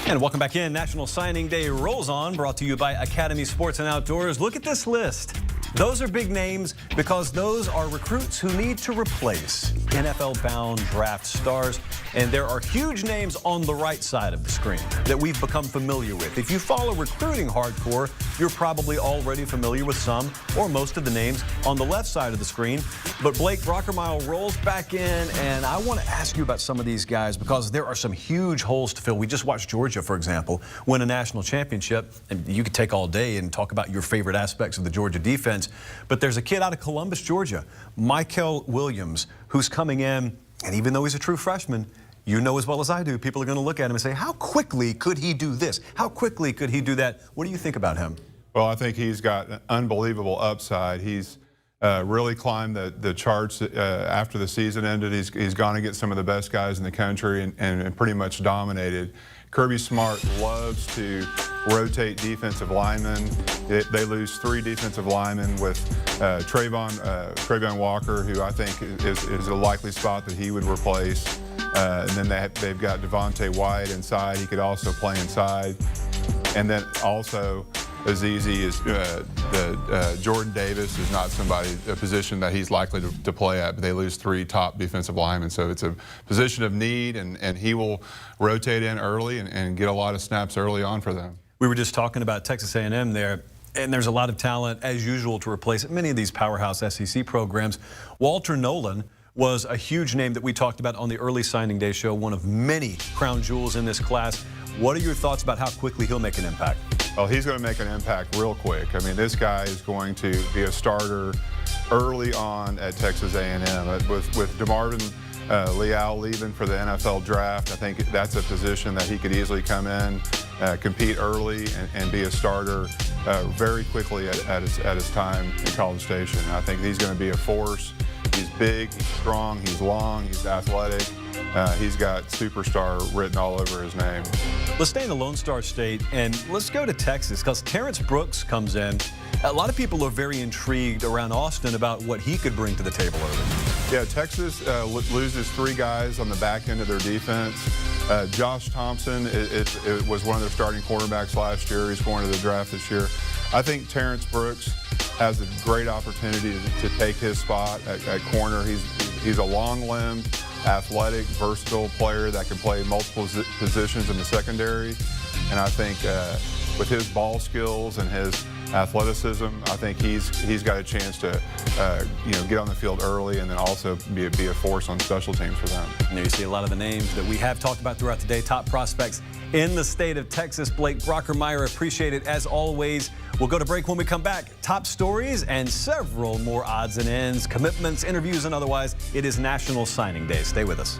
And welcome back in. National Signing Day rolls on, brought to you by Academy Sports and Outdoors. Look at this list. Those are big names because those are recruits who need to replace NFL-bound draft stars. And there are huge names on the right side of the screen that we've become familiar with. If you follow recruiting hardcore, you're probably already familiar with some or most of the names on the left side of the screen. But Blake Brockmeyer rolls back in, and I want to ask you about some of these guys because there are some huge holes to fill. We just watched Georgia, for example, win a national championship. And you could take all day and talk about your favorite aspects of the Georgia defense. But there's a kid out of Columbus, Georgia, Michael Williams, who's coming in. And even though he's a true freshman, you know as well as I do, people are going to look at him and say, how quickly could he do this? How quickly could he do that? What do you think about him? Well, I think he's got an unbelievable upside. He's really climbed the charts after the season ended. He's gone against some of the best guys in the country and pretty much dominated. Kirby Smart loves to rotate defensive linemen. They lose 3 defensive linemen with Trayvon Walker, who I think is a likely spot that he would replace. And then they've got Devontae White inside. He could also play inside. And then also as easy as Jordan Davis is not a position that he's likely to play at, but they lose 3 top defensive linemen. So it's a position of need, and he will rotate in early and get a lot of snaps early on for them. We were just talking about Texas A&M there, and there's a lot of talent, as usual, to replace many of these powerhouse SEC programs. Walter Nolan was a huge name that we talked about on the early signing day show, one of many crown jewels in this class. What are your thoughts about how quickly he'll make an impact? Well, he's going to make an impact real quick. I mean, this guy is going to be a starter early on at Texas A&M. With DeMarvin Leal leaving for the NFL draft, I think that's a position that he could easily come in, compete early, and be a starter very quickly at his time in College Station. I think he's going to be a force. He's big, he's strong, he's long, he's athletic. He's got superstar written all over his name. Let's stay in the Lone Star State, and let's go to Texas, because Terrence Brooks comes in. A lot of people are very intrigued around Austin about what he could bring to the table early. Yeah, Texas loses 3 guys on the back end of their defense. Josh Thompson was one of their starting quarterbacks last year. He's going to the draft this year. I think Terrence Brooks has a great opportunity to take his spot at corner. He's a long-limbed, athletic, versatile player that can play multiple positions in the secondary. And I think with his ball skills and his athleticism, I think he's got a chance to get on the field early and then also be a force on special teams for them. And there you see a lot of the names that we have talked about throughout the day, top prospects in the state of Texas. Blake Brockmeyer, appreciate it as always. We'll go to break. When we come back, top stories and several more odds and ends, commitments, interviews, and otherwise. It is National Signing Day. Stay with us.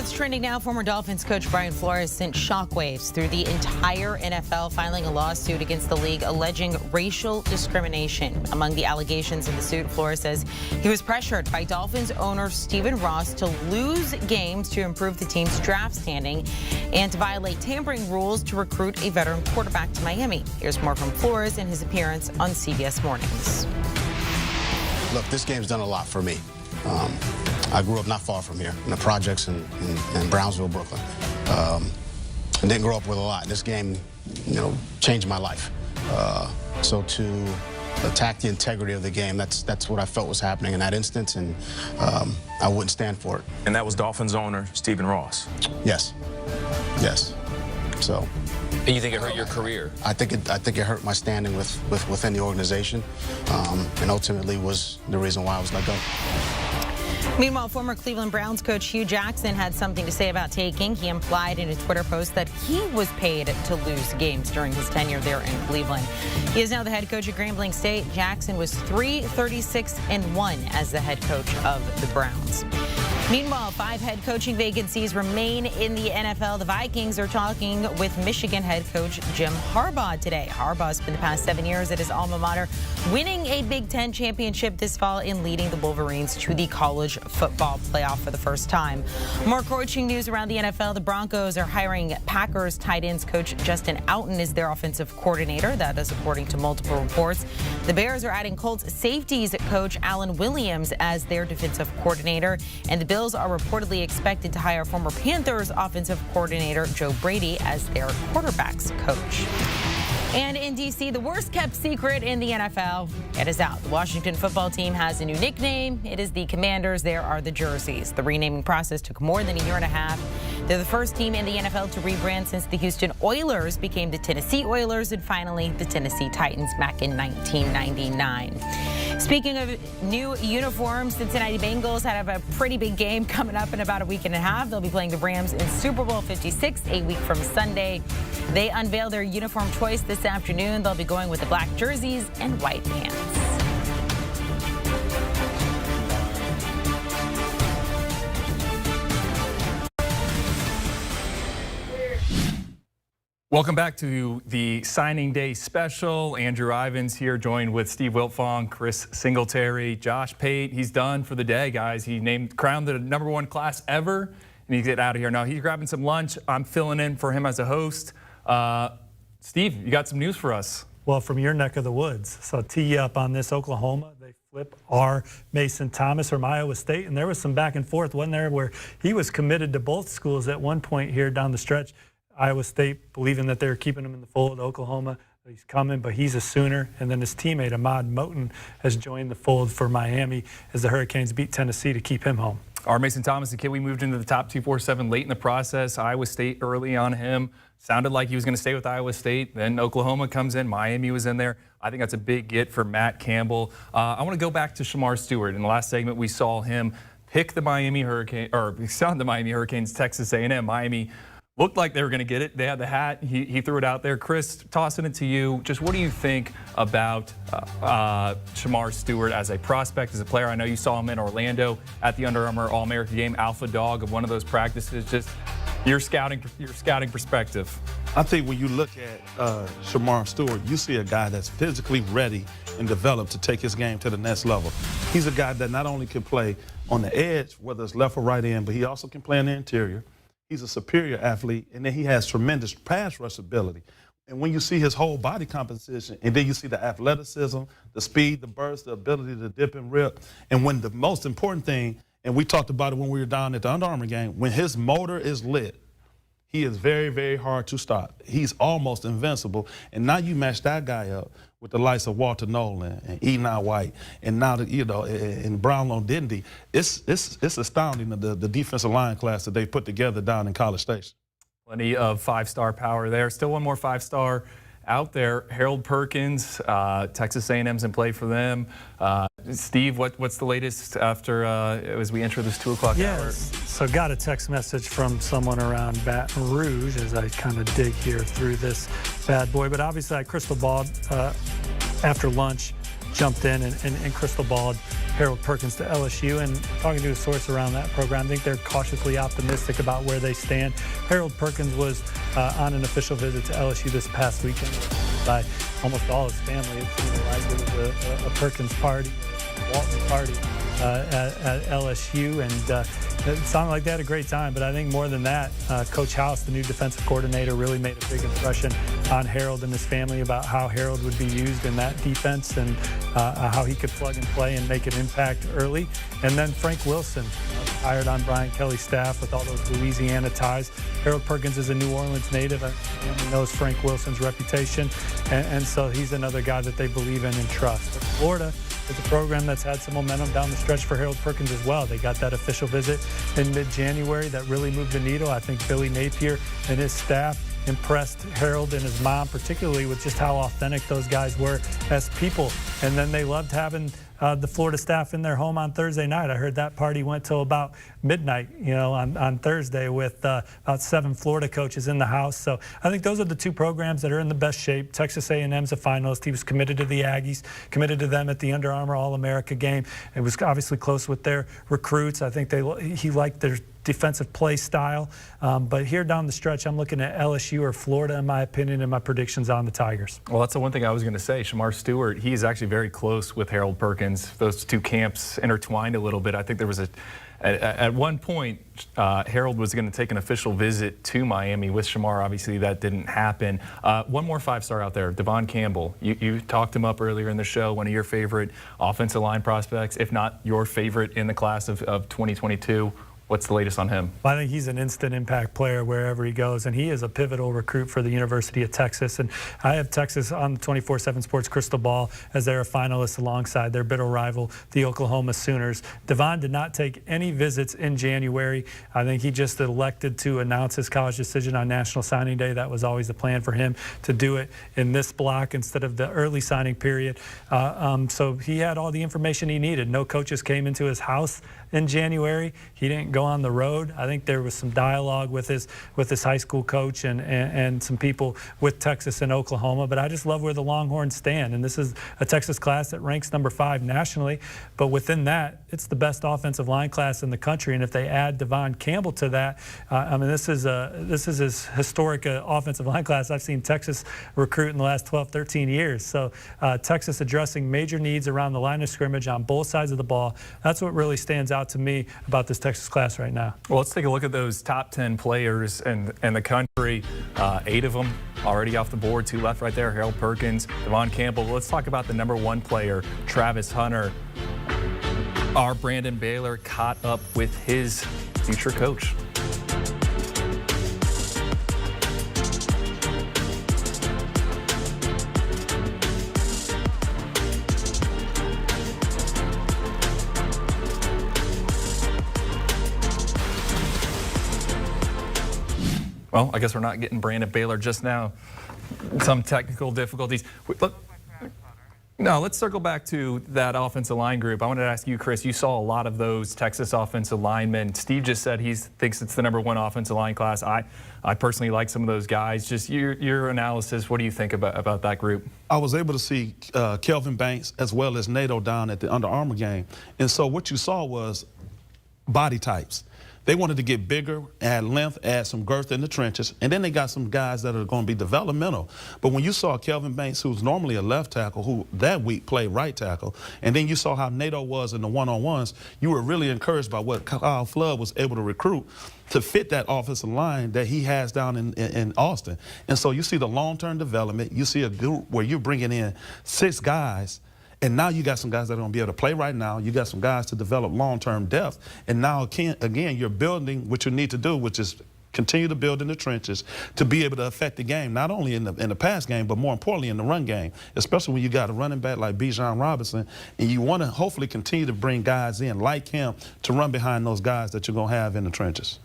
what's trending now. Former Dolphins coach Brian Flores sent shockwaves through the entire NFL, filing a lawsuit against the league alleging racial discrimination. Among the allegations in the suit, Flores says he was pressured by Dolphins owner Stephen Ross to lose games to improve the team's draft standing and to violate tampering rules to recruit a veteran quarterback to Miami. Here's more from Flores in his appearance on CBS Mornings. Look, this game's done a lot for me. I grew up not far from here, in the projects in Brownsville, Brooklyn. And didn't grow up with a lot. This game, changed my life. So to attack the integrity of the game, that's what I felt was happening in that instance, and I wouldn't stand for it. And that was Dolphins owner Stephen Ross? Yes. Yes. So. And you think it hurt your career? I think it hurt my standing within the organization, and ultimately was the reason why I was let go. Meanwhile, former Cleveland Browns coach Hugh Jackson had something to say about taking. He implied in a Twitter post that he was paid to lose games during his tenure there in Cleveland. He is now the head coach at Grambling State. Jackson was 3-36-1 as the head coach of the Browns. Meanwhile, 5 head coaching vacancies remain in the NFL. The Vikings are talking with Michigan head coach Jim Harbaugh today. Harbaugh spent the past 7 years at his alma mater, winning a Big Ten championship this fall and leading the Wolverines to the college football playoff for the first time. More coaching news around the NFL. The Broncos are hiring Packers tight ends coach Justin Outten as their offensive coordinator. That is according to multiple reports. The Bears are adding Colts safeties coach Alan Williams as their defensive coordinator. And the Bills are reportedly expected to hire former Panthers offensive coordinator Joe Brady as their quarterbacks coach. And in D.C., the worst kept secret in the NFL, it is out. The Washington football team has a new nickname. It is the Commanders. There are the jerseys. The renaming process took more than a year and a half. They're the first team in the NFL to rebrand since the Houston Oilers became the Tennessee Oilers and finally the Tennessee Titans back in 1999. Speaking of new uniforms, Cincinnati Bengals have a pretty big game coming up in about a week and a half. They'll be playing the Rams in Super Bowl 56, a week from Sunday. They unveil their uniform choice this afternoon. They'll be going with the black jerseys and white pants. Welcome back to the signing day special. Andrew Ivins here, joined with Steve Wiltfong, Chris Singletary, Josh Pate. He's done for the day, guys. He crowned the #1 class ever, and he's getting out of here. Now he's grabbing some lunch. I'm filling in for him as a host. Steve, you got some news for us? Well, from your neck of the woods. So tee you up on this. Oklahoma, they flip our Mason Thomas from Iowa State, and there was some back and forth, wasn't there, where he was committed to both schools at one point here down the stretch. Iowa State believing that they're keeping him in the fold. Oklahoma, he's coming, but he's a Sooner. And then his teammate, Ahmad Moton, has joined the fold for Miami as the Hurricanes beat Tennessee to keep him home. Our Mason Thomas, the kid we moved into the top 247 late in the process. Iowa State early on him. Sounded like he was going to stay with Iowa State. Then Oklahoma comes in. Miami was in there. I think that's a big get for Matt Campbell. I want to go back to Shamar Stewart. In the last segment, we saw him pick the Miami Hurricane, or he saw the Miami Hurricanes, Texas A&M. Miami looked like they were going to get it. They had the hat. He threw it out there. Chris, tossing it to you. Just what do you think about Shamar Stewart as a prospect, as a player? I know you saw him in Orlando at the Under Armour All-American game, alpha dog of one of those practices. Just your scouting perspective. I think when you look at Shamar Stewart, you see a guy that's physically ready and developed to take his game to the next level. He's a guy that not only can play on the edge, whether it's left or right end, but he also can play in the interior. He's a superior athlete, and then he has tremendous pass rush ability. And when you see his whole body composition, and then you see the athleticism, the speed, the burst, the ability to dip and rip, and when the most important thing, and we talked about it when we were down at the Under Armour game, when his motor is lit, he is very, very hard to stop. He's almost invincible. And now you match that guy up with the likes of Walter Nolan and Enoch White, and now and Brownlow Dindy. It's astounding the defensive line class that they put together down in College Station. Plenty of five-star power there. Still one more five-star out there. Harold Perkins, Texas A&M's in play for them. Steve, what's the latest after as we enter this 2 o'clock hour? So got a text message from someone around Baton Rouge as I kind of dig here through this bad boy. But obviously I Cristobal after lunch jumped in and Cristobal Harold Perkins to LSU, and talking to a source around that program, I think they're cautiously optimistic about where they stand. Harold Perkins was on an official visit to LSU this past weekend by almost all his family. It seemed like it was a Perkins party, a Walton party at LSU, and it sounded like they had a great time. But I think more than that, Coach House, the new defensive coordinator, really made a big impression on Harold and his family about how Harold would be used in that defense and how he could plug and play and make an impact early. And then Frank Wilson, hired on Brian Kelly's staff with all those Louisiana ties. Harold Perkins is a New Orleans native and knows Frank Wilson's reputation, and so he's another guy that they believe in and trust. But Florida is a program that's had some momentum down the stretch for Harold Perkins as well. They got that official visit in mid-January that really moved the needle. I think Billy Napier and his staff impressed Harold and his mom, particularly with just how authentic those guys were as people. And then they loved having the Florida staff in their home on Thursday night. I heard that party went till about midnight, on Thursday with about 7 Florida coaches in the house. So I think those are the 2 programs that are in the best shape. Texas A&M's a finalist. He was committed to the Aggies, committed to them at the Under Armour All-America game. It was obviously close with their recruits. I think he liked their defensive play style. But here down the stretch, I'm looking at LSU or Florida, in my opinion, and my predictions on the Tigers. Well, that's the one thing I was going to say. Shamar Stewart, he's actually very close with Harold Perkins. Those 2 camps intertwined a little bit. I think there was at one point, Harold was going to take an official visit to Miami with Shamar. Obviously, that didn't happen. One more 5-star out there, Devin Campbell. You talked him up earlier in the show, one of your favorite offensive line prospects, if not your favorite in the class of 2022. What's the latest on him? Well, I think he's an instant impact player wherever he goes, and he is a pivotal recruit for the University of Texas. And I have Texas on the 24/7 Sports Cristobal as they're a finalist alongside their bitter rival, the Oklahoma Sooners. Devin did not take any visits in January. I think he just elected to announce his college decision on National Signing Day. That was always the plan for him, to do it in this block instead of the early signing period. So he had all the information he needed. No coaches came into his house in January. He didn't go on the road. I think there was some dialogue with his high school coach and some people with Texas and Oklahoma. But I just love where the Longhorns stand. And this is a Texas class that ranks number 5 nationally. But within that, it's the best offensive line class in the country. And if they add Devin Campbell to that, this is as historic offensive line class I've seen Texas recruit in the last 12, 13 years. So Texas addressing major needs around the line of scrimmage on both sides of the ball. That's what really stands out to me about this Texas class right now. Well, let's take a look at those top 10 players in the country. 8 of them already off the board. 2 left right there, Harold Perkins, Devin Campbell. Let's talk about the number 1 player, Travis Hunter. Our Brandon Baylor caught up with his future coach. Well, I guess we're not getting Brandon Baylor just now. Some technical difficulties. No, let's circle back to that offensive line group. I wanted to ask you, Chris, you saw a lot of those Texas offensive linemen. Steve just said he thinks it's the number 1 offensive line class. I personally like some of those guys. Just your analysis, what do you think about that group? I was able to see Kelvin Banks as well as NATO down at the Under Armour game. And so what you saw was body types. They wanted to get bigger, add length, add some girth in the trenches, and then they got some guys that are going to be developmental. But when you saw Kelvin Banks, who's normally a left tackle, who that week played right tackle, and then you saw how NATO was in the one-on-ones, you were really encouraged by what Kyle Flood was able to recruit to fit that offensive line that he has down in Austin. And so you see the long-term development. You see a group where you're bringing in 6 guys. And now you got some guys that are going to be able to play right now. You got some guys to develop long-term depth. And now, again, you're building what you need to do, which is continue to build in the trenches to be able to affect the game, not only in the pass game, but more importantly in the run game, especially when you got a running back like Bijan Robinson, and you want to hopefully continue to bring guys in like him to run behind those guys that you're going to have in the trenches.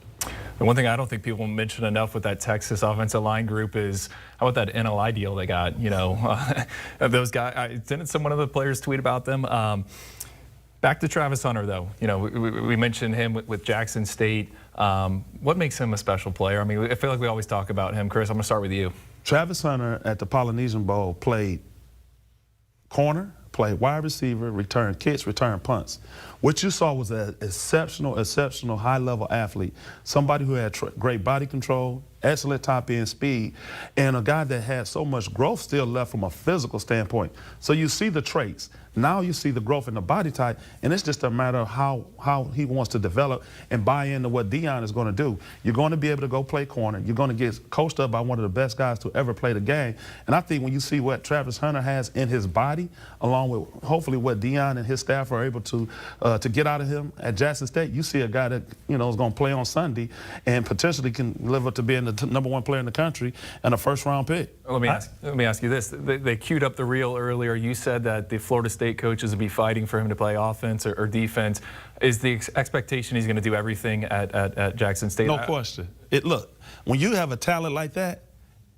The one thing I don't think people mention enough with that Texas offensive line group is how about that NLI deal they got? Those guys. Didn't some one of the players tweet about them? Back to Travis Hunter, though. We mentioned him with Jackson State. What makes him a special player? I mean, I feel like we always talk about him. Chris, I'm going to start with you. Travis Hunter at the Polynesian Bowl played corner, play wide receiver, return kicks, return punts. What you saw was an exceptional high-level athlete, somebody who had great body control, excellent top-end speed, and a guy that had so much growth still left from a physical standpoint. So you see the traits. Now you see the growth in the body type, and it's just a matter of how he wants to develop and buy into what Deion is going to do. You're going to be able to go play corner. You're going to get coached up by one of the best guys to ever play the game. And I think when you see what Travis Hunter has in his body, along with hopefully what Deion and his staff are able to get out of him at Jackson State, you see a guy that is going to play on Sunday and potentially can live up to being the #1 player in the country and a first-round pick. Let me ask you this. They queued up the reel earlier. You said that the Florida State coaches would be fighting for him to play offense or defense. Is the expectation he's going to do everything at Jackson State? No question. Look, when you have a talent like that,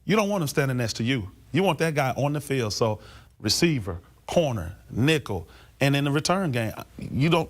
you don't want him standing next to you. You want that guy on the field. So receiver, corner, nickel, and in the return game,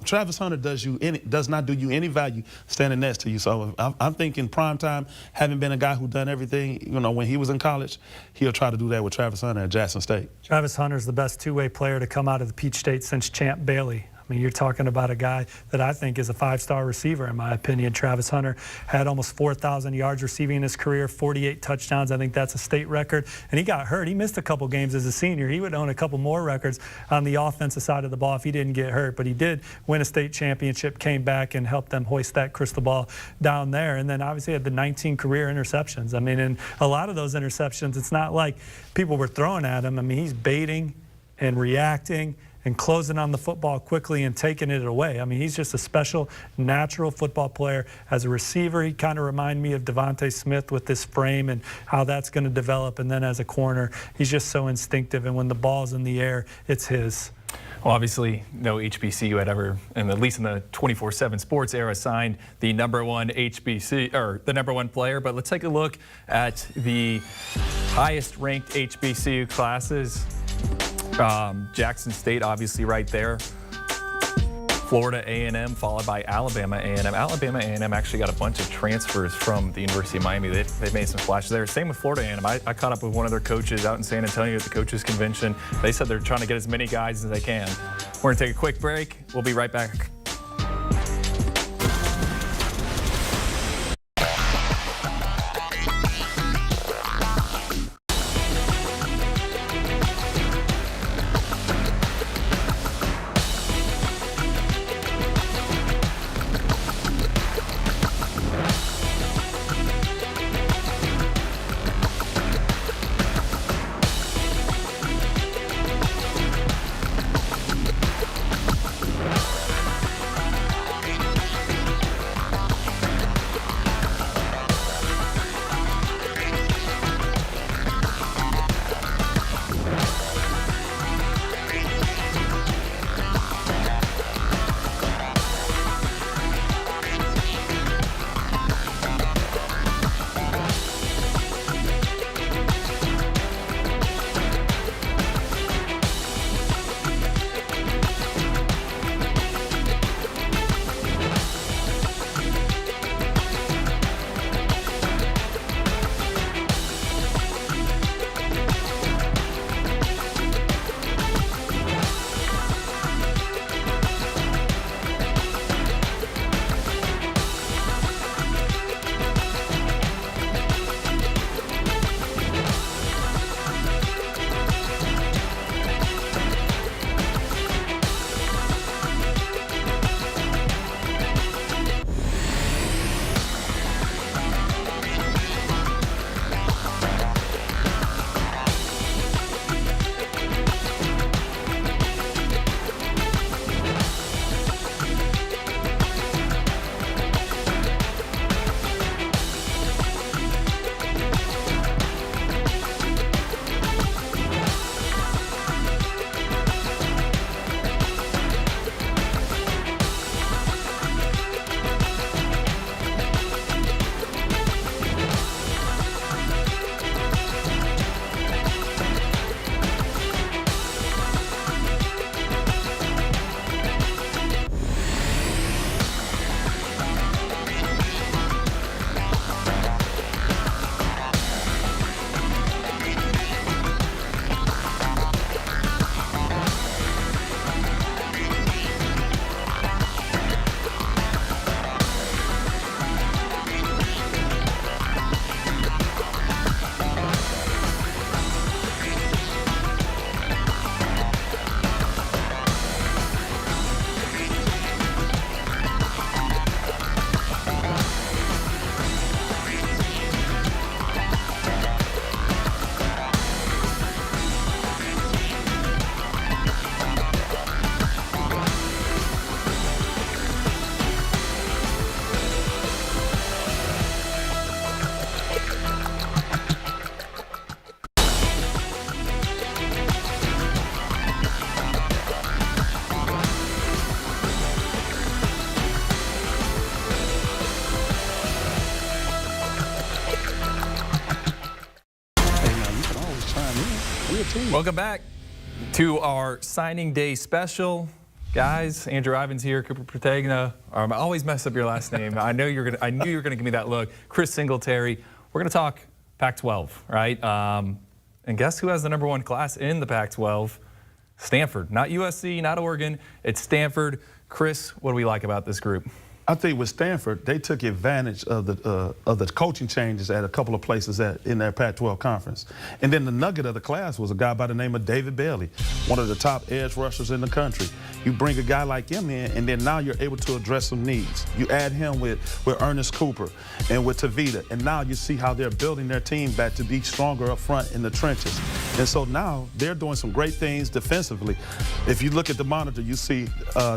Travis Hunter does not do you any value standing next to you. So I'm thinking prime time, having been a guy who done everything, when he was in college, he'll try to do that with Travis Hunter at Jackson State. Travis Hunter's the best two-way player to come out of the Peach State since Champ Bailey. I mean, you're talking about a guy that I think is a 5-star receiver, in my opinion. Travis Hunter had almost 4,000 yards receiving in his career, 48 touchdowns. I think that's a state record. And he got hurt. He missed a couple games as a senior. He would own a couple more records on the offensive side of the ball if he didn't get hurt. But he did win a state championship, came back and helped them hoist that Cristobal down there. And then obviously had the 19 career interceptions. I mean, and a lot of those interceptions, it's not like people were throwing at him. I mean, he's baiting and reacting and closing on the football quickly and taking it away. I mean, he's just a special, natural football player. As a receiver, he kind of reminded me of Devontae Smith with this frame and how that's going to develop. And then as a corner, he's just so instinctive. And when the ball's in the air, it's his. Well, obviously, no HBCU had ever, and at least in the 24/7 sports era, signed the #1 HBC or the #1 player. But let's take a look at the highest-ranked HBCU classes. Jackson State, obviously, right there. Florida A&M, followed by Alabama A&M. Alabama A&M actually got a bunch of transfers from the University of Miami. They've made some flashes there. Same with Florida A&M. I caught up with one of their coaches out in San Antonio at the coaches convention. They said they're trying to get as many guys as they can. We're going to take a quick break. We'll be right back. Welcome back to our signing day special. Guys, Andrew Ivins here, Cooper Protegna. I always mess up your last name. I knew you were gonna give me that look. Chris Singletary. We're gonna talk Pac-12, right? And guess who has the #1 class in the Pac-12? Stanford, not USC, not Oregon. It's Stanford. Chris, what do we like about this group? I think with Stanford, they took advantage of the coaching changes at a couple of places in their Pac-12 conference. And then the nugget of the class was a guy by the name of David Bailey, one of the top edge rushers in the country. You bring a guy like him in, and then now you're able to address some needs. You add him with Ernest Cooper and with Tavita, and now you see how they're building their team back to be stronger up front in the trenches. And so now they're doing some great things defensively. If you look at the monitor, you see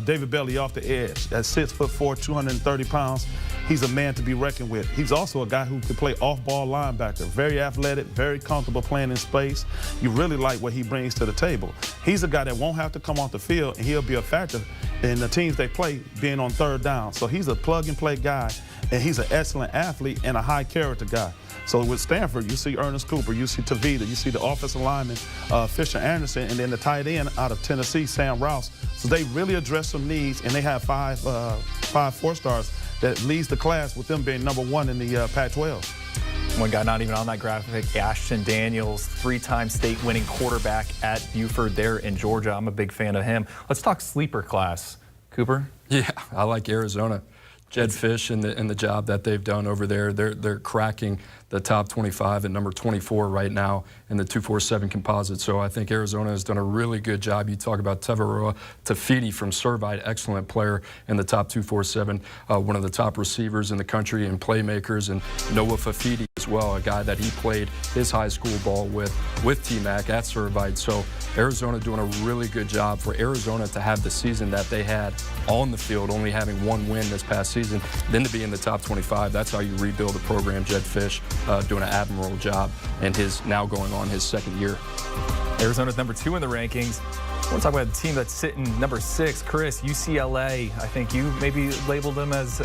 David Bailey off the edge at 6'4", 230 pounds. He's a man to be reckoned with. He's also a guy who can play off-ball linebacker. Very athletic, very comfortable playing in space. You really like what he brings to the table. He's a guy that won't have to come off the field, and he'll be a factor in the teams they play being on third down. So he's a plug-and-play guy, and he's an excellent athlete and a high-character guy. So with Stanford, you see Ernest Cooper, you see Tavita, you see the offensive lineman, Fisher Anderson, and then the tight end out of Tennessee, Sam Rouse. So they really address some needs, and they have five 4-stars that leads the class with them being #1 in the Pac-12. One guy not even on that graphic, Ashton Daniels, 3-time state-winning quarterback at Buford there in Georgia. I'm a big fan of him. Let's talk sleeper class. Cooper? Yeah, I like Arizona. Jed Fish and the job that they've done over there. They're cracking the top 25 and number 24 right now in the 247 composite. So I think Arizona has done a really good job. You talk about Teveroa Tafiti from Servite, excellent player in the top 247, one of the top receivers in the country and playmakers, and Noah Fafiti as well, a guy that he played his high school ball with T-Mac at Servite. So Arizona doing a really good job. For Arizona to have the season that they had on the field, only having 1 win this past season, then to be in the top 25, that's how you rebuild a program. Jed Fish doing an admirable job, and now going on his 2nd year. Arizona's #2 in the rankings. I want to talk about the team that's sitting #6. Chris, UCLA. I think you maybe labeled them as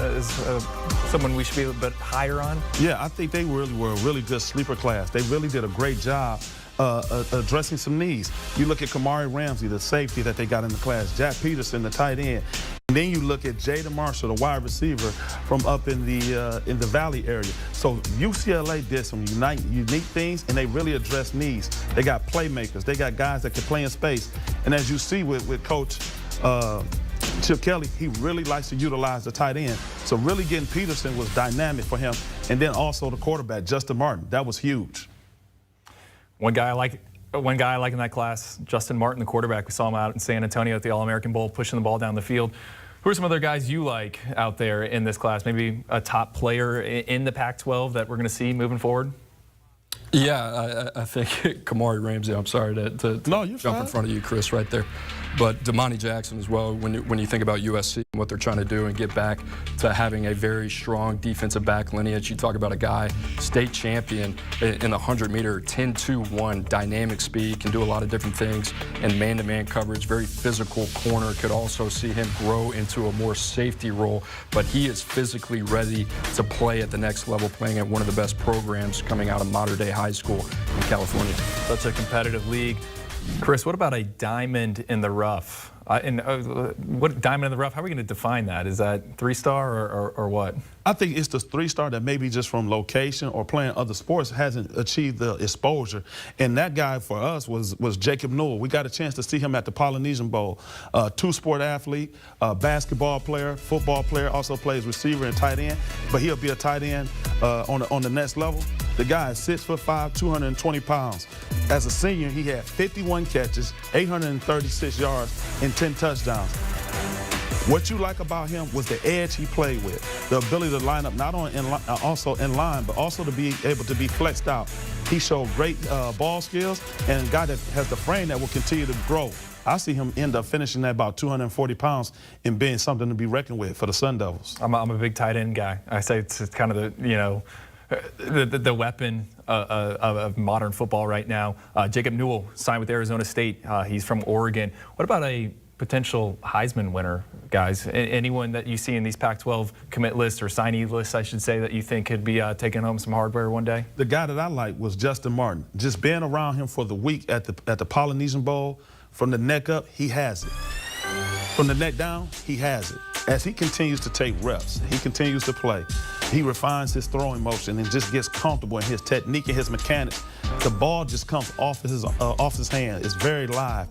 someone we should be a bit higher on. Yeah, I think they really were a really good sleeper class. They really did a great job addressing some needs. You look at Kamari Ramsey, the safety that they got in the class, Jack Peterson, the tight end. And then you look at Jaden Marshall, the wide receiver from up in the Valley area. So UCLA did some unique things, and they really addressed needs. They got playmakers. They got guys that can play in space. And as you see with Coach Chip Kelly, he really likes to utilize the tight end. So really getting Peterson was dynamic for him. And then also the quarterback, Justin Martin. That was huge. One guy I like in that class, Justin Martin, the quarterback. We saw him out in San Antonio at the All-American Bowl, pushing the ball down the field. Who are some other guys you like out there in this class? Maybe a top player in the Pac-12 that we're going to see moving forward? Yeah, I think Kamari Ramsey. I'm sorry to jump in front of you, Chris, right there. But Damani Jackson as well, when you think about USC and what they're trying to do and get back to having a very strong defensive back lineage. You talk about a guy, state champion in the 100-meter, 10-2-1, dynamic speed, can do a lot of different things, and man-to-man coverage, very physical corner. Could also see him grow into a more safety role, but he is physically ready to play at the next level, playing at one of the best programs coming out of modern-day high school in California. Such a competitive league. Chris, what about a diamond in the rough? What diamond in the rough? How are we going to define that? Is that 3-star or what? I think it's the 3-star that maybe just from location or playing other sports hasn't achieved the exposure. And that guy for us was Jacob Newell. We got a chance to see him at the Polynesian Bowl. 2-sport athlete, basketball player, football player, also plays receiver and tight end. But he'll be a tight end on the next level. The guy is 6'5", 220 pounds. As a senior, he had 51 catches, 836 yards, and 10 touchdowns. What you like about him was the edge he played with, the ability to line up not only also in line, but also to be able to be flexed out. He showed great ball skills, and a guy that has the frame that will continue to grow. I see him end up finishing at about 240 pounds and being something to be reckoned with for the Sun Devils. I'm a big tight end guy. I say it's kind of the weapon of modern football right now. Jacob Newell signed with Arizona State. He's from Oregon. What about a potential Heisman winner, guys? Anyone that you see in these Pac-12 commit lists or signee lists, I should say, that you think could be taking home some hardware one day? The guy that I like was Justin Martin. Just being around him for the week at the Polynesian Bowl, from the neck up, he has it. From the neck down, he has it. As he continues to take reps, he continues to play, he refines his throwing motion and just gets comfortable in his technique and his mechanics. The ball just comes off his hand. It's very live.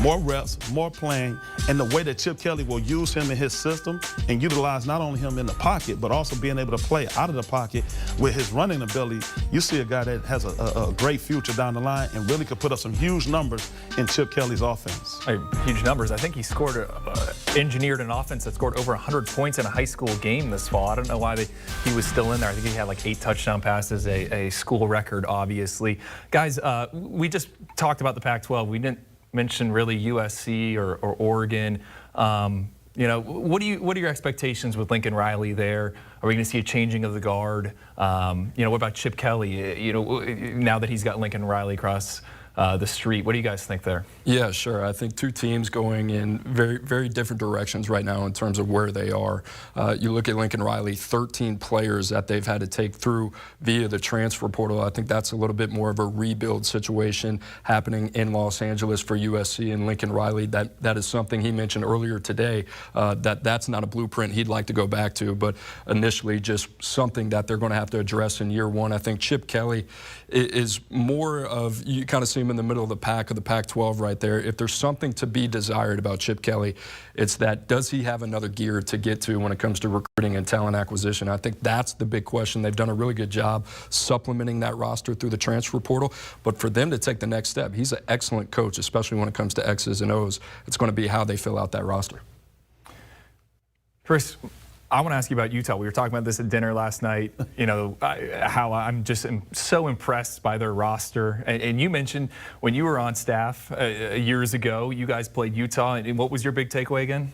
More reps, more playing, and the way that Chip Kelly will use him in his system and utilize not only him in the pocket, but also being able to play out of the pocket with his running ability, you see a guy that has a great future down the line and really could put up some huge numbers in Chip Kelly's offense. Hey, huge numbers. I think he engineered an offense that scored over 100 points in a high school game this fall. I don't know why he was still in there. I think he had like 8 touchdown passes, a school record, obviously. Guys, we just talked about the Pac-12. We didn't mention really USC or Oregon. You know, what are your expectations with Lincoln Riley there? Are we going to see a changing of the guard? You know, what about Chip Kelly? You know, now that he's got Lincoln Riley across the street, what do you guys think there? Yeah, sure. I think two teams going in very, very different directions right now in terms of where they are. You look at Lincoln Riley, 13 players that they've had to take through via the transfer portal. I think that's a little bit more of a rebuild situation happening in Los Angeles for USC and Lincoln Riley. That is something he mentioned earlier today, that's not a blueprint he'd like to go back to, but initially just something that they're going to have to address in year one. I think Chip Kelly is more of, you kind of see him in the middle of the pack of the Pac-12 right there. If there's something to be desired about Chip Kelly, it's that, does he have another gear to get to when it comes to recruiting and talent acquisition? I think that's the big question. They've done a really good job supplementing that roster through the transfer portal, but for them to take the next step, he's an excellent coach, especially when it comes to X's and O's. It's going to be how they fill out that roster. Chris, I want to ask you about Utah. We were talking about this at dinner last night, you know, how I'm just so impressed by their roster. And you mentioned when you were on staff years ago, you guys played Utah. And what was your big takeaway again?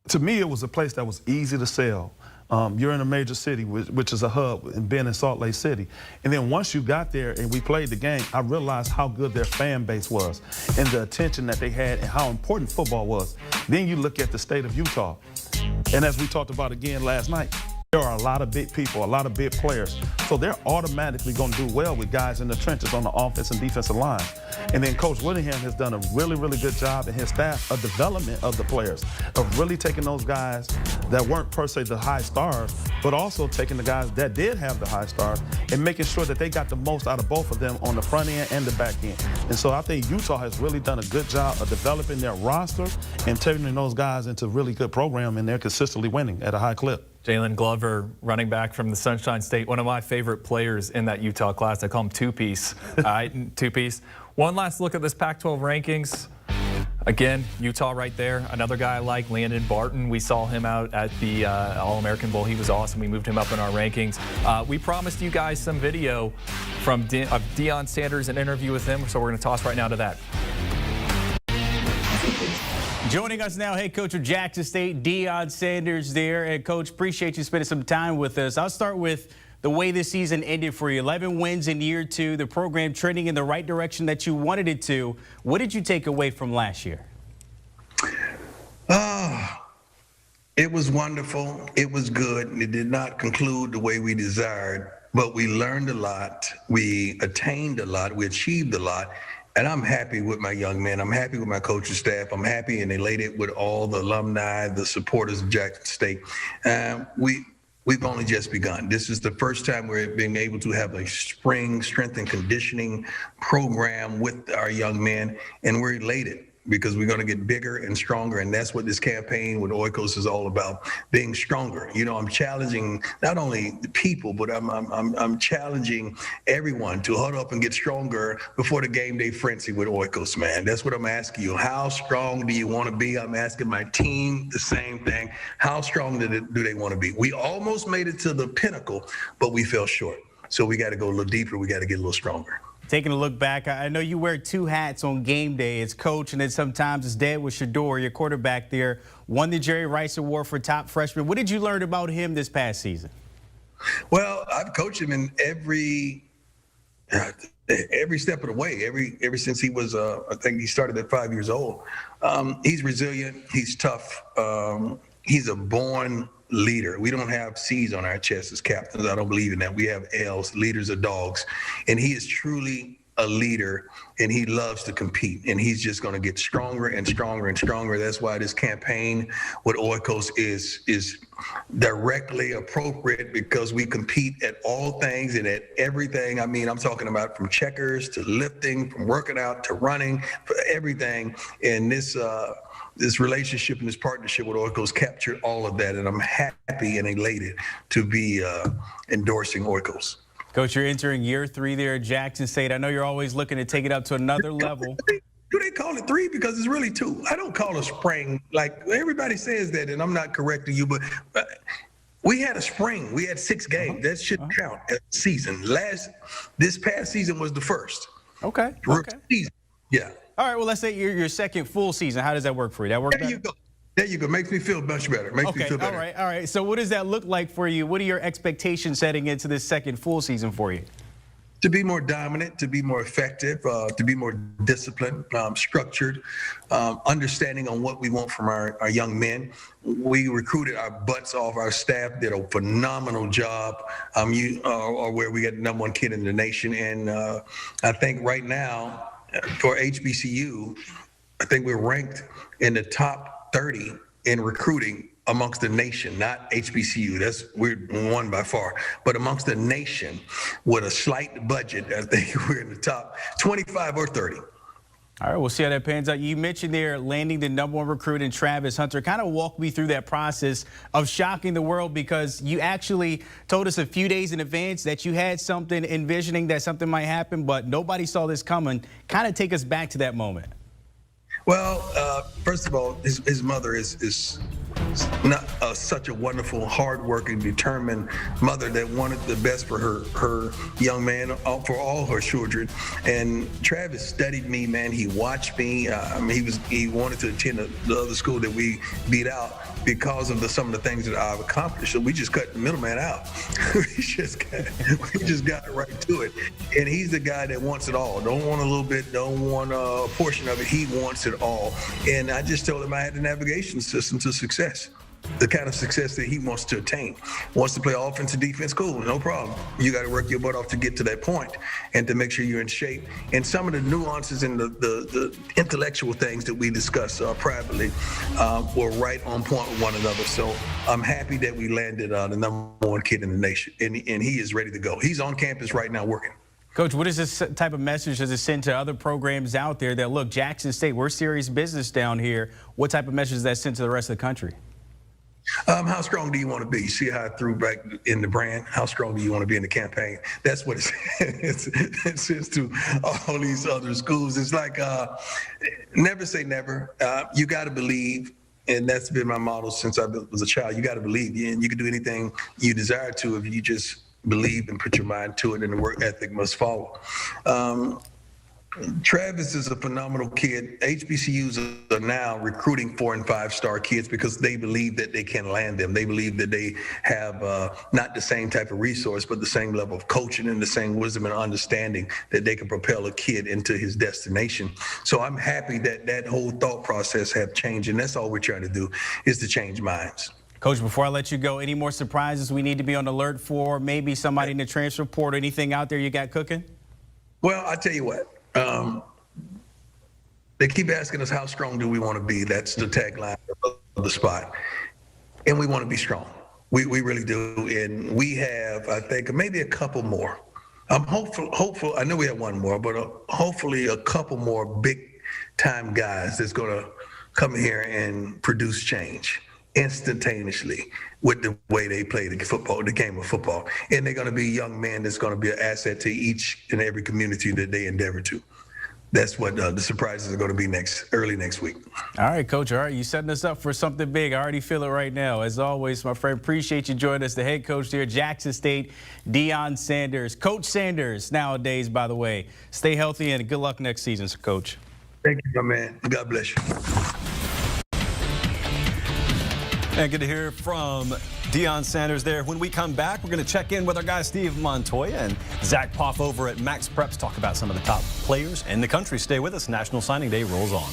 To me, it was a place that was easy to sell. You're in a major city, which is a hub, and being in Salt Lake City. And then once you got there and we played the game, I realized how good their fan base was and the attention that they had and how important football was. Then you look at the state of Utah. And as we talked about again last night, there are a lot of big people, a lot of big players. So they're automatically going to do well with guys in the trenches on the offense and defensive line. And then Coach Whittingham has done a really, really good job and his staff of development of the players, of really taking those guys that weren't per se the high stars, but also taking the guys that did have the high stars and making sure that they got the most out of both of them on the front end and the back end. And so I think Utah has really done a good job of developing their roster and turning those guys into a really good program, and they're consistently winning at a high clip. Jalen Glover, running back from the Sunshine State, one of my favorite players in that Utah class. I call him two-piece. All right, two-piece. One last look at this Pac-12 rankings. Again, Utah right there. Another guy I like, Landon Barton. We saw him out at the All-American Bowl. He was awesome. We moved him up in our rankings. We promised you guys some video of Deion Sanders, an interview with him, so we're going to toss right now to that. Joining us now, head coach of Jackson State, Deion Sanders there. And Coach, appreciate you spending some time with us. I'll start with the way this season ended for you. 11 wins in year 2, the program trending in the right direction that you wanted it to. What did you take away from last year? It was wonderful. It was good. It did not conclude the way we desired, but we learned a lot. We attained a lot. We achieved a lot. And I'm happy with my young men. I'm happy with my coaching staff. I'm happy and elated with all the alumni, the supporters of Jackson State. We've only just begun. This is the first time we're being able to have a spring strength and conditioning program with our young men, and we're elated because we're going to get bigger and stronger, and that's what this campaign with Oikos is all about, being stronger. You know, I'm challenging not only the people, but I'm challenging everyone to huddle up and get stronger before the game day frenzy with Oikos, man. That's what I'm asking you. How strong do you want to be? I'm asking my team the same thing. How strong do they want to be? We almost made it to the pinnacle, but we fell short. So we got to go a little deeper. We got to get a little stronger. Taking a look back, I know you wear 2 hats on game day. It's coach and then sometimes it's dad with Shador, your quarterback there. Won the Jerry Rice Award for top freshman. What did you learn about him this past season? Well, I've coached him in every every step of the way, ever since he was, I think he started at 5 years old. He's resilient. He's tough. He's a born leader. We don't have C's on our chests as captains. I don't believe in that. We have L's. Leaders are dogs. And he is truly a leader, and he loves to compete, and he's just going to get stronger and stronger and stronger. That's why this campaign with Oikos is directly appropriate, because we compete at all things and at everything. I mean, I'm talking about from checkers to lifting, from working out to running, for everything. And this relationship and this partnership with Oikos captured all of that, and I'm happy and elated to be endorsing Oikos. Coach, you're entering year 3 there at Jackson State. I know you're always looking to take it up to another level. Do they call it 3? Because it's really 2. I don't call it spring. Like everybody says that, and I'm not correcting you, but we had a spring. We had 6 games. That should count as a season. This past season was the first. Okay. Season. Yeah. All right. Well, let's say your second full season. How does that work for you? That work better? There you go. Makes me feel much better. Makes me feel better. All right. So what does that look like for you? What are your expectations heading into this second full season for you? To be more dominant, to be more effective, to be more disciplined, structured, understanding on what we want from our young men. We recruited our butts off. Our staff did a phenomenal job. Where we got the #1 kid in the nation. And I think right now for HBCU, I think we're ranked in the top 30 in recruiting amongst the nation, not HBCU. We're one by far, but amongst the nation with a slight budget, I think we're in the top 25 or 30. All right, we'll see how that pans out. You mentioned there landing the #1 recruit in Travis Hunter. Kind of walk me through that process of shocking the world, because you actually told us a few days in advance that you had something envisioning that something might happen, but nobody saw this coming. Kind of take us back to that moment. Well, first of all, his mother is not such a wonderful, hardworking, determined mother that wanted the best for her young man, for all her children. And Travis studied me, man. He watched me. He wanted to attend the other school that we beat out because of some of the things that I've accomplished. So we just cut the middleman out. we just got right to it. And he's the guy that wants it all. Don't want a little bit, don't want a portion of it. He wants it all. And I just told him I had the navigation system to success. The kind of success that he wants to attain. Wants to play offense and defense, cool, no problem. You got to work your butt off to get to that point and to make sure you're in shape. And some of the nuances and the intellectual things that we discuss privately were right on point with one another. So I'm happy that we landed the #1 kid in the nation, and he is ready to go. He's on campus right now working. Coach, what is this type of message does it send to other programs out there that, look, Jackson State, we're serious business down here? What type of message does that send to the rest of the country? How strong do you want to be? See how I threw back in the brand? How strong do you want to be in the campaign? That's what it says to all these other schools. It's like never say never. You got to believe, and that's been my motto since I was a child. You got to believe, and you can do anything you desire to if you just believe and put your mind to it, and the work ethic must follow. Travis is a phenomenal kid. HBCUs are now recruiting 4- and 5-star kids because they believe that they can land them. They believe that they have not the same type of resource, but the same level of coaching and the same wisdom and understanding that they can propel a kid into his destination. So I'm happy that that whole thought process have changed, and that's all we're trying to do is to change minds. Coach, before I let you go, any more surprises we need to be on alert for? Maybe somebody in the transfer portal, anything out there you got cooking? Well, I tell you what. They keep asking us how strong do we want to be. That's the tagline of the spot. And we want to be strong. We really do. And we have, I think, maybe a couple more. I'm hopeful. I know we have one more, but hopefully a couple more big-time guys that's going to come here and produce change instantaneously with the way they play the game of football. And they're going to be young men that's going to be an asset to each and every community that they endeavor to. That's what the surprises are going to be early next week. All right, Coach. All right, you're setting us up for something big. I already feel it right now. As always, my friend, appreciate you joining us. The head coach there, Jackson State, Deion Sanders. Coach Sanders nowadays, by the way. Stay healthy and good luck next season, Coach. Thank you, my man. God bless you. And good to hear from Deion Sanders there. When we come back, we're going to check in with our guy Steve Montoya and Zach Poff over at Max Preps, talk about some of the top players in the country. Stay with us. National Signing Day rolls on.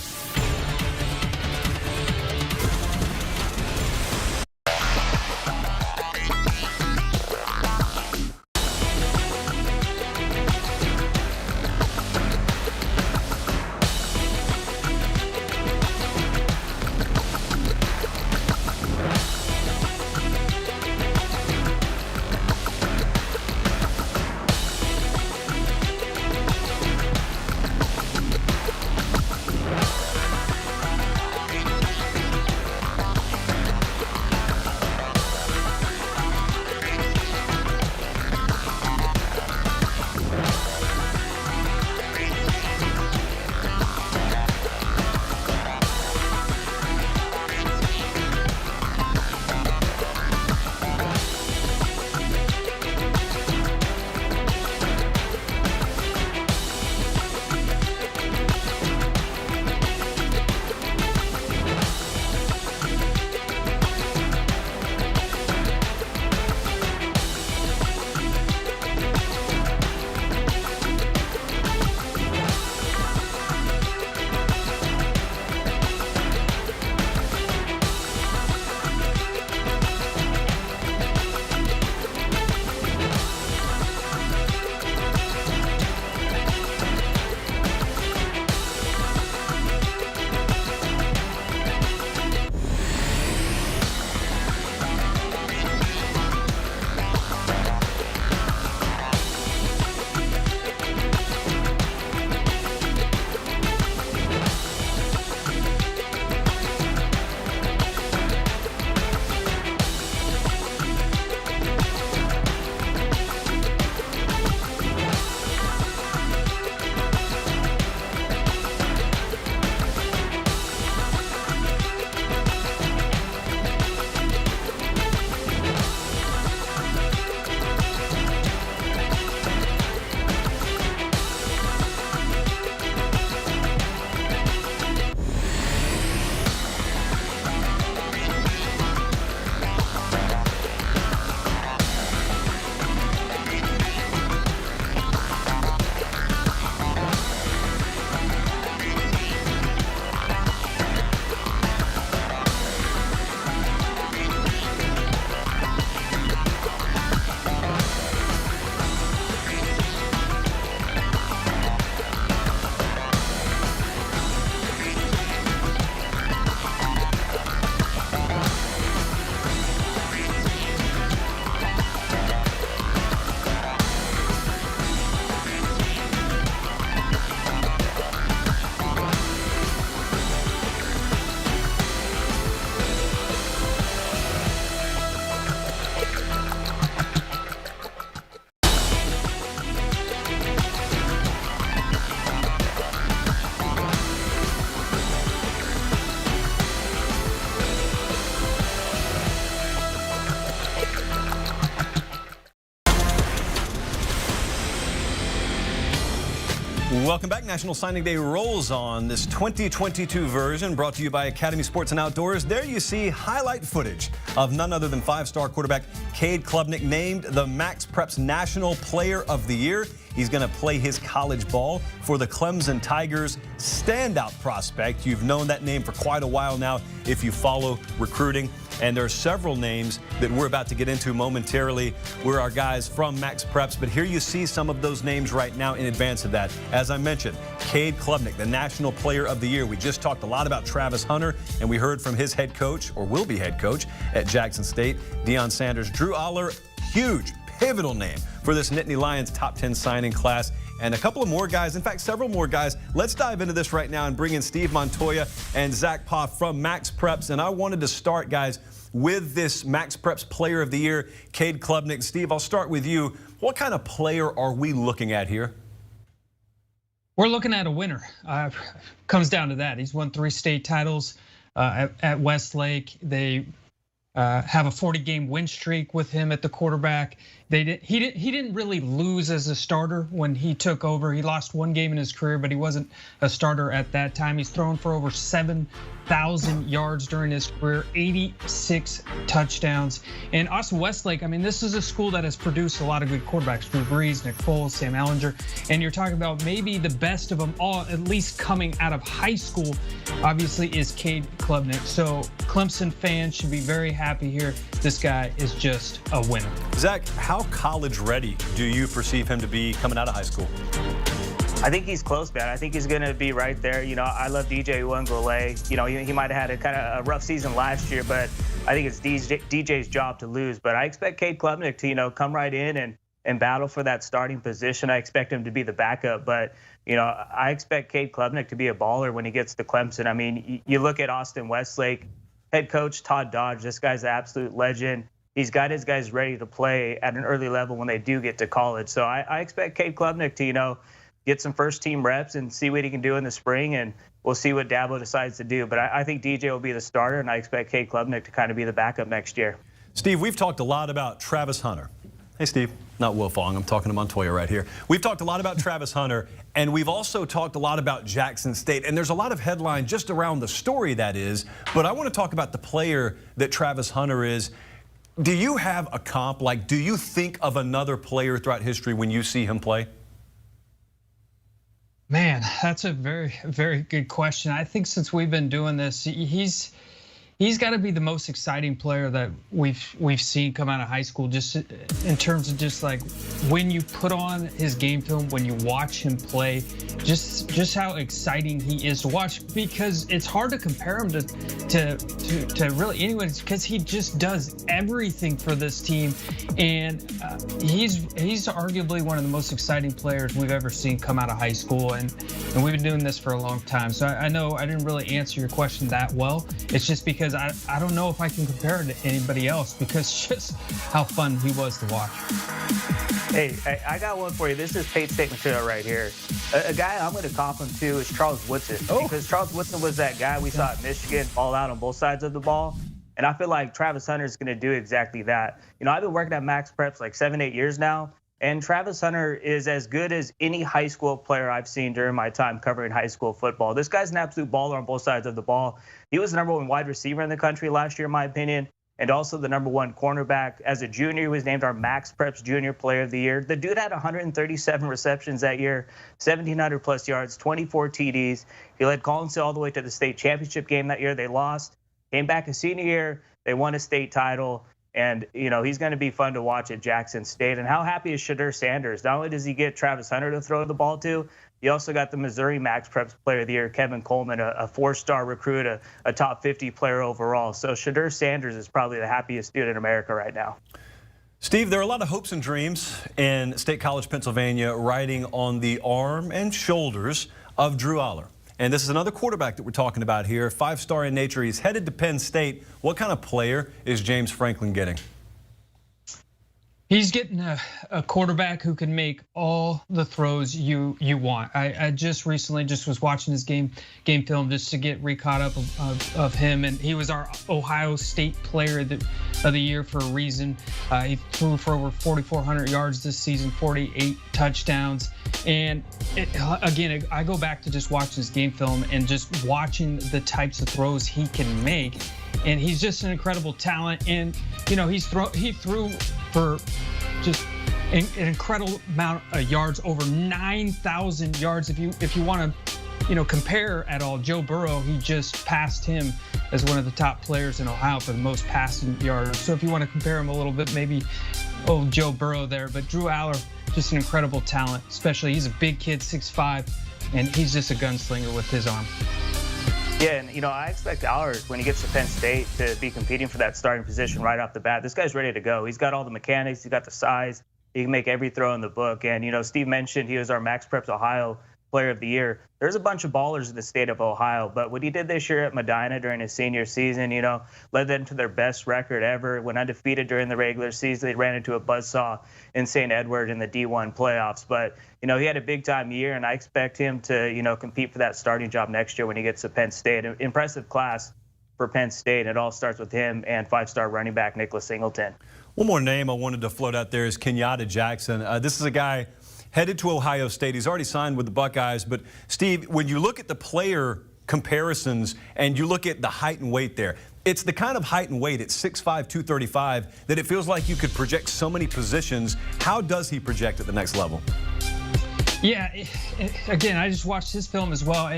Welcome back. National Signing Day rolls on. This 2022 version brought to you by Academy Sports and Outdoors. There you see highlight footage of none other than five-star quarterback Cade Klubnik, named the Max Preps National Player of the Year. He's going to play his college ball for the Clemson Tigers. Standout prospect. You've known that name for quite a while now if you follow recruiting. And there are several names that we're about to get into momentarily. We're our guys from Max Preps, but here you see some of those names right now in advance of that. As I mentioned, Cade Klubnik, the National Player of the Year. We just talked a lot about Travis Hunter, and we heard from his head coach, or will be head coach, at Jackson State, Deion Sanders. Drew Aller, huge, pivotal name for this Nittany Lions top 10 signing class. And a couple of more guys, in fact, several more guys. Let's dive into this right now and bring in Steve Montoya and Zach Poff from Max Preps. And I wanted to start, guys, with this Max Preps Player of the Year, Cade Klubnik. Steve, I'll start with you. What kind of player are we looking at here? We're looking at a winner. Comes down to that. He's won 3 state titles at Westlake. They have a 40-game win streak with him at the quarterback. He didn't really lose as a starter when he took over. He lost one game in his career, but he wasn't a starter at that time. He's thrown for over 7,000 yards during his career, 86 touchdowns. And Austin Westlake, I mean, this is a school that has produced a lot of good quarterbacks: Drew Brees, Nick Foles, Sam Ellinger. And you're talking about maybe the best of them all, at least coming out of high school, obviously, is Cade Klubnik. So Clemson fans should be very happy here. This guy is just a winner. Zach, how college ready do you perceive him to be coming out of high school? I think he's close, man. I think he's going to be right there. You know, I love DJ Uwangale. You know, he might have had a kind of a rough season last year, but I think it's DJ's job to lose. But I expect Cade Klubnik to, you know, come right in and battle for that starting position. I expect him to be the backup, but you know, I expect Cade Klubnik to be a baller when he gets to Clemson. I mean, you look at Austin Westlake, head coach Todd Dodge. This guy's an absolute legend. He's got his guys ready to play at an early level when they do get to college. So I expect Cade Klubnik to, you know, get some first team reps and see what he can do in the spring, and we'll see what Dabo decides to do. But I think DJ will be the starter, and I expect Cade Klubnik to kind of be the backup next year. Steve, we've talked a lot about Travis Hunter. Hey, Steve. Not Will Fong. I'm talking to Montoya right here. We've talked a lot about Travis Hunter, and we've also talked a lot about Jackson State. And there's a lot of headline just around the story that is. But I want to talk about the player that Travis Hunter is. Do you have a comp? Like, do you think of another player throughout history when you see him play? Man, that's a very, very good question. I think since we've been doing this, he's got to be the most exciting player that we've seen come out of high school, just in terms of just like when you put on his game film, when you watch him play, just how exciting he is to watch, because it's hard to compare him to really anyone, because he just does everything for this team, and he's arguably one of the most exciting players we've ever seen come out of high school, and we've been doing this for a long time. So I know I didn't really answer your question that well. It's just because I don't know if I can compare it to anybody else, because just how fun he was to watch. Hey, I got one for you. This is Penn State material right here. A guy I'm going to comp him to is Charles Woodson, because Charles Woodson was that guy we saw at Michigan fall out on both sides of the ball. And I feel like Travis Hunter is going to do exactly that. You know, I've been working at Max Preps like 7-8 years now, and Travis Hunter is as good as any high school player I've seen during my time covering high school football. This guy's an absolute baller on both sides of the ball. He was the #1 wide receiver in the country last year, in my opinion, and also the #1 cornerback. As a junior, he was named our Max Preps Junior Player of the Year. The dude had 137 receptions that year, 1,700 plus yards, 24 TDs. He led Collinsville all the way to the state championship game that year. They lost. Came back a senior year. They won a state title. And, you know, he's going to be fun to watch at Jackson State. And how happy is Shadur Sanders? Not only does he get Travis Hunter to throw the ball to, he also got the Missouri Max Preps Player of the Year, Kevin Coleman, a 4-star recruit, a top 50 player overall. So Shadur Sanders is probably the happiest dude in America right now. Steve, there are a lot of hopes and dreams in State College, Pennsylvania, riding on the arm and shoulders of Drew Aller. And this is another quarterback that we're talking about here, 5-star in nature. He's headed to Penn State. What kind of player is James Franklin getting? He's getting a quarterback who can make all the throws you want. I just recently was watching his game film just to get re-caught up of him, and he was our Ohio State Player of the Year for a reason. He threw for over 4,400 yards this season, 48 touchdowns, and again, I go back to just watching his game film and just watching the types of throws he can make. And he's just an incredible talent. And, you know, he threw for just an incredible amount of yards, over 9,000 yards. If you want to, you know, compare at all, Joe Burrow, he just passed him as one of the top players in Ohio for the most passing yards. So if you want to compare him a little bit, maybe, Joe Burrow there. But Drew Aller, just an incredible talent, especially he's a big kid, 6'5", and he's just a gunslinger with his arm. Yeah, and you know, I expect Aller, when he gets to Penn State, to be competing for that starting position right off the bat. This guy's ready to go. He's got all the mechanics. He's got the size. He can make every throw in the book. And, you know, Steve mentioned he was our Max Preps Ohio Player of the Year. There's a bunch of ballers in the state of Ohio, but what he did this year at Medina during his senior season, you know, led them to their best record ever. Went undefeated during the regular season. They ran into a buzzsaw in St. Edward in the D1 playoffs. But, you know, he had a big-time year, and I expect him to, you know, compete for that starting job next year when he gets to Penn State. Impressive class for Penn State. It all starts with him and 5-star running back Nicholas Singleton. One more name I wanted to float out there is Kenyatta Jackson. This is a guy headed to Ohio State. He's already signed with the Buckeyes. But, Steve, when you look at the player comparisons and you look at the height and weight there, it's the kind of height and weight at 6'5", 235 that it feels like you could project so many positions. How does he project at the next level? Yeah, again, I just watched his film as well.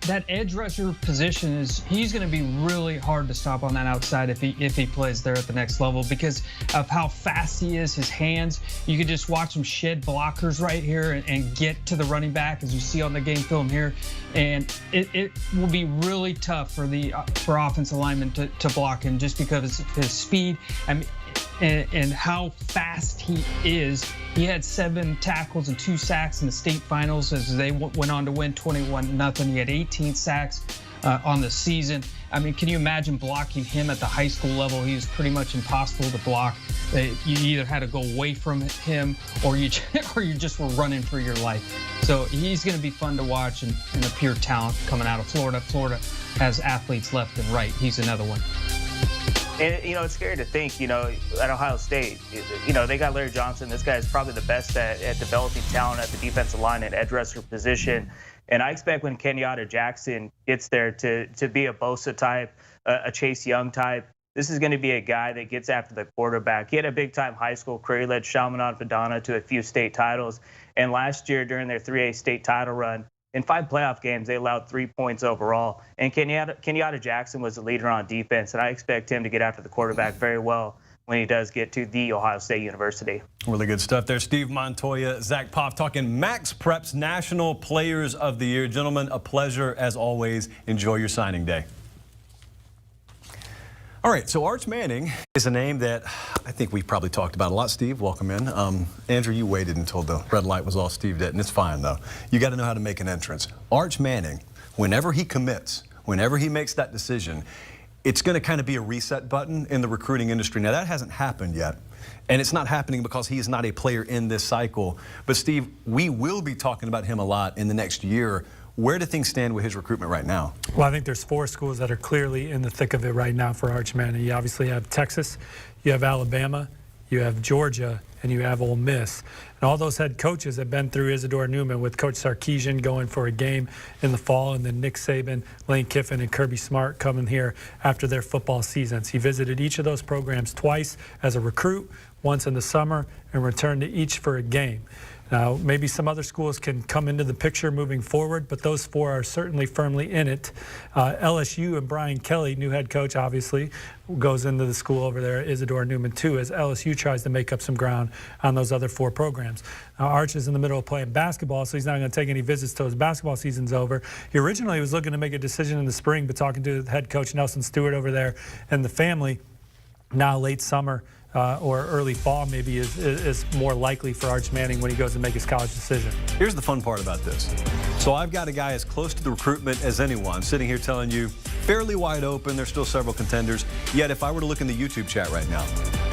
That edge rusher position he's going to be really hard to stop on that outside if he plays there at the next level because of how fast he is. His hands, you could just watch him shed blockers right here and get to the running back, as you see on the game film here. And it will be really tough for offensive linemen to block him just because of his speed. I mean, and how fast he is. He had 7 tackles and 2 sacks in the state finals as they went on to win 21-0. He had 18 sacks on the season. I mean, can you imagine blocking him at the high school level? He was pretty much impossible to block. You either had to go away from him or you just were running for your life. So he's going to be fun to watch and a pure talent coming out of Florida. Florida has athletes left and right. He's another one. And, it's scary to think, at Ohio State, they got Larry Johnson. This guy is probably the best at developing talent at the defensive line and edge rusher position. And I expect when Kenyatta Jackson gets there to be a Bosa type, a Chase Young type. This is going to be a guy that gets after the quarterback. He had a big-time high school career. He led Chaminade Fadana to a few state titles. And last year, during their 3A state title run, in 5 playoff games, they allowed 3 points overall. And Kenyatta Jackson was the leader on defense, and I expect him to get after the quarterback very well when he does get to the Ohio State University. Really good stuff there. Steve Montoya, Zach Poff talking Max Preps National Players of the Year. Gentlemen, a pleasure as always. Enjoy your signing day. All right, so Arch Manning is a name that I think we've probably talked about a lot. Steve, welcome in. Andrew, you waited until the red light was off. Steve didn't. It's fine, though. You got to know how to make an entrance. Arch Manning, whenever he commits, whenever he makes that decision, it's going to kind of be a reset button in the recruiting industry. Now, that hasn't happened yet, and it's not happening because he is not a player in this cycle. But, Steve, we will be talking about him a lot in the next year. Where do things stand with his recruitment right now? Well, I think there's 4 schools that are clearly in the thick of it right now for Arch Manning. You obviously have Texas, you have Alabama, you have Georgia, and you have Ole Miss. And all those head coaches have been through Isidore Newman, with Coach Sarkisian going for a game in the fall, and then Nick Saban, Lane Kiffin, and Kirby Smart coming here after their football seasons. He visited each of those programs twice as a recruit, once in the summer, and returned to each for a game. Now, maybe some other schools can come into the picture moving forward, but those 4 are certainly firmly in it. LSU and Brian Kelly, new head coach, obviously, goes into the school over there, Isidore Newman, too, as LSU tries to make up some ground on those other 4 programs. Now, Arch is in the middle of playing basketball, so he's not going to take any visits till his basketball season's over. He originally was looking to make a decision in the spring, but talking to the head coach, Nelson Stewart, over there, and the family, now late summer, or early fall maybe is more likely for Arch Manning when he goes to make his college decision. Here's the fun part about this. So I've got a guy as close to the recruitment as anyone sitting here telling you fairly wide open. There's still several contenders. Yet if I were to look in the YouTube chat right now,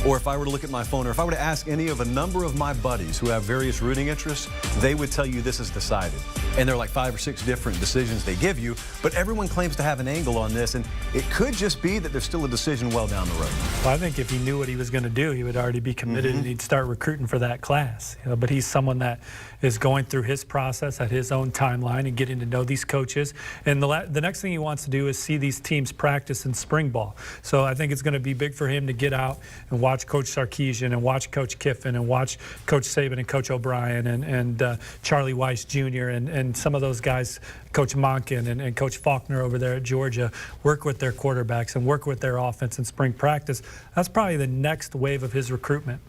or if I were to look at my phone, or if I were to ask any of a number of my buddies who have various rooting interests, they would tell you this is decided. And there are like 5 or 6 different decisions they give you, but everyone claims to have an angle on this, and it could just be that there's still a decision well down the road. Well, I think if he knew what he was going to do, he would already be committed and he'd start recruiting for that class. But he's someone that is going through his process at his own timeline and getting to know these coaches. And the next thing he wants to do is see these teams practice in spring ball. So I think it's going to be big for him to get out and watch Coach Sarkisian and watch Coach Kiffin and watch Coach Saban and Coach O'Brien and Charlie Weiss Jr. and some of those guys, Coach Monken and Coach Faulkner over there at Georgia, work with their quarterbacks and work with their offense in spring practice. That's probably the next wave of his recruitment.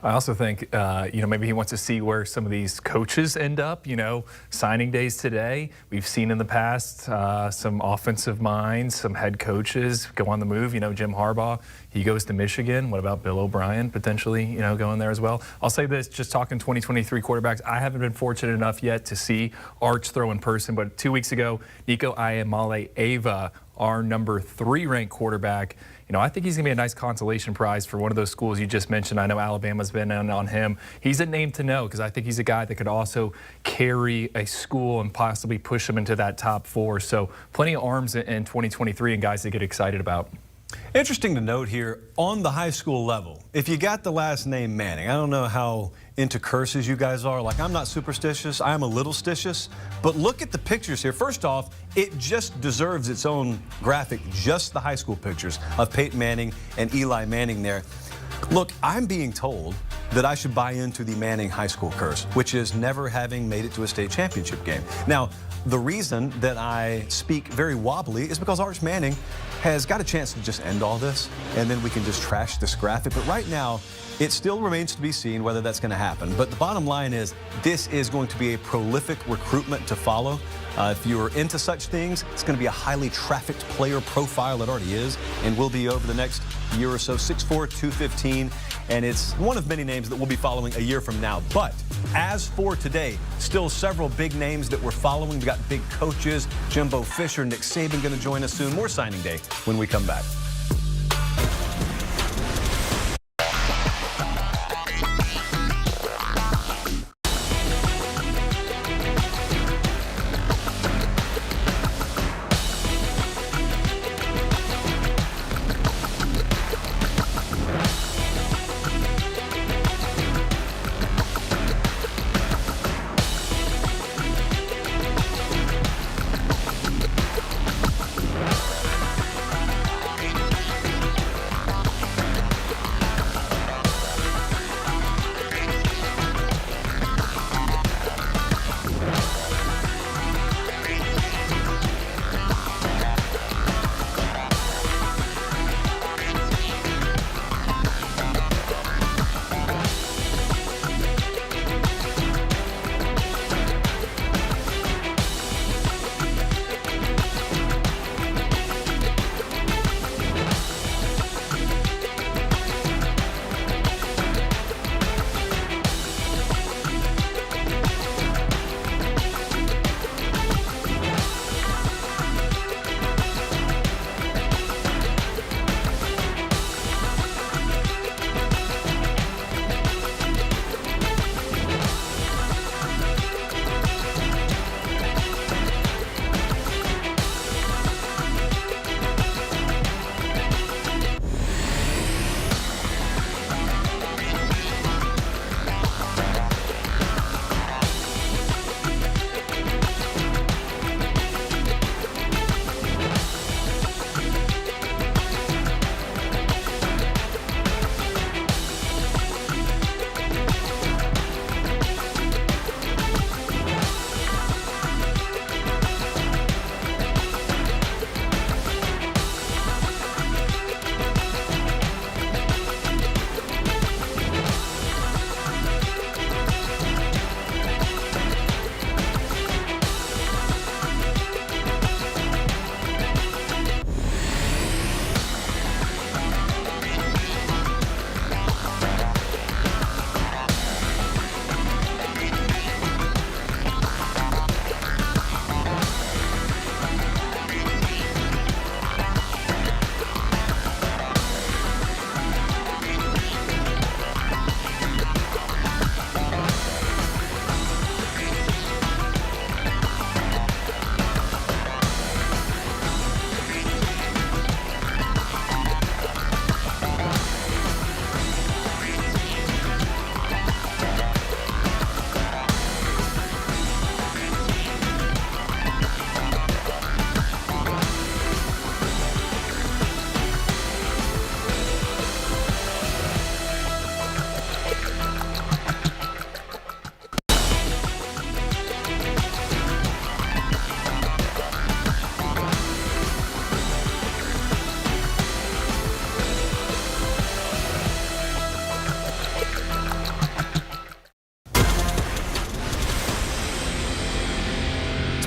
I also think, maybe he wants to see where some of these coaches end up. Signing days today, we've seen in the past some offensive minds, some head coaches go on the move. Jim Harbaugh, he goes to Michigan. What about Bill O'Brien potentially, going there as well? I'll say this, just talking 2023 quarterbacks, I haven't been fortunate enough yet to see Arch throw in person, but 2 weeks ago, Nico Iamaleava, our number 3 ranked quarterback, I think he's going to be a nice consolation prize for one of those schools you just mentioned. I know Alabama's been in on him. He's a name to know because I think he's a guy that could also carry a school and possibly push them into that top 4. So plenty of arms in 2023 and guys to get excited about. Interesting to note here, on the high school level, if you got the last name Manning, I don't know how into curses you guys are. Like, I'm not superstitious. I'm a little stitious. But look at the pictures here. First off, it just deserves its own graphic, just the high school pictures of Peyton Manning and Eli Manning there. Look, I'm being told that I should buy into the Manning high school curse, which is never having made it to a state championship game. Now, the reason that I speak very wobbly is because Arch Manning has got a chance to just end all this, and then we can just trash this graphic. But right now, it still remains to be seen whether that's going to happen. But the bottom line is this is going to be a prolific recruitment to follow. If you're into such things, it's going to be a highly trafficked player profile. It already is and will be over the next year or so. 6'4", 215, and it's one of many names that we'll be following a year from now. But as for today, still several big names that we're following. We've got big coaches, Jimbo Fisher, Nick Saban going to join us soon. More signing day when we come back.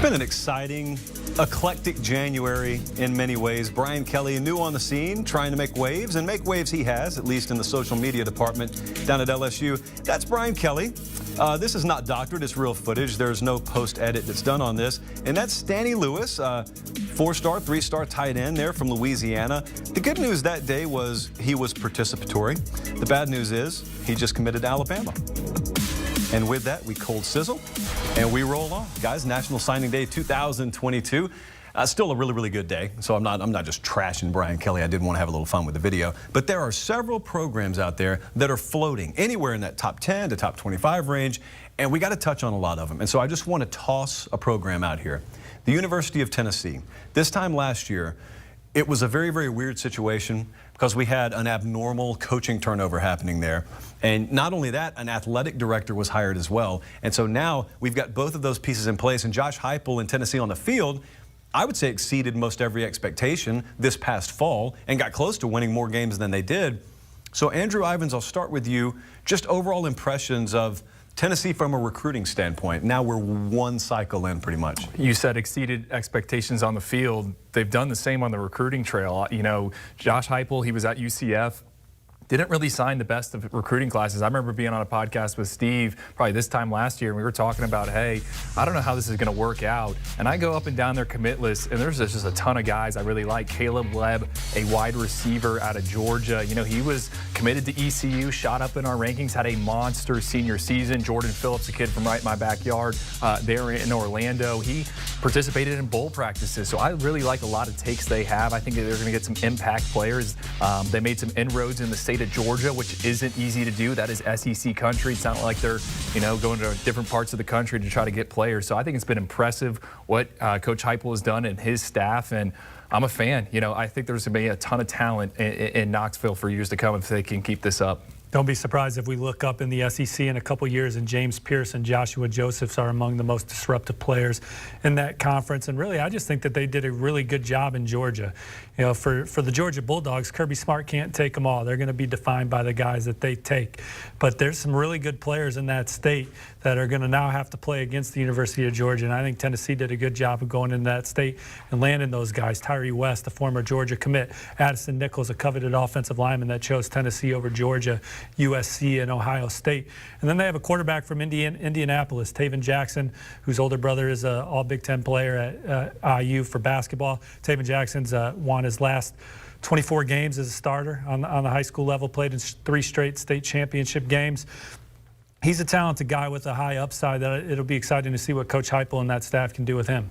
been an exciting, eclectic January in many ways. Brian Kelly, new on the scene, trying to make waves he has, at least in the social media department down at LSU. That's Brian Kelly. This is not doctored, it's real footage. There's no post-edit that's done on this. And that's Stanley Lewis, 4-star, 3-star tight end there from Louisiana. The good news that day was he was participatory. The bad news is he just committed to Alabama. And with that, we cold sizzle and we roll on. Guys, National Signing Day 2022. Still a really, really good day. So I'm not just trashing Brian Kelly. I did want to have a little fun with the video. But there are several programs out there that are floating anywhere in that top 10 to top 25 range. And we got to touch on a lot of them. And so I just want to toss a program out here. The University of Tennessee. This time last year, it was a very, very weird situation because we had an abnormal coaching turnover happening there. And not only that, an athletic director was hired as well. And so now we've got both of those pieces in place. And Josh Heupel in Tennessee on the field, I would say exceeded most every expectation this past fall and got close to winning more games than they did. So Andrew Ivins, I'll start with you. Just overall impressions of Tennessee from a recruiting standpoint. Now we're one cycle in pretty much. You said exceeded expectations on the field. They've done the same on the recruiting trail. You know, Josh Heupel, he was at UCF. Didn't really sign the best of recruiting classes. I remember being on a podcast with Steve probably this time last year, and we were talking about, hey, I don't know how this is going to work out. And I go up and down their commit list, and there's just a ton of guys I really like. Caleb Webb, a wide receiver out of Georgia. You know, he was committed to ECU, shot up in our rankings, had a monster senior season. Jordan Phillips, a kid from right in my backyard there in Orlando. He participated in bowl practices. So I really like a lot of takes they have. I think they're going to get some impact players. They made some inroads in the state of Georgia, which isn't easy to do. That is SEC country. It's not like they're, you know, going to different parts of the country to try to get players. So I think it's been impressive what Coach Heupel has done and his staff, and I'm a fan. You know, I think there's going to be a ton of talent in Knoxville for years to come if they can keep this up. Don't be surprised if we look up in the SEC in a couple years and James Pierce and Joshua Josephs are among the most disruptive players in that conference. And really, I just think that they did a really good job in Georgia. You know, for the Georgia Bulldogs, Kirby Smart can't take them all. They're going to be defined by the guys that they take. But there's some really good players in that state that are going to now have to play against the University of Georgia. And I think Tennessee did a good job of going into that state and landing those guys. Tyree West, the former Georgia commit. Addison Nichols, a coveted offensive lineman that chose Tennessee over Georgia, USC, and Ohio State. And then they have a quarterback from Indianapolis, Taven Jackson, whose older brother is an all-Big Ten player at IU for basketball. Taven Jackson's won his last 24 games as a starter on the high school level, played in 3 straight state championship games. He's a talented guy with a high upside that it'll be exciting to see what Coach Heupel and that staff can do with him.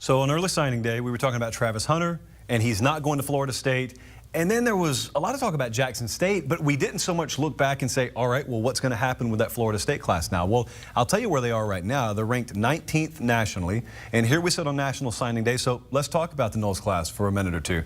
So on early signing day, we were talking about Travis Hunter, and he's not going to Florida State. And then there was a lot of talk about Jackson State, but we didn't so much look back and say, all right, well, what's going to happen with that Florida State class now? Well, I'll tell you where they are right now. They're ranked 19th nationally, and here we sit on National Signing Day. So let's talk about the Knowles class for a minute or two.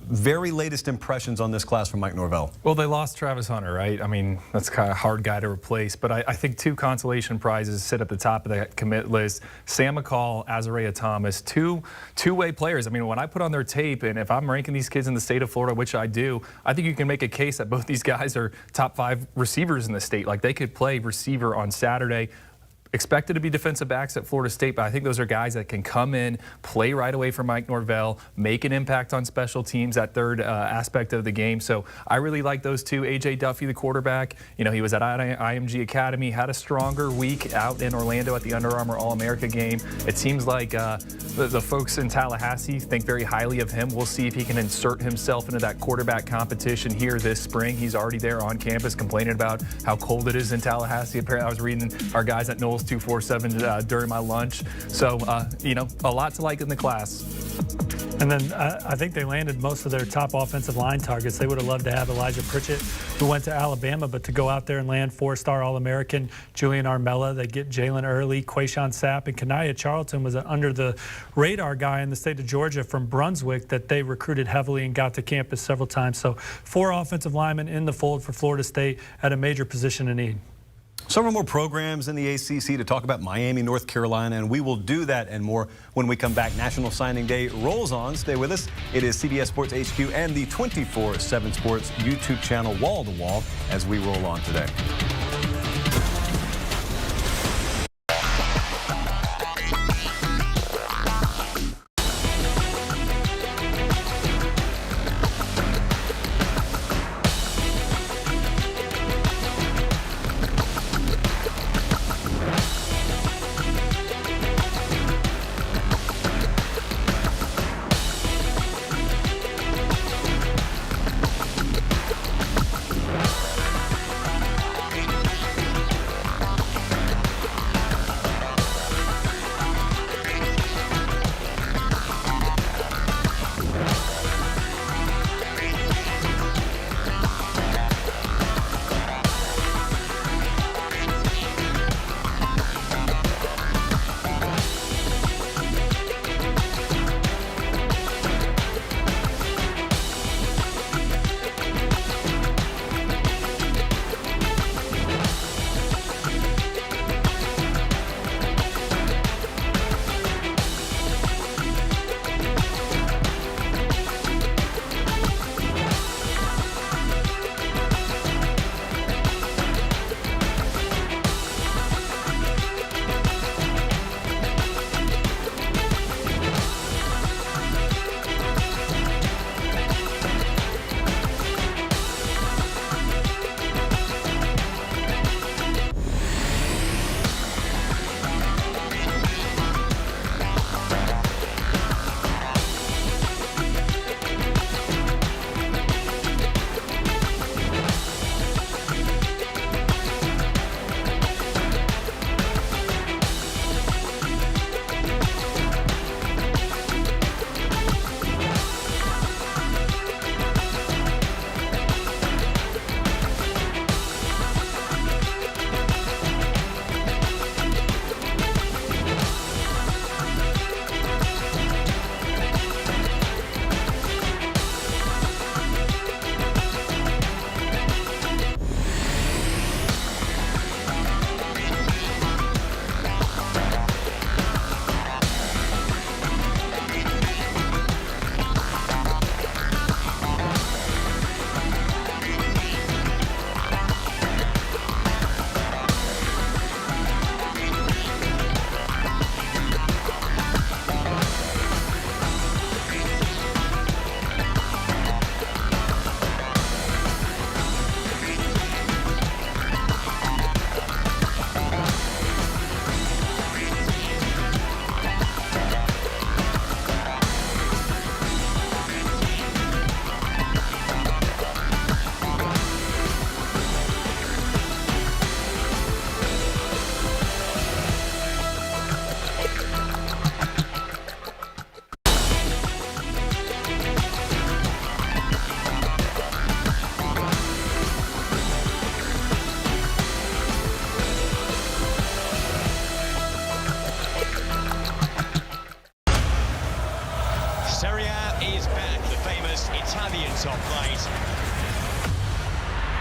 Very latest impressions on this class from Mike Norvell. Well, they lost Travis Hunter, right? I mean, that's kind of a hard guy to replace, but I think 2 consolation prizes sit at the top of that commit list. Sam McCall, Azariah Thomas, two-way players. I mean, when I put on their tape, and if I'm ranking these kids in the state of Florida, which I do, I think you can make a case that both these guys are top 5 receivers in the state. Like, they could play receiver on Saturday. Expected to be defensive backs at Florida State, but I think those are guys that can come in, play right away for Mike Norvell, make an impact on special teams, that third aspect of the game. So I really like those 2. A.J. Duffy, the quarterback, you know, he was at IMG Academy, had a stronger week out in Orlando at the Under Armour All-America game. It seems like the folks in Tallahassee think very highly of him. We'll see if he can insert himself into that quarterback competition here this spring. He's already there on campus complaining about how cold it is in Tallahassee. Apparently, I was reading our guys at Knowles 247 during my lunch. So, you know, a lot to like in the class. And then I think they landed most of their top offensive line targets. They would have loved to have Elijah Pritchett, who went to Alabama, but to go out there and land 4-star All-American Julian Armella. They get Jalen Early, Quayshawn Sapp, and Kanaya Charlton was an under-the-radar guy in the state of Georgia from Brunswick that they recruited heavily and got to campus several times. So 4 offensive linemen in the fold for Florida State at a major position of need. Several more programs in the ACC to talk about Miami, North Carolina, and we will do that and more when we come back. National Signing Day rolls on. Stay with us. It is CBS Sports HQ and the 24/7 Sports YouTube channel, wall to wall, as we roll on today.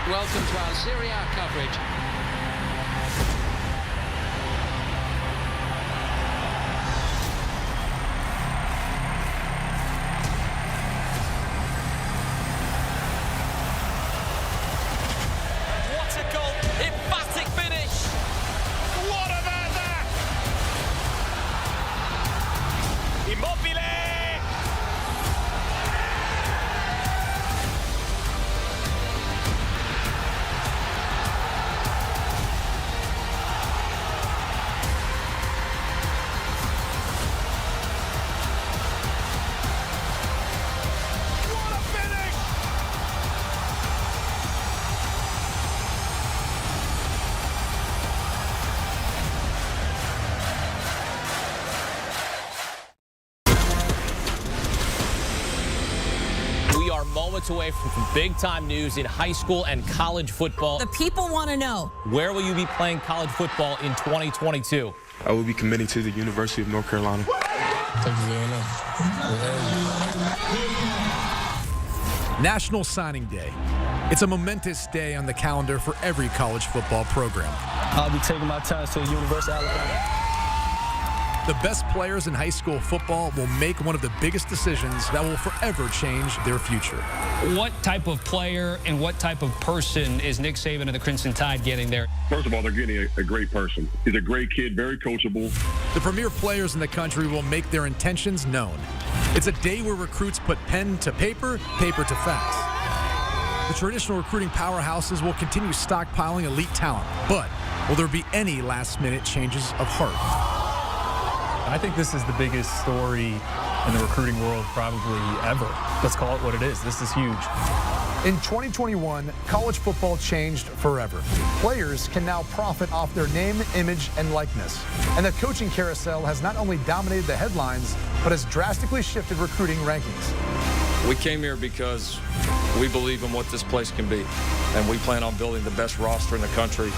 Welcome to our Serie A coverage. What a goal! Emphatic finish! What about that? Immobile! Moments away from some big-time news in high school and college football. The people want to know. Where will you be playing college football in 2022? I will be committing to the University of North Carolina. National Signing Day. It's a momentous day on the calendar for every college football program. I'll be taking my talents to the University of Alabama. The best players in high school football will make one of the biggest decisions that will forever change their future. What type of player and what type of person is Nick Saban and the Crimson Tide getting there? First of all, they're getting a great person. He's a great kid, very coachable. The premier players in the country will make their intentions known. It's a day where recruits put pen to paper, paper to facts. The traditional recruiting powerhouses will continue stockpiling elite talent, but will there be any last-minute changes of heart? I think this is the biggest story in the recruiting world probably ever. Let's call it what it is. This is huge. In 2021, college football changed forever. Players can now profit off their name, image, and likeness. And the coaching carousel has not only dominated the headlines, but has drastically shifted recruiting rankings. We came here because we believe in what this place can be, and we plan on building the best roster in the country.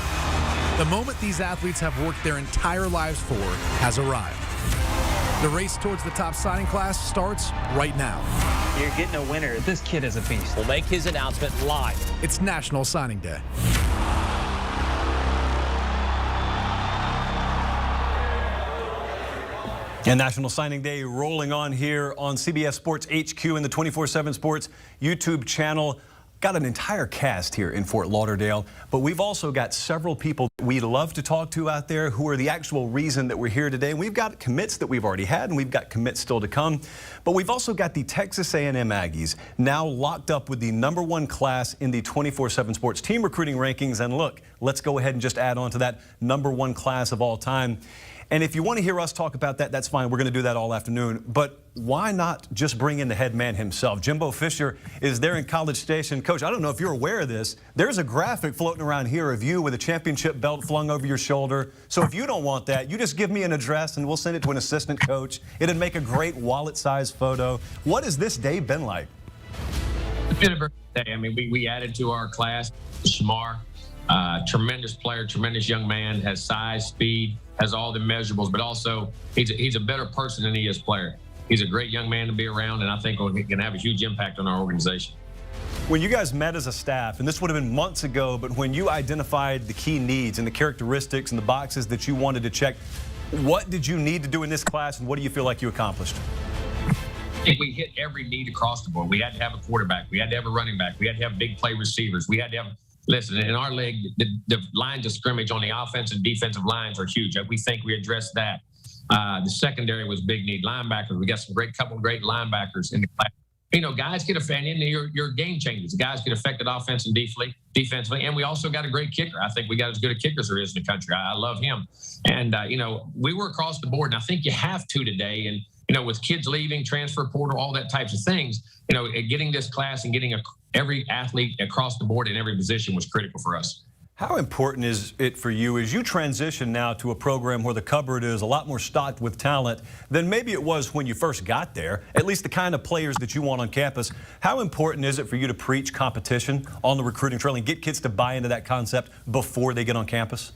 The moment these athletes have worked their entire lives for has arrived. The race towards the top signing class starts right now. You're getting a winner. This kid is a beast. We'll make his announcement live. It's National Signing Day. And National Signing Day rolling on here on CBS Sports HQ and the 24/7 Sports YouTube channel. Got an entire cast here in Fort Lauderdale, but we've also got several people we love to talk to out there who are the actual reason that we're here today. We've got commits that we've already had, and we've got commits still to come. But we've also got the Texas A&M Aggies now locked up with the #1 class in the 24/7 Sports team recruiting rankings. And look, let's go ahead and just add on to that #1 class of all time. And if you want to hear us talk about that, that's fine. We're going to do that all afternoon. But why not just bring in the head man himself? Jimbo Fisher is there in College Station. Coach, I don't know if you're aware of this. There's a graphic floating around here of you with a championship belt flung over your shoulder. So if you don't want that, you just give me an address and we'll send it to an assistant coach. It'd make a great wallet-sized photo. What has this day been like? It's been a very good day. I mean, we added to our class Shamar. Tremendous player, tremendous young man, has size, speed, has all the measurables, but also he's a better person than he is player. He's a great young man to be around, and I think he can have a huge impact on our organization. When you guys met as a staff, and this would have been months ago, but when you identified the key needs and the characteristics and the boxes that you wanted to check, what did you need to do in this class, and what do you feel like you accomplished? I think we hit every need across the board. We had to have a quarterback. We had to have a running back. We had to have big play receivers. We had to have Listen, in our league, the lines of scrimmage on the offensive and defensive lines are huge. We think we addressed that. The secondary was big need. Linebackers, we got some couple of great linebackers in the class. You know, guys get affected. Your game changes. Guys get affected offensively, defensively, and we also got a great kicker. I think we got as good a kicker as there is in the country. I love him. And you know, we were across the board, and I think you have to today. And you know, with kids leaving, transfer portal, all that types of things, you know, getting this class and getting every athlete across the board in every position was critical for us. How important is it for you as you transition now to a program where the cupboard is a lot more stocked with talent than maybe it was when you first got there, at least the kind of players that you want on campus? How important is it for you to preach competition on the recruiting trail and get kids to buy into that concept before they get on campus?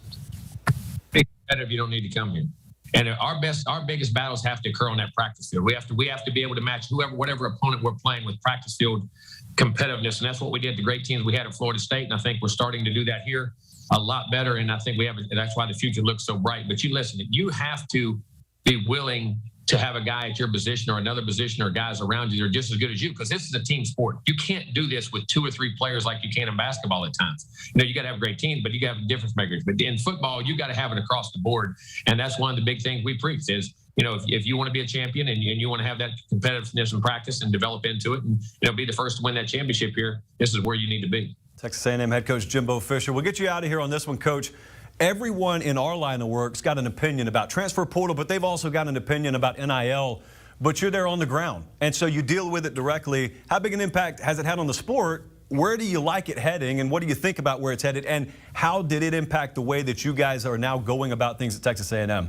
It's better if you don't need to come here. And our biggest battles have to occur on that practice field. We have to be able to match whatever opponent we're playing with practice field competitiveness, and that's what we did. The great teams we had at Florida State, and I think we're starting to do that here a lot better. And I think that's why the future looks so bright. But you have to be willing to have a guy at your position or another position or guys around you that are just as good as you, because this is a team sport. You can't do this with 2 or 3 players like you can in basketball at times. You got to have great teams, but you got to have difference makers. But in football, you got to have it across the board, and that's one of the big things we preach is, if you want to be a champion and you want to have that competitiveness in practice and develop into it and be the first to win that championship here, this is where you need to be. Texas A&M head coach Jimbo Fisher. We'll get you out of here on this one, Coach. Everyone in our line of work's got an opinion about transfer portal, but they've also got an opinion about NIL. But you're there on the ground, and so you deal with it directly. How big an impact has it had on the sport? Where do you like it heading, and what do you think about where it's headed? And how did it impact the way that you guys are now going about things at Texas A&M?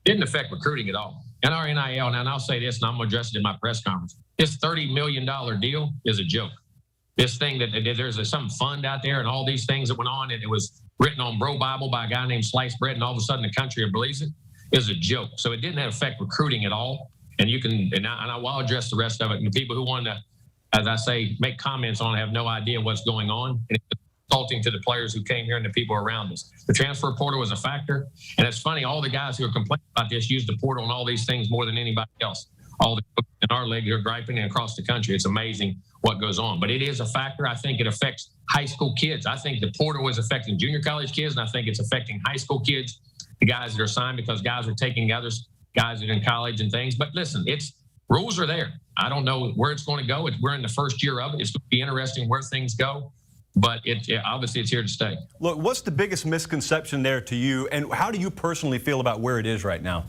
Didn't affect recruiting at all. And our NIL, and I'll say this, and I'm going to address it in my press conference. This $30 million deal is a joke. This thing that there's some fund out there and all these things that went on, and it was written on Bro Bible by a guy named Sliced Bread, and all of a sudden the country believes it, is a joke. So it didn't affect recruiting at all. And you can, and I will address the rest of it. And the people who want to, as I say, make comments on it have no idea what's going on. And it's insulting to the players who came here and the people around us. The transfer portal was a factor. And it's funny, all the guys who are complaining about this use the portal and all these things more than anybody else. All the coaches in our league are griping across the country. It's amazing what goes on. But it is a factor. I think it affects high school kids. I think the portal is affecting junior college kids, and I think it's affecting high school kids, the guys that are signed, because guys are taking others, guys that are in college and things. But listen, rules are there. I don't know where it's going to go. We're in the first year of it. It's going to be interesting where things go. But obviously it's here to stay. Look, what's the biggest misconception there to you, and how do you personally feel about where it is right now?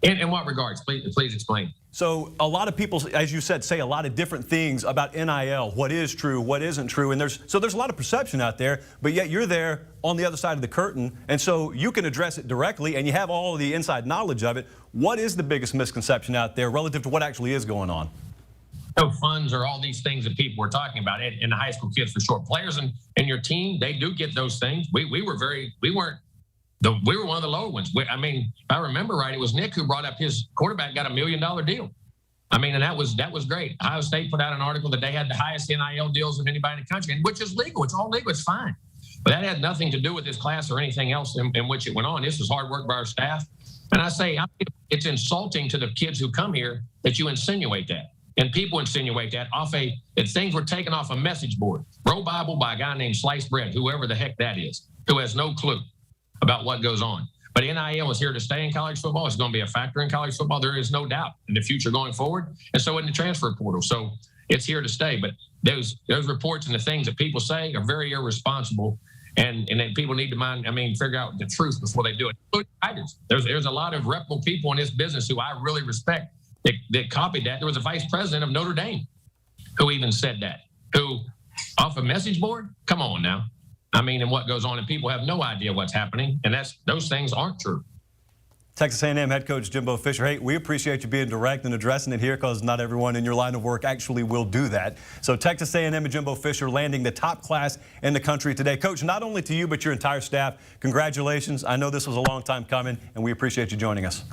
In what regards? Please explain. So a lot of people, as you said, say a lot of different things about NIL, what is true, what isn't true, and there's a lot of perception out there, but yet you're there on the other side of the curtain, and so you can address it directly, and you have all of the inside knowledge of it. What is the biggest misconception out there relative to what actually is going on? Funds or all these things that people were talking about, and the high school kids for sure. Players and your team, they do get those things. We were one of the lower ones. I mean, if I remember right, it was Nick who brought up his quarterback got $1 million deal. I mean, and that was great. Ohio State put out an article that they had the highest NIL deals of anybody in the country, which is legal. It's all legal. It's fine. But that had nothing to do with this class or anything else in which it went on. This was hard work by our staff. And I say it's insulting to the kids who come here that you insinuate that. And people insinuate that that things were taken off a message board. Bro Bible by a guy named Sliced Bread, whoever the heck that is, who has no clue about what goes on. But NIL is here to stay in college football. It's going to be a factor in college football. There is no doubt in the future going forward. And so in the transfer portal. So it's here to stay. But those reports and the things that people say are very irresponsible. And then people need to figure out the truth before they do it. There's a lot of reputable people in this business who I really respect that copied that. There was a vice president of Notre Dame who even said that, who off a message board? Come on now. And what goes on, and people have no idea what's happening, and those things aren't true. Texas A&M head coach Jimbo Fisher, hey, we appreciate you being direct and addressing it here because not everyone in your line of work actually will do that. So Texas A&M and Jimbo Fisher landing the top class in the country today. Coach, not only to you but your entire staff, congratulations. I know this was a long time coming, and we appreciate you joining us.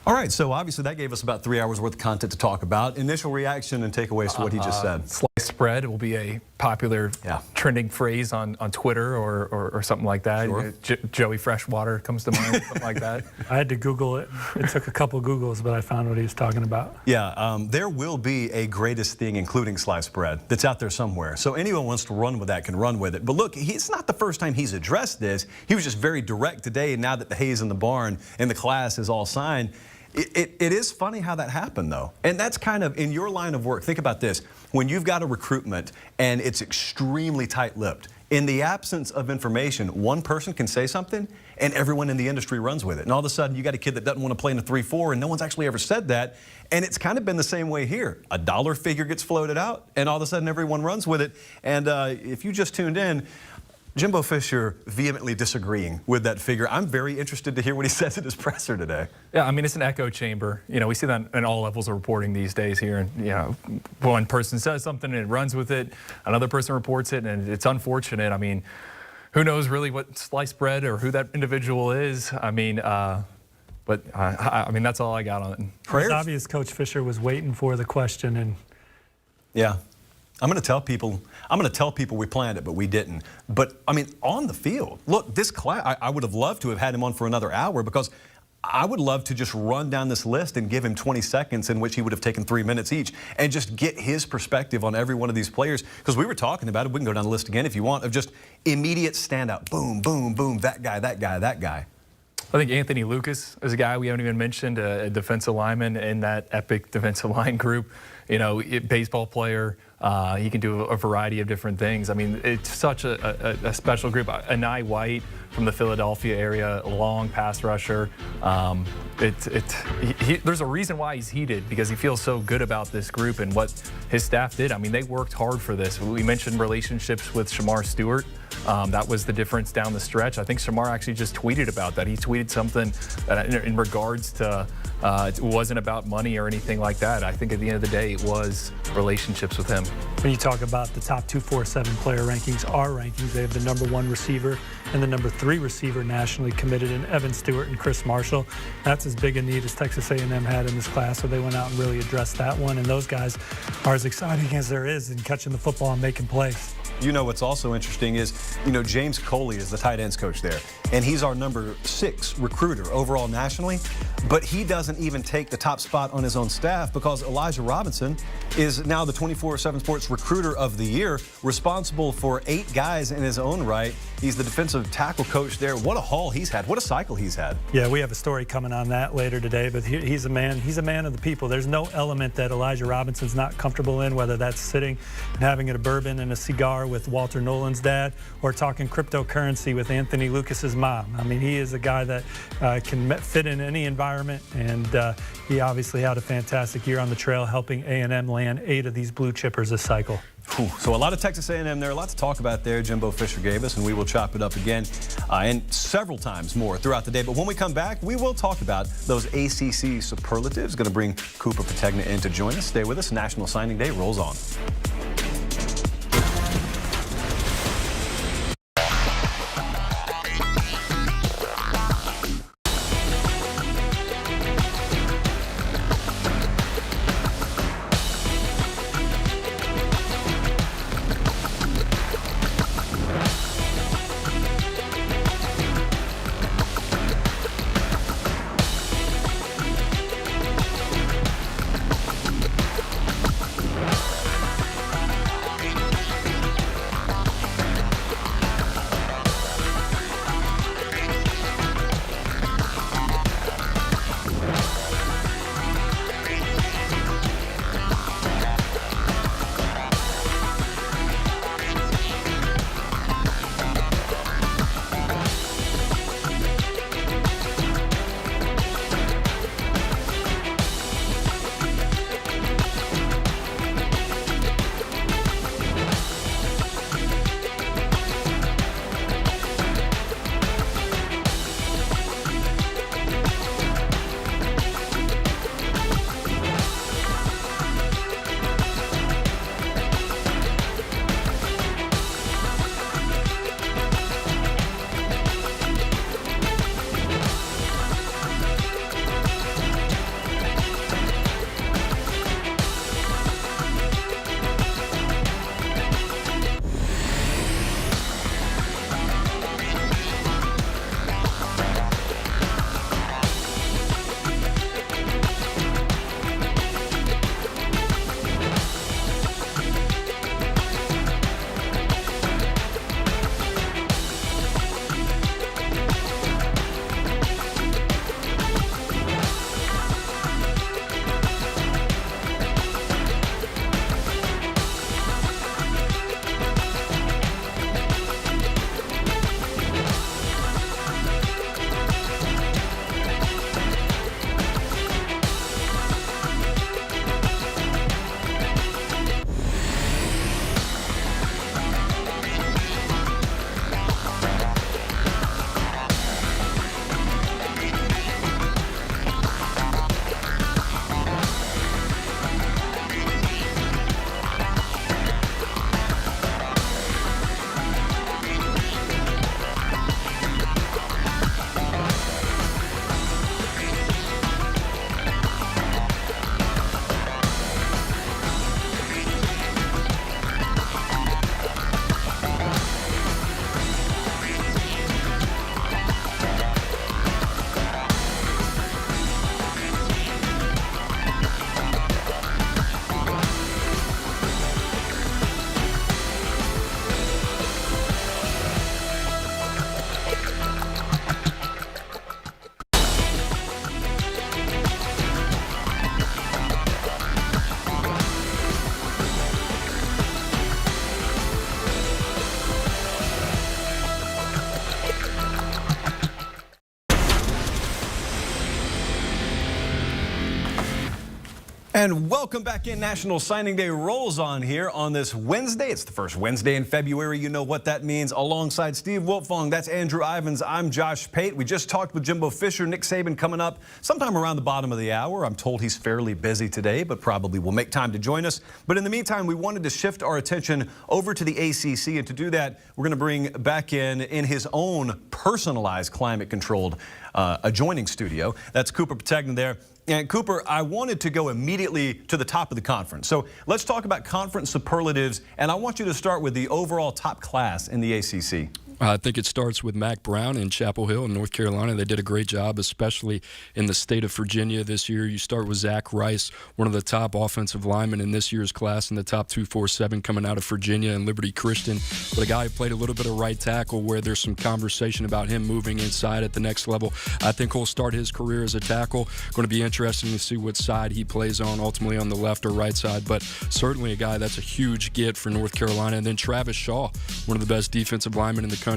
All right, so obviously that gave us about 3 hours worth of content to talk about. Initial reaction and takeaways to what he just said. Sliced bread will be a popular trending phrase on Twitter or something like that. Sure. Joey Freshwater comes to mind, something like that. I had to Google it. It took a couple Googles, but I found what he was talking about. Yeah, there will be a greatest thing, including sliced bread, that's out there somewhere. So anyone wants to run with that can run with it. But look, it's not the first time he's addressed this. He was just very direct today, and now that the hay's in the barn and the class is all signed, it is funny how that happened, though. And that's kind of in your line of work. Think about this. When you've got a recruitment and it's extremely tight-lipped, in the absence of information, one person can say something and everyone in the industry runs with it. And all of a sudden, you got a kid that doesn't want to play in a 3-4 and no one's actually ever said that. And it's kind of been the same way here. A dollar figure gets floated out and all of a sudden everyone runs with it. And if you just tuned in, Jimbo Fisher vehemently disagreeing with that figure. I'm very interested to hear what he says at his presser today. Yeah, it's an echo chamber. We see that in all levels of reporting these days here. And, one person says something and it runs with it. Another person reports it, and it's unfortunate. who knows really what sliced bread or who that individual is. I mean, but I mean, that's all I got on it. It's obvious Coach Fisher was waiting for the question, and yeah. I'm going to tell people we planned it, but we didn't. But, I mean, on the field, look, this class, I would have loved to have had him on for another hour because I would love to just run down this list and give him 20 seconds in which he would have taken 3 minutes each and just get his perspective on every one of these players. Because we were talking about it. We can go down the list again if you want, of just immediate standout. Boom, boom, boom, that guy, that guy, that guy. I think Anthony Lucas is a guy we haven't even mentioned, a defensive lineman in that epic defensive line group. You know, baseball player. He can do a variety of different things. I mean, it's such a special group. Anai White from the Philadelphia area, long pass rusher. There's a reason why he's heated, because he feels so good about this group and what his staff did. I mean, they worked hard for this. We mentioned relationships with Shamar Stewart. That was the difference down the stretch. I think Shamar actually just tweeted about that. He tweeted something in regards to it wasn't about money or anything like that. I think at the end of the day, it was relationships with him. When you talk about the top 247 player rankings, our rankings, they have the #1 receiver and the #3 receiver nationally committed in Evan Stewart and Chris Marshall. That's as big a need as Texas A&M had in this class, so they went out and really addressed that one. And those guys are as exciting as there is in catching the football and making plays. You know what's also interesting is, you know, James Coley is the tight ends coach there, and he's our #6 recruiter overall nationally, but he doesn't even take the top spot on his own staff because Elijah Robinson is now the 24/7 Sports Recruiter of the Year, responsible for 8 guys in his own right. He's the defensive tackle coach there. What a haul he's had. What a cycle he's had. Yeah, we have a story coming on that later today, but he's a man of the people. There's no element that Elijah Robinson's not comfortable in, whether that's sitting and having a bourbon and a cigar with Walter Nolan's dad or talking cryptocurrency with Anthony Lucas's mom. I mean, he is a guy that can fit in any environment, and he obviously had a fantastic year on the trail, helping A&M land 8 of these blue chippers this cycle. So a lot of Texas A&M there, a lot to talk about there. Jimbo Fisher gave us, and we will chop it up again and several times more throughout the day. But when we come back, we will talk about those ACC superlatives. Going to bring Cooper Pategna in to join us. Stay with us. National Signing Day rolls on. And welcome back in. National Signing Day rolls on here on this Wednesday. It's the first Wednesday in February. You know what that means. Alongside Steve Wiltfong, that's Andrew Ivins. I'm Josh Pate. We just talked with Jimbo Fisher. Nick Saban coming up sometime around the bottom of the hour. I'm told he's fairly busy today, but probably will make time to join us. But in the meantime, we wanted to shift our attention over to the ACC. And to do that, we're going to bring back in his own personalized climate-controlled adjoining studio. That's Cooper Pategna there. And Cooper, I wanted to go immediately to the top of the conference. So let's talk about conference superlatives, and I want you to start with the overall top class in the ACC. I think it starts with Mac Brown in Chapel Hill in North Carolina. They did a great job, especially in the state of Virginia this year. You start with Zach Rice, one of the top offensive linemen in this year's class in the top 247 coming out of Virginia and Liberty Christian. But a guy who played a little bit of right tackle where there's some conversation about him moving inside at the next level. I think he'll start his career as a tackle. Going to be interesting to see what side he plays on, ultimately on the left or right side. But certainly a guy that's a huge get for North Carolina. And then Travis Shaw, one of the best defensive linemen in the country.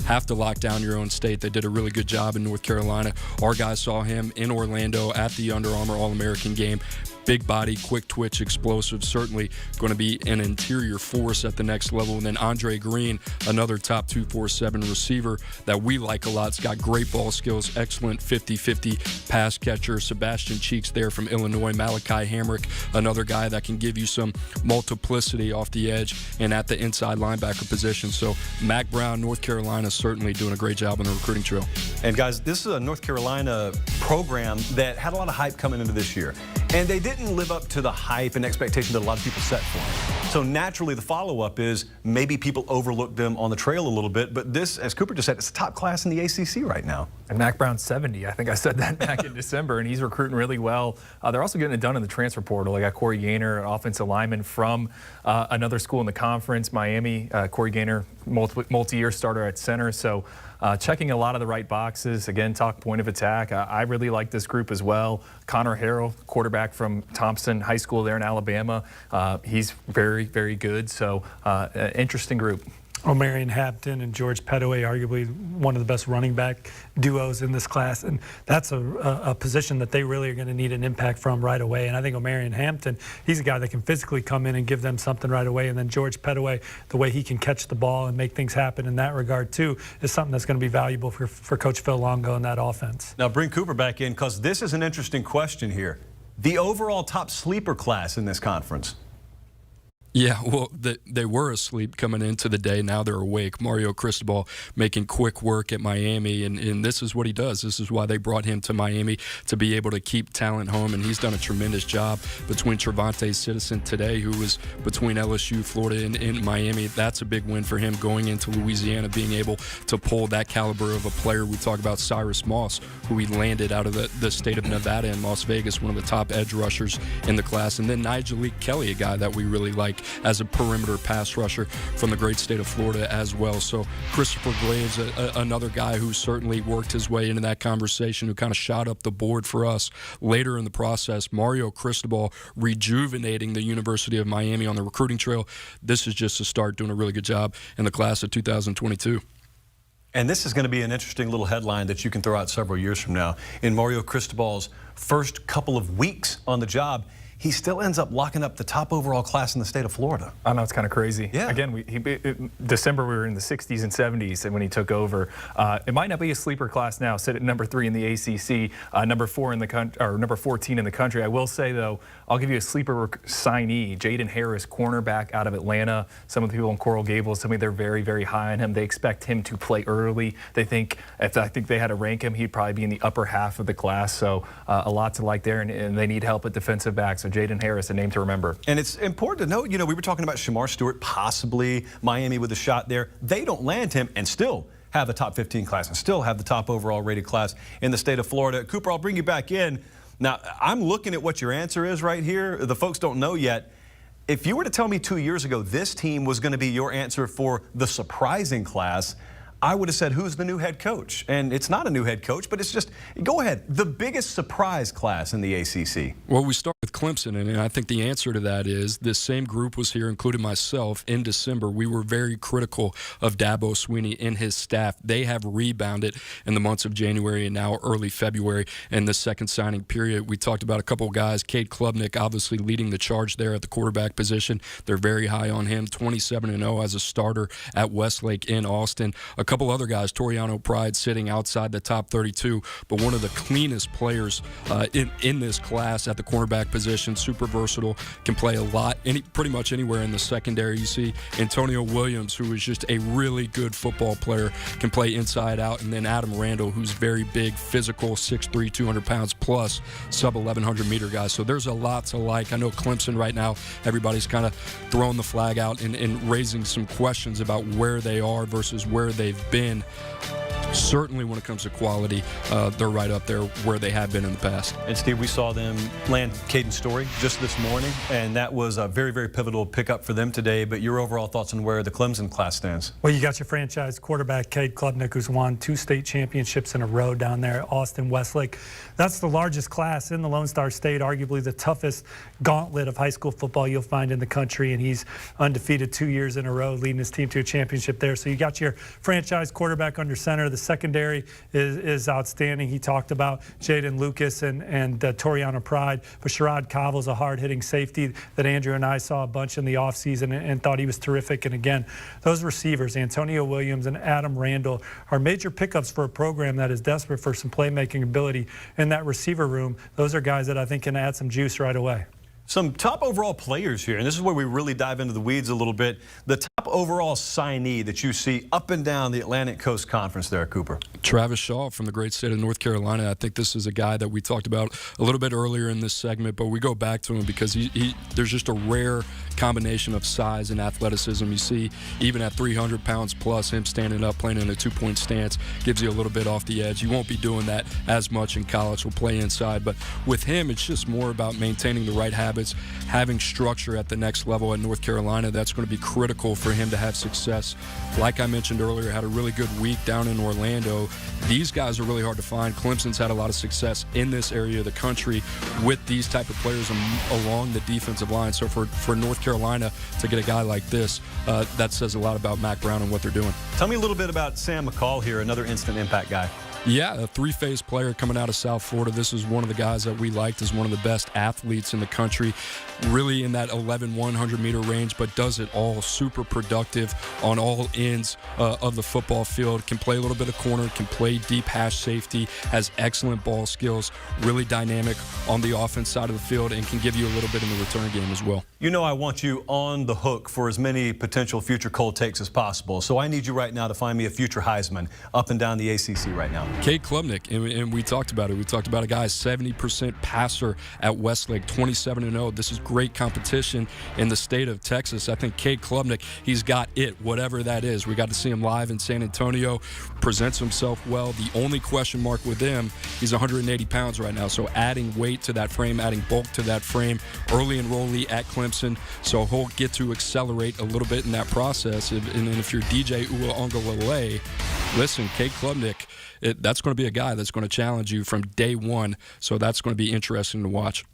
Have to lock down your own state. They did a really good job in North Carolina. Our guys saw him in Orlando at the Under Armour All-American game. Big body, quick twitch, explosive, certainly going to be an interior force at the next level. And then Andre Green, another top 247 receiver that we like a lot. He's got great ball skills, excellent 50-50 pass catcher. Sebastian Cheeks there from Illinois. Malachi Hamrick, another guy that can give you some multiplicity off the edge and at the inside linebacker position. So Mac Brown, North Carolina, certainly doing a great job on the recruiting trail. And guys, this is a North Carolina program that had a lot of hype coming into this year. And they didn't live up to the hype and expectation that a lot of people set for them. So naturally, the follow-up is maybe people overlooked them on the trail a little bit. But this, as Cooper just said, it's the top class in the ACC right now. And Mac Brown's 70. I think I said that back in December, and he's recruiting really well. They're also getting it done in the transfer portal. They got Corey Gaynor, an offensive lineman from another school in the conference, Miami. Corey Gaynor, multi-year starter at center. So checking a lot of the right boxes. Again, talk point of attack. I really like this group as well. Connor Harrell, quarterback from Thompson High School there in Alabama. He's very, very good. So interesting group. Marion Hampton and George Pettaway, arguably one of the best running back duos in this class. And that's a position that they really are going to need an impact from right away. And I think Marion Hampton, he's a guy that can physically come in and give them something right away. And then George Pettaway, the way he can catch the ball and make things happen in that regard too, is something that's going to be valuable for Coach Phil Longo in that offense. Now bring Cooper back in, because this is an interesting question here. The overall top sleeper class in this conference. Yeah, well, they were asleep coming into the day. Now they're awake. Mario Cristobal making quick work at Miami, and this is what he does. This is why they brought him to Miami, to be able to keep talent home, and he's done a tremendous job between Trevante Citizen today, who was between LSU, Florida, and Miami. That's a big win for him going into Louisiana, being able to pull that caliber of a player. We talk about Cyrus Moss, who he landed out of the state of Nevada in Las Vegas, one of the top edge rushers in the class. And then Nigel Kelly, a guy that we really like as a perimeter pass rusher from the great state of Florida as well. So Christopher Graves, another guy who certainly worked his way into that conversation, who kind of shot up the board for us later in the process. Mario Cristobal rejuvenating the University of Miami on the recruiting trail. This is just a start, doing a really good job in the class of 2022. And this is going to be an interesting little headline that you can throw out several years from now. In Mario Cristobal's first couple of weeks on the job, he still ends up locking up the top overall class in the state of Florida. I know, it's kind of crazy. Yeah. Again, December we were in the 60s and 70s, and when he took over, it might not be a sleeper class now. Sit at number 3 in the ACC, number 4 in the country, or number 14 in the country. I will say though, I'll give you a sleeper signee, Jaden Harris, cornerback out of Atlanta. Some of the people in Coral Gables tell me they're very, very high on him. They expect him to play early. They think, if I think they had to rank him, he'd probably be in the upper half of the class. So a lot to like there, and they need help at defensive back. So Jaden Harris, a name to remember. And it's important to note, we were talking about Shamar Stewart, possibly Miami with a shot there. They don't land him and still have a top 15 class and still have the top overall rated class in the state of Florida. Cooper, I'll bring you back in. Now, I'm looking at what your answer is right here. The folks don't know yet. If you were to tell me 2 years ago this team was going to be your answer for the surprising class, I would have said, who's the new head coach? And it's not a new head coach, but it's just, go ahead, the biggest surprise class in the ACC. Well, we start with Clemson, and I think the answer to that is this same group was here, including myself, in December. We were very critical of Dabo Swinney and his staff. They have rebounded in the months of January and now early February in the second signing period. We talked about a couple of guys. Cade Klubnik obviously leading the charge there at the quarterback position. They're very high on him, 27-0 as a starter at Westlake in Austin. A couple other guys, Taurian Pride sitting outside the top 32, but one of the cleanest players in this class at the cornerback position, super versatile, can play a lot, pretty much anywhere in the secondary. You see Antonio Williams, who is just a really good football player, can play inside out, and then Adam Randall, who's very big, physical, 6'3", 200 pounds plus, sub-1100 meter guy. So there's a lot to like. I know Clemson right now, everybody's kind of throwing the flag out and raising some questions about where they are versus where they've been. Certainly when it comes to quality, they're right up there where they have been in the past. And Steve, we saw them land Caden Story just this morning, and that was a very, very pivotal pickup for them today. But your overall thoughts on where the Clemson class stands? Well, you got your franchise quarterback, Cade Klubnik, who's won 2 state championships in a row down there at Austin Westlake. That's the largest class in the Lone Star State, arguably the toughest gauntlet of high school football you'll find in the country, and he's undefeated 2 years in a row, leading his team to a championship there. So you got your franchise quarterback under center. The secondary is outstanding. He talked about Jaden Lucas and Taurian Pride, but Sherrod Cobbles, a hard-hitting safety that Andrew and I saw a bunch in the offseason and thought he was terrific. And again, those receivers, Antonio Williams and Adam Randall, are major pickups for a program that is desperate for some playmaking ability in that receiver room. Those are guys that I think can add some juice right away. Some top overall players here, and this is where we really dive into the weeds a little bit. The top overall signee that you see up and down the Atlantic Coast Conference there, Cooper. Travis Shaw from the great state of North Carolina. I think this is a guy that we talked about a little bit earlier in this segment, but we go back to him because there's just a rare combination of size and athleticism. You see, even at 300 pounds plus, him standing up, playing in a 2-point stance, gives you a little bit off the edge. You won't be doing that as much in college. We'll play inside, but with him, it's just more about maintaining the right habits, having structure at the next level at North Carolina. That's going to be critical for him to have success. Like I mentioned earlier, had a really good week down in Orlando. These guys are really hard to find. Clemson's had a lot of success in this area of the country with these type of players along the defensive line. So for North Carolina to get a guy like this, that says a lot about Mack Brown and what they're doing. Tell me a little bit about Sam McCall here, another instant impact guy. Yeah, a 3-phase player coming out of South Florida. This is one of the guys that we liked as one of the best athletes in the country. Really in that 1,100 meter range, but does it all. Super productive on all ends of the football field. Can play a little bit of corner, can play deep hash safety, has excellent ball skills, really dynamic on the offense side of the field, and can give you a little bit in the return game as well. You know I want you on the hook for as many potential future cold takes as possible, so I need you right now to find me a future Heisman up and down the ACC right now. Cade Klubnik, and we talked about it. We talked about a guy, 70% passer at Westlake, 27-0. This is great competition in the state of Texas. I think Cade Klubnik, he's got it, whatever that is. We got to see him live in San Antonio, presents himself well. The only question mark with him, he's 180 pounds right now, so adding weight to that frame, adding bulk to that frame. Early enrollee at Clemson, so he'll get to accelerate a little bit in that process. And if you're DJ Uiagalelei, listen, Cade Klubnik, that's going to be a guy that's going to challenge you from day one, so that's going to be interesting to watch.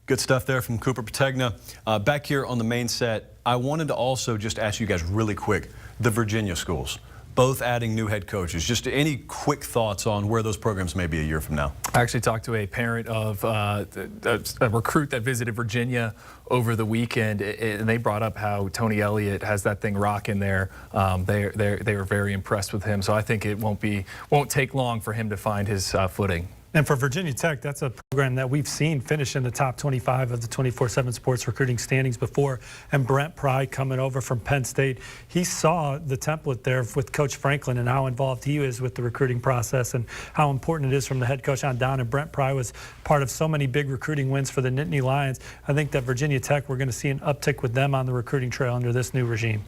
Good stuff there from Cooper Pategna. Back here on the main set, I wanted to also just ask you guys really quick, the Virginia schools, both adding new head coaches. Just any quick thoughts on where those programs may be a year from now? I actually talked to a parent of a recruit that visited Virginia over the weekend, and they brought up how Tony Elliott has that thing rocking there. They were very impressed with him, so I think it won't take long for him to find his footing. And for Virginia Tech, that's a program that we've seen finish in the top 25 of the 24/7 Sports Recruiting standings before. And Brent Pry coming over from Penn State, he saw the template there with Coach Franklin and how involved he is with the recruiting process and how important it is from the head coach on down. And Brent Pry was part of so many big recruiting wins for the Nittany Lions. I think that Virginia Tech, we're going to see an uptick with them on the recruiting trail under this new regime.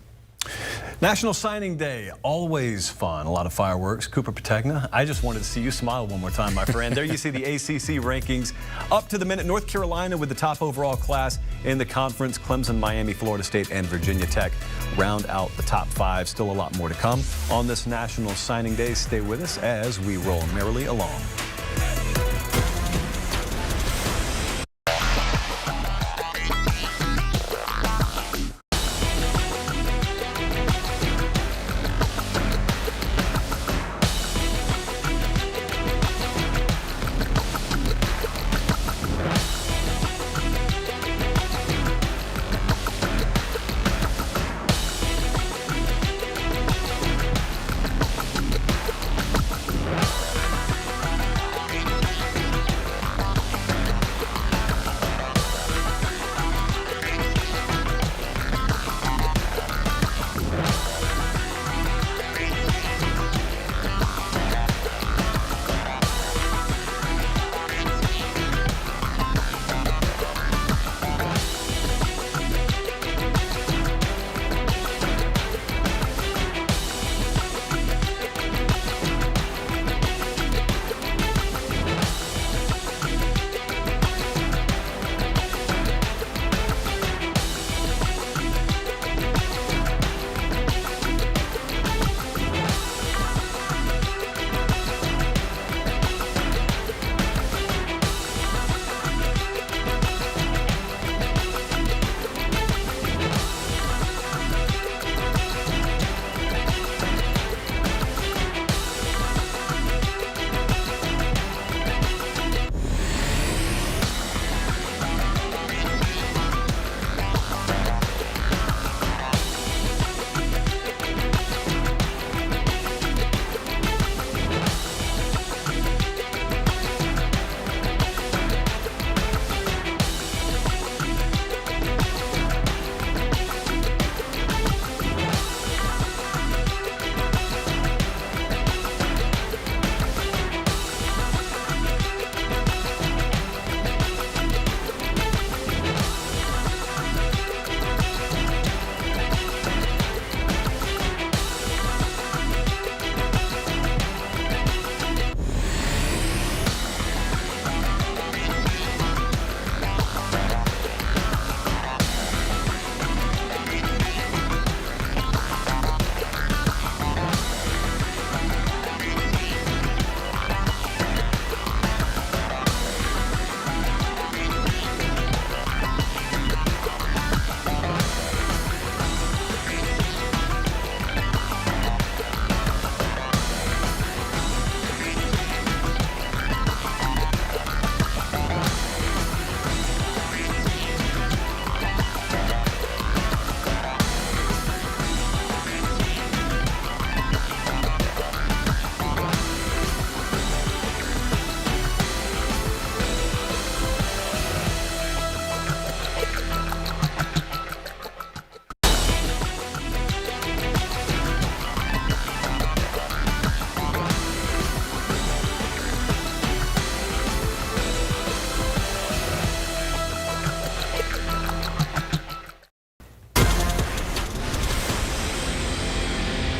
National Signing Day, always fun. A lot of fireworks. Cooper Pategna, I just wanted to see you smile one more time, my friend. There you see the ACC rankings up to the minute. North Carolina with the top overall class in the conference. Clemson, Miami, Florida State, and Virginia Tech round out the top 5. Still a lot more to come on this National Signing Day. Stay with us as we roll merrily along.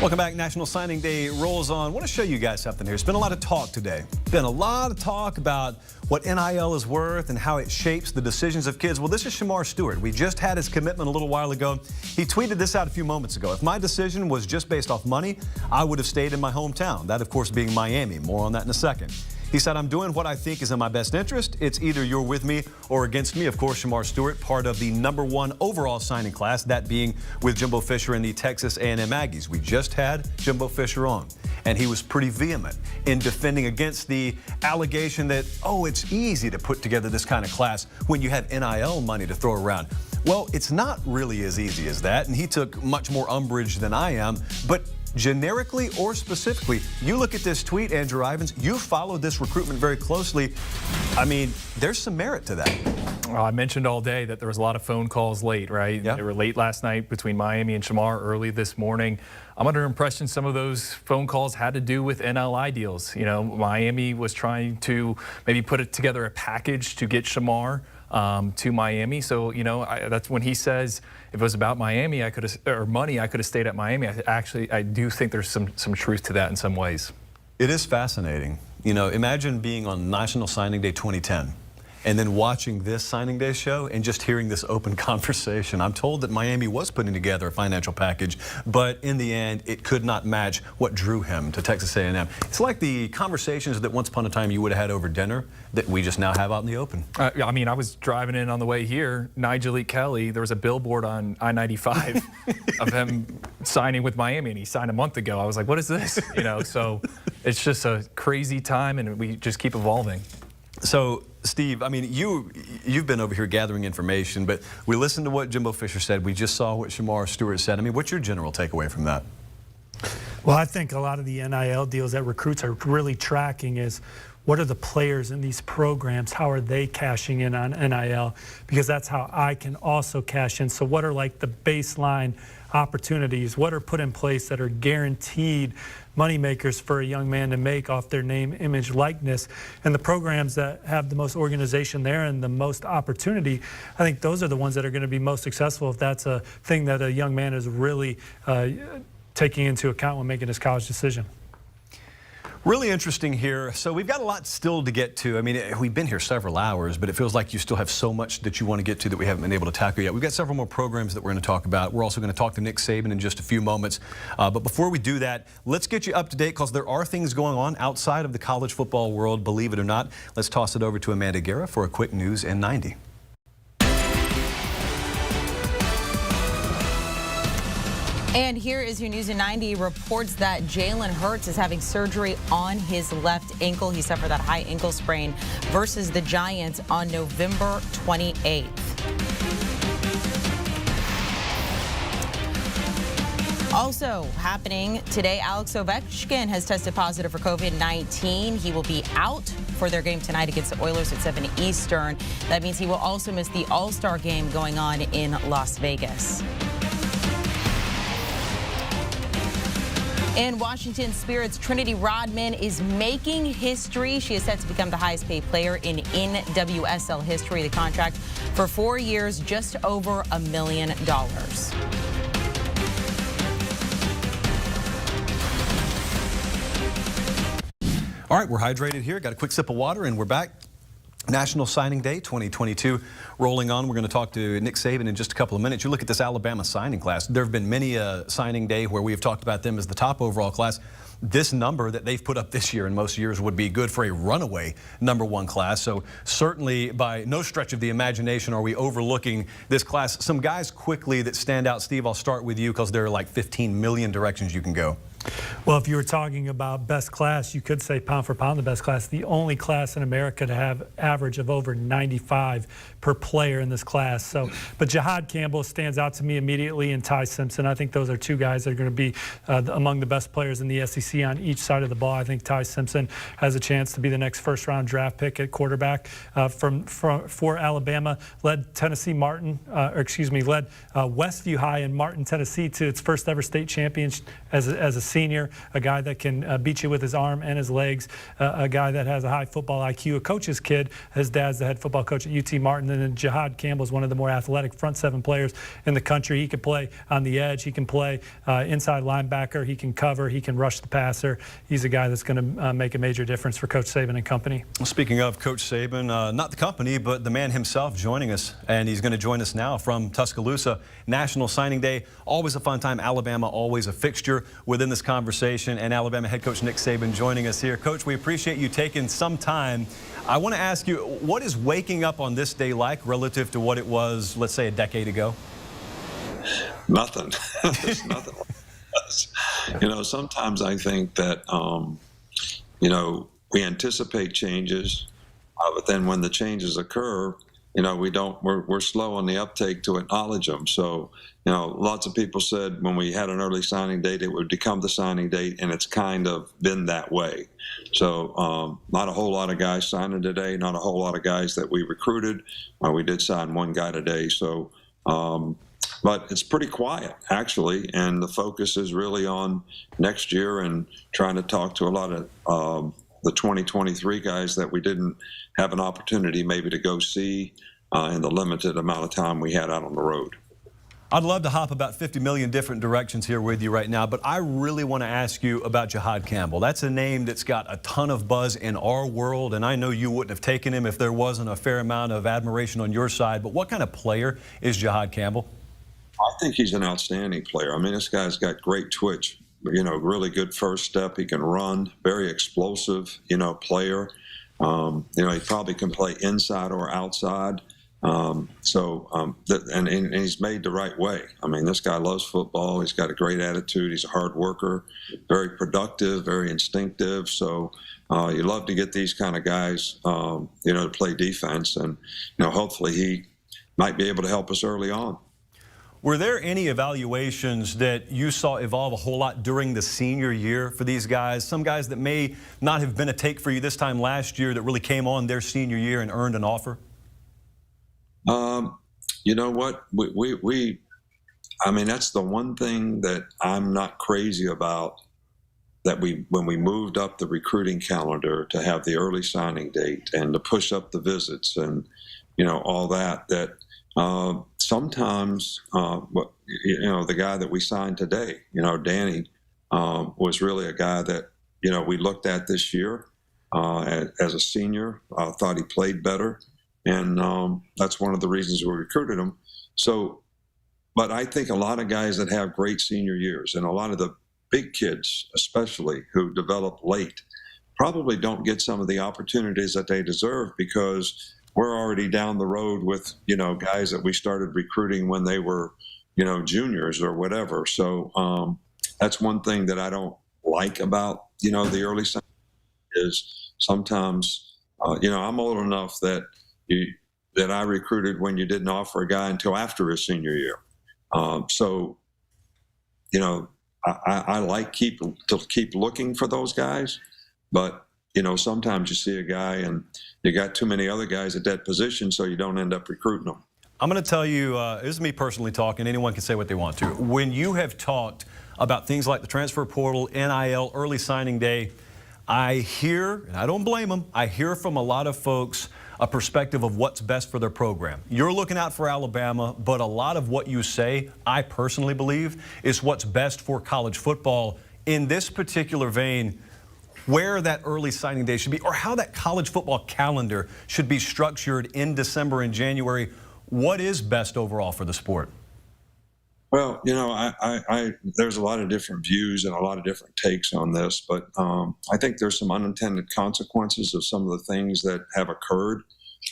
Welcome back. National Signing Day rolls on. I want to show you guys something here. There's been a lot of talk today. Been a lot of talk about what NIL is worth and how it shapes the decisions of kids. Well, this is Shamar Stewart. We just had his commitment a little while ago. He tweeted this out a few moments ago. If my decision was just based off money, I would have stayed in my hometown. That, of course, being Miami. More on that in a second. He said, I'm doing what I think is in my best interest. It's either you're with me or against me. Of course, Shamar Stewart, part of the #1 overall signing class, that being with Jimbo Fisher and the Texas A&M Aggies. We just had Jimbo Fisher on, and he was pretty vehement in defending against the allegation that, oh, it's easy to put together this kind of class when you have NIL money to throw around. Well, it's not really as easy as that, and he took much more umbrage than I am, but generically or specifically, you look at this tweet, Andrew Ivins, you followed this recruitment very closely. I mean, there's some merit to that. Well, I mentioned all day that there was a lot of phone calls late, right? Yep. They were late last night between Miami and Shamar, early this morning. I'm under impression some of those phone calls had to do with NLI deals. You know, Miami was trying to maybe put together a package to get Shamar to Miami. So, you know, that's when he says, if it was about Miami, I could have, or money, I could have stayed at Miami. I do think there's some truth to that in some ways. It is fascinating. You know, imagine being on National Signing Day 2010 and then watching this signing day show and just hearing this open conversation. I'm told that Miami was putting together a financial package, but in the end, it could not match what drew him to Texas A&M. It's like the conversations that once upon a time you would have had over dinner that we just now have out in the open. I mean, I was driving in on the way here, Nigel Kelly, there was a billboard on I-95 of him signing with Miami, and he signed a month ago. I was like, what is this? You know, so it's just a crazy time, and we just keep evolving. So, Steve, I mean, you've been over here gathering information, but we listened to what Jimbo Fisher said. We just saw what Shamar Stewart said. I mean, what's your general takeaway from that? Well, I think a lot of the NIL deals that recruits are really tracking is what are the players in these programs? How are they cashing in on NIL? Because that's how I can also cash in. So what are like the baseline opportunities? What are put in place that are guaranteed moneymakers for a young man to make off their name, image, likeness? And the programs that have the most organization there and the most opportunity, I think those are the ones that are going to be most successful if that's a thing that a young man is really taking into account when making his college decision. Really interesting here. So we've got a lot still to get to. I mean, we've been here several hours, but it feels like you still have so much that you want to get to that we haven't been able to tackle yet. We've got several more programs that we're going to talk about. We're also going to talk to Nick Saban in just a few moments. But before we do that, let's get you up to date because there are things going on outside of the college football world, believe it or not. Let's toss it over to Amanda Guerra for a quick News in 90. And here is your News in 90. Reports that Jalen Hurts is having surgery on his left ankle. He suffered that high ankle sprain versus the Giants on November 28th. Also happening today, Alex Ovechkin has tested positive for COVID-19. He will be out for their game tonight against the Oilers at 7 Eastern. That means he will also miss the All-Star game going on in Las Vegas. In Washington, Spirit's Trinity Rodman is making history. She is set to become the highest paid player in NWSL history. The contract for 4 years, just over $1 million. All right, we're hydrated here. Got a quick sip of water, and we're back. National Signing Day 2022 rolling on. We're going to talk to Nick Saban in just a couple of minutes. You look at this Alabama signing class. There have been many a signing day where we have talked about them as the top overall class. This number that they've put up this year in most years would be good for a runaway #1 class. So certainly by no stretch of the imagination are we overlooking this class. Some guys quickly that stand out. Steve, I'll start with you because there are like 15 million directions you can go. Well, if you were talking about best class, you could say pound for pound the best class. The only class in America to have average of over 95 per player in this class. So, but Jahad Campbell stands out to me immediately, and Ty Simpson. I think those are two guys that are going to be among the best players in the SEC on each side of the ball. I think Ty Simpson has a chance to be the next first-round draft pick at quarterback for Alabama. Led Westview High in Martin, Tennessee to its first ever state championship as a senior. a guy that can beat you with his arm and his legs, a guy that has a high football IQ, a coach's kid. His dad's the head football coach at UT Martin, and then Jahad Campbell is one of the more athletic front seven players in the country. He can play on the edge. He can play inside linebacker. He can cover. He can rush the passer. He's a guy that's going to make a major difference for Coach Saban and company. Speaking of Coach Saban, not the company, but the man himself joining us, and he's going to join us now from Tuscaloosa. National Signing Day, always a fun time. Alabama, always a fixture within this conversation, and Alabama head coach Nick Saban joining us here. Coach, we appreciate you taking some time. I want to ask you, what is waking up on this day like relative to what it was, let's say, a decade ago? Nothing. There's nothing like that. You know, sometimes I think that, you know, we anticipate changes, but then when the changes occur, you know, we're slow on the uptake to acknowledge them. So, you know, lots of people said when we had an early signing date, it would become the signing date, and it's kind of been that way. So not a whole lot of guys signing today, not a whole lot of guys that we recruited. We did sign one guy today. So, but it's pretty quiet, actually, and the focus is really on next year and trying to talk to a lot of the 2023 guys that we didn't have an opportunity maybe to go see in the limited amount of time we had out on the road. I'd love to hop about 50 million different directions here with you right now, but I really want to ask you about Jahad Campbell. That's a name that's got a ton of buzz in our world, and I know you wouldn't have taken him if there wasn't a fair amount of admiration on your side, but what kind of player is Jahad Campbell? I think he's an outstanding player. I mean, this guy's got great twitch, you know, really good first step. He can run, very explosive, you know, player. You know, he probably can play inside or outside. And he's made the right way. I mean, this guy loves football. He's got a great attitude. He's a hard worker, very productive, very instinctive. So you love to get these kind of guys, you know, to play defense. And, you know, hopefully he might be able to help us early on. Were there any evaluations that you saw evolve a whole lot during the senior year for these guys? Some guys that may not have been a take for you this time last year that really came on their senior year and earned an offer? You know what? I mean, that's the one thing that I'm not crazy about, that when we moved up the recruiting calendar to have the early signing date and to push up the visits and, you know, all that, sometimes, you know, the guy that we signed today, you know, Danny, was really a guy that, you know, we looked at this year as a senior, thought he played better. And that's one of the reasons we recruited him. So, but I think a lot of guys that have great senior years, and a lot of the big kids, especially who develop late, probably don't get some of the opportunities that they deserve, because we're already down the road with, you know, guys that we started recruiting when they were, you know, juniors or whatever. So that's one thing that I don't like about, you know, the early signing is sometimes, you know, I'm old enough that I recruited when you didn't offer a guy until after his senior year. So, you know, I like to keep looking for those guys, but, you know, sometimes you see a guy and you got too many other guys at that position, so you don't end up recruiting them. I'm going to tell you, this is me personally talking. Anyone can say what they want to. When you have talked about things like the transfer portal, NIL, early signing day, I hear, and I don't blame them, I hear from a lot of folks a perspective of what's best for their program. You're looking out for Alabama, but a lot of what you say, I personally believe, is what's best for college football. In this particular vein, where that early signing day should be, or how that college football calendar should be structured in December and January, what is best overall for the sport? Well, you know, there's a lot of different views and a lot of different takes on this, but I think there's some unintended consequences of some of the things that have occurred.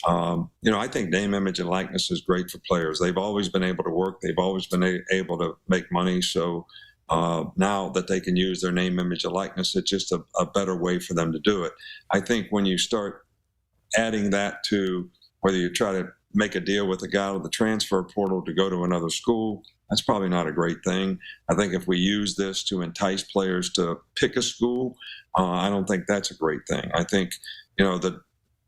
You know, I think name, image, and likeness is great for players. They've always been able to work. They've always been able to make money. So now that they can use their name, image, and likeness, it's just a better way for them to do it. I think when you start adding that to whether you try to make a deal with a guy with the transfer portal to go to another school, that's probably not a great thing. I think if we use this to entice players to pick a school, I don't think that's a great thing. I think, you know, the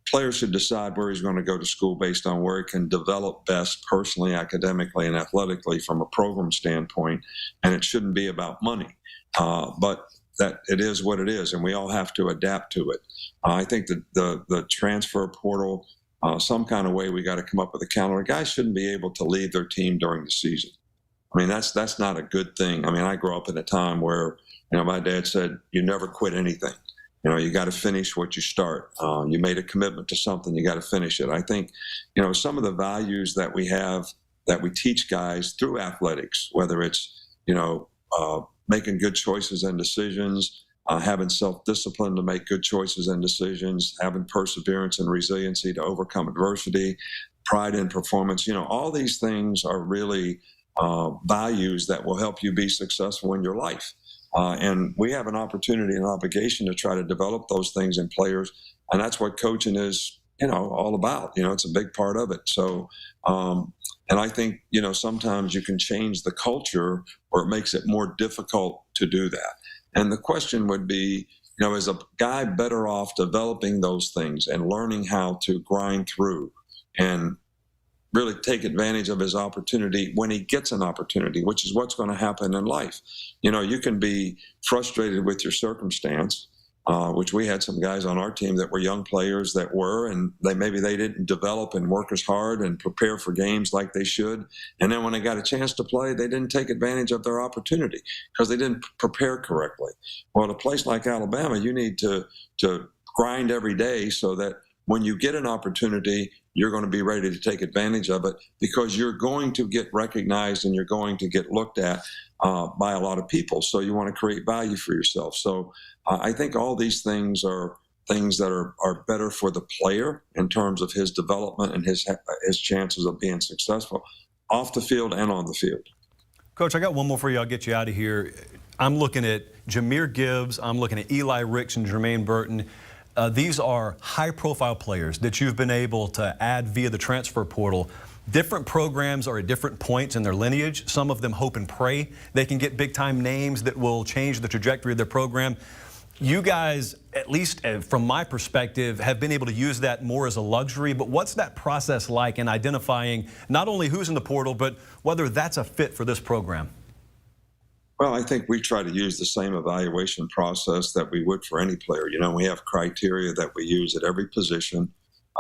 player should decide where he's going to go to school based on where he can develop best personally, academically, and athletically from a program standpoint, and it shouldn't be about money. But that it is what it is, and we all have to adapt to it. I think that the transfer portal, some kind of way we got to come up with a calendar. Guys shouldn't be able to leave their team during the season. I mean, that's not a good thing. I mean, I grew up in a time where, my dad said, you never quit anything. You got to finish what you start. You made a commitment to something, you got to finish it. I think, some of the values that we have, that we teach guys through athletics, whether it's, making good choices and decisions, having self-discipline to make good choices and decisions, having perseverance and resiliency to overcome adversity, pride in performance. All these things are really values that will help you be successful in your life. And we have an opportunity and obligation to try to develop those things in players. And that's what coaching is, all about. It's a big part of it. So, and I think, sometimes you can change the culture, or it makes it more difficult to do that. And the question would be, is a guy better off developing those things and learning how to grind through and really take advantage of his opportunity when he gets an opportunity, which is what's going to happen in life. You can be frustrated with your circumstance, which we had some guys on our team that were young players that were, and maybe they didn't develop and work as hard and prepare for games like they should. And then when they got a chance to play, they didn't take advantage of their opportunity because they didn't prepare correctly. Well, at a place like Alabama, you need to grind every day so that when you get an opportunity, you're going to be ready to take advantage of it, because you're going to get recognized and you're going to get looked at by a lot of people. So you want to create value for yourself. So I think all these things are things that are better for the player in terms of his development and his chances of being successful off the field and on the field. Coach, I got one more for you. I'll get you out of here. I'm looking at Jahmyr Gibbs. I'm looking at Eli Ricks and Jermaine Burton. These are high-profile players that you've been able to add via the transfer portal. Different programs are at different points in their lineage. Some of them hope and pray they can get big-time names that will change the trajectory of their program. You guys, at least from my perspective, have been able to use that more as a luxury. But what's that process like in identifying not only who's in the portal, but whether that's a fit for this program? Well, I think we try to use the same evaluation process that we would for any player. We have criteria that we use at every position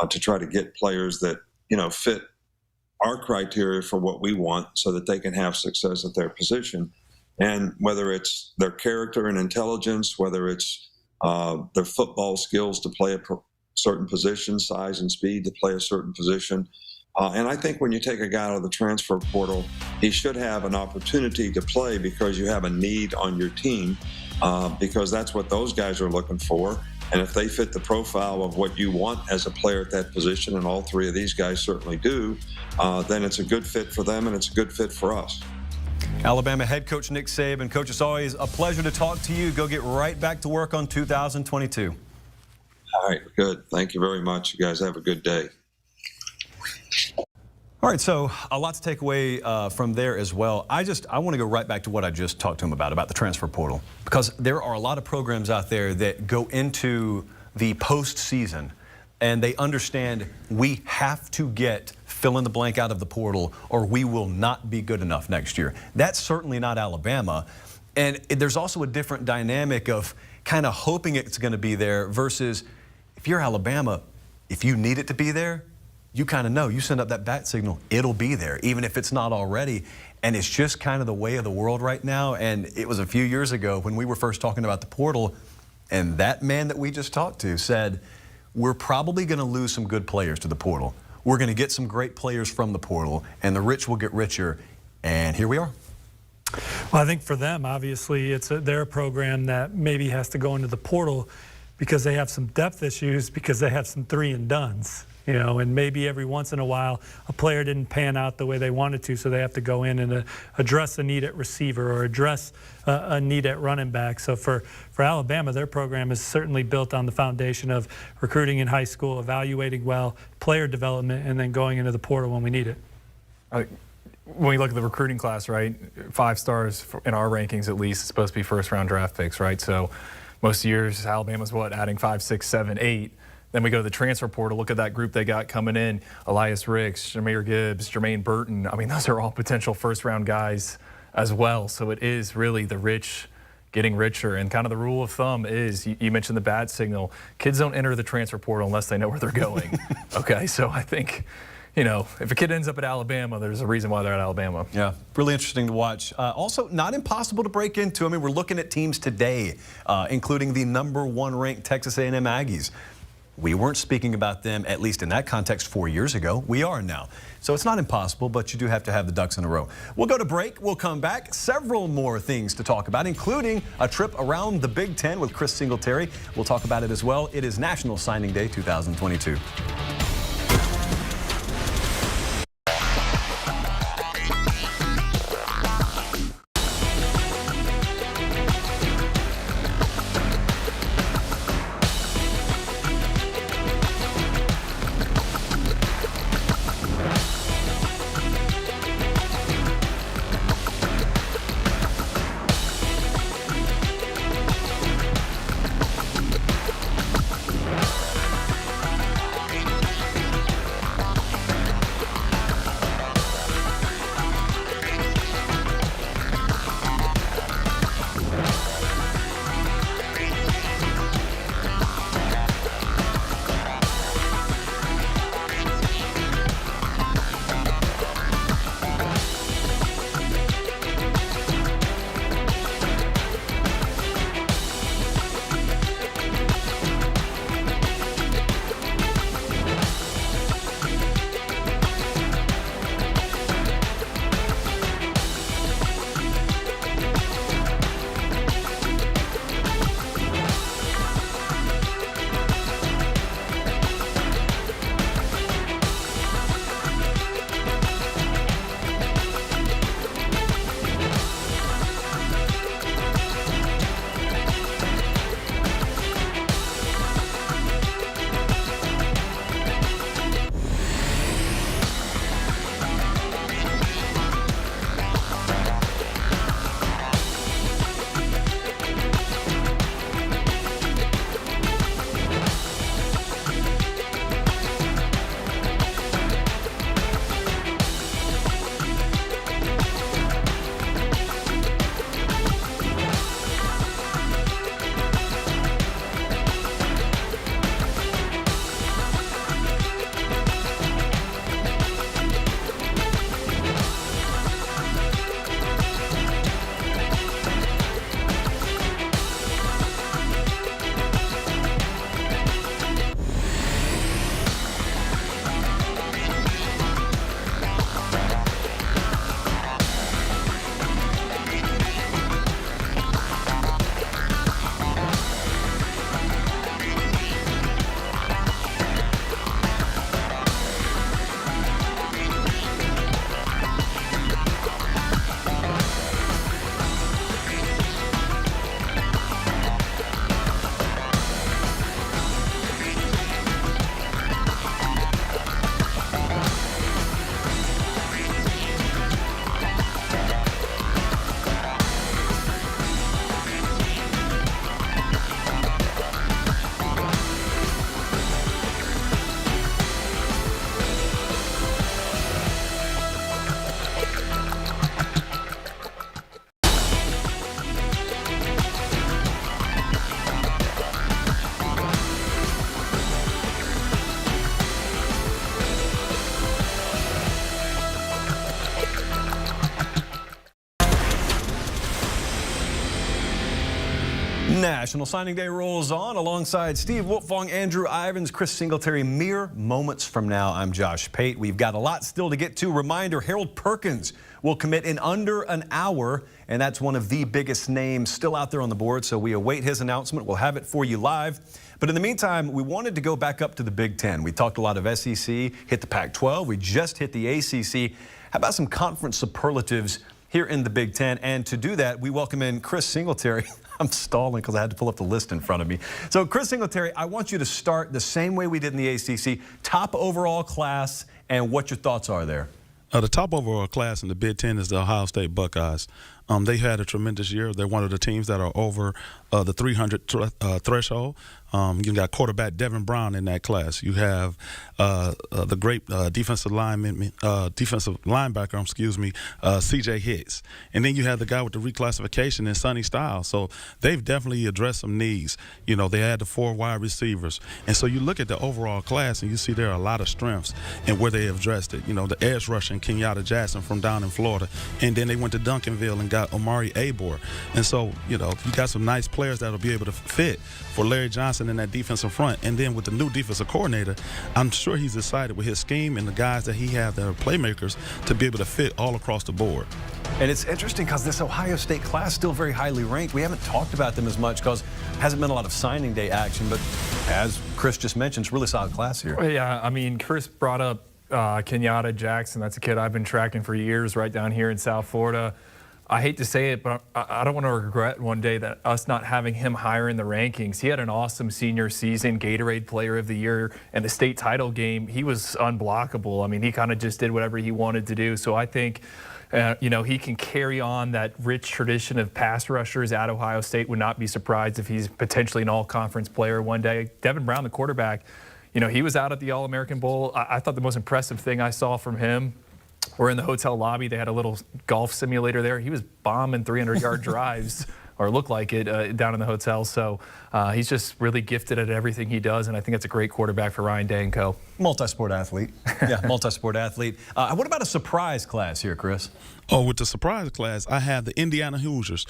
to try to get players that, fit our criteria for what we want so that they can have success at their position. And whether it's their character and intelligence, whether it's their football skills to play a certain position, size and speed to play a certain position. And I think when you take a guy out of the transfer portal, he should have an opportunity to play because you have a need on your team, because that's what those guys are looking for. And if they fit the profile of what you want as a player at that position, and all three of these guys certainly do, then it's a good fit for them and it's a good fit for us. Alabama head coach Nick Saban. Coach, it's always a pleasure to talk to you. Go get right back to work on 2022. All right, good. Thank you very much. You guys have a good day. All right, so a lot to take away from there as well. I want to go right back to what I just talked to him about the transfer portal, because there are a lot of programs out there that go into the postseason and they understand we have to get fill in the blank out of the portal or we will not be good enough next year. That's certainly not Alabama. And there's also a different dynamic of kind of hoping it's going to be there versus if you're Alabama, if you need it to be there, you kind of know. You send up that bat signal, it'll be there, even if it's not already. And it's just kind of the way of the world right now. And it was a few years ago when we were first talking about the portal, and that man that we just talked to said, we're probably going to lose some good players to the portal. We're going to get some great players from the portal, and the rich will get richer. And here we are. Well, I think for them, obviously, they're a program that maybe has to go into the portal because they have some depth issues, because they have some 3-and-dones. And maybe every once in a while a player didn't pan out the way they wanted to, so they have to go in and address a need at receiver or address a need at running back. So for Alabama, their program is certainly built on the foundation of recruiting in high school, evaluating well, player development, and then going into the portal when we need it. When we look at the recruiting class, right, 5 stars in our rankings at least, it's supposed to be first-round draft picks, right? So most years Alabama's adding 5, 6, 7, 8. Then we go to the transfer portal, look at that group they got coming in, Elias Ricks, Jahmyr Gibbs, Jermaine Burton. I mean, those are all potential first-round guys as well. So it is really the rich getting richer. And kind of the rule of thumb is, you mentioned the bad signal. Kids don't enter the transfer portal unless they know where they're going. Okay, so I think, you know, if a kid ends up at Alabama, there's a reason why they're at Alabama. Yeah, really interesting to watch. Also, not impossible to break into. I mean, we're looking at teams today, including the #1 ranked Texas A&M Aggies. We weren't speaking about them, at least in that context, 4 years ago. We are now. So it's not impossible, but you do have to have the ducks in a row. We'll go to break. We'll come back. Several more things to talk about, including a trip around the Big Ten with Chris Singletary. We'll talk about it as well. It is National Signing Day 2022. National Signing Day rolls on alongside Steve Wiltfong, Andrew Ivins, Chris Singletary. Mere moments from now, I'm Josh Pate. We've got a lot still to get to. Reminder, Harold Perkins will commit in under an hour, and that's one of the biggest names still out there on the board, so we await his announcement. We'll have it for you live. But in the meantime, we wanted to go back up to the Big Ten. We talked a lot of SEC, hit the Pac-12. We just hit the ACC. How about some conference superlatives here in the Big Ten? And to do that, we welcome in Chris Singletary. I'm stalling because I had to pull up the list in front of me. So, Chris Singletary, I want you to start the same way we did in the ACC. Top overall class and what your thoughts are there. The top overall class in the Big Ten is the Ohio State Buckeyes. They had a tremendous year. They're one of the teams that are over the 300 threshold. You got quarterback Devin Brown in that class. You have the great defensive linebacker, C.J. Hicks. And then you have the guy with the reclassification in Sonny Styles. So they've definitely addressed some needs. You know, they had the 4 wide receivers. And so you look at the overall class and you see there are a lot of strengths in where they have addressed it. You know, the edge rusher, Kenyatta Jackson from down in Florida. And then they went to Duncanville and got Omari Abor. And so, you know, you got some nice players that will be able to fit for Larry Johnson in that defensive front. And then with the new defensive coordinator, I'm sure he's excited with his scheme and the guys that he has that are playmakers to be able to fit all across the board. And it's interesting because this Ohio State class is still very highly ranked. We haven't talked about them as much because there hasn't been a lot of signing day action. But as Chris just mentioned, it's a really solid class here. Well, yeah, I mean, Chris brought up Kenyatta Jackson. That's a kid I've been tracking for years right down here in South Florida. I hate to say it, but I don't want to regret one day that us not having him higher in the rankings. He had an awesome senior season, Gatorade Player of the Year, and the state title game. He was unblockable. I mean, he kind of just did whatever he wanted to do. So I think, you know, he can carry on that rich tradition of pass rushers at Ohio State. Would not be surprised if he's potentially an all-conference player one day. Devin Brown, the quarterback, you know, he was out at the All-American Bowl. I thought the most impressive thing I saw from him, we're in the hotel lobby. They had a little golf simulator there. He was bombing 300-yard drives, or looked like it, down in the hotel. So he's just really gifted at everything he does, and I think it's a great quarterback for Ryan Day and co. Multi-sport athlete. Yeah, multi-sport athlete. What about a surprise class here, Chris? Oh, with the surprise class, I have the Indiana Hoosiers.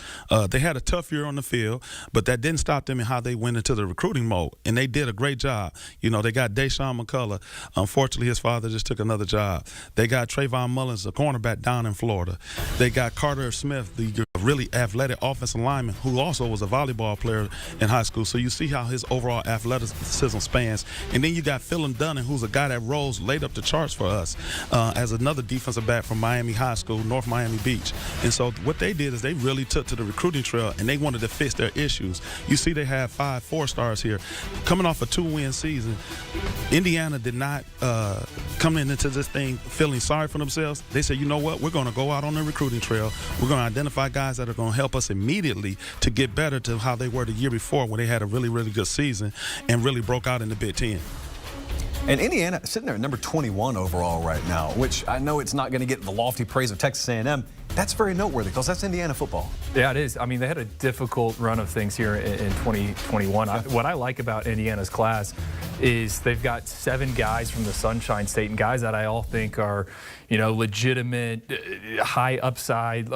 They had a tough year on the field, but that didn't stop them in how they went into the recruiting mode, and they did a great job. You know, they got Deshaun McCullough. Unfortunately, his father just took another job. They got Trayvon Mullins, a cornerback down in Florida. They got Carter Smith, the really athletic offensive lineman, who also was a volleyball player in high school. So you see how his overall athleticism spans. And then you got Philip Dunning, who's a guy that rose late up the charts for us as another defensive back from Miami High School, North Miami Beach. And so what they did is they really took to the recruiting trail and they wanted to fix their issues. You see they have 5 4-stars here. Coming off a 2-win season, Indiana did not come into this thing feeling sorry for themselves. They said, you know what, we're going to go out on the recruiting trail. We're going to identify guys that are going to help us immediately to get better to how they were the year before when they had a really, really good season and really broke out in the Big Ten. And Indiana sitting there at number 21 overall right now, which I know it's not going to get the lofty praise of Texas A&M. That's very noteworthy because that's Indiana football. Yeah, it is. I mean, they had a difficult run of things here in 2021. What I like about Indiana's class is they've got 7 guys from the Sunshine State and guys that I all think are, you know, legitimate, high upside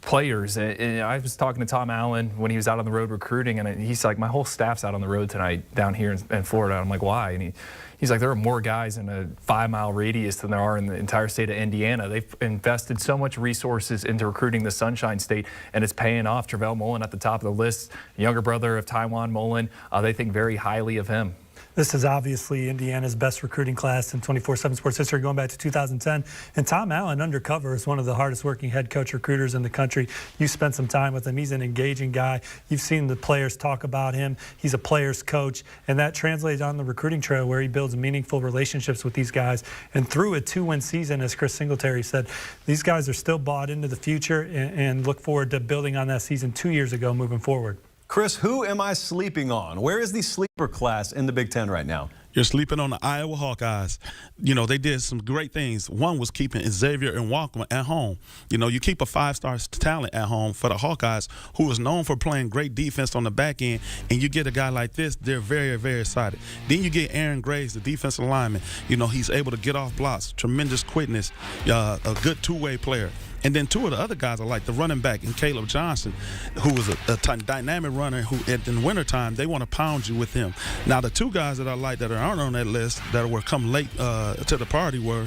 players. And I was talking to Tom Allen when he was out on the road recruiting, and he's like, my whole staff's out on the road tonight down here in Florida. I'm like, why? And he's like, there are more guys in a 5-mile radius than there are in the entire state of Indiana. They've invested so much resources into recruiting the Sunshine State, and it's paying off. Travell Mullen at the top of the list, younger brother of Taiwan Mullen. They think very highly of him. This is obviously Indiana's best recruiting class in 24/7 sports history going back to 2010. And Tom Allen, undercover, is one of the hardest working head coach recruiters in the country. You spent some time with him. He's an engaging guy. You've seen the players talk about him. He's a player's coach. And that translates on the recruiting trail where he builds meaningful relationships with these guys. And through a 2-win season, as Chris Singletary said, these guys are still bought into the future and look forward to building on that season 2 years ago moving forward. Chris, who am I sleeping on? Where is the sleeper class in the Big Ten right now? You're sleeping on the Iowa Hawkeyes. You know, they did some great things. One was keeping Xavier and Walkman at home. You know, you keep a 5-star talent at home for the Hawkeyes, who is known for playing great defense on the back end, and you get a guy like this, they're very, very excited. Then you get Aaron Graves, the defensive lineman. You know, he's able to get off blocks, tremendous quickness, a good 2-way player. And then 2 of the other guys are like the running back and Caleb Johnson, who is a dynamic runner who, in the wintertime, they want to pound you with him. Now, the 2 guys that I like that aren't on that list that were come late to the party were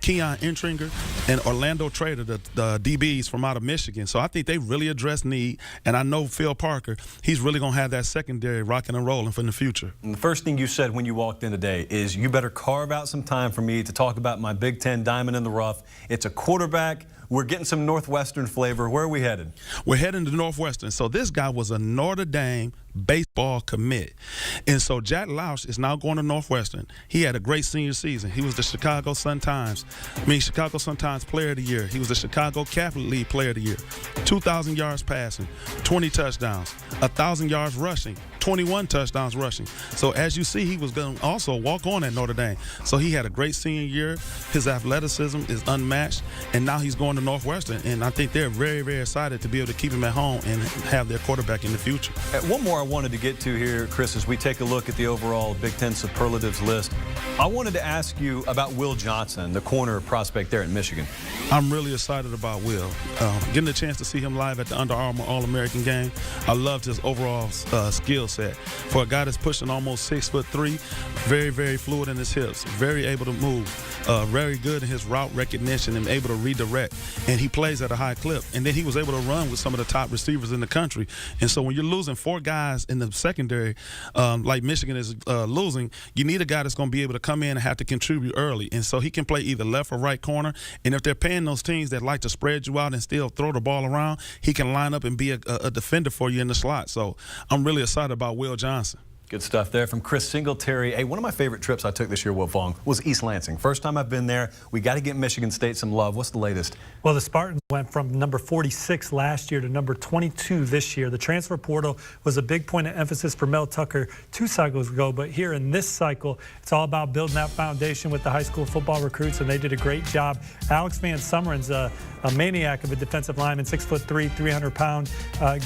Keon Entringer and Orlando Trader, the DBs from out of Michigan. So I think they really address need. And I know Phil Parker, he's really going to have that secondary rocking and rolling for the future. And the first thing you said when you walked in today is you better carve out some time for me to talk about my Big Ten diamond in the rough. It's a quarterback. We're getting some Northwestern flavor. Where are we headed? We're heading to Northwestern. So this guy was a Notre Dame baseball commit. And so Jack Lausch is now going to Northwestern. He had a great senior season. He was the Chicago Sun-Times Player of the Year. He was the Chicago Catholic League Player of the Year. 2,000 yards passing, 20 touchdowns, 1,000 yards rushing, 21 touchdowns rushing. So as you see, he was going to also walk on at Notre Dame. So he had a great senior year. His athleticism is unmatched, and now he's going to Northwestern. And I think they're very, very excited to be able to keep him at home and have their quarterback in the future. One more I wanted to get to here, Chris, as we take a look at the overall Big Ten superlatives list. I wanted to ask you about Will Johnson, the corner prospect there in Michigan. I'm really excited about Will. Getting a chance to see him live at the Under Armour All-American game, I loved his overall skill set. For a guy that's pushing almost 6'3", very, very fluid in his hips, very able to move, very good in his route recognition and able to redirect. And he plays at a high clip. And then he was able to run with some of the top receivers in the country. And so when you're losing 4 guys in the secondary, like Michigan is losing, you need a guy that's going to be able to come in and have to contribute early. And so he can play either left or right corner. And if they're paying those teams that like to spread you out and still throw the ball around, he can line up and be a defender for you in the slot. So I'm really excited about Will Johnson. Good stuff there from Chris Singletary. Hey, one of my favorite trips I took this year, Will Fong, was East Lansing. First time I've been there. We got to get Michigan State some love. What's the latest? Well, the Spartans went from number 46 last year to number 22 this year. The transfer portal was a big point of emphasis for Mel Tucker 2 cycles ago, but here in this cycle, it's all about building that foundation with the high school football recruits, and they did a great job. Alex Van Summeren's a maniac of a defensive lineman, 6'3", 300-pound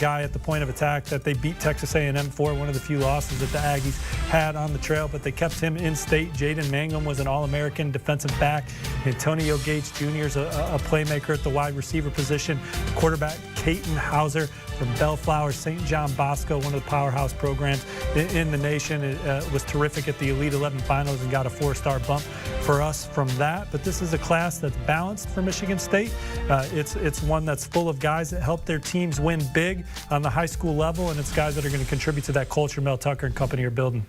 guy at the point of attack that they beat Texas A&M for, one of the few losses that the Aggies had on the trail, but they kept him in state. Jaden Mangum was an All-American defensive back. Antonio Gates Jr. is a playmaker at the wide receiver position. Quarterback Caton Hauser from Bellflower, St. John Bosco, one of the powerhouse programs in the nation. It was terrific at the Elite 11 finals and got a 4-star bump for us from that. But this is a class that's balanced for Michigan State. It's one that's full of guys that help their teams win big on the high school level, and it's guys that are going to contribute to that culture Mel Tucker and company are building.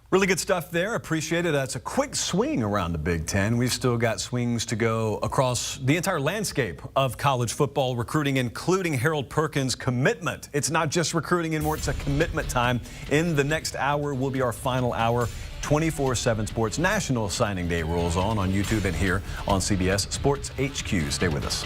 Really good stuff there. Appreciate it. That's a quick swing around the Big Ten. We've still got swings to go across the entire landscape of college football recruiting, including Harold Perkins' commitment. It's not just recruiting anymore, it's a commitment time. In the next hour will be our final hour. 24/7 Sports National Signing Day rolls on YouTube and here on CBS Sports HQ. Stay with us.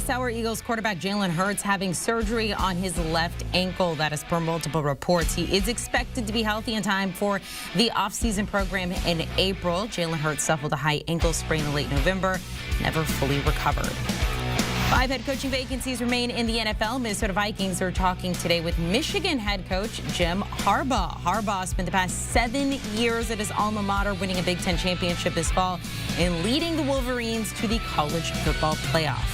Sour Eagles quarterback Jalen Hurts having surgery on his left ankle. That is per multiple reports. He is expected to be healthy in time for the offseason program in April. Jalen Hurts suffered a high ankle sprain in late November, never fully recovered. 5 head coaching vacancies remain in the NFL. Minnesota Vikings are talking today with Michigan head coach Jim Harbaugh. Harbaugh spent the past 7 years at his alma mater, winning a Big Ten championship this fall and leading the Wolverines to the college football playoff.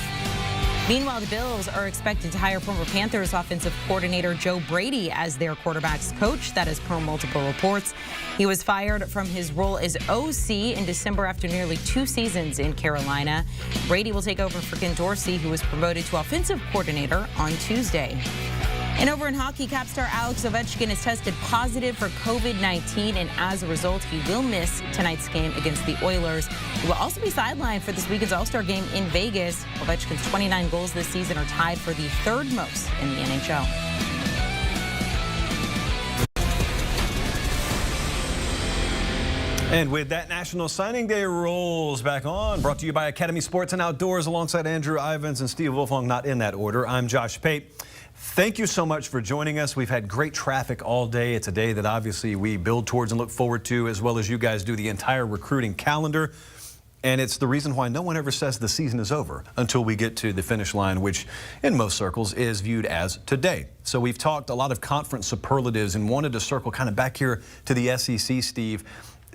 Meanwhile, the Bills are expected to hire former Panthers offensive coordinator Joe Brady as their quarterback's coach. That is per multiple reports. He was fired from his role as OC in December after nearly 2 seasons in Carolina. Brady will take over for Ken Dorsey, who was promoted to offensive coordinator on Tuesday. And over in hockey, Cap star Alex Ovechkin has tested positive for COVID-19, and as a result, he will miss tonight's game against the Oilers. He will also be sidelined for this weekend's All-Star game in Vegas. Ovechkin's 29 goals this season are tied for the 3rd most in the NHL. And with that, National Signing Day rolls back on. Brought to you by Academy Sports and Outdoors alongside Andrew Ivins and Steve Wolfong, not in that order. I'm Josh Pate. Thank you so much for joining us. We've had great traffic all day. It's a day that obviously we build towards and look forward to, as well as you guys do the entire recruiting calendar. And it's the reason why no one ever says the season is over until we get to the finish line, which in most circles is viewed as today. So we've talked a lot of conference superlatives and wanted to circle kind of back here to the SEC, Steve.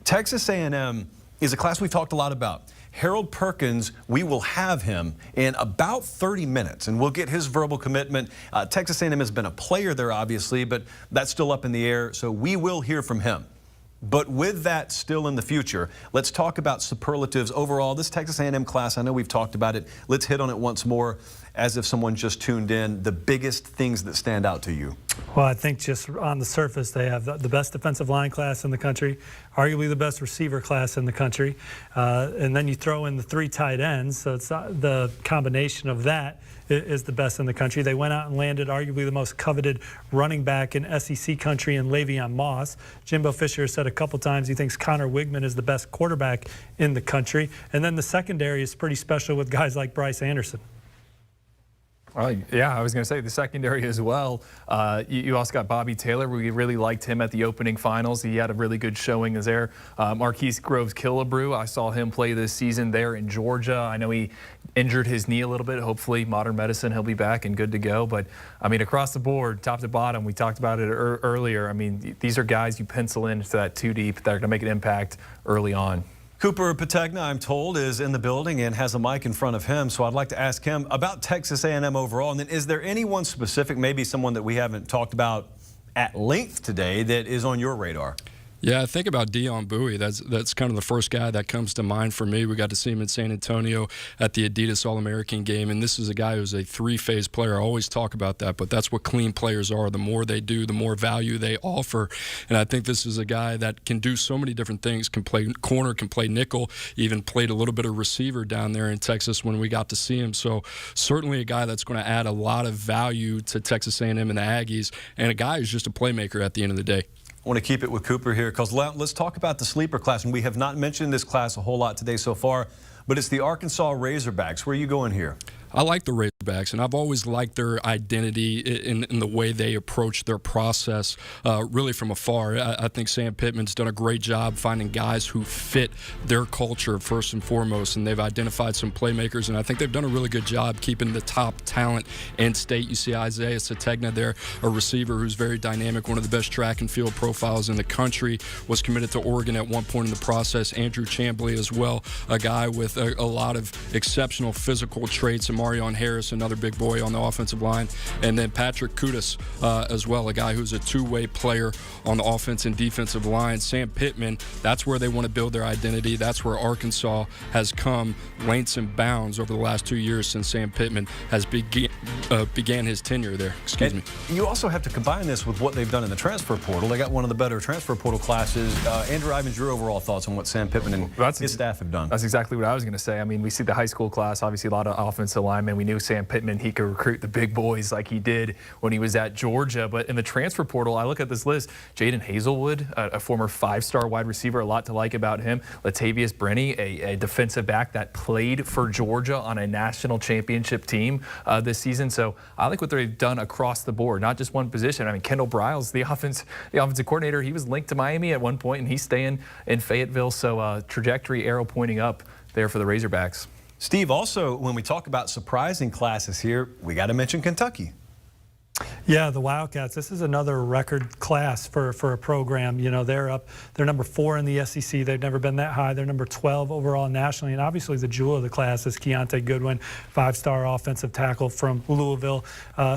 Texas A&M is a class we've talked a lot about. Harold Perkins, we will have him in about 30 minutes, and we'll get his verbal commitment. Texas A&M has been a player there, obviously, but that's still up in the air, so we will hear from him. But with that still in the future, let's talk about superlatives overall. This Texas A&M class, I know we've talked about it. Let's hit on it once more, as if someone just tuned in. The biggest things that stand out to you. Well, I think just on the surface, they have the best defensive line class in the country, arguably the best receiver class in the country. And then you throw in the 3 tight ends, so it's the combination of that is the best in the country. They went out and landed arguably the most coveted running back in SEC country in Le'Veon Moss. Jimbo Fisher said a couple times he thinks Connor Wigman is the best quarterback in the country. And then the secondary is pretty special with guys like Bryce Anderson. Well, yeah, I was going to say the secondary as well. You also got Bobby Taylor. We really liked him at the opening finals. He had a really good showing there. Marquise Groves-Killebrew, I saw him play this season there in Georgia. I know he injured his knee a little bit. Hopefully, modern medicine, he'll be back and good to go. But, I mean, across the board, top to bottom, we talked about it earlier. I mean, these are guys you pencil into that 2 deep that are going to make an impact early on. Cooper Pategna, I'm told, is in the building and has a mic in front of him, so I'd like to ask him about Texas A&M overall. And then is there anyone specific, maybe someone that we haven't talked about at length today, that is on your radar? Yeah, I think about Dion Bowie. That's kind of the first guy that comes to mind for me. We got to see him in San Antonio at the Adidas All-American game, and this is a guy who's a 3-phase player. I always talk about that, but that's what clean players are. The more they do, the more value they offer, and I think this is a guy that can do so many different things, can play corner, can play nickel, even played a little bit of receiver down there in Texas when we got to see him. So certainly a guy that's going to add a lot of value to Texas A&M and the Aggies, and a guy who's just a playmaker at the end of the day. I want to keep it with Cooper here because let's talk about the sleeper class. And we have not mentioned this class a whole lot today so far, but it's the Arkansas Razorbacks. Where are you going here? I like the Razorbacks, and I've always liked their identity in the way they approach their process, really from afar. I think Sam Pittman's done a great job finding guys who fit their culture first and foremost, and they've identified some playmakers, and I think they've done a really good job keeping the top talent in state. You see Isaiah Sategna there, a receiver who's very dynamic, one of the best track and field profiles in the country, was committed to Oregon at one point in the process. Andrew Chamblee as well, a guy with a lot of exceptional physical traits, and Marion Harris, another big boy on the offensive line, and then Patrick Kutas as well, a guy who's a two-way player on the offense and defensive line. Sam Pittman, that's where they want to build their identity. That's where Arkansas has come lengths and bounds over the last 2 years since Sam Pittman has began his tenure there. Excuse me. You also have to combine this with what they've done in the transfer portal. They got one of the better transfer portal classes. Andrew Ivins, your overall thoughts on what Sam Pittman and his staff have done? That's exactly what I was going to say. I mean, we see the high school class, obviously a lot of offensive linemen. We knew Sam Pittman, he could recruit the big boys like he did when he was at Georgia. But in the transfer portal, I look at this list, Jaden Hazelwood, a former 5-star wide receiver, a lot to like about him. Latavius Brenny, a defensive back that played for Georgia on a national championship team this season. So I like what they've done across the board, not just one position. I mean, Kendall Briles, the offensive coordinator, he was linked to Miami at one point, and he's staying in Fayetteville. So trajectory arrow pointing up there for the Razorbacks. Steve, also, when we talk about surprising classes here, we got to mention Kentucky. Yeah, the Wildcats, this is another record class for a program. You know, they're number 4 in the SEC. They've never been that high. They're number 12 overall nationally. And obviously the jewel of the class is Keontae Goodwin, 5-star offensive tackle from Louisville,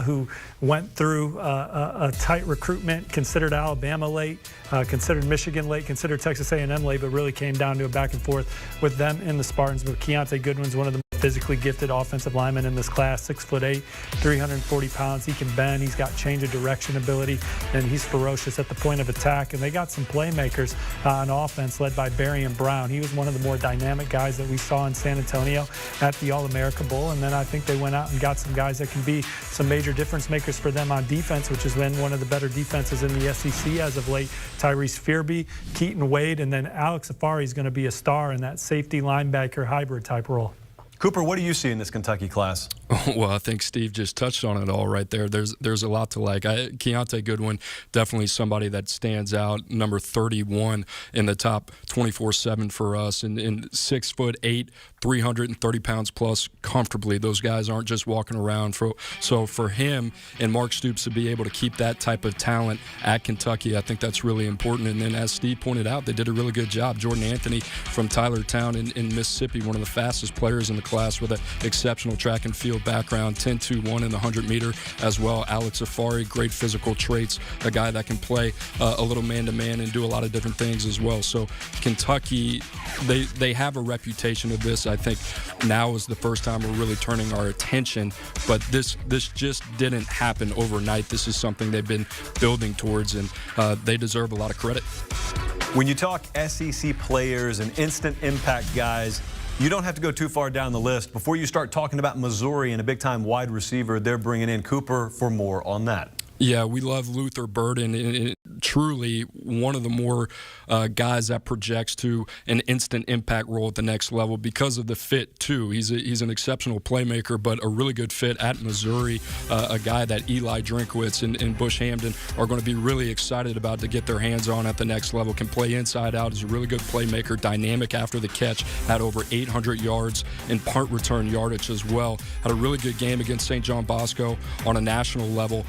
who went through a tight recruitment, considered Alabama late, considered Michigan late, considered Texas A&M late, but really came down to a back and forth with them in the Spartans. But Keontae Goodwin's one of the physically gifted offensive linemen in this class, 6'8", 340 pounds. He can bend. He's got change of direction ability, and he's ferocious at the point of attack. And they got some playmakers on offense led by Barian Brown. He was one of the more dynamic guys that we saw in San Antonio at the All-America Bowl. And then I think they went out and got some guys that can be some major difference makers for them on defense, which has been one of the better defenses in the SEC as of late. Tyrese Fearby, Keaton Wade, and then Alex Afari is going to be a star in that safety linebacker hybrid type role. Cooper, what do you see in this Kentucky class? Well, I think Steve just touched on it all right there. There's a lot to like. Keontae Goodwin, definitely somebody that stands out. Number 31 in the top 24/7 for us, and 6'8", 330 pounds plus comfortably. Those guys aren't just walking around. So for him and Mark Stoops to be able to keep that type of talent at Kentucky, I think that's really important. And then as Steve pointed out, they did a really good job. Jordan Anthony from Tylertown in Mississippi, one of the fastest players in the class with an exceptional track and field background, 10-2-1 in the 100-meter as well. Alex Afari, great physical traits, a guy that can play a little man-to-man and do a lot of different things as well. So Kentucky, they have a reputation of this. I think now is the first time we're really turning our attention, but this just didn't happen overnight. This is something they've been building towards, and they deserve a lot of credit. When you talk SEC players and instant impact guys, you don't have to go too far down the list before you start talking about Missouri and a big-time wide receiver they're bringing in. Cooper for more on that. Yeah, we love Luther Burden, and truly one of the more guys that projects to an instant impact role at the next level because of the fit too. He's an exceptional playmaker, but a really good fit at Missouri. A guy that Eli Drinkwitz and Bush Hamden are going to be really excited about to get their hands on at the next level. Can play inside out, is a really good playmaker, dynamic after the catch, had over 800 yards in punt return yardage as well. Had a really good game against St. John Bosco on a national level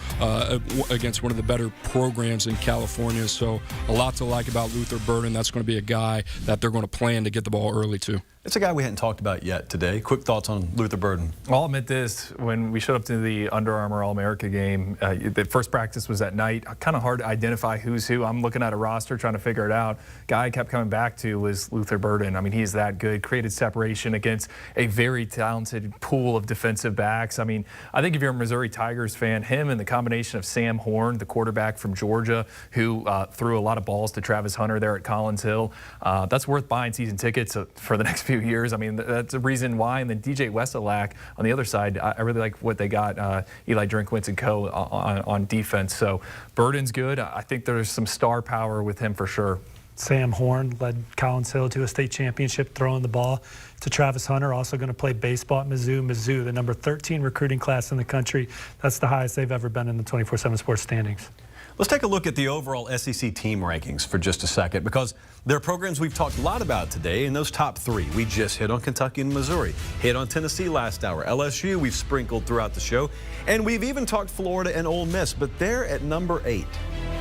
against one of the better programs in California. So a lot to like about Luther Burden. That's going to be a guy that they're going to plan to get the ball early to. It's a guy we hadn't talked about yet today. Quick thoughts on Luther Burden. I'll admit this, when we showed up to the Under Armour All-America game, the first practice was at night. Kind of hard to identify who's who. I'm looking at a roster trying to figure it out. Guy I kept coming back to was Luther Burden. I mean, he's that good. Created separation against a very talented pool of defensive backs. I mean, I think if you're a Missouri Tigers fan, him and the combination of Sam Horn, the quarterback from Georgia, who threw a lot of balls to Travis Hunter there at Collins Hill, that's worth buying season tickets for the next few years. I mean, that's a reason why. And then DJ Wesselak on the other side, I really like what they got, Eli Drinkwitz and co. on defense. So Burden's good. I think there's some star power with him for sure. Sam Horn led Collins Hill to a state championship throwing the ball to Travis Hunter, also going to play baseball at Mizzou. Mizzou, the number 13 recruiting class in the country. That's the highest they've ever been in the 24/7 Sports standings. Let's take a look at the overall SEC team rankings for just a second, because there are programs we've talked a lot about today. In those top 3, we just hit on Kentucky and Missouri, hit on Tennessee last hour. LSU we've sprinkled throughout the show, and we've even talked Florida and Ole Miss, but there at number 8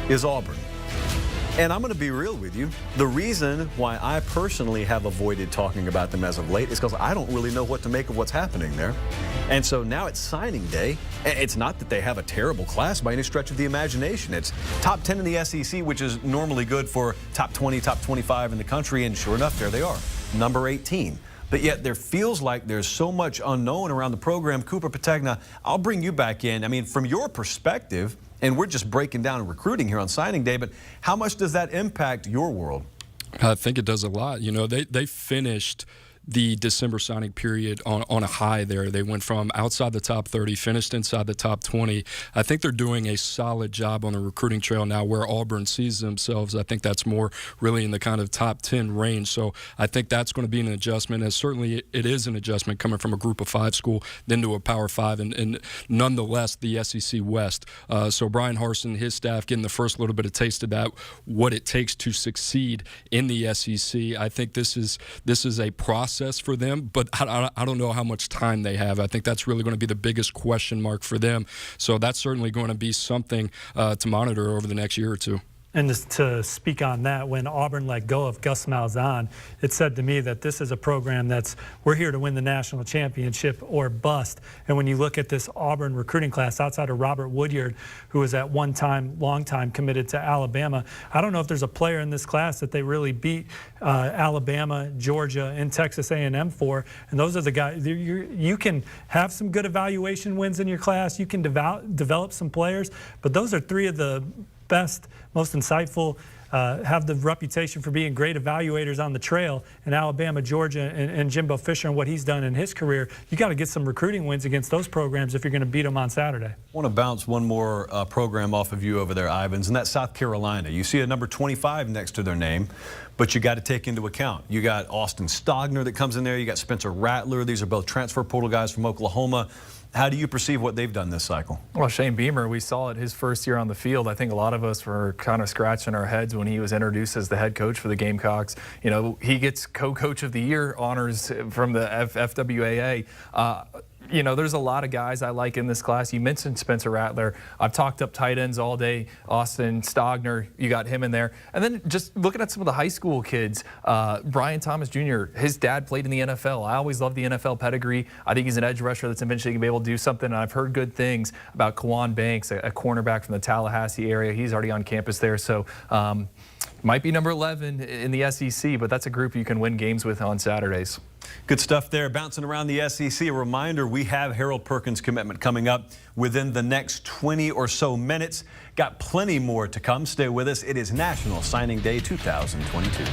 is Auburn. And I'm going to be real with you. The reason why I personally have avoided talking about them as of late is because I don't really know what to make of what's happening there. And so now it's signing day. It's not that they have a terrible class by any stretch of the imagination. It's top 10 in the SEC, which is normally good for top 20, top 25 in the country. And sure enough, there they are, number 18. But yet there feels like there's so much unknown around the program. Cooper Pategna, I'll bring you back in. I mean, from your perspective, and we're just breaking down recruiting here on signing day, but how much does that impact your world? I think it does a lot. You know, they finished the December signing period on a high there. They went from outside the top 30, finished inside the top 20. I think they're doing a solid job on the recruiting trail now. Where Auburn sees themselves, I think that's more really in the kind of top 10 range. So I think that's going to be an adjustment, and certainly it is an adjustment coming from a Group of 5 school then to a Power 5, and nonetheless the SEC West. So Brian Harsin, his staff, getting the first little bit of taste of that, what it takes to succeed in the SEC. I think this is a process for them, but I don't know how much time they have. I think that's really going to be the biggest question mark for them. So that's certainly going to be something to monitor over the next year or two. And to speak on that, when Auburn let go of Gus Malzahn, it said to me that this is a program we're here to win the national championship or bust. And when you look at this Auburn recruiting class, outside of Robert Woodyard, who was at one time, long time committed to Alabama, I don't know if there's a player in this class that they really beat Alabama, Georgia, and Texas A&M for. And those are the guys. You can have some good evaluation wins in your class. You can develop some players, but those are three of the best, most insightful, have the reputation for being great evaluators on the trail. And Alabama, Georgia, and Jimbo Fisher and what he's done in his career, you got to get some recruiting wins against those programs if you're going to beat them on Saturday. I want to bounce one more program off of you over there, Ivans, and that's South Carolina. You see a number 25 next to their name, but you got to take into account. You got Austin Stogner that comes in there. You got Spencer Rattler. These are both transfer portal guys from Oklahoma. How do you perceive what they've done this cycle? Well, Shane Beamer, we saw it his first year on the field. I think a lot of us were kind of scratching our heads when he was introduced as the head coach for the Gamecocks. You know, he gets co-coach of the year honors from the FWAA. You know, there's a lot of guys I like in this class. You mentioned Spencer Rattler. I've talked up tight ends all day. Austin Stogner, you got him in there. And then just looking at some of the high school kids, Brian Thomas Jr., his dad played in the NFL. I always loved the NFL pedigree. I think he's an edge rusher that's eventually going to be able to do something. And I've heard good things about Kawan Banks, a cornerback from the Tallahassee area. He's already on campus there. So might be number 11 in the SEC, but that's a group you can win games with on Saturdays. Good stuff there. Bouncing around the SEC. A reminder, we have Harold Perkins' commitment coming up within the next 20 or so minutes. Got plenty more to come. Stay with us. It is National Signing Day 2022.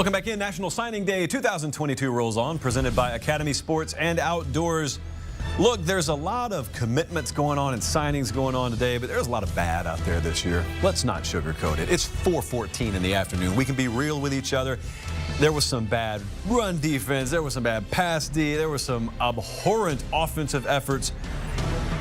Welcome back in. National Signing Day 2022 rolls on, presented by Academy Sports and Outdoors. Look, there's a lot of commitments going on and signings going on today, but there's a lot of bad out there this year. Let's not sugarcoat it. It's 4:14 in the afternoon. We can be real with each other. There was some bad run defense. There was some bad pass D. There were some abhorrent offensive efforts.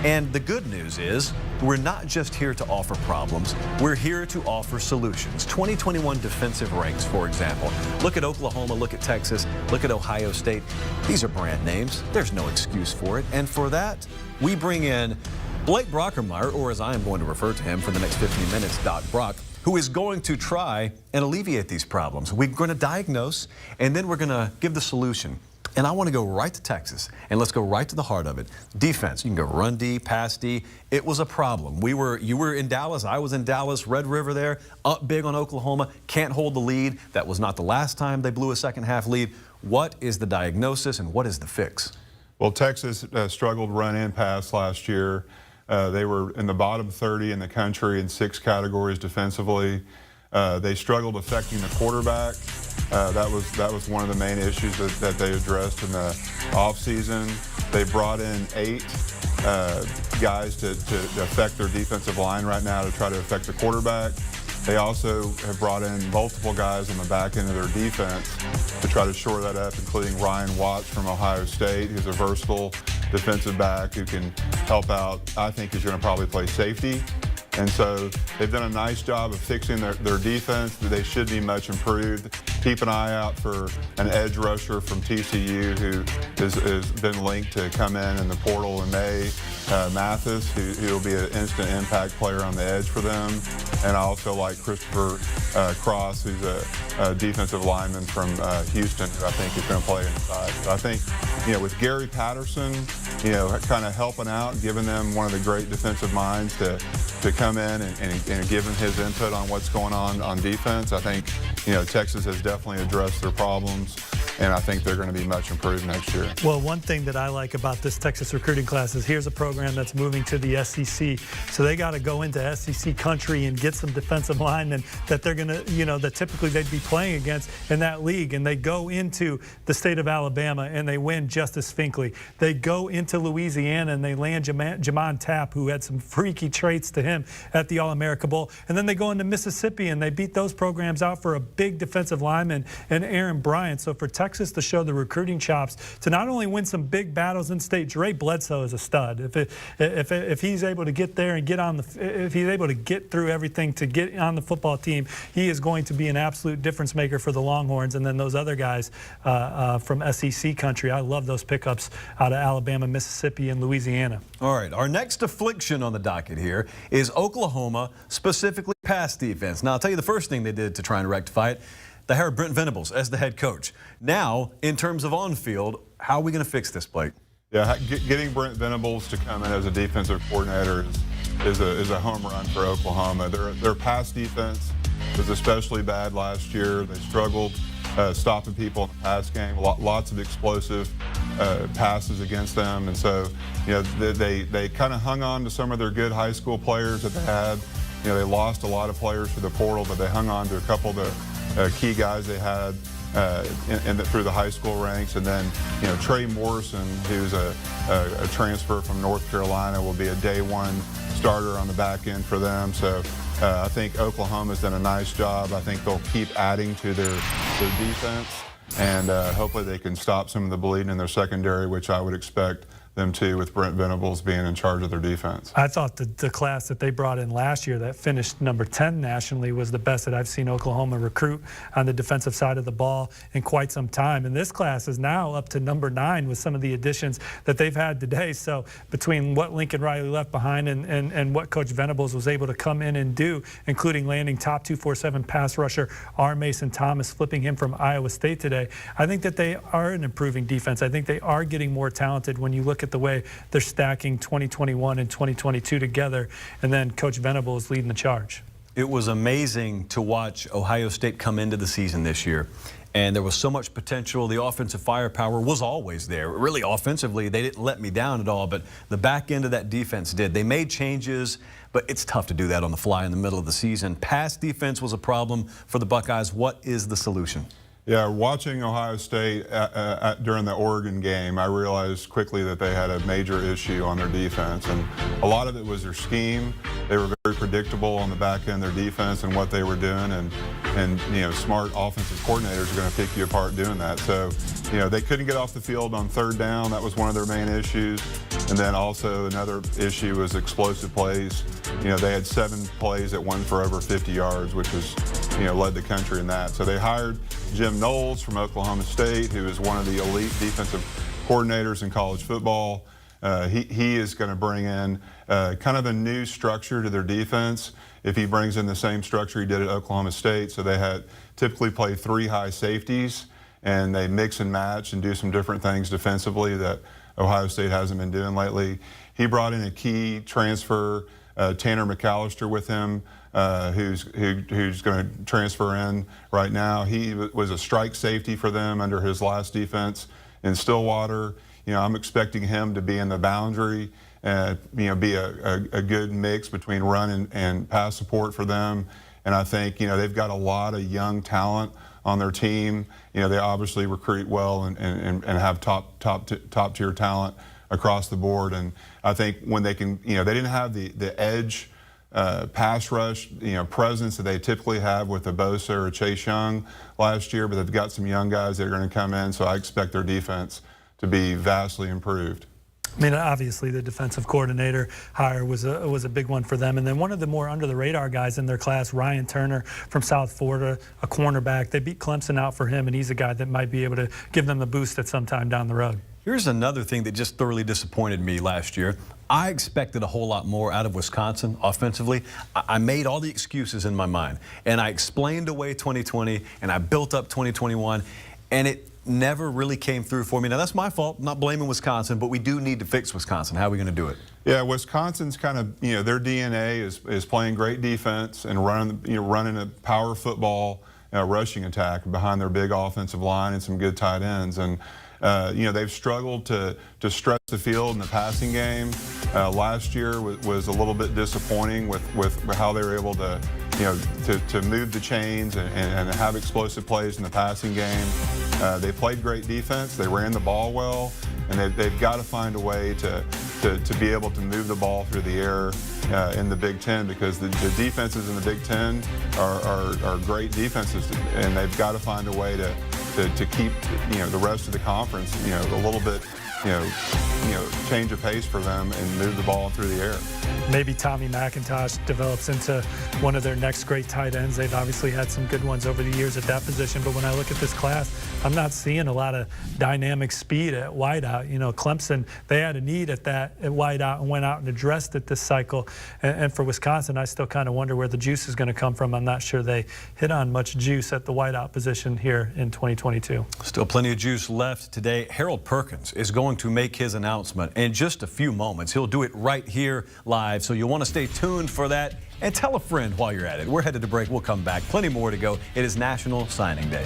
And the good news is we're not just here to offer problems. We're here to offer solutions. 2021 defensive ranks, for example. Look at Oklahoma, look at Texas, look at Ohio State. These are brand names. There's no excuse for it. And for that, we bring in Blake Brockmeyer, or as I am going to refer to him for the next 15 minutes, Doc Brock, who is going to try and alleviate these problems. We're going to diagnose, and then we're going to give the solution. And I want to go right to Texas, and let's go right to the heart of it. Defense. You can go run D, pass D. It was a problem. You were in Dallas. I was in Dallas. Red River there, up big on Oklahoma. Can't hold the lead. That was not the last time they blew a second-half lead. What is the diagnosis, and what is the fix? Well, Texas struggled run and pass last year. They were in the bottom 30 in the country in 6 categories defensively. They struggled affecting the quarterback. That was one of the main issues that they addressed in the offseason. They brought in 8 guys to affect their defensive line right now to try to affect the quarterback. They also have brought in multiple guys on the back end of their defense to try to shore that up, including Ryan Watts from Ohio State, who's a versatile defensive back who can help out. I think he's going to probably play safety. And so they've done a nice job of fixing their defense. They should be much improved. Keep an eye out for an edge rusher from TCU who has been linked to come in the portal in May, Mathis, who will be an instant impact player on the edge for them. And I also like Christopher Cross, who's a defensive lineman from Houston, who I think is going to play inside. So I think, with Gary Patterson, kind of helping out, giving them one of the great defensive minds to come in and give him his input on what's going on defense. I think, Texas has definitely addressed their problems, and I think they're going to be much improved next year. Well, one thing that I like about this Texas recruiting class is here's a program that's moving to the SEC. So they got to go into SEC country and get some defensive linemen that they're going to, that typically they'd be playing against in that league. And they go into the state of Alabama and they win Justice Finkley. They go into Louisiana and they land Jamon Tapp, who had some freaky traits to him at the All-America Bowl. And then they go into Mississippi and they beat those programs out for a big defensive lineman and Aaron Bryant. So for Texas to show the recruiting chops to not only win some big battles in state, Dre Bledsoe is a stud. If he's able to get there and if he's able to get through everything to get on the football team, he is going to be an absolute difference maker for the Longhorns. And then those other guys from SEC country, I love those pickups out of Alabama, Mississippi, and Louisiana. All right, our next affliction on the docket here is Oklahoma, specifically pass defense. Now, I'll tell you the first thing they did to try and rectify it. They hired Brent Venables as the head coach. Now, in terms of on-field, how are we going to fix this, Blake? Yeah, getting Brent Venables to come in as a defensive coordinator is a home run for Oklahoma. Their pass defense was especially bad last year. They struggled stopping people in the pass game. Lots of explosive passes against them, and so they kind of hung on to some of their good high school players that they had. They lost a lot of players to the portal, but they hung on to a couple of the key guys they had through the high school ranks. And then, Trey Morrison, who's a transfer from North Carolina, will be a day one starter on the back end for them. So I think Oklahoma's done a nice job. I think they'll keep adding to their defense, and hopefully they can stop some of the bleeding in their secondary, which I would expect them to, with Brent Venables being in charge of their defense. I thought the class that they brought in last year that finished number 10 nationally was the best that I've seen Oklahoma recruit on the defensive side of the ball in quite some time. And this class is now up to number 9 with some of the additions that they've had today. So between what Lincoln Riley left behind and what Coach Venables was able to come in and do, including landing top 247 pass rusher R. Mason Thomas, flipping him from Iowa State today, I think that they are an improving defense. I think they are getting more talented when you look at the way they're stacking 2021 and 2022 together, and then Coach Venables leading the charge. It was amazing to watch Ohio State come into the season this year, and there was so much potential. The offensive firepower was always there. Really, offensively, they didn't let me down at all, but the back end of that defense did. They made changes, but it's tough to do that on the fly in the middle of the season. Pass defense was a problem for the Buckeyes. What is the solution? Yeah, watching Ohio State during the Oregon game, I realized quickly that they had a major issue on their defense, and a lot of it was their scheme. They were very predictable on the back end of their defense and what they were doing, and you know, smart offensive coordinators are going to pick you apart doing that. So, you know, they couldn't get off the field on third down. That was one of their main issues. And then also another issue was explosive plays. You know, they had 7 plays that went for over 50 yards, which was, you know, led the country in that. So they hired Jim Knowles from Oklahoma State, who is one of the elite defensive coordinators in college football. He is going to bring in kind of a new structure to their defense if he brings in the same structure he did at Oklahoma State. So they had typically play 3 high safeties, and they mix and match and do some different things defensively that Ohio State hasn't been doing lately. He brought in a key transfer, Tanner McAllister, with him, who's going to transfer in right now. He was a strike safety for them under his last defense in Stillwater. You know, I'm expecting him to be in the boundary, you know, be a good mix between run and pass support for them. And I think, you know, they've got a lot of young talent on their team. You know, they obviously recruit well and have top tier talent across the board. And I think when they can, you know, they didn't have the edge pass rush, you know, presence that they typically have with a Bosa or a Chase Young last year, but they've got some young guys that are going to come in, so I expect their defense to be vastly improved. I mean, obviously the defensive coordinator hire was a big one for them. And then one of the more under the radar guys in their class, Ryan Turner from South Florida, a cornerback. They beat Clemson out for him, and he's a guy that might be able to give them the boost at some time down the road. Here's another thing that just thoroughly disappointed me last year. I expected a whole lot more out of Wisconsin offensively. I made all the excuses in my mind, and I explained away 2020, and I built up 2021, and it never really came through for me. Now, that's my fault. I'm not blaming Wisconsin, but we do need to fix Wisconsin. How are we going to do it? Yeah, Wisconsin's kind of, you know, their DNA is playing great defense and running a power football rushing attack behind their big offensive line and some good tight ends. And you know, they've struggled to stretch the field in the passing game. Last year was a little bit disappointing with how they were able to, you know, to move the chains and have explosive plays in the passing game. They played great defense. They ran the ball well, and they've got to find a way to be able to move the ball through the air in the Big Ten, because the defenses in the Big Ten are great defenses, and they've got to find a way to keep, you know, the rest of the conference, you know, a little bit, you know, change of pace for them and move the ball through the air. Maybe Tommy McIntosh develops into one of their next great tight ends. They've obviously had some good ones over the years at that position, but when I look at this class, I'm not seeing a lot of dynamic speed at wideout. You know, Clemson, they had a need at wideout and went out and addressed it this cycle. And for Wisconsin, I still kind of wonder where the juice is going to come from. I'm not sure they hit on much juice at the wideout position here in 2022. Still plenty of juice left today. Harold Perkins is going to make his announcement in just a few moments. He'll do it right here live, so you'll want to stay tuned for that. And tell a friend while you're at it. We're headed to break. We'll come back. Plenty more to go. It is National Signing Day.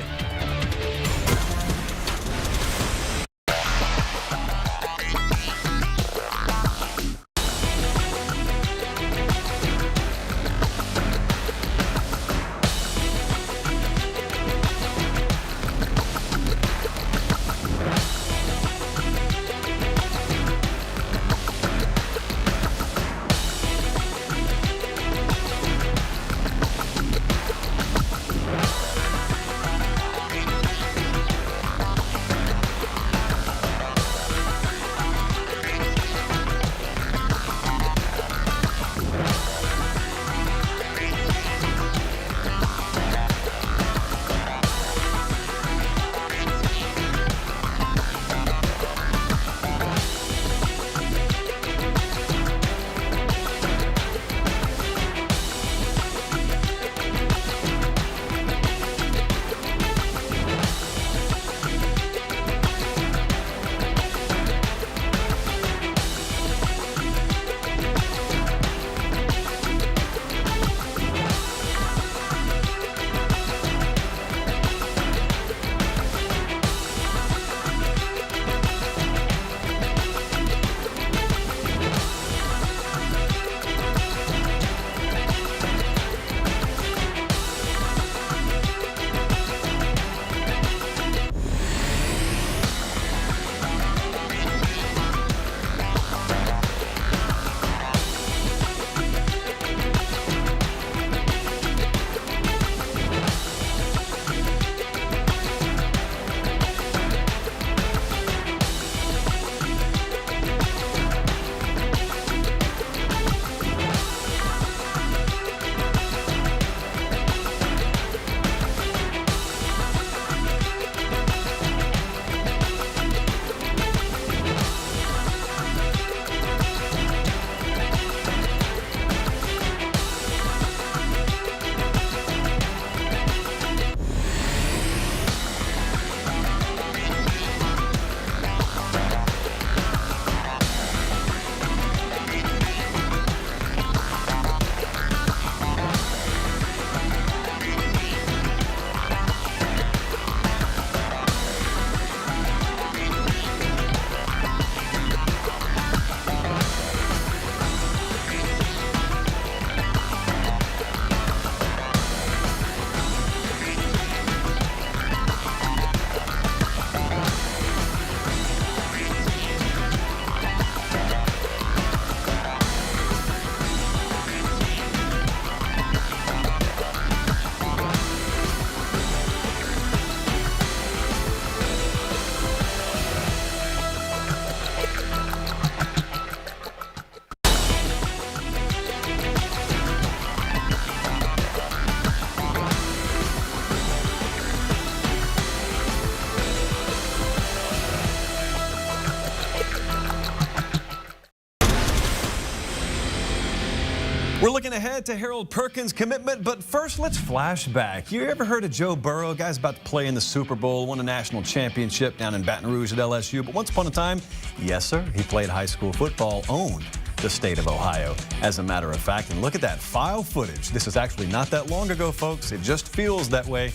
We're looking ahead to Harold Perkins' commitment, but first let's flash back. You ever heard of Joe Burrow? A guy's about to play in the Super Bowl, won a national championship down in Baton Rouge at LSU. But once upon a time, yes, sir, he played high school football, owned the state of Ohio, as a matter of fact. And look at that file footage. This is actually not that long ago, folks. It just feels that way.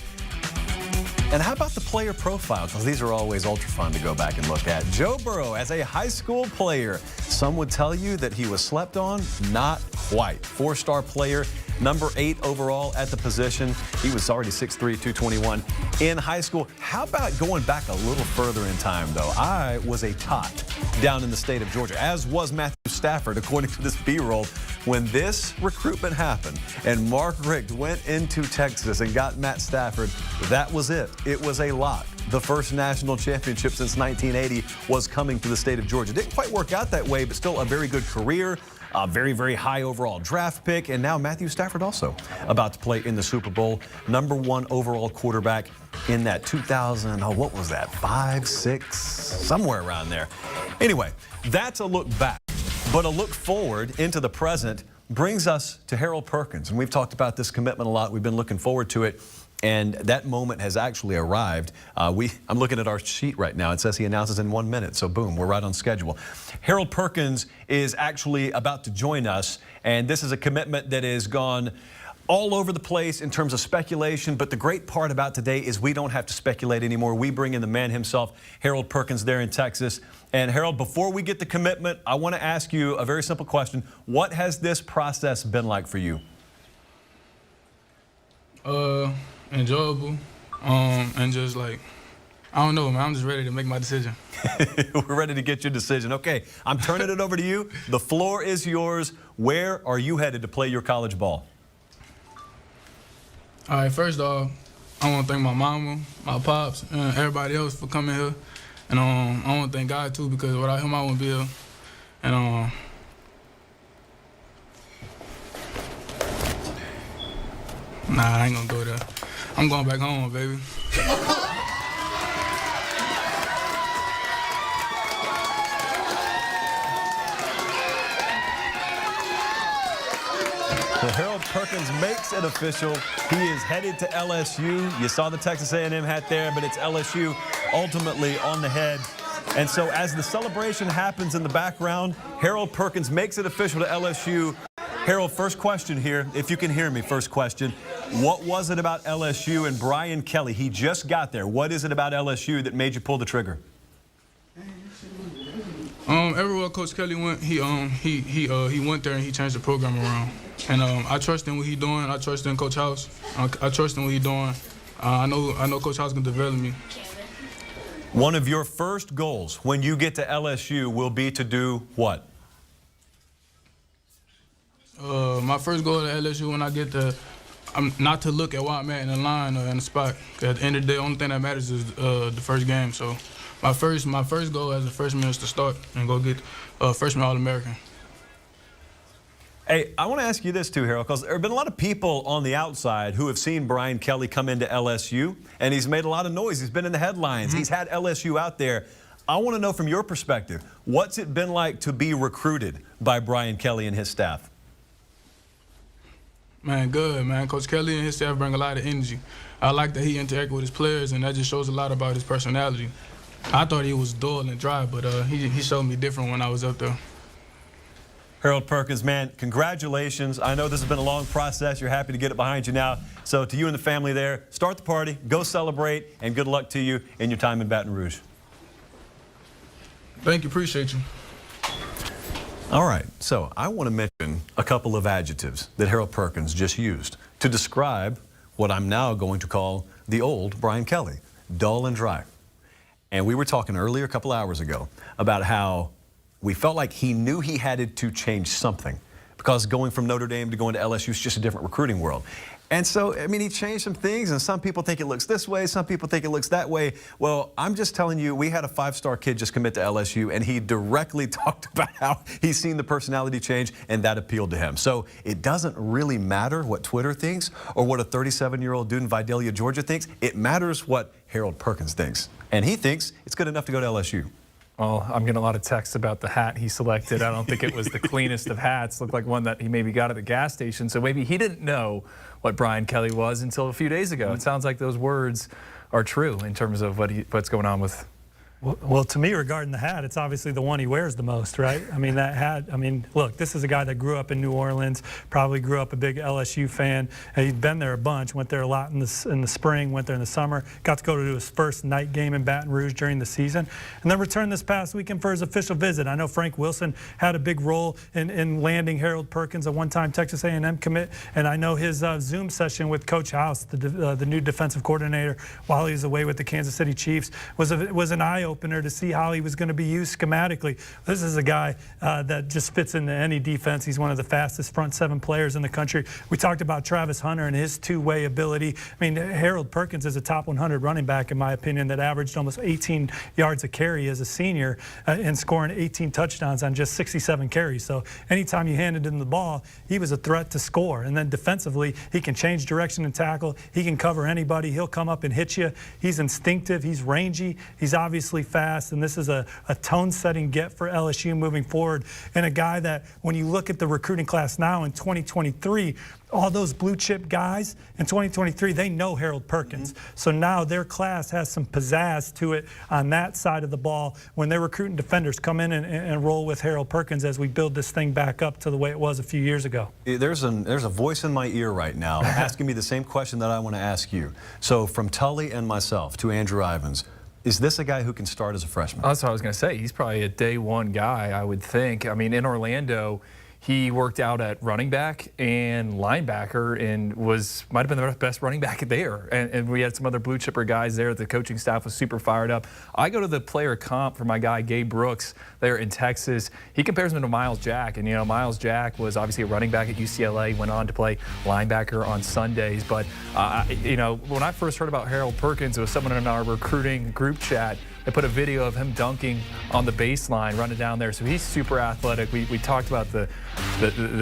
And how about the player profile? Because these are always ultra fun to go back and look at. Joe Burrow, as a high school player, some would tell you that he was slept on. Not quite. 4-star player, number 8 overall at the position. He was already 6'3", 221 in high school. How about going back a little further in time, though? I was a tot down in the state of Georgia, as was Matthew Stafford, according to this B-roll. When this recruitment happened and Mark Richt went into Texas and got Matt Stafford, that was it. It was a lock. The first national championship since 1980 was coming to the state of Georgia. Didn't quite work out that way, but still a very good career. A very, very high overall draft pick. And now Matthew Stafford also about to play in the Super Bowl. Number 1 overall quarterback in that 2000, what was that, 5, 6, somewhere around there. Anyway, that's a look back. But a look forward into the present brings us to Harold Perkins. And we've talked about this commitment a lot. We've been looking forward to it. And that moment has actually arrived. I'm looking at our sheet right now. It says he announces in 1 minute. So boom, we're right on schedule. Harold Perkins is actually about to join us. And this is a commitment that has gone all over the place in terms of speculation. But the great part about today is we don't have to speculate anymore. We bring in the man himself, Harold Perkins, there in Texas. And Harold, before we get the commitment, I want to ask you a very simple question. What has this process been like for you? Enjoyable, and just like, I don't know, man, I'm just ready to make my decision. We're ready to get your decision. Okay, I'm turning it over to you. The floor is yours. Where are you headed to play your college ball? All right, first off, I want to thank my mama, my pops, and everybody else for coming here. And I want to thank God, too, because without him, I wouldn't be here. And nah, I ain't gonna go there. I'm going back home, baby. Well, Harold Perkins makes it official. He is headed to LSU. You saw the Texas A&M hat there, but it's LSU ultimately on the head. And so as the celebration happens in the background, Harold Perkins makes it official to LSU. Harold, first question here, if you can hear me, first question. What was it about LSU and Brian Kelly? He just got there. What is it about LSU that made you pull the trigger? Everywhere Coach Kelly went, he went there and he changed the program around. And I trust in what he's doing. I trust in Coach House. I trust in what he's doing. I know Coach House can develop me. One of your first goals when you get to LSU will be to do what? My first goal at LSU when I get there, not to look at where I'm at in the line or in the spot. At the end of the day, the only thing that matters is the first game. So my first goal as a freshman is to start and go get freshman All-American. Hey, I want to ask you this too, Harold, because there have been a lot of people on the outside who have seen Brian Kelly come into LSU, and he's made a lot of noise. He's been in the headlines. He's had LSU out there. I want to know from your perspective, what's it been like to be recruited by Brian Kelly and his staff? Man, good, man. Coach Kelly and his staff bring a lot of energy. I like that he interacts with his players, and that just shows a lot about his personality. I thought he was dull and dry, but he showed me different when I was up there. Harold Perkins, man, congratulations. I know this has been a long process. You're happy to get it behind you now. So to you and the family there, start the party, go celebrate, and good luck to you in your time in Baton Rouge. Thank you. Appreciate you. All right, so I want to mention a couple of adjectives that Harold Perkins just used to describe what I'm now going to call the old Brian Kelly, dull and dry. And we were talking earlier, a couple hours ago, about how we felt like he knew he had to change something because going from Notre Dame to going to LSU is just a different recruiting world. And so, I mean, he changed some things, and some people think it looks this way, some people think it looks that way. Well, I'm just telling you, we had a 5-star kid just commit to LSU, and he directly talked about how he's seen the personality change, and that appealed to him. So it doesn't really matter what Twitter thinks or what a 37-year-old dude in Vidalia, Georgia thinks. It matters what Harold Perkins thinks. And he thinks it's good enough to go to LSU. Well, I'm getting a lot of texts about the hat he selected. I don't think it was the cleanest of hats. Looked like one that he maybe got at the gas station. So maybe he didn't know what Brian Kelly was until a few days ago. It sounds like those words are true in terms of what's going on with. Well, to me, regarding the hat, it's obviously the one he wears the most, right? I mean, that hat, I mean, look, this is a guy that grew up in New Orleans, probably grew up a big LSU fan. He'd been there a bunch, went there a lot in the spring, went there in the summer, got to go to his first night game in Baton Rouge during the season, and then returned this past weekend for his official visit. I know Frank Wilson had a big role in landing Harold Perkins, a one-time Texas A&M commit, and I know his Zoom session with Coach House, the new defensive coordinator, while he was away with the Kansas City Chiefs, was an eye-opener to see how he was going to be used schematically. This is a guy that just fits into any defense. He's one of the fastest front seven players in the country. We talked about Travis Hunter and his two-way ability. I mean, Harold Perkins is a top 100 running back, in my opinion, that averaged almost 18 yards a carry as a senior and scoring 18 touchdowns on just 67 carries. So anytime you handed him the ball, he was a threat to score. And then defensively, he can change direction and tackle. He can cover anybody. He'll come up and hit you. He's instinctive. He's rangy. He's obviously fast, and this is a tone-setting get for LSU moving forward, and a guy that, when you look at the recruiting class now in 2023, all those blue-chip guys in 2023, they know Harold Perkins. So now their class has some pizzazz to it on that side of the ball when they're recruiting defenders. Come in and roll with Harold Perkins as we build this thing back up to the way it was a few years ago. There's a voice in my ear right now asking me the same question that I want to ask you. So from Tully and myself to Andrew Ivins, is this a guy who can start as a freshman? That's what I was going to say. He's probably a day one guy, I would think. I mean, in Orlando, he worked out at running back and linebacker and might have been the best running back there. And we had some other blue chipper guys there. The coaching staff was super fired up. I go to the player comp for my guy Gabe Brooks there in Texas. He compares him to Miles Jack. And, you know, Miles Jack was obviously a running back at UCLA, went on to play linebacker on Sundays. But, you know, when I first heard about Harold Perkins, it was someone in our recruiting group chat. They put a video of him dunking on the baseline, running down there. So he's super athletic. We talked about the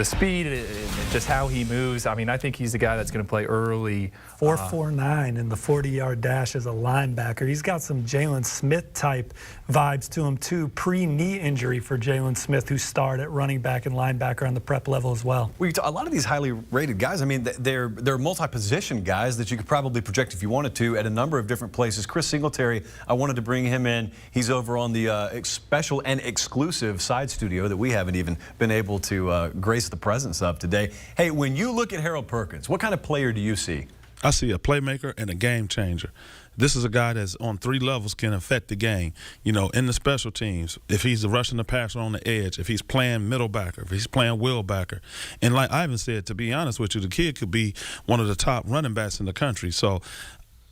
speed and just how he moves. I mean, I think he's the guy that's going to play early. 4.49 in the 40-yard dash as a linebacker. He's got some Jalen Smith type vibes to him too. Pre-knee injury for Jalen Smith, who starred at running back and linebacker on the prep level as well. A lot of these highly rated guys, I mean, they're multi-position guys that you could probably project if you wanted to at a number of different places. Chris Singletary, I wanted to bring him in. He's over on the special and exclusive side studio that we haven't even been able to grace the presence of today. Hey, when you look at Harold Perkins, what kind of player do you see? I see a playmaker and a game changer. This is a guy that's on 3 levels, can affect the game. You know, in the special teams, if he's rushing the passer on the edge, if he's playing middle backer, if he's playing wheel backer. And like Ivan said, to be honest with you, the kid could be one of the top running backs in the country. So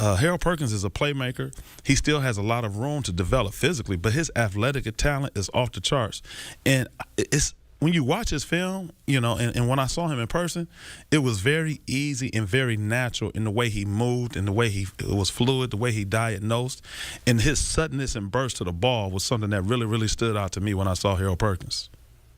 Harold Perkins is a playmaker. He still has a lot of room to develop physically, but his athletic talent is off the charts. And it's when you watch his film, you know, and when I saw him in person, it was very easy and very natural in the way he moved and the way it was fluid, the way he diagnosed. And his suddenness and burst to the ball was something that really, really stood out to me when I saw Harold Perkins.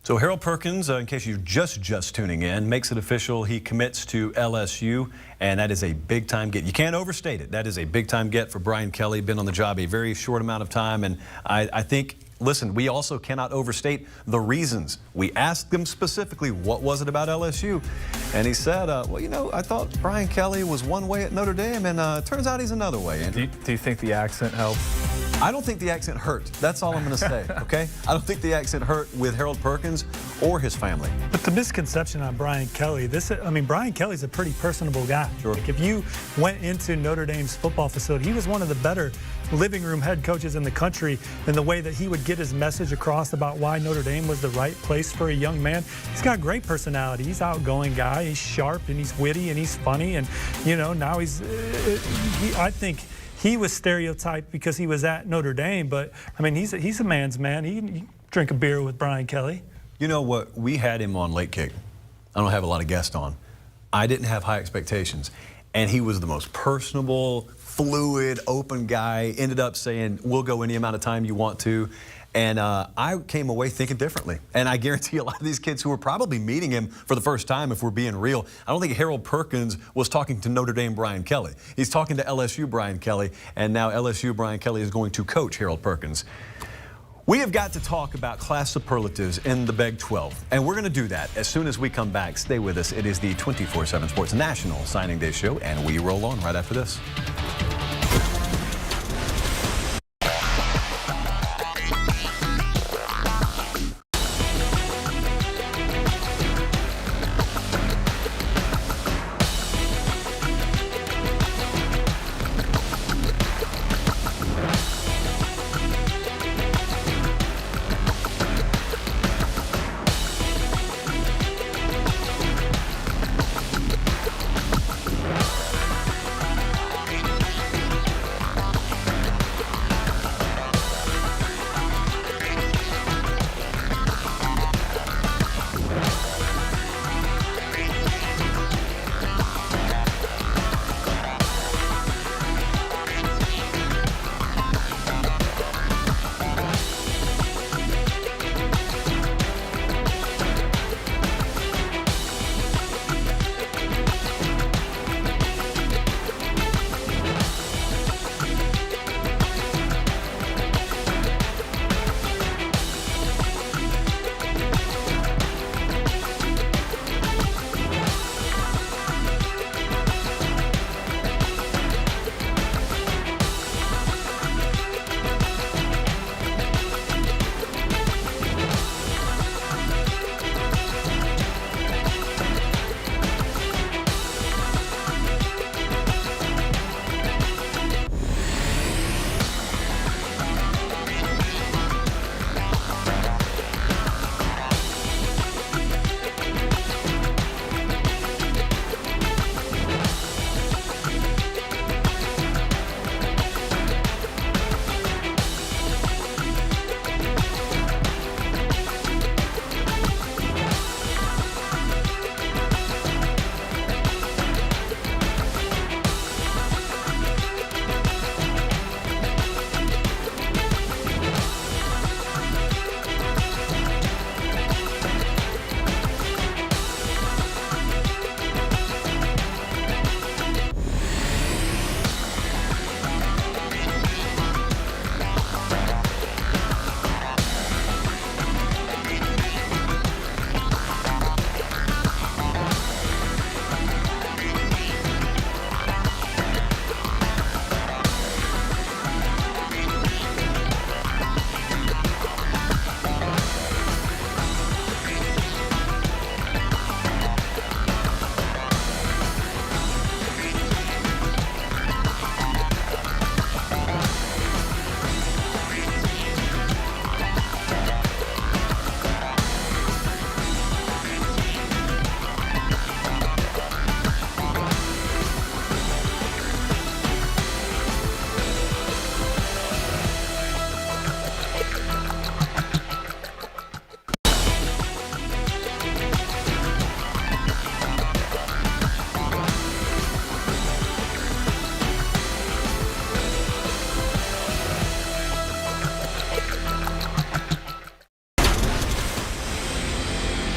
So Harold Perkins, in case you're just tuning in, makes it official. He commits to LSU, and that is a big-time get. You can't overstate it. That is a big-time get for Brian Kelly. Been on the job a very short amount of time, and I think, listen, we also cannot overstate the reasons. We asked him specifically, what was it about LSU? And he said, well, you know, I thought Brian Kelly was one way at Notre Dame, and turns out he's another way, Andrew. Do you think the accent helped? I don't think the accent hurt. That's all I'm going to say, okay? I don't think the accent hurt with Harold Perkins or his family. But the misconception on Brian Kelly, Brian Kelly's a pretty personable guy. Sure. Like if you went into Notre Dame's football facility, he was one of the better living room head coaches in the country in the way that he would get his message across about why Notre Dame was the right place for a young man. He's got great personality. He's an outgoing guy. He's sharp and he's witty and he's funny. And, you know, now I think he was stereotyped because he was at Notre Dame, but I mean, he's a man's man. He drink a beer with Brian Kelly. You know what? We had him on Late Kick. I don't have a lot of guests on. I didn't have high expectations, and he was the most personable, fluid, open guy. Ended up saying, "We'll go any amount of time you want to." And I came away thinking differently. And I guarantee a lot of these kids who are probably meeting him for the first time, if we're being real, I don't think Harold Perkins was talking to Notre Dame Brian Kelly. He's talking to LSU Brian Kelly, and now LSU Brian Kelly is going to coach Harold Perkins. We have got to talk about class superlatives in the Big 12, and we're going to do that as soon as we come back. Stay with us. It is the 24/7 Sports National Signing Day Show, and we roll on right after this.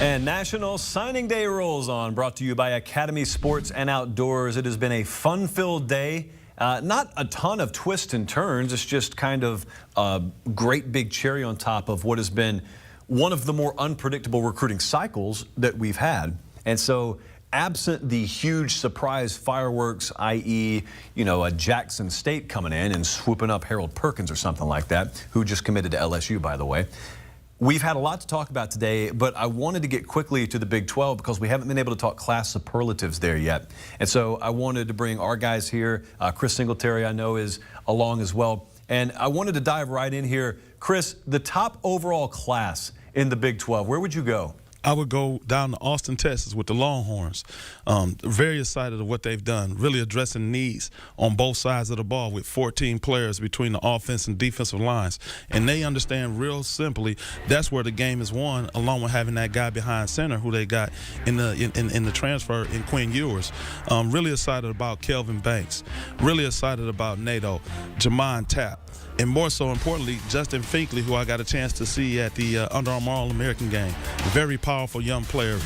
And National Signing Day rolls on, brought to you by Academy Sports and Outdoors. It has been a fun-filled day. Not a ton of twists and turns. It's just kind of a great big cherry on top of what has been one of the more unpredictable recruiting cycles that we've had. And so, absent the huge surprise fireworks, i.e., a Jackson State coming in and swooping up Harold Perkins or something like that, who just committed to LSU, by the way. We've had a lot to talk about today, but I wanted to get quickly to the Big 12 because we haven't been able to talk class superlatives there yet. And so I wanted to bring our guys here. Chris Singletary, I know, is along as well. And I wanted to dive right in here. Chris, the top overall class in the Big 12, where would you go? I would go down to Austin, Texas with the Longhorns. Very excited of what they've done, really addressing needs on both sides of the ball with 14 players between the offense and defensive lines. And they understand real simply that's where the game is won, along with having that guy behind center who they got in the transfer in Quinn Ewers. Really excited about Kelvin Banks. Really excited about NATO, Jamon Tapp. and more so importantly, Justin Finkley, who I got a chance to see at the Under Armour All-American game. Very powerful young player,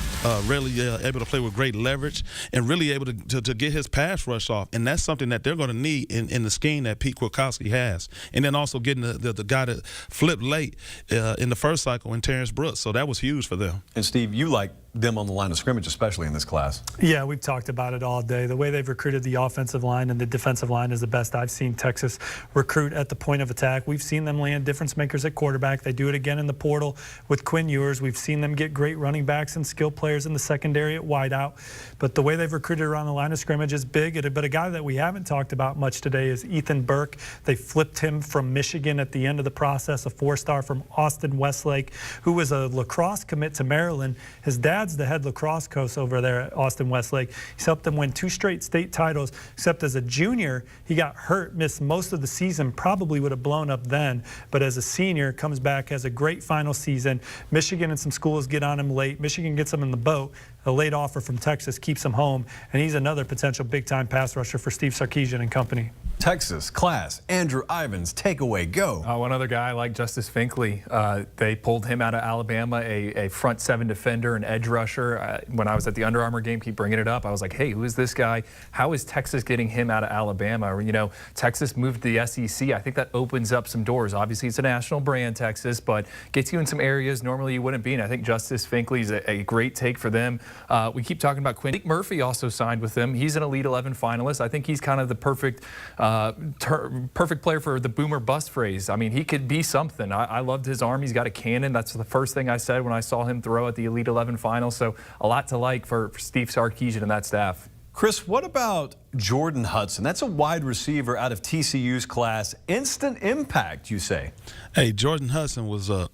really able to play with great leverage and really able to get his pass rush off. And that's something that they're going to need in the scheme that Pete Kwiatkowski has. And then also getting the guy that flipped late in the first cycle in Terrence Brooks. So that was huge for them. And Steve, you like them on the line of scrimmage, especially in this class. Yeah, we've talked about it all day. The way they've recruited the offensive line and the defensive line is the best I've seen Texas recruit at the point of attack. We've seen them land difference makers at quarterback. They do it again in the portal with Quinn Ewers. We've seen them get great running backs and skill players in the secondary at wideout. But the way they've recruited around the line of scrimmage is big. But a guy that we haven't talked about much today is Ethan Burke. They flipped him from Michigan at the end of the process, a 4-star from Austin Westlake, who was a lacrosse commit to Maryland. His dad's the head lacrosse coach over there at Austin Westlake. He's helped them win 2 straight state titles, except as a junior, he got hurt, missed most of the season, probably would have blown up then. But as a senior, comes back, has a great final season. Michigan and some schools get on him late. Michigan gets him in the boat. A late offer from Texas keeps him home, and he's another potential big-time pass rusher for Steve Sarkisian and company. Texas class, Andrew Ivins, takeaway, go. One other guy like Justice Finkley. They pulled him out of Alabama, a front 7 defender, an edge rusher. When I was at the Under Armour game, keep bringing it up. I was like, hey, who is this guy? How is Texas getting him out of Alabama? You know, Texas moved to the SEC. I think that opens up some doors. Obviously, it's a national brand, Texas, but gets you in some areas normally you wouldn't be in. I think Justice Finkley is a great take for them. We keep talking about Quinn. Murphy also signed with them. He's an Elite 11 finalist. I think he's kind of the perfect player for the boomer bust phrase. I mean, he could be something. I loved his arm. He's got a cannon. That's the first thing I said when I saw him throw at the Elite 11 final. So a lot to like for Steve Sarkisian and that staff. Chris, what about Jordan Hudson? That's a wide receiver out of TCU's class. Instant impact, you say? Hey, Jordan Hudson was a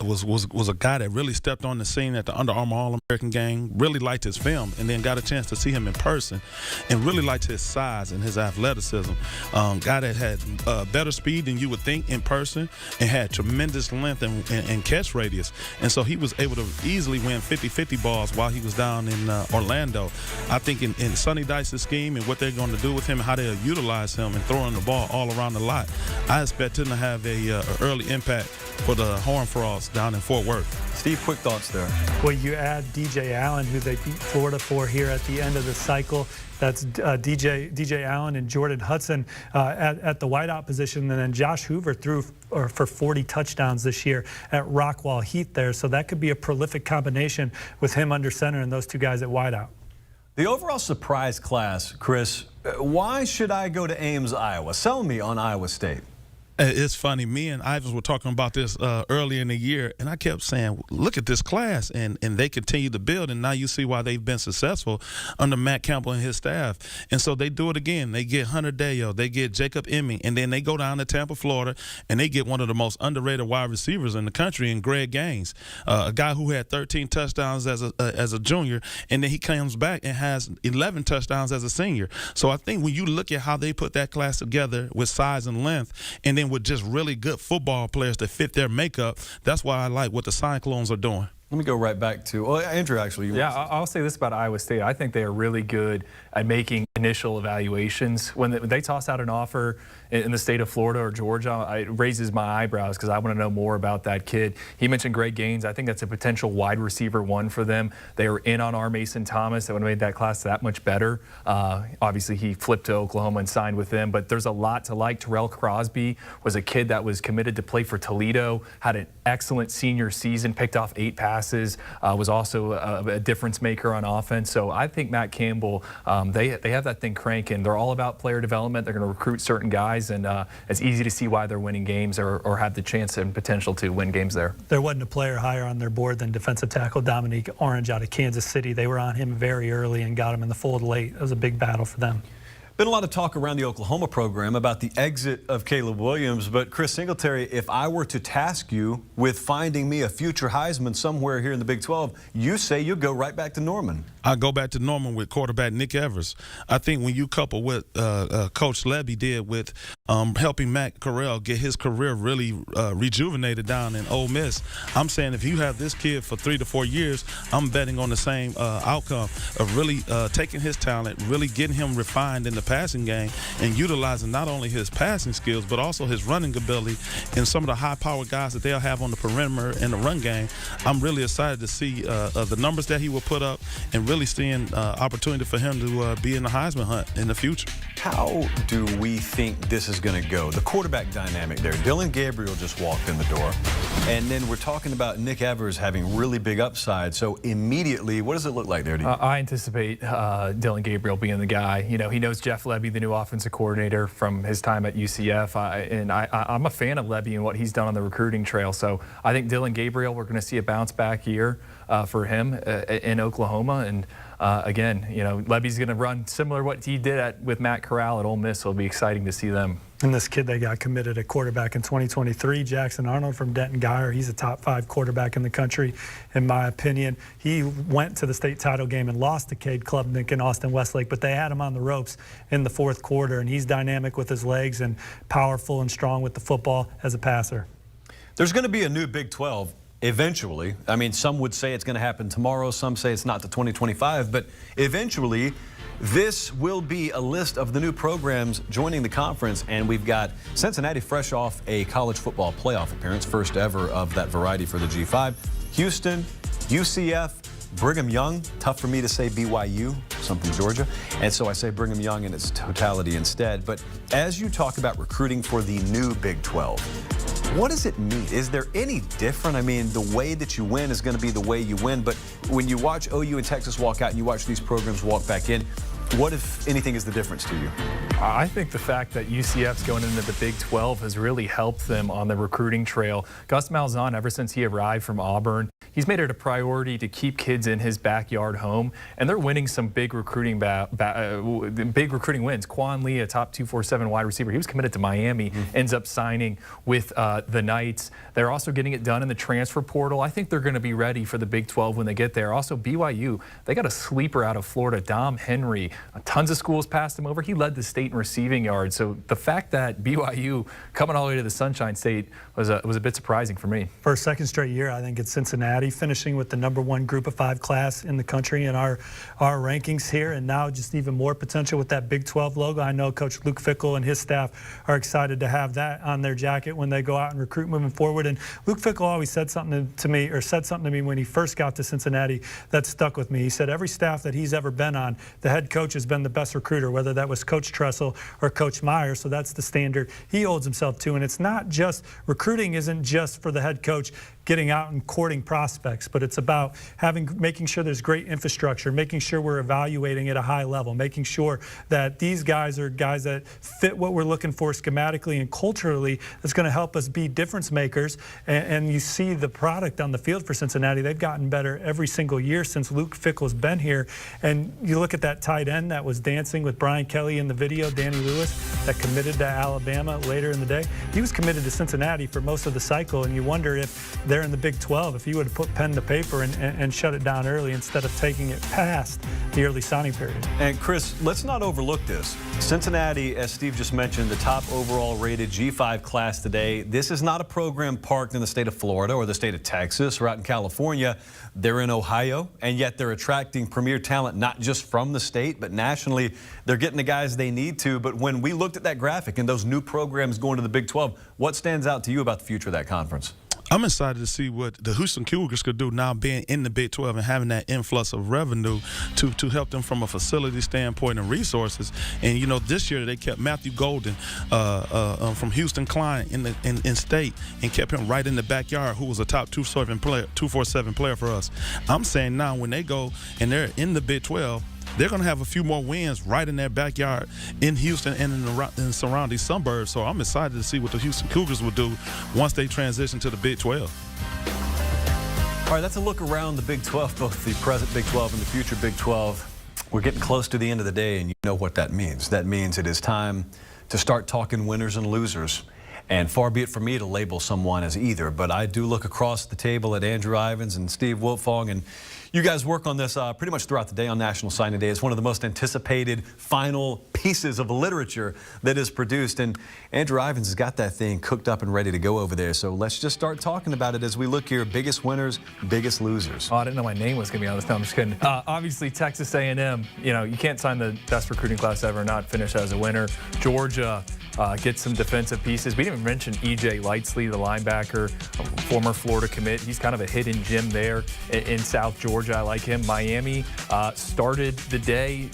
guy that really stepped on the scene at the Under Armour All-American game. Really liked his film, and then got a chance to see him in person, and really liked his size and his athleticism. Guy that had better speed than you would think in person, and had tremendous length and catch radius. And so he was able to easily win 50-50 balls while he was down in Orlando. I think in Sonny Dice's scheme and what they're going to do with him, how they'll utilize him and throwing the ball all around the lot, I expect him to have a early impact for the Horned Frogs down in Fort Worth. Steve, quick thoughts there. Well, you add DJ Allen, who they beat Florida for here at the end of the cycle. That's DJ Allen and Jordan Hudson at the wideout position, and then Josh Hoover threw for 40 touchdowns this year at Rockwall Heath there. So that could be a prolific combination with him under center and those two guys at wideout. The overall surprise class, Chris, why should I go to Ames, Iowa? Sell me on Iowa State. It's funny, me and Ivins were talking about this early in the year, and I kept saying, look at this class, and they continue to build, and now you see why they've been successful under Matt Campbell and his staff. And so they do it again. They get Hunter Deo, they get Jacob Emming, and then they go down to Tampa, Florida, and they get one of the most underrated wide receivers in the country in Greg Gaines, a guy who had 13 touchdowns as a junior, and then he comes back and has 11 touchdowns as a senior. So I think when you look at how they put that class together with size and length, and then with just really good football players that fit their makeup, that's why I like what the Cyclones are doing. Let me go right back to, well, Andrew, actually. Yeah, I'll say this about Iowa State. I think they are really good at making initial evaluations. When they toss out an offer in the state of Florida or Georgia, it raises my eyebrows because I want to know more about that kid. He mentioned Greg Gaines. I think that's a potential wide receiver 1 for them. They were in on R. Mason Thomas. That would have made that class that much better. Obviously, he flipped to Oklahoma and signed with them, but there's a lot to like. Terrell Crosby was a kid that was committed to play for Toledo, had an excellent senior season, picked off 8 passes, was also a difference maker on offense. So I think Matt Campbell, they have that thing cranking. They're all about player development. They're going to recruit certain guys, and it's easy to see why they're winning games or have the chance and potential to win games there. There wasn't a player higher on their board than defensive tackle Dominique Orange out of Kansas City. They were on him very early and got him in the fold late. It was a big battle for them. Been a lot of talk around the Oklahoma program about the exit of Caleb Williams, but Chris Singletary, if I were to task you with finding me a future Heisman somewhere here in the Big 12, you say you'll go right back to Norman. I go back to Norman with quarterback Nick Evers. I think when you couple what Coach Levy did with helping Matt Corral get his career really rejuvenated down in Ole Miss. I'm saying if you have this kid for 3 to 4 years, I'm betting on the same outcome of really taking his talent, really getting him refined in the passing game, and utilizing not only his passing skills but also his running ability and some of the high-powered guys that they'll have on the perimeter in the run game. I'm really excited to see the numbers that he will put up and really seeing opportunity for him to be in the Heisman hunt in the future. How do we think this is going to go? The quarterback dynamic there. Dillon Gabriel just walked in the door. And then we're talking about Nick Evers having really big upside. So immediately, what does it look like there to you? I anticipate Dillon Gabriel being the guy. You know, he knows Jeff Lebby, the new offensive coordinator from his time at UCF. I'm a fan of Lebby and what he's done on the recruiting trail. So I think Dillon Gabriel, we're going to see a bounce back year for him in Oklahoma. And again, you know, Lebby's going to run similar to what he did with Matt Corral at Ole Miss. So it'll be exciting to see them. And this kid that got committed at quarterback in 2023, Jackson Arnold from Denton Guyer, he's a top 5 quarterback in the country, in my opinion. He went to the state title game and lost to Cade Klubnik and Austin Westlake, but they had him on the ropes in the 4th quarter, and he's dynamic with his legs and powerful and strong with the football as a passer. There's going to be a new Big 12 eventually. I mean, some would say it's going to happen tomorrow. Some say it's not to 2025, but eventually this will be a list of the new programs joining the conference, and we've got Cincinnati fresh off a college football playoff appearance, first ever of that variety for the G5. Houston, UCF, Brigham Young, tough for me to say BYU, some from Georgia, and so I say Brigham Young in its totality instead. But as you talk about recruiting for the new Big 12, what does it mean? Is there any different? I mean, the way that you win is going to be the way you win, but when you watch OU and Texas walk out and you watch these programs walk back in, what, if anything, is the difference to you? I think the fact that UCF's going into the Big 12 has really helped them on the recruiting trail. Gus Malzahn, ever since he arrived from Auburn, he's made it a priority to keep kids in his backyard home, and they're winning some big recruiting wins. Quan Lee, a top 247 wide receiver, he was committed to Miami, ends up signing with the Knights. They're also getting it done in the transfer portal. I think they're going to be ready for the Big 12 when they get there. Also, BYU, they got a sleeper out of Florida, Dom Henry. Tons of schools passed him over. He led the state in receiving yards. So the fact that BYU coming all the way to the Sunshine State was a bit surprising for me. For a second straight year, I think it's Cincinnati finishing with the #1 Group of 5 class in the country in our rankings here, and now just even more potential with that Big 12 logo. I know Coach Luke Fickell and his staff are excited to have that on their jacket when they go out and recruit moving forward. And Luke Fickell always said something to me when he first got to Cincinnati that stuck with me. He said every staff that he's ever been on, the head coach has been the best recruiter, whether that was Coach Tressel or Coach Meyer. So that's the standard he holds himself to. And it's not just, recruiting isn't just for the head coach getting out and courting prospects, but it's about making sure there's great infrastructure, making sure we're evaluating at a high level, making sure that these guys are guys that fit what we're looking for schematically and culturally. That's going to help us be difference makers. And you see the product on the field for Cincinnati. They've gotten better every single year since Luke Fickell's been here. And you look at that tight end that was dancing with Brian Kelly in the video, Danny Lewis, that committed to Alabama later in the day. He was committed to Cincinnati for most of the cycle, and you wonder if they're in the Big 12, if he would have put pen to paper and shut it down early instead of taking it past the early signing period. And Chris, let's not overlook this. Cincinnati, as Steve just mentioned, the top overall rated G5 class today. This is not a program parked in the state of Florida or the state of Texas or out in California. They're in Ohio, and yet they're attracting premier talent, not just from the state, but nationally. They're getting the guys they need to. But when we looked at that graphic and those new programs going to the Big 12, what stands out to you about the future of that conference? I'm excited to see what the Houston Cougars could do now being in the Big 12 and having that influx of revenue to help them from a facility standpoint and resources. And, you know, this year they kept Matthew Golden from Houston Klein in state and kept him right in the backyard, who was a top 247 player for us. I'm saying now when they go and they're in the Big 12, they're going to have a few more wins right in their backyard in Houston and in the surrounding suburbs. So I'm excited to see what the Houston Cougars will do once they transition to the Big 12. All right, that's a look around the Big 12, both the present Big 12 and the future Big 12. We're getting close to the end of the day, and you know what that means. That means it is time to start talking winners and losers. And far be it from me to label someone as either, but I do look across the table at Andrew Ivins and Steve Wiltfong, and you guys work on this pretty much throughout the day on National Signing Day. It's one of the most anticipated final pieces of literature that is produced. And Andrew Ivins has got that thing cooked up and ready to go over there. So let's just start talking about it as we look here. Biggest winners, biggest losers. Oh, I didn't know my name was going to be on this. No, I'm just kidding. Obviously, Texas A&M, you know, you can't sign the best recruiting class ever and not finish as a winner. Georgia gets some defensive pieces. We didn't even mention E.J. Lightsley, the linebacker, a former Florida commit. He's kind of a hidden gem there in South Georgia. I like him. Miami started the day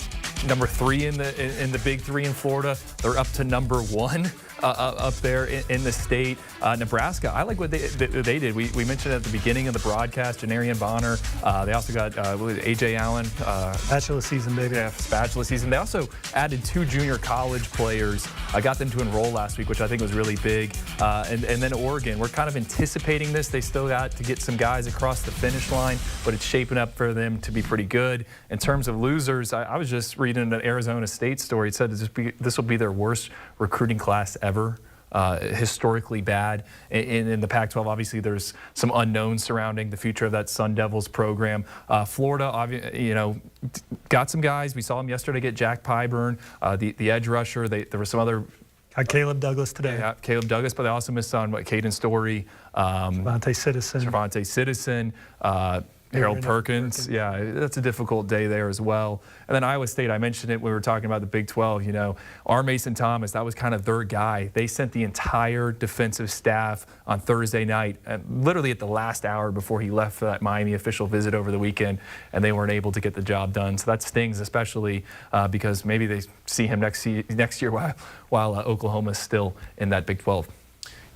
number 3 in the Big 3 in Florida. They're up to number 1 up there in the state. Nebraska, I like what they did. We mentioned at the beginning of the broadcast, Janarian Bonner. They also got A.J. Allen. Spatula season, baby. Yeah, spatula season. They also added 2 junior college players. I got them to enroll last week, which I think was really big. And then Oregon, we're kind of anticipating this. They still got to get some guys across the finish line, but it's shaping up for them to be pretty good. In terms of losers, I was just reading an Arizona State story. It said this will be their worst recruiting class ever. Historically bad. In the Pac-12, obviously, there's some unknowns surrounding the future of that Sun Devils program. Florida, you know, got some guys. We saw them yesterday get Jack Pyburn, the edge rusher. There were some other. Got Caleb Douglas today. Yeah, Caleb Douglas, but they also missed on Caden Story, Cervante Citizen, Harold Perkins. Yeah, that's a difficult day there as well. And then Iowa State, I mentioned it when we were talking about the Big 12. You know, R. Mason Thomas, that was kind of their guy. They sent the entire defensive staff on Thursday night, literally at the last hour before he left for that Miami official visit over the weekend, and they weren't able to get the job done. So that stings, especially because maybe they see him next year while Oklahoma's still in that Big 12.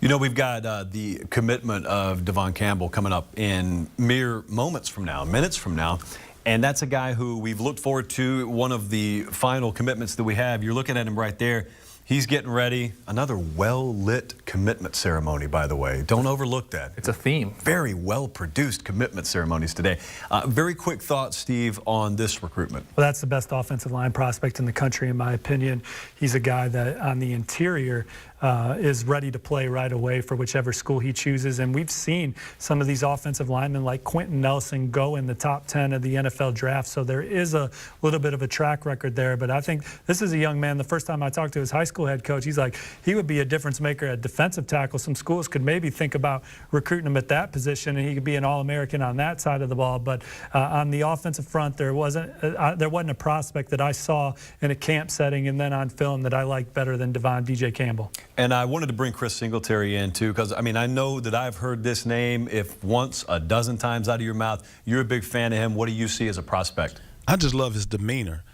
You know, we've got the commitment of Devin Campbell coming up in mere minutes from now. And that's a guy who we've looked forward to, one of the final commitments that we have. You're looking at him right there. He's getting ready. Another well-lit commitment ceremony, by the way. Don't overlook that. It's a theme. Very well-produced commitment ceremonies today. Very quick thoughts, Steve, on this recruitment. Well, that's the best offensive line prospect in the country, in my opinion. He's a guy that on the interior is ready to play right away for whichever school he chooses. And we've seen some of these offensive linemen like Quentin Nelson go in the top 10 of the NFL draft. So there is a little bit of a track record there. But I think this is a young man. The first time I talked to his high school head coach, he's like, he would be a difference maker at defensive tackle. Some schools could maybe think about recruiting him at that position, and he could be an All-American on that side of the ball. But on the offensive front, there wasn't a prospect that I saw in a camp setting and then on film that I liked better than DJ Campbell. And I wanted to bring Chris Singletary in, too, because, I mean, I know that I've heard this name, if once, a dozen times out of your mouth. You're a big fan of him. What do you see as a prospect? I just love his demeanor.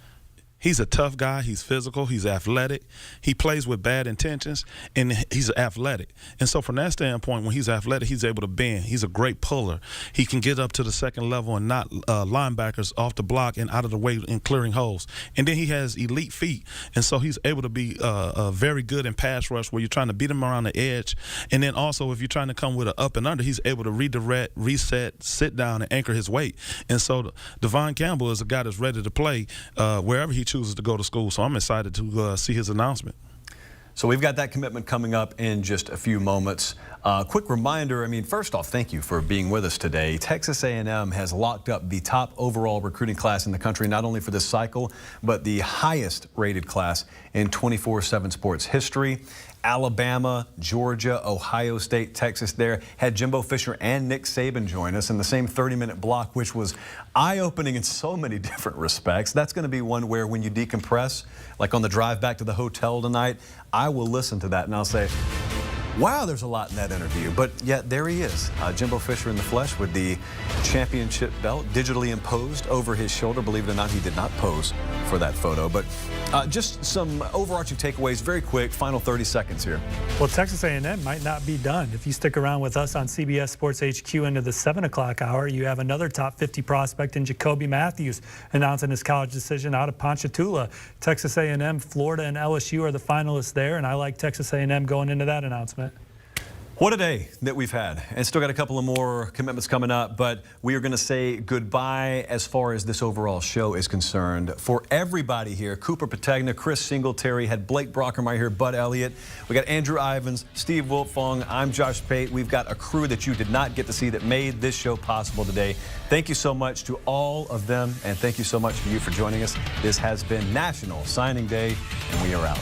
He's a tough guy. He's physical. He's athletic. He plays with bad intentions, and he's athletic. And so from that standpoint, when he's athletic, he's able to bend. He's a great puller. He can get up to the second level and knock linebackers off the block and out of the way in clearing holes. And then he has elite feet. And so he's able to be very good in pass rush where you're trying to beat him around the edge. And then also if you're trying to come with an up and under, he's able to redirect, reset, sit down, and anchor his weight. And so Devin Campbell is a guy that's ready to play wherever he chooses to go to school. So I'm excited to see his announcement. So we've got that commitment coming up in just a few moments. Quick reminder, I mean, first off, thank you for being with us today. Texas A&M has locked up the top overall recruiting class in the country, not only for this cycle, but the highest rated class in 24/7 sports history. Alabama, Georgia, Ohio State, Texas there had Jimbo Fisher and Nick Saban join us in the same 30-minute block, which was eye-opening in so many different respects. That's going to be one where when you decompress, like on the drive back to the hotel tonight, I will listen to that and I'll say, wow, there's a lot in that interview. But yet there he is, Jimbo Fisher in the flesh with the championship belt digitally imposed over his shoulder. Believe it or not, he did not pose for that photo. But just some overarching takeaways, very quick, final 30 seconds here. Well, Texas A&M might not be done. If you stick around with us on CBS Sports HQ into the 7 o'clock hour, you have another top 50 prospect in Jacoby Matthew announcing his college decision out of Ponchatoula. Texas A&M, Florida, and LSU are the finalists there, and I like Texas A&M going into that announcement. What a day that we've had, and still got a couple of more commitments coming up, but we are going to say goodbye as far as this overall show is concerned. For everybody here, Cooper Pategna, Chris Singletary, had Blake Brockmeyer here, Bud Elliott. We got Andrew Ivins, Steve Wiltfong. I'm Josh Pate. We've got a crew that you did not get to see that made this show possible today. Thank you so much to all of them, and thank you so much for you for joining us. This has been National Signing Day, and we are out.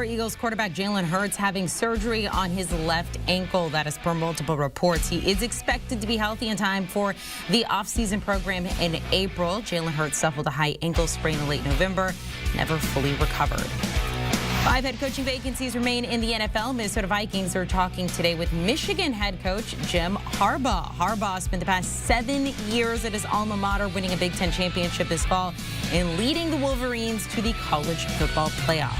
Eagles quarterback Jalen Hurts having surgery on his left ankle. That is per multiple reports. He is expected to be healthy in time for the offseason program in April. Jalen Hurts suffered a high ankle sprain in late November, never fully recovered. 5 head coaching vacancies remain in the NFL. Minnesota Vikings are talking today with Michigan head coach Jim Harbaugh. Harbaugh spent the past 7 years at his alma mater, winning a Big Ten championship this fall and leading the Wolverines to the college football playoff.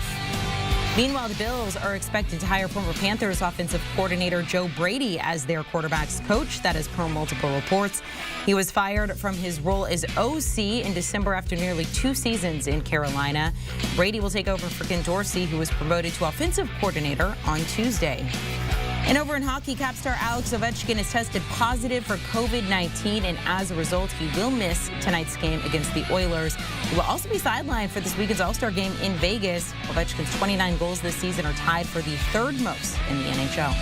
Meanwhile, the Bills are expected to hire former Panthers offensive coordinator Joe Brady as their quarterback's coach. That is per multiple reports. He was fired from his role as OC in December after nearly 2 seasons in Carolina. Brady will take over for Ken Dorsey, who was promoted to offensive coordinator on Tuesday. And over in hockey, cap star Alex Ovechkin has tested positive for COVID-19, and as a result, he will miss tonight's game against the Oilers. He will also be sidelined for this weekend's All-Star game in Vegas. Ovechkin's 29 goals this season are tied for the 3rd most in the NHL.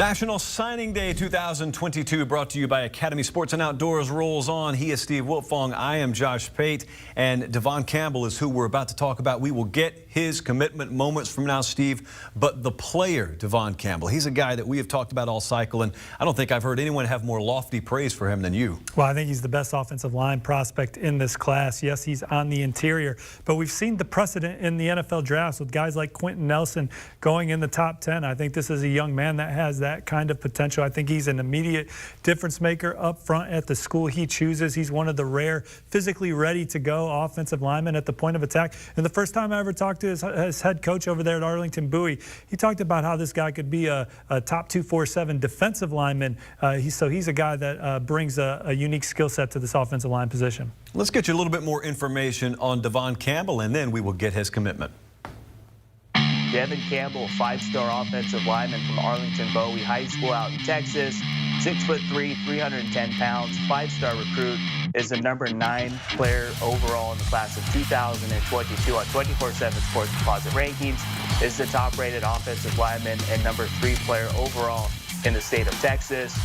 National Signing Day 2022 brought to you by Academy Sports and Outdoors rolls on. He is Steve Wiltfong. I am Josh Pate. And Devin Campbell is who we're about to talk about. We will get his commitment moments from now, Steve. But the player, Devin Campbell, he's a guy that we have talked about all cycle. And I don't think I've heard anyone have more lofty praise for him than you. Well, I think he's the best offensive line prospect in this class. Yes, he's on the interior. But we've seen the precedent in the NFL drafts with guys like Quentin Nelson going in the top 10. I think this is a young man that has that kind of potential. I think he's an immediate difference maker up front at the school he chooses. He's one of the rare physically ready to go offensive linemen at the point of attack. And the first time I ever talked to his head coach over there at Arlington Bowie, he talked about how this guy could be a top 247 defensive lineman. So he's a guy that brings a unique skill set to this offensive line position. Let's get you a little bit more information on Devin Campbell, and then we will get his commitment. Devin Campbell, 5-star offensive lineman from Arlington Bowie High School out in Texas. 6'3", 310 pounds, 5-star recruit, is the number 9 player overall in the class of 2022 on 24/7 Sports Deposit Rankings. Is the top-rated offensive lineman and number 3 player overall in the state of Texas.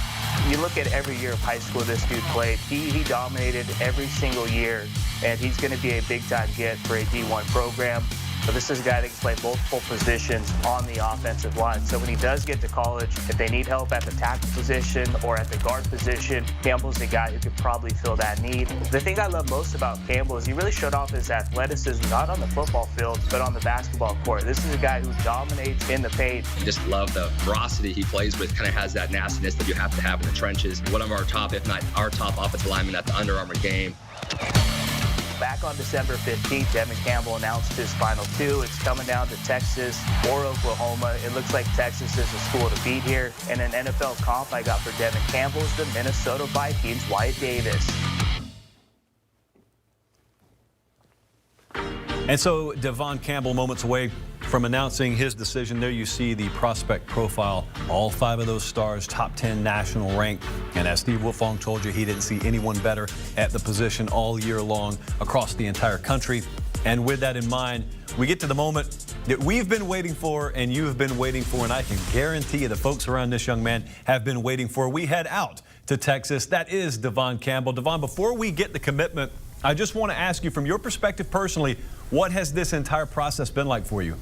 You look at every year of high school this dude played, he dominated every single year, and he's going to be a big-time get for a D1 program. But this is a guy that can play multiple positions on the offensive line. So when he does get to college, if they need help at the tackle position or at the guard position, Campbell's the guy who could probably fill that need. The thing I love most about Campbell is he really showed off his athleticism, not on the football field, but on the basketball court. This is a guy who dominates in the paint. Just love the ferocity he plays with, kind of has that nastiness that you have to have in the trenches. One of our top, if not our top offensive linemen at the Under Armour game. Back on December 15th, Devin Campbell announced his final 2. It's coming down to Texas or Oklahoma. It looks like Texas is the school to beat here. And an NFL comp I got for Devin Campbell is the Minnesota Vikings' Wyatt Davis. And so Devin Campbell moments away from announcing his decision. There you see the prospect profile, all 5 of those stars, top 10 national rank. And as Steve Wiltfong told you, he didn't see anyone better at the position all year long across the entire country. And with that in mind, we get to the moment that we've been waiting for and you've been waiting for, and I can guarantee you the folks around this young man have been waiting for. We head out to Texas. That is Devin Campbell. Devin, before we get the commitment, I just want to ask you, from your perspective personally, what has this entire process been like for you?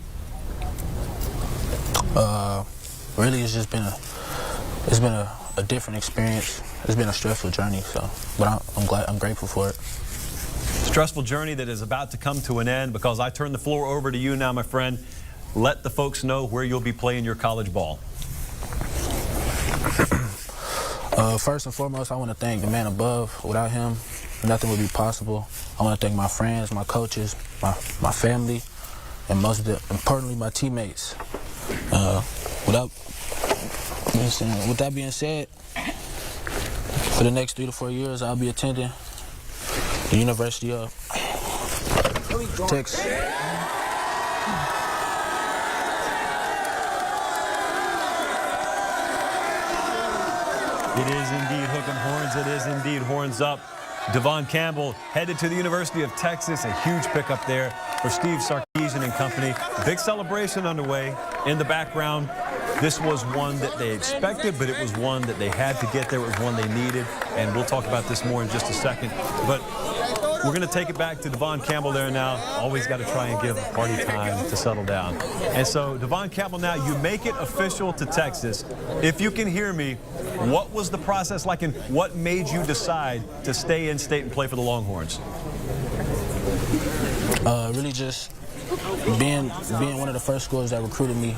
Really, it's just been a different experience. It's been a stressful journey, but I'm grateful for it. Stressful journey that is about to come to an end, because I turn the floor over to you now, my friend. Let the folks know where you'll be playing your college ball. First and foremost, I want to thank the man above. Without him, nothing would be possible. I want to thank my friends, my coaches, my family, and importantly, my teammates. With that being said, for the next 3 to 4 years, I'll be attending the University of Texas. It is indeed hook 'em horns. It is indeed horns up. Devin Campbell headed to the University of Texas. A huge pickup there for Steve Sarkisian and company. Big celebration underway in the background. This was one that they expected, but it was one that they had to get there. It was one they needed, and we'll talk about this more in just a second. But we're going to take it back to Devin Campbell there now. Always got to try and give party time to settle down. And so, Devin Campbell, now you make it official to Texas. If you can hear me, what was the process like, and what made you decide to stay in state and play for the Longhorns? Really just being one of the first schools that recruited me,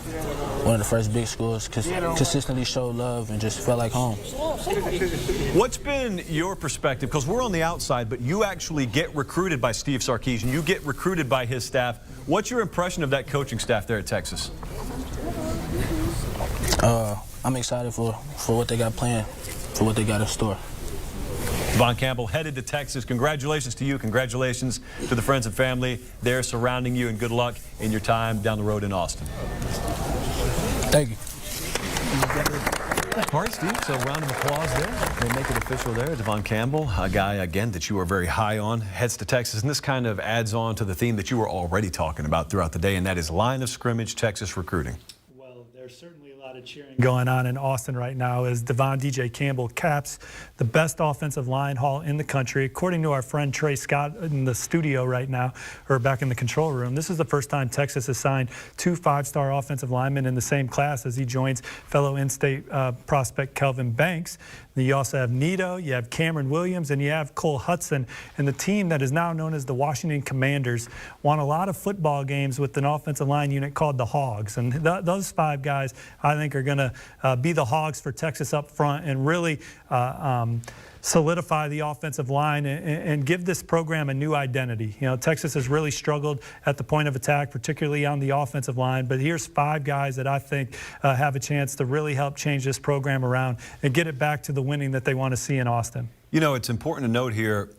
one of the first big schools, consistently showed love and just felt like home. What's been your perspective? Because we're on the outside, but you actually get recruited by Steve Sarkisian. You get recruited by his staff. What's your impression of that coaching staff there at Texas? I'm excited for what they got planned, for what they got in store. Devin Campbell headed to Texas. Congratulations to you. Congratulations to the friends and family there surrounding you, and good luck in your time down the road in Austin. Thank you. All right, Steve, so round of applause there. They make it official there. Devin Campbell, a guy, again, that you are very high on, heads to Texas. And this kind of adds on to the theme that you were already talking about throughout the day, and that is line of scrimmage Texas recruiting. Well, there's certainly a lot of cheering going on in Austin right now as DJ Campbell caps the best offensive line haul in the country. According to our friend Trey Scott in the studio right now, or back in the control room, this is the first time Texas has signed 2 5-star offensive linemen in the same class as he joins fellow in-state prospect Kelvin Banks. You also have Nito, you have Cameron Williams, and you have Cole Hudson. And the team that is now known as the Washington Commanders won a lot of football games with an offensive line unit called the Hogs. And those 5 guys, I think, are going to be the Hogs for Texas up front and really solidify the offensive line and give this program a new identity. You know, Texas has really struggled at the point of attack, particularly on the offensive line, but here's 5 guys that I think have a chance to really help change this program around and get it back to the winning that they want to see in Austin. You know, it's important to note here,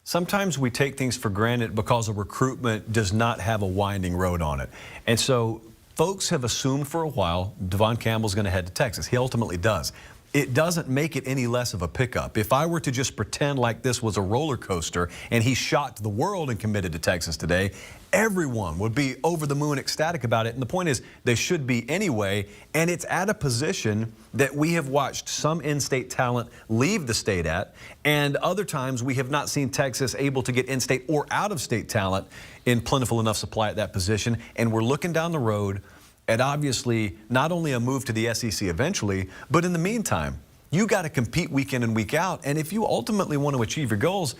sometimes we take things for granted because a recruitment does not have a winding road on it. And so folks have assumed for a while Devin Campbell's going to head to Texas. He ultimately does. It doesn't make it any less of a pickup. If I were to just pretend like this was a roller coaster and he shocked the world and committed to Texas today, everyone would be over the moon ecstatic about it. And the point is, they should be anyway. And it's at a position that we have watched some in-state talent leave the state at, and other times we have not seen Texas able to get in-state or out-of-state talent in plentiful enough supply at that position. And we're looking down the road at obviously not only a move to the SEC eventually, but in the meantime, you got to compete week in and week out. And if you ultimately want to achieve your goals,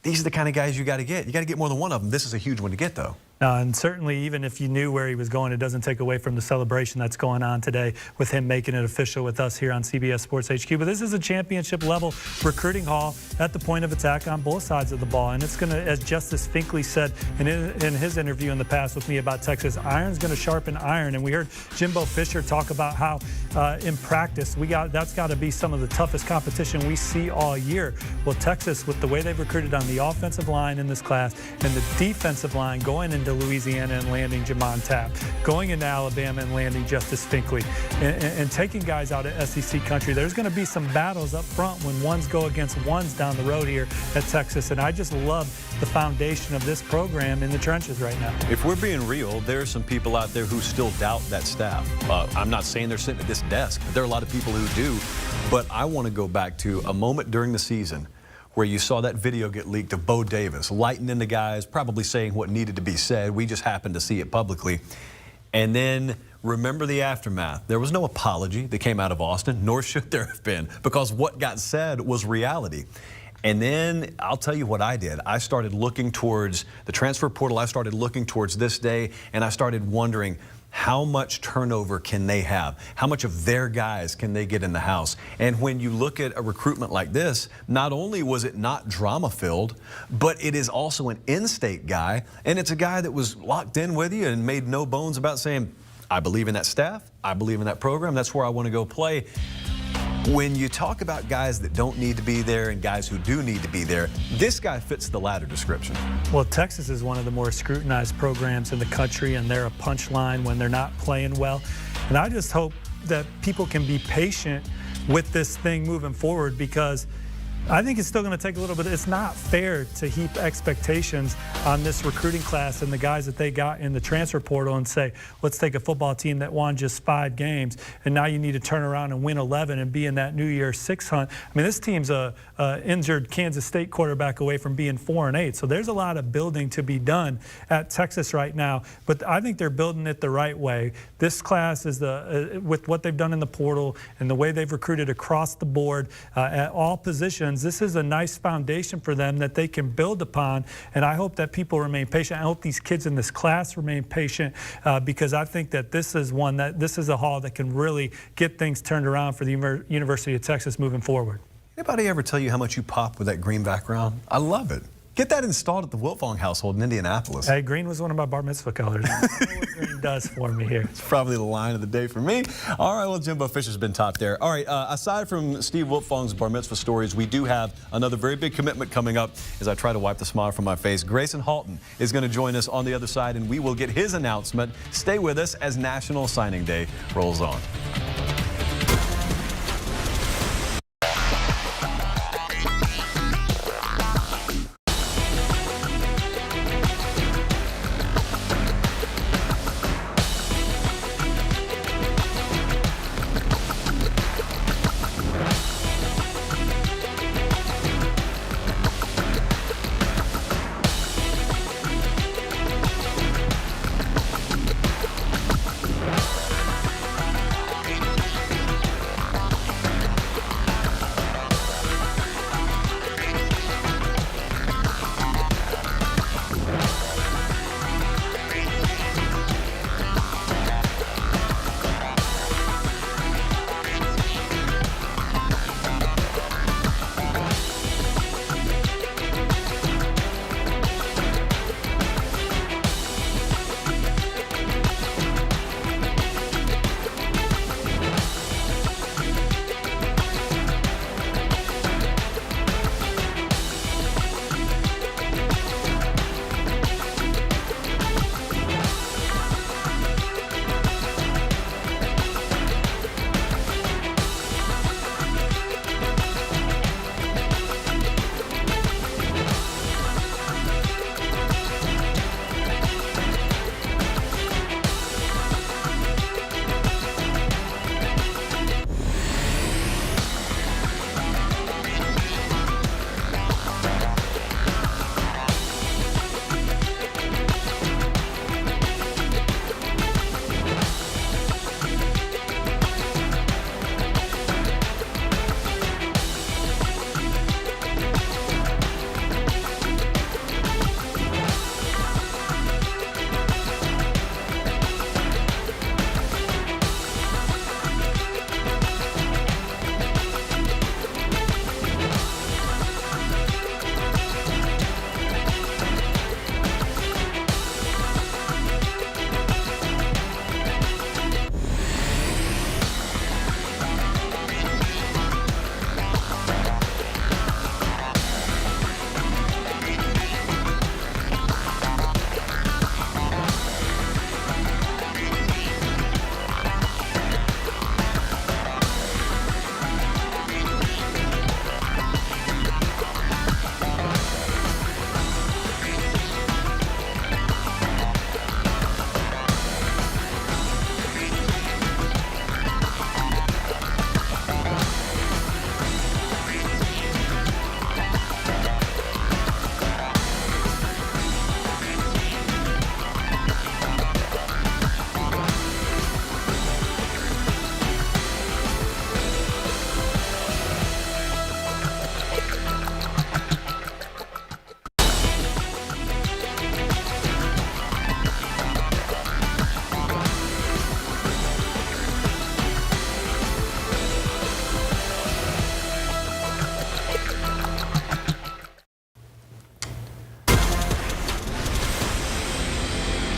these are the kind of guys you got to get. You got to get more than one of them. This is a huge one to get, though. And certainly, even if you knew where he was going, it doesn't take away from the celebration that's going on today with him making it official with us here on CBS Sports HQ. But this is a championship-level recruiting haul at the point of attack on both sides of the ball. And it's going to, as Justice Finkley said in his interview in the past with me about Texas, iron's going to sharpen iron. And we heard Jimbo Fisher talk about how in practice, that's got to be some of the toughest competition we see all year. Well, Texas, with the way they've recruited on the offensive line in this class and the defensive line going into Louisiana and landing Jamon Tapp, going into Alabama and landing Justice Finkley, and taking guys out of SEC country. There's going to be some battles up front when ones go against ones down the road here at Texas, and I just love the foundation of this program in the trenches right now. If we're being real, there are some people out there who still doubt that staff. I'm not saying they're sitting at this desk. There are a lot of people who do, but I want to go back to a moment during the season where you saw that video get leaked of Bo Davis lighting into guys, probably saying what needed to be said. We just happened to see it publicly. And then remember the aftermath. There was no apology that came out of Austin, nor should there have been, because what got said was reality. And then I'll tell you what I did. I started looking towards the transfer portal. I started looking towards this day, and I started wondering, how much turnover can they have? How much of their guys can they get in the house? And when you look at a recruitment like this, not only was it not drama-filled, but it is also an in-state guy, and it's a guy that was locked in with you and made no bones about saying, I believe in that staff, I believe in that program, that's where I want to go play. When you talk about guys that don't need to be there and guys who do need to be there, this guy fits the latter description. Well, Texas is one of the more scrutinized programs in the country, and they're a punchline when they're not playing well. And I just hope that people can be patient with this thing moving forward, because I think it's still going to take a little bit. It's not fair to heap expectations on this recruiting class and the guys that they got in the transfer portal and say, let's take a football team that won just 5 games, and now you need to turn around and win 11 and be in that New Year's 6 hunt. I mean, this team's a injured Kansas State quarterback away from being 4-8. So there's a lot of building to be done at Texas right now, but I think they're building it the right way. This class is with what they've done in the portal and the way they've recruited across the board at all positions. This is a nice foundation for them that they can build upon, and I hope that people remain patient. I hope these kids in this class remain patient, because I think that this is a haul that can really get things turned around for the University of Texas moving forward. Anybody ever tell you how much you pop with that green background? I love it. Get that installed at the Wilfong household in Indianapolis. Hey, green was one of my bar mitzvah colors. I know what green does for me here. It's probably the line of the day for me. All right, well, Jimbo Fisher's been top there. All right, aside from Steve Wilfong's bar mitzvah stories, we do have another very big commitment coming up as I try to wipe the smile from my face. Grayson Holton is going to join us on the other side, and we will get his announcement. Stay with us as National Signing Day rolls on.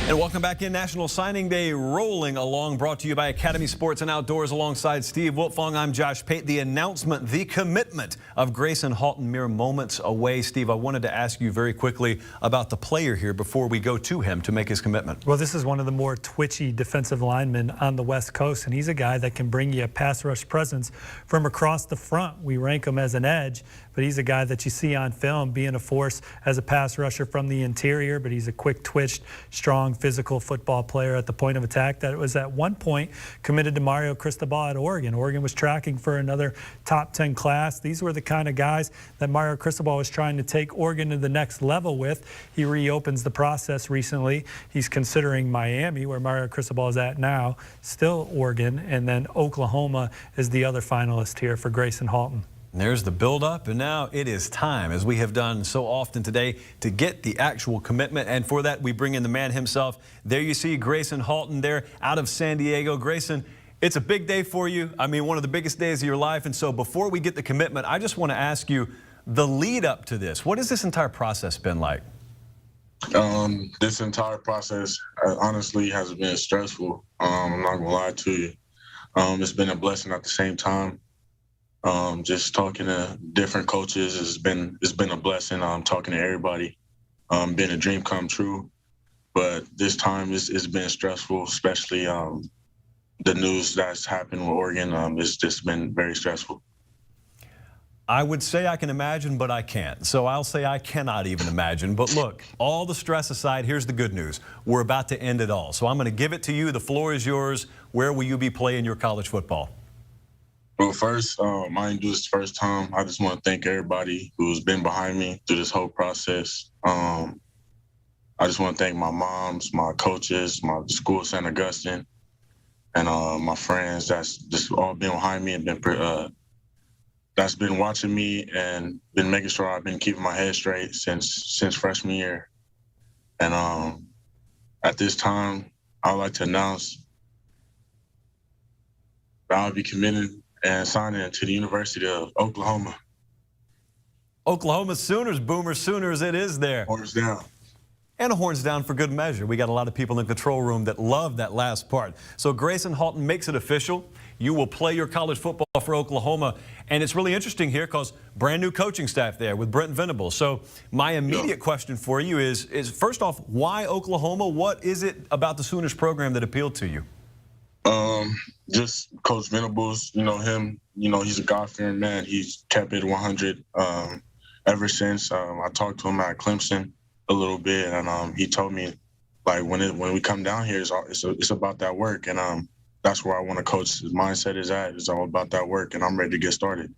And welcome back in. National Signing Day rolling along, brought to you by Academy Sports and Outdoors alongside Steve Wiltfong. I'm Josh Pate. The announcement, the commitment of Grayson Holton mere moments away. Steve, I wanted to ask you very quickly about the player here before we go to him to make his commitment. Well, this is one of the more twitchy defensive linemen on the West Coast, and he's a guy that can bring you a pass rush presence from across the front. We rank him as an edge, but he's a guy that you see on film being a force as a pass rusher from the interior, but he's a quick-twitched, strong, physical football player at the point of attack that was at one point committed to Mario Cristobal at Oregon. Oregon was tracking for another top 10 class. These were the kind of guys that Mario Cristobal was trying to take Oregon to the next level with. He reopens the process recently. He's considering Miami, where Mario Cristobal is at now, still Oregon, and then Oklahoma is the other finalist here for Grayson Holton. And there's the build-up, and now it is time, as we have done so often today, to get the actual commitment. And for that, we bring in the man himself. There you see Grayson Holton there out of San Diego. Grayson, it's a big day for you. I mean, one of the biggest days of your life. And so before we get the commitment, I just want to ask you the lead up to this. What has this entire process been like? This entire process honestly has been stressful. I'm not gonna lie to you. It's been a blessing at the same time. Just talking to different coaches it's been a blessing. Talking to everybody, been a dream come true. But this time it's been stressful, especially the news that's happened with Oregon. It's just been very stressful. I would say I can imagine, but I can't. So I'll say I cannot even imagine. But look, all the stress aside, here's the good news. We're about to end it all. So I'm going to give it to you. The floor is yours. Where will you be playing your college football? Well, first, I didn't do this the first time. I just want to thank everybody who's been behind me through this whole process. I just want to thank my moms, my coaches, my school, St. Augustine, and my friends that's just all been behind me and been that's been watching me and been making sure I've been keeping my head straight since freshman year. And at this time, I'd like to announce that I'll be committed and signing to the University of Oklahoma. Oklahoma Sooners, Boomer Sooners, it is there. Horns down. And a horns down for good measure. We got a lot of people in the control room that love that last part. So Grayson Holton makes it official. You will play your college football for Oklahoma. And it's really interesting here because brand new coaching staff there with Brent Venables. So my immediate question for you is first off, why Oklahoma? What is it about the Sooners program that appealed to you? Just Coach Venables, him, he's a God-fearing man. He's kept it 100 ever since. I talked to him at Clemson a little bit, and he told me, like, when we come down here, it's about that work, and that's where I want to coach. His mindset is at. It's all about that work, and I'm ready to get started.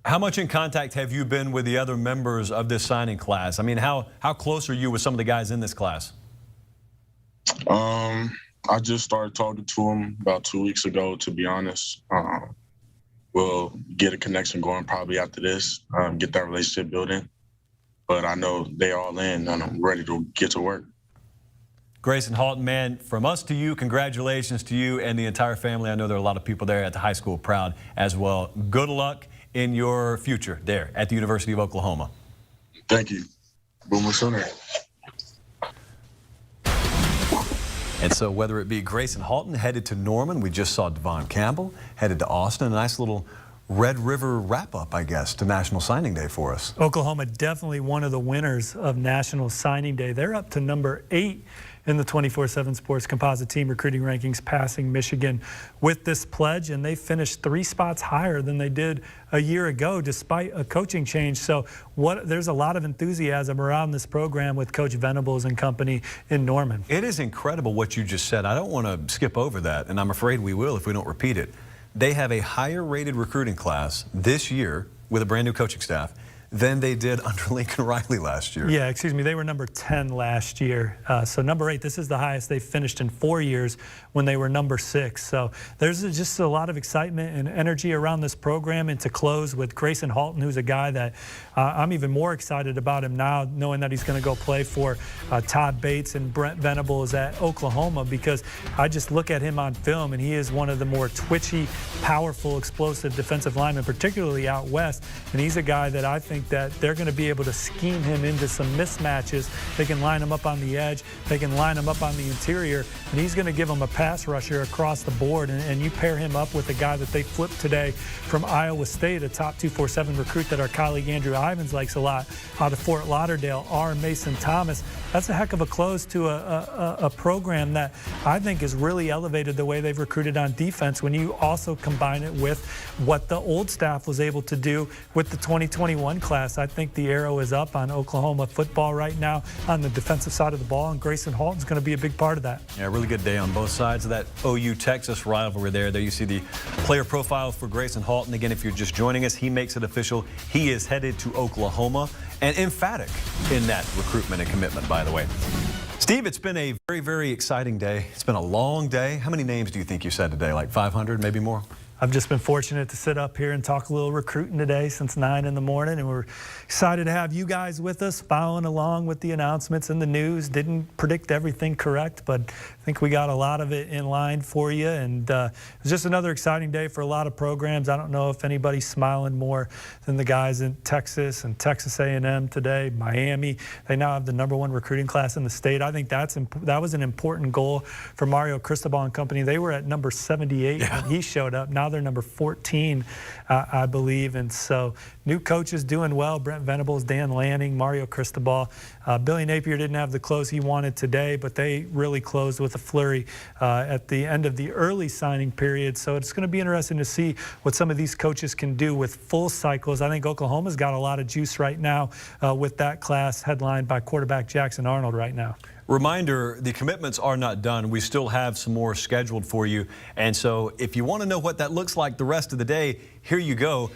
How much in contact have you been with the other members of this signing class? I mean, how close are you with some of the guys in this class? I just started talking to him about 2 weeks ago, to be honest. We'll get a connection going probably after this, get that relationship building. But I know they're all in, and I'm ready to get to work. Grayson Holton, man, from us to you, congratulations to you and the entire family. I know there are a lot of people there at the high school proud as well. Good luck in your future there at the University of Oklahoma. Thank you. Boomer Sooner. And so whether it be Grayson Holton headed to Norman, we just saw Devin Campbell headed to Austin, a nice little Red River wrap-up, I guess, to National Signing Day for us. Oklahoma definitely one of the winners of National Signing Day. They're up to number 8 in the 24/7 Sports Composite Team Recruiting Rankings, passing Michigan with this pledge, and they finished 3 spots higher than they did a year ago, despite a coaching change. So there's a lot of enthusiasm around this program with Coach Venables and company in Norman. It is incredible what you just said. I don't want to skip over that, and I'm afraid we will if we don't repeat it. They have a higher-rated recruiting class this year with a brand-new coaching staff than they did under Lincoln Riley last year. Yeah, excuse me, they were number 10 last year. So number 8, this is the highest they finished in 4 years when they were number 6. So there's just a lot of excitement and energy around this program. And to close with Grayson Holton, who's a guy that I'm even more excited about him now, knowing that he's going to go play for Todd Bates and Brent Venables at Oklahoma, because I just look at him on film and he is one of the more twitchy, powerful, explosive defensive linemen, particularly out west. And he's a guy that I think think that they're going to be able to scheme him into some mismatches. They can line him up on the edge. They can line him up on the interior. And he's going to give them a pass rusher across the board. And you pair him up with a guy that they flipped today from Iowa State, a top 247 recruit that our colleague Andrew Ivins likes a lot, out of Fort Lauderdale, R. Mason Thomas. That's a heck of a close to a program that I think has really elevated the way they've recruited on defense when you also combine it with what the old staff was able to do with the 2021 class. I think the arrow is up on Oklahoma football right now on the defensive side of the ball, and Grayson Holton is going to be a big part of that. Yeah, really good day on both sides of that OU-Texas rivalry there. There you see the player profile for Grayson Holton. Again, if you're just joining us, he makes it official. He is headed to Oklahoma, and emphatic in that recruitment and commitment, by the way. Steve, it's been a very, very exciting day. It's been a long day. How many names do you think you said today? Like 500, maybe more? I've just been fortunate to sit up here and talk a little recruiting today since 9 in the morning, and we're excited to have you guys with us, following along with the announcements and the news. Didn't predict everything correct, but I think we got a lot of it in line for you, and it was just another exciting day for a lot of programs. I don't know if anybody's smiling more than the guys in Texas and Texas A&M today, Miami. They now have the #1 recruiting class in the state. I think that was an important goal for Mario Cristobal and company. They were at number 78 when he showed up. Now they're number 14, I believe. And so new coaches doing well. Brent Venables, Dan Lanning, Mario Cristobal. Billy Napier didn't have the close he wanted today, but they really closed with a flurry at the end of the early signing period. So it's going to be interesting to see what some of these coaches can do with full cycles. I think Oklahoma's got a lot of juice right now with that class headlined by quarterback Jackson Arnold right now. Reminder, the commitments are not done. We still have some more scheduled for you. And so if you want to know what that looks like the rest of the day, here you go.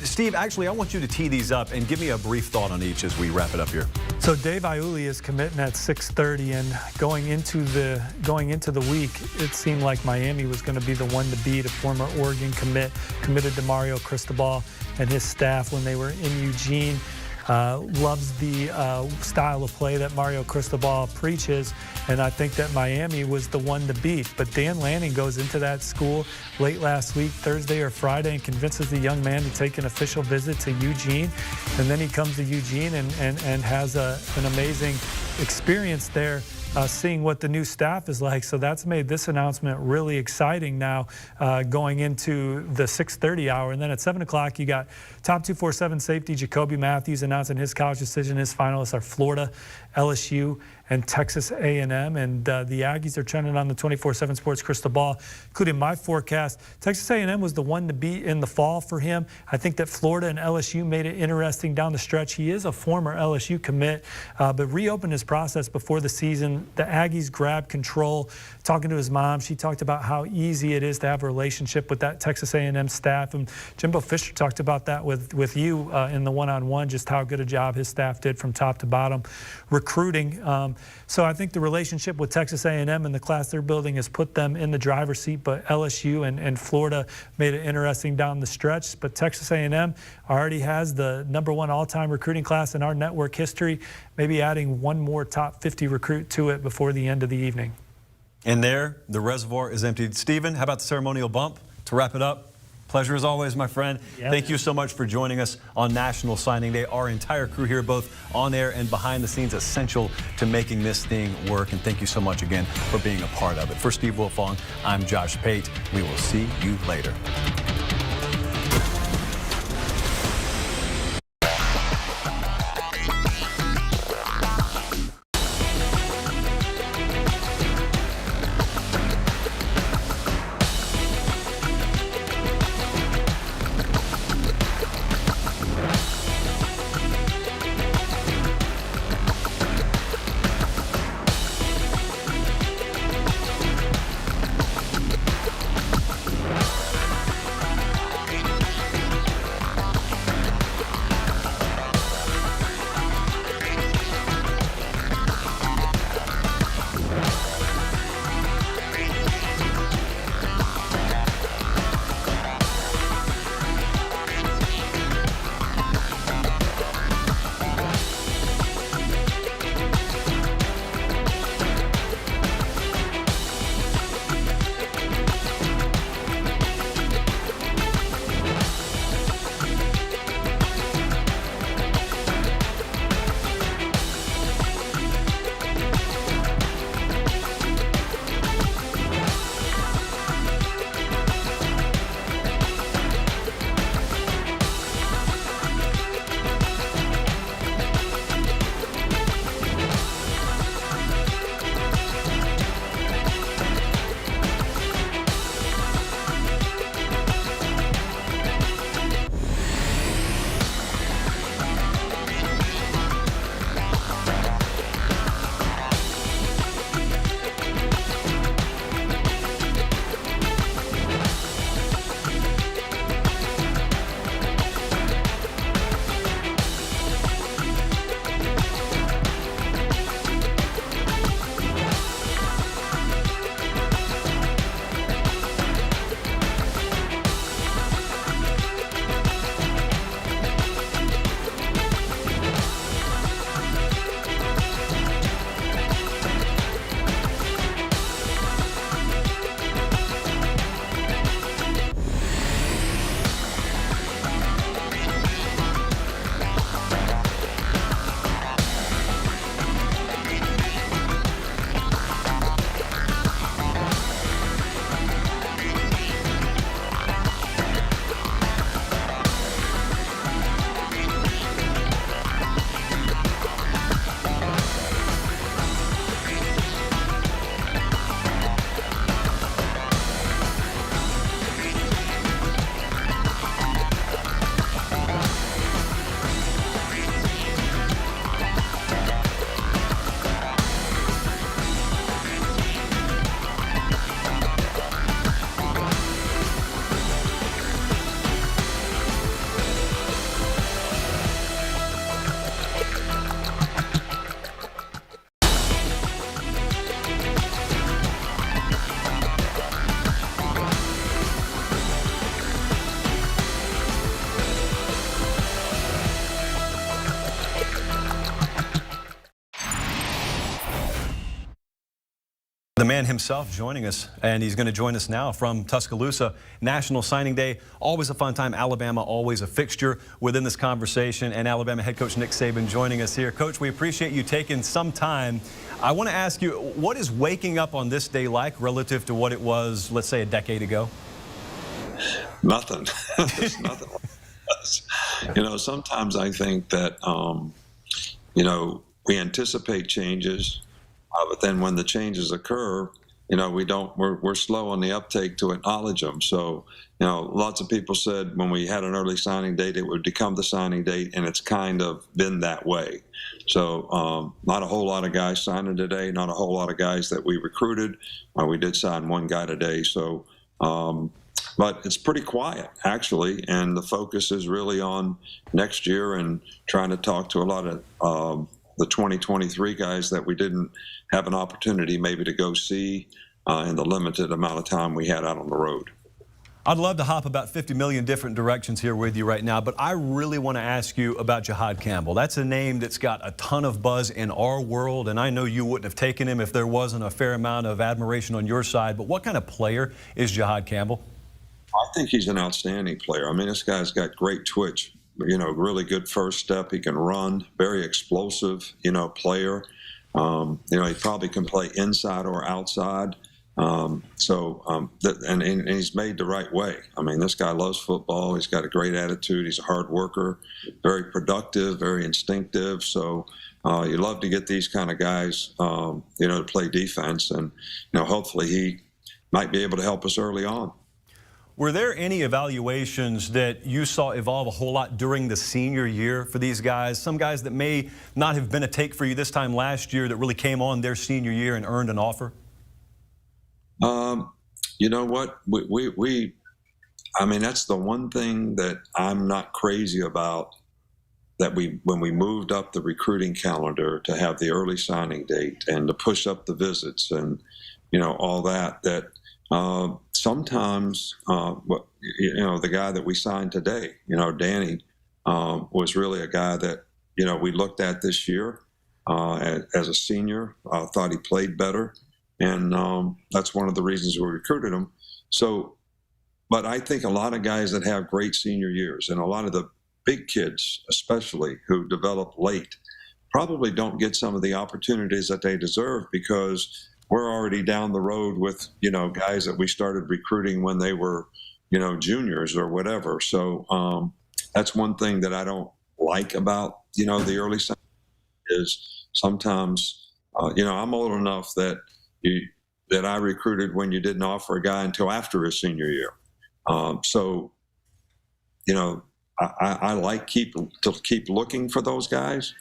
Steve, actually, I want you to tee these up and give me a brief thought on each as we wrap it up here. So Dave Iuli is committing at 6:30, and going into the week, it seemed like Miami was going to be the one to beat. A former Oregon committed to Mario Cristobal and his staff when they were in Eugene. Loves the style of play that Mario Cristobal preaches, and I think that Miami was the one to beat. But Dan Lanning goes into that school late last week, Thursday or Friday, and convinces the young man to take an official visit to Eugene. And then he comes to Eugene and has an amazing experience there. Seeing what the new staff is like. So that's made this announcement really exciting now going into the 6:30 hour. And then at 7 o'clock, you got top 247 safety Jacoby Matthew announcing his college decision. His finalists are Florida, LSU, and Texas A&M. And the Aggies are trending on the 24/7 Sports crystal ball, including my forecast. Texas A&M was the one to beat in the fall for him. I think that Florida and LSU made it interesting down the stretch. He is a former LSU commit, but reopened his process before the season. The Aggies grabbed control. Talking to his mom, she talked about how easy it is to have a relationship with that Texas A&M staff. And Jimbo Fisher talked about that with you in the one-on-one, just how good a job his staff did from top to bottom recruiting. So I think the relationship with Texas A&M and the class they're building has put them in the driver's seat, but LSU and Florida made it interesting down the stretch. But Texas A&M already has the #1 all-time recruiting class in our network history, maybe adding one more top 50 recruit to it before the end of the evening. And there, the reservoir is emptied. Stephen, how about the ceremonial bump to wrap it up? Pleasure as always, my friend. Yeah. Thank you so much for joining us on National Signing Day. Our entire crew here, both on air and behind the scenes, essential to making this thing work. And thank you so much again for being a part of it. For Steve Wilfong, I'm Josh Pate. We will see you later. The man himself joining us, and he's going to join us now from Tuscaloosa. National Signing Day, always a fun time. Alabama, always a fixture within this conversation. And Alabama head coach Nick Saban joining us here. Coach, we appreciate you taking some time. I want to ask you, what is waking up on this day like relative to what it was, let's say, a decade ago? Nothing. There's nothing. You know, sometimes I think that, you know, we anticipate changes. But then when the changes occur, you know, we're slow on the uptake to acknowledge them. So, you know, lots of people said when we had an early signing date, it would become the signing date, and it's kind of been that way. So not a whole lot of guys signing today, not a whole lot of guys that we recruited. We did sign one guy today. So, but it's pretty quiet, actually, and the focus is really on next year and trying to talk to a lot of the 2023 guys that we didn't have an opportunity maybe to go see in the limited amount of time we had out on the road. I'd love to hop about 50 million different directions here with you right now, but I really want to ask you about Jahad Campbell. That's a name that's got a ton of buzz in our world, and I know you wouldn't have taken him if there wasn't a fair amount of admiration on your side, but what kind of player is Jahad Campbell? I think he's an outstanding player. I mean, this guy's got great twitch, you know, really good first step. He can run, very explosive, you know, player. You know, he probably can play inside or outside. And he's made the right way. I mean, this guy loves football. He's got a great attitude. He's a hard worker, very productive, very instinctive. So you love to get these kind of guys, you know, to play defense. And, you know, hopefully he might be able to help us early on. Were there any evaluations that you saw evolve a whole lot during the senior year for these guys? Some guys that may not have been a take for you this time last year that really came on their senior year and earned an offer? You know what? I mean, that's the one thing that I'm not crazy about, that when we moved up the recruiting calendar to have the early signing date and to push up the visits and, you know, all that, sometimes, you know, the guy that we signed today, you know, Danny, was really a guy that, you know, we looked at this year as a senior, thought he played better. And that's one of the reasons we recruited him. So, but I think a lot of guys that have great senior years and a lot of the big kids, especially who develop late, probably don't get some of the opportunities that they deserve because we're already down the road with, you know, guys that we started recruiting when they were, you know, juniors or whatever. So that's one thing that I don't like about, you know, the early signing is sometimes, you know, I'm old enough that I recruited when you didn't offer a guy until after his senior year. So, you know, I like to keep looking for those guys,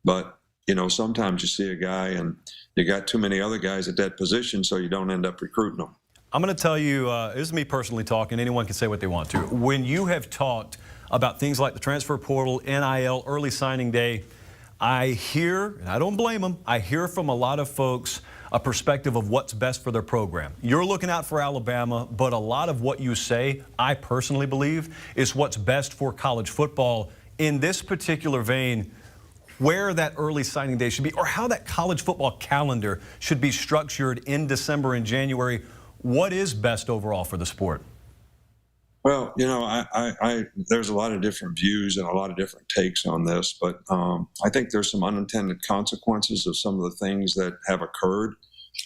but, you know, sometimes you see a guy and you got too many other guys at that position, so you don't end up recruiting them. I'm going to tell you, this is me personally talking. Anyone can say what they want to. When you have talked about things like the transfer portal, NIL, early signing day, I hear, and I don't blame them, I hear from a lot of folks a perspective of what's best for their program. You're looking out for Alabama, but a lot of what you say, I personally believe, is what's best for college football. In this particular vein, where that early signing day should be, or how that college football calendar should be structured in December and January, what is best overall for the sport? Well, you know, there's a lot of different views and a lot of different takes on this, but I think there's some unintended consequences of some of the things that have occurred.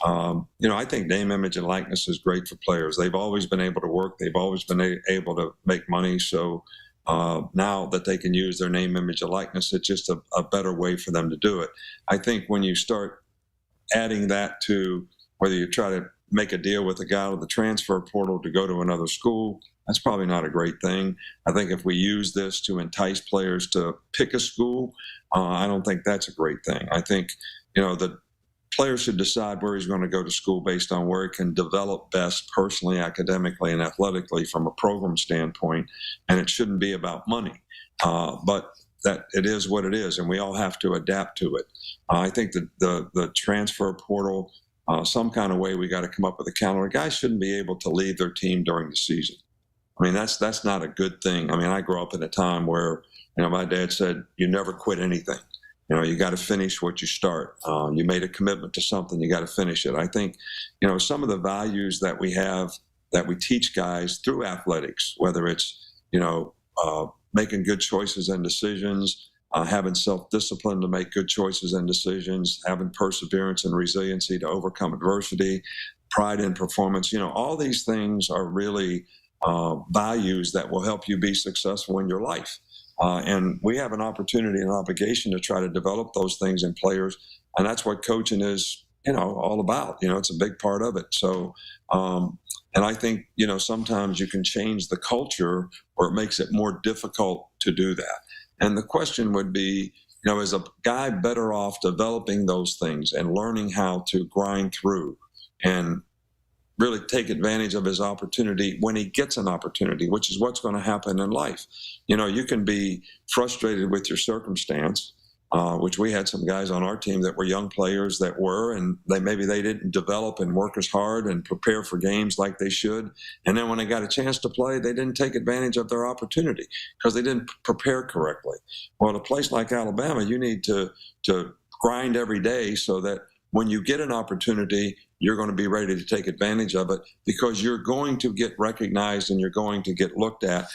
You know, I think name, image, and likeness is great for players. They've always been able to work. They've always been able to make money. So now that they can use their name, image, and likeness, it's just a better way for them to do it. I think when you start adding that to whether you try to make a deal with a guy with the transfer portal to go to another school, that's probably not a great thing. I think if we use this to entice players to pick a school, I don't think that's a great thing. I think, you know, the player should decide where he's going to go to school based on where he can develop best personally, academically, and athletically from a program standpoint, and it shouldn't be about money. But that it is what it is, and we all have to adapt to it. I think that the transfer portal, some kind of way we got to come up with a calendar. Guys shouldn't be able to leave their team during the season. I mean, that's not a good thing. I mean, I grew up in a time where, you know, my dad said, you never quit anything. You know, you got to finish what you start. You made a commitment to something, you got to finish it. I think, you know, some of the values that we have, that we teach guys through athletics, whether it's, you know, making good choices and decisions, having self-discipline to make good choices and decisions, having perseverance and resiliency to overcome adversity, pride in performance. You know, all these things are really values that will help you be successful in your life. And we have an opportunity and obligation to try to develop those things in players. And that's what coaching is, you know, all about. You know, it's a big part of it. So, and I think, you know, sometimes you can change the culture or it makes it more difficult to do that. And the question would be, you know, is a guy better off developing those things and learning how to grind through and really take advantage of his opportunity when he gets an opportunity, which is what's going to happen in life. You know, you can be frustrated with your circumstance, which we had some guys on our team that were young players that were, and maybe they didn't develop and work as hard and prepare for games like they should. And then when they got a chance to play, they didn't take advantage of their opportunity because they didn't prepare correctly. Well, in a place like Alabama, you need to grind every day so that when you get an opportunity, you're going to be ready to take advantage of it because you're going to get recognized and you're going to get looked at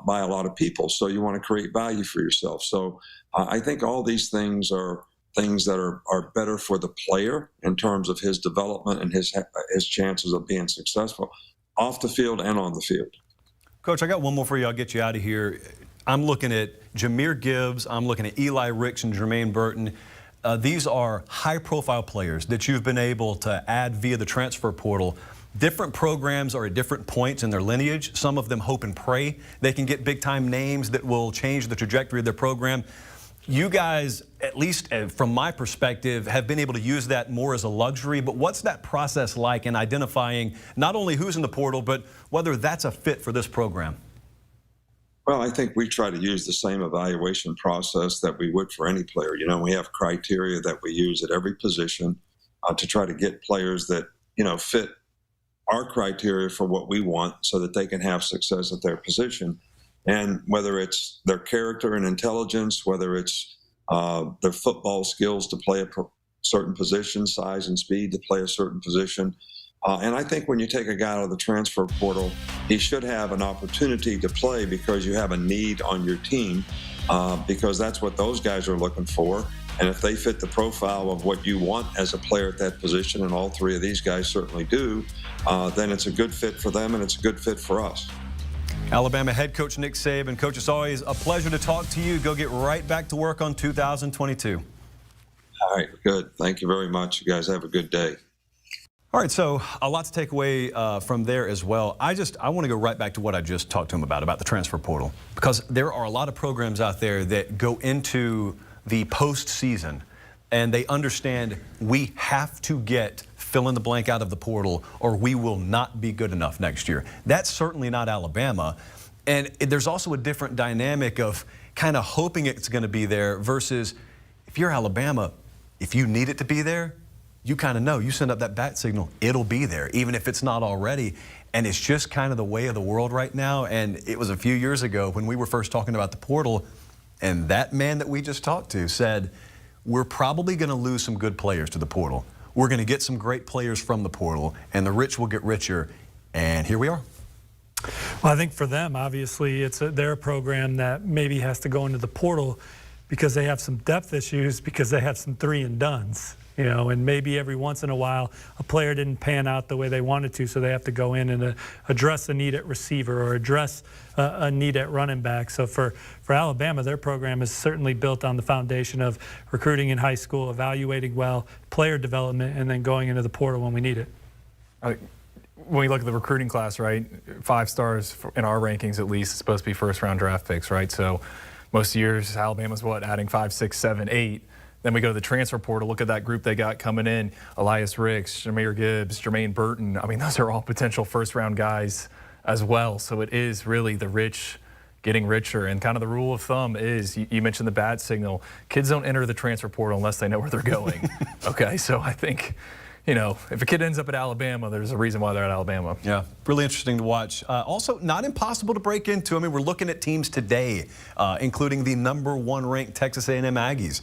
by a lot of people. So you want to create value for yourself. So I think all these things are things that are better for the player in terms of his development and his chances of being successful off the field and on the field. Coach, I got one more for you. I'll get you out of here. I'm looking at Jahmyr Gibbs. I'm looking at Eli Ricks and Jermaine Burton. These are high-profile players that you've been able to add via the transfer portal. Different programs are at different points in their lineage. Some of them hope and pray they can get big-time names that will change the trajectory of their program. You guys, at least from my perspective, have been able to use that more as a luxury. But what's that process like in identifying not only who's in the portal, but whether that's a fit for this program? Well, I think we try to use the same evaluation process that we would for any player. You know, we have criteria that we use at every position to try to get players that, you know, fit our criteria for what we want so that they can have success at their position. And whether it's their character and intelligence, whether it's their football skills to play a certain position, size and speed to play a certain position. And I think when you take a guy out of the transfer portal, he should have an opportunity to play because you have a need on your team, because that's what those guys are looking for. And if they fit the profile of what you want as a player at that position, and all three of these guys certainly do, then it's a good fit for them and it's a good fit for us. Alabama head coach Nick Saban. Coach, it's always a pleasure to talk to you. Go get right back to work on 2022. All right, good. Thank you very much. You guys have a good day. All right, so a lot to take away from there as well. I want to go right back to what I just talked to him about the transfer portal, because there are a lot of programs out there that go into the postseason and they understand we have to get fill in the blank out of the portal or we will not be good enough next year. That's certainly not Alabama. And there's also a different dynamic of kind of hoping it's going to be there versus if you're Alabama, if you need it to be there, you kind of know. You send up that bat signal, it'll be there, even if it's not already. And it's just kind of the way of the world right now. And it was a few years ago when we were first talking about the portal, and that man that we just talked to said, we're probably going to lose some good players to the portal. We're going to get some great players from the portal, and the rich will get richer. And here we are. Well, I think for them, obviously, they're a program that maybe has to go into the portal because they have some depth issues, because they have some 3-and-dones. You know, and maybe every once in a while a player didn't pan out the way they wanted to, so they have to go in and address a need at receiver or address a need at running back. So for Alabama, their program is certainly built on the foundation of recruiting in high school, evaluating well, player development, and then going into the portal when we need it. When we look at the recruiting class, right, 5 stars in our rankings at least, it's supposed to be first-round draft picks, right? So most years, Alabama's adding 5, 6, 7, 8. Then we go to the transfer portal, look at that group they got coming in, Elias Ricks, Jahmyr Gibbs, Jermaine Burton. I mean, those are all potential first-round guys as well. So it is really the rich getting richer. And kind of the rule of thumb is, you mentioned the bat signal, kids don't enter the transfer portal unless they know where they're going. Okay, so I think, you know, if a kid ends up at Alabama, there's a reason why they're at Alabama. Yeah, really interesting to watch. Also, not impossible to break into. I mean, we're looking at teams today, including the #1 ranked Texas A&M Aggies.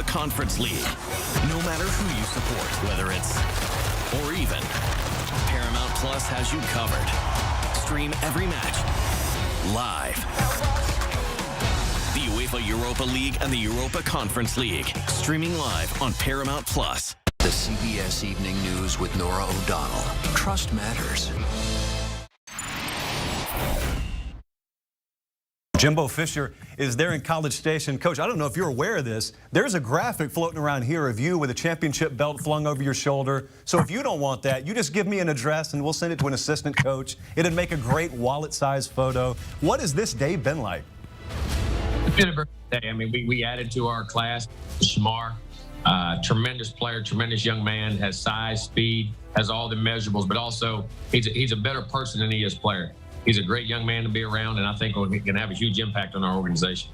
Conference League. No matter who you support, whether it's or even, Paramount Plus has you covered. Stream every match live. The UEFA Europa League and the Europa Conference League, streaming live on Paramount Plus. The CBS Evening News with Norah O'Donnell. Trust matters. Jimbo Fisher is there in College Station. Coach, I don't know if you're aware of this. There's a graphic floating around here of you with a championship belt flung over your shoulder. So if you don't want that, you just give me an address and we'll send it to an assistant coach. It'd make a great wallet-sized photo. What has this day been like? It's been a very good day. I mean, we added to our class Shamar. Tremendous player, tremendous young man, has size, speed, has all the measurables, but also he's a better person than he is player. He's a great young man to be around, and I think he can have a huge impact on our organization.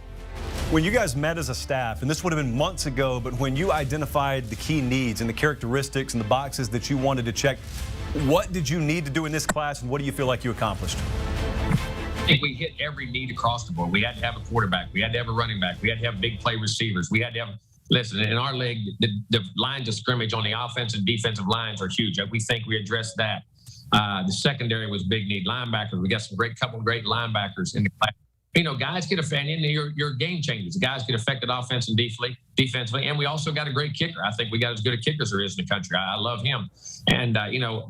When you guys met as a staff, and this would have been months ago, but when you identified the key needs and the characteristics and the boxes that you wanted to check, what did you need to do in this class, and what do you feel like you accomplished? I think we hit every need across the board. We had to have a quarterback. We had to have a running back. We had to have big play receivers. We had to have, listen, in our league, the lines of scrimmage on the offensive and defensive lines are huge. We think we addressed that. The secondary was big need. Linebackers, we got some couple of great linebackers in the class. guys get affected, and your game changes. Guys get affected offensively, defensively, and we also got a great kicker. I think we got as good a kicker as there is in the country. I love him. And,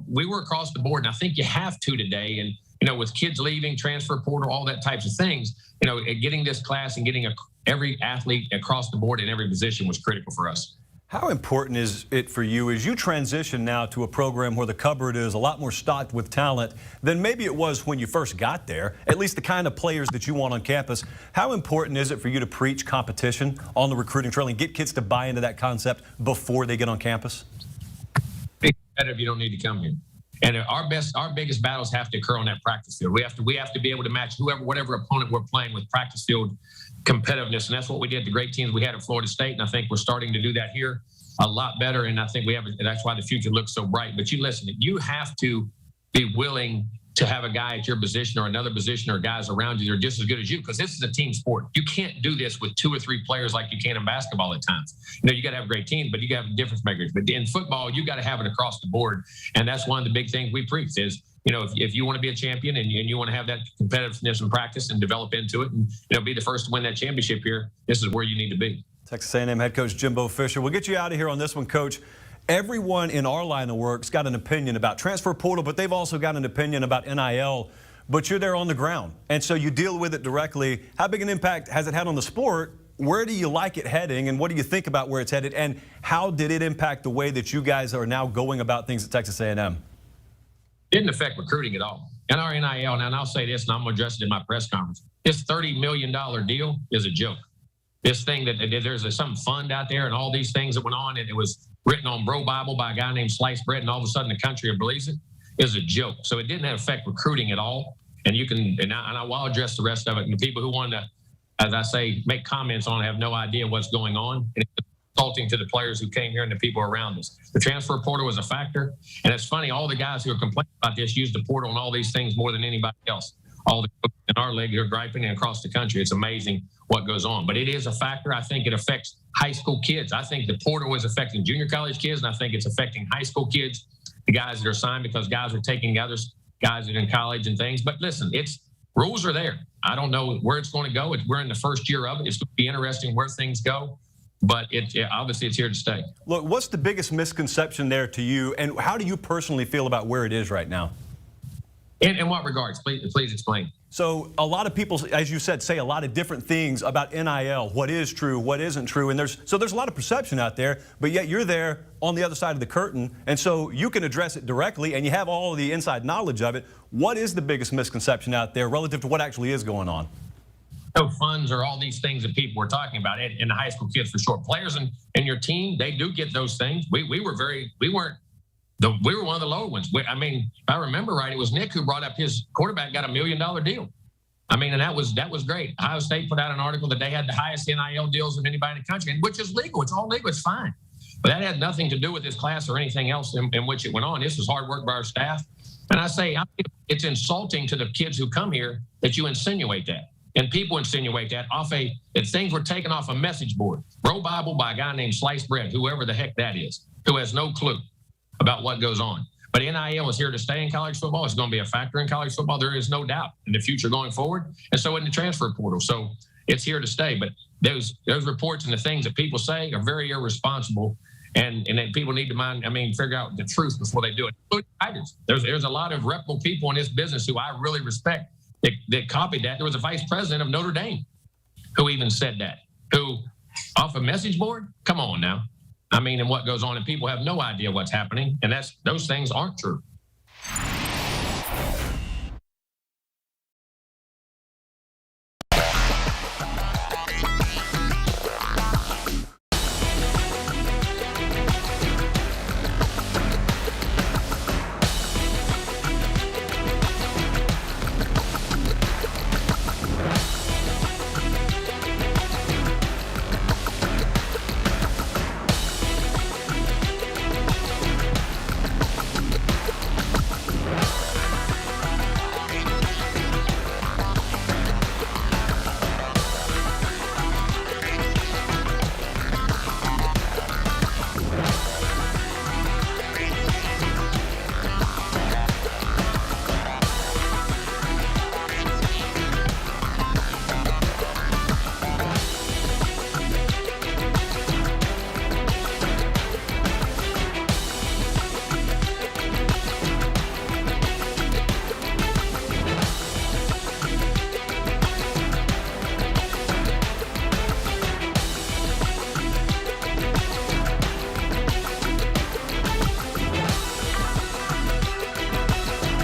we were across the board, and I think you have to today. And, with kids leaving, transfer portal, all that types of things, getting this class and getting every athlete across the board in every position was critical for us. How important is it for you as you transition now to a program where the cupboard is a lot more stocked with talent than maybe it was when you first got there, at least the kind of players that you want on campus? How important is it for you to preach competition on the recruiting trail and get kids to buy into that concept before they get on campus? If you don't need to come here. And our biggest battles have to occur on that practice field. We have to be able to match whatever opponent we're playing with practice field competitiveness, and that's what we did. The great teams we had at Florida State, and I think we're starting to do that here a lot better. And I think that's why the future looks so bright. But you have to be willing to have a guy at your position or another position or guys around you that are just as good as you, because this is a team sport. You can't do this with 2 or 3 players like you can in basketball at times. You got to have a great team, but you got to have difference makers. But in football, you got to have it across the board, and that's one of the big things we preach is, if you want to be a champion and you want to have that competitiveness in practice and develop into it and be the first to win that championship here, this is where you need to be. Texas A&M head coach Jimbo Fisher. We'll get you out of here on this one, Coach. Everyone in our line of work's got an opinion about transfer portal, but they've also got an opinion about NIL. But you're there on the ground, and so you deal with it directly. How big an impact has it had on the sport? Where do you like it heading, and what do you think about where it's headed? And how did it impact the way that you guys are now going about things at Texas A&M? Didn't affect recruiting at all. And our NIL, and I'll say this, and I'm going to address it in my press conference, this $30 million deal is a joke. This thing that there's some fund out there and all these things that went on, and it was written on Bro Bible by a guy named Sliced Bread, and all of a sudden the country believes it, is a joke. So it didn't affect recruiting at all. And I will address the rest of it. And the people who want to, as I say, make comments on it have no idea what's going on. And it's insulting to the players who came here and the people around us. The transfer portal was a factor. And it's funny, all the guys who are complaining about this use the portal and all these things more than anybody else. All the coaches in our league are griping, and across the country, it's amazing what goes on. But it is a factor. I think it affects high school kids. I think the portal is affecting junior college kids, and I think it's affecting high school kids, the guys that are signed, because guys are taking others, guys that are in college and things. But listen, rules are there. I don't know where it's going to go. We're in the first year of it. It's going to be interesting where things go. But obviously it's here to stay. Look, what's the biggest misconception there to you, and how do you personally feel about where it is right now? In what regards? Please explain. So a lot of people, as you said, say a lot of different things about NIL, what is true, what isn't true, and there's a lot of perception out there, but yet you're there on the other side of the curtain, and so you can address it directly, and you have all of the inside knowledge of it. What is the biggest misconception out there relative to what actually is going on? No funds or all these things that people were talking about, and the high school kids for sure. Players in your team, they do get those things. We were one of the lower ones. If I remember right, it was Nick who brought up his quarterback got $1 million deal. And that was great. Ohio State put out an article that they had the highest NIL deals of anybody in the country, which is legal. It's all legal. It's fine. But that had nothing to do with this class or anything else in which it went on. This was hard work by our staff. And I say it's insulting to the kids who come here that you insinuate that. And people insinuate that that things were taken off a message board. Bro Bible by a guy named Sliced Bread, whoever the heck that is, who has no clue about what goes on. But NIL is here to stay in college football. It's going to be a factor in college football. There is no doubt in the future going forward. And so in the transfer portal. So it's here to stay. But those reports and the things that people say are very irresponsible. And then people need to figure out the truth before they do it. There's a lot of reputable people in this business who I really respect that copied that. There was a vice president of Notre Dame who even said that, who off a message board? Come on now. And what goes on, and people have no idea what's happening, and those things aren't true.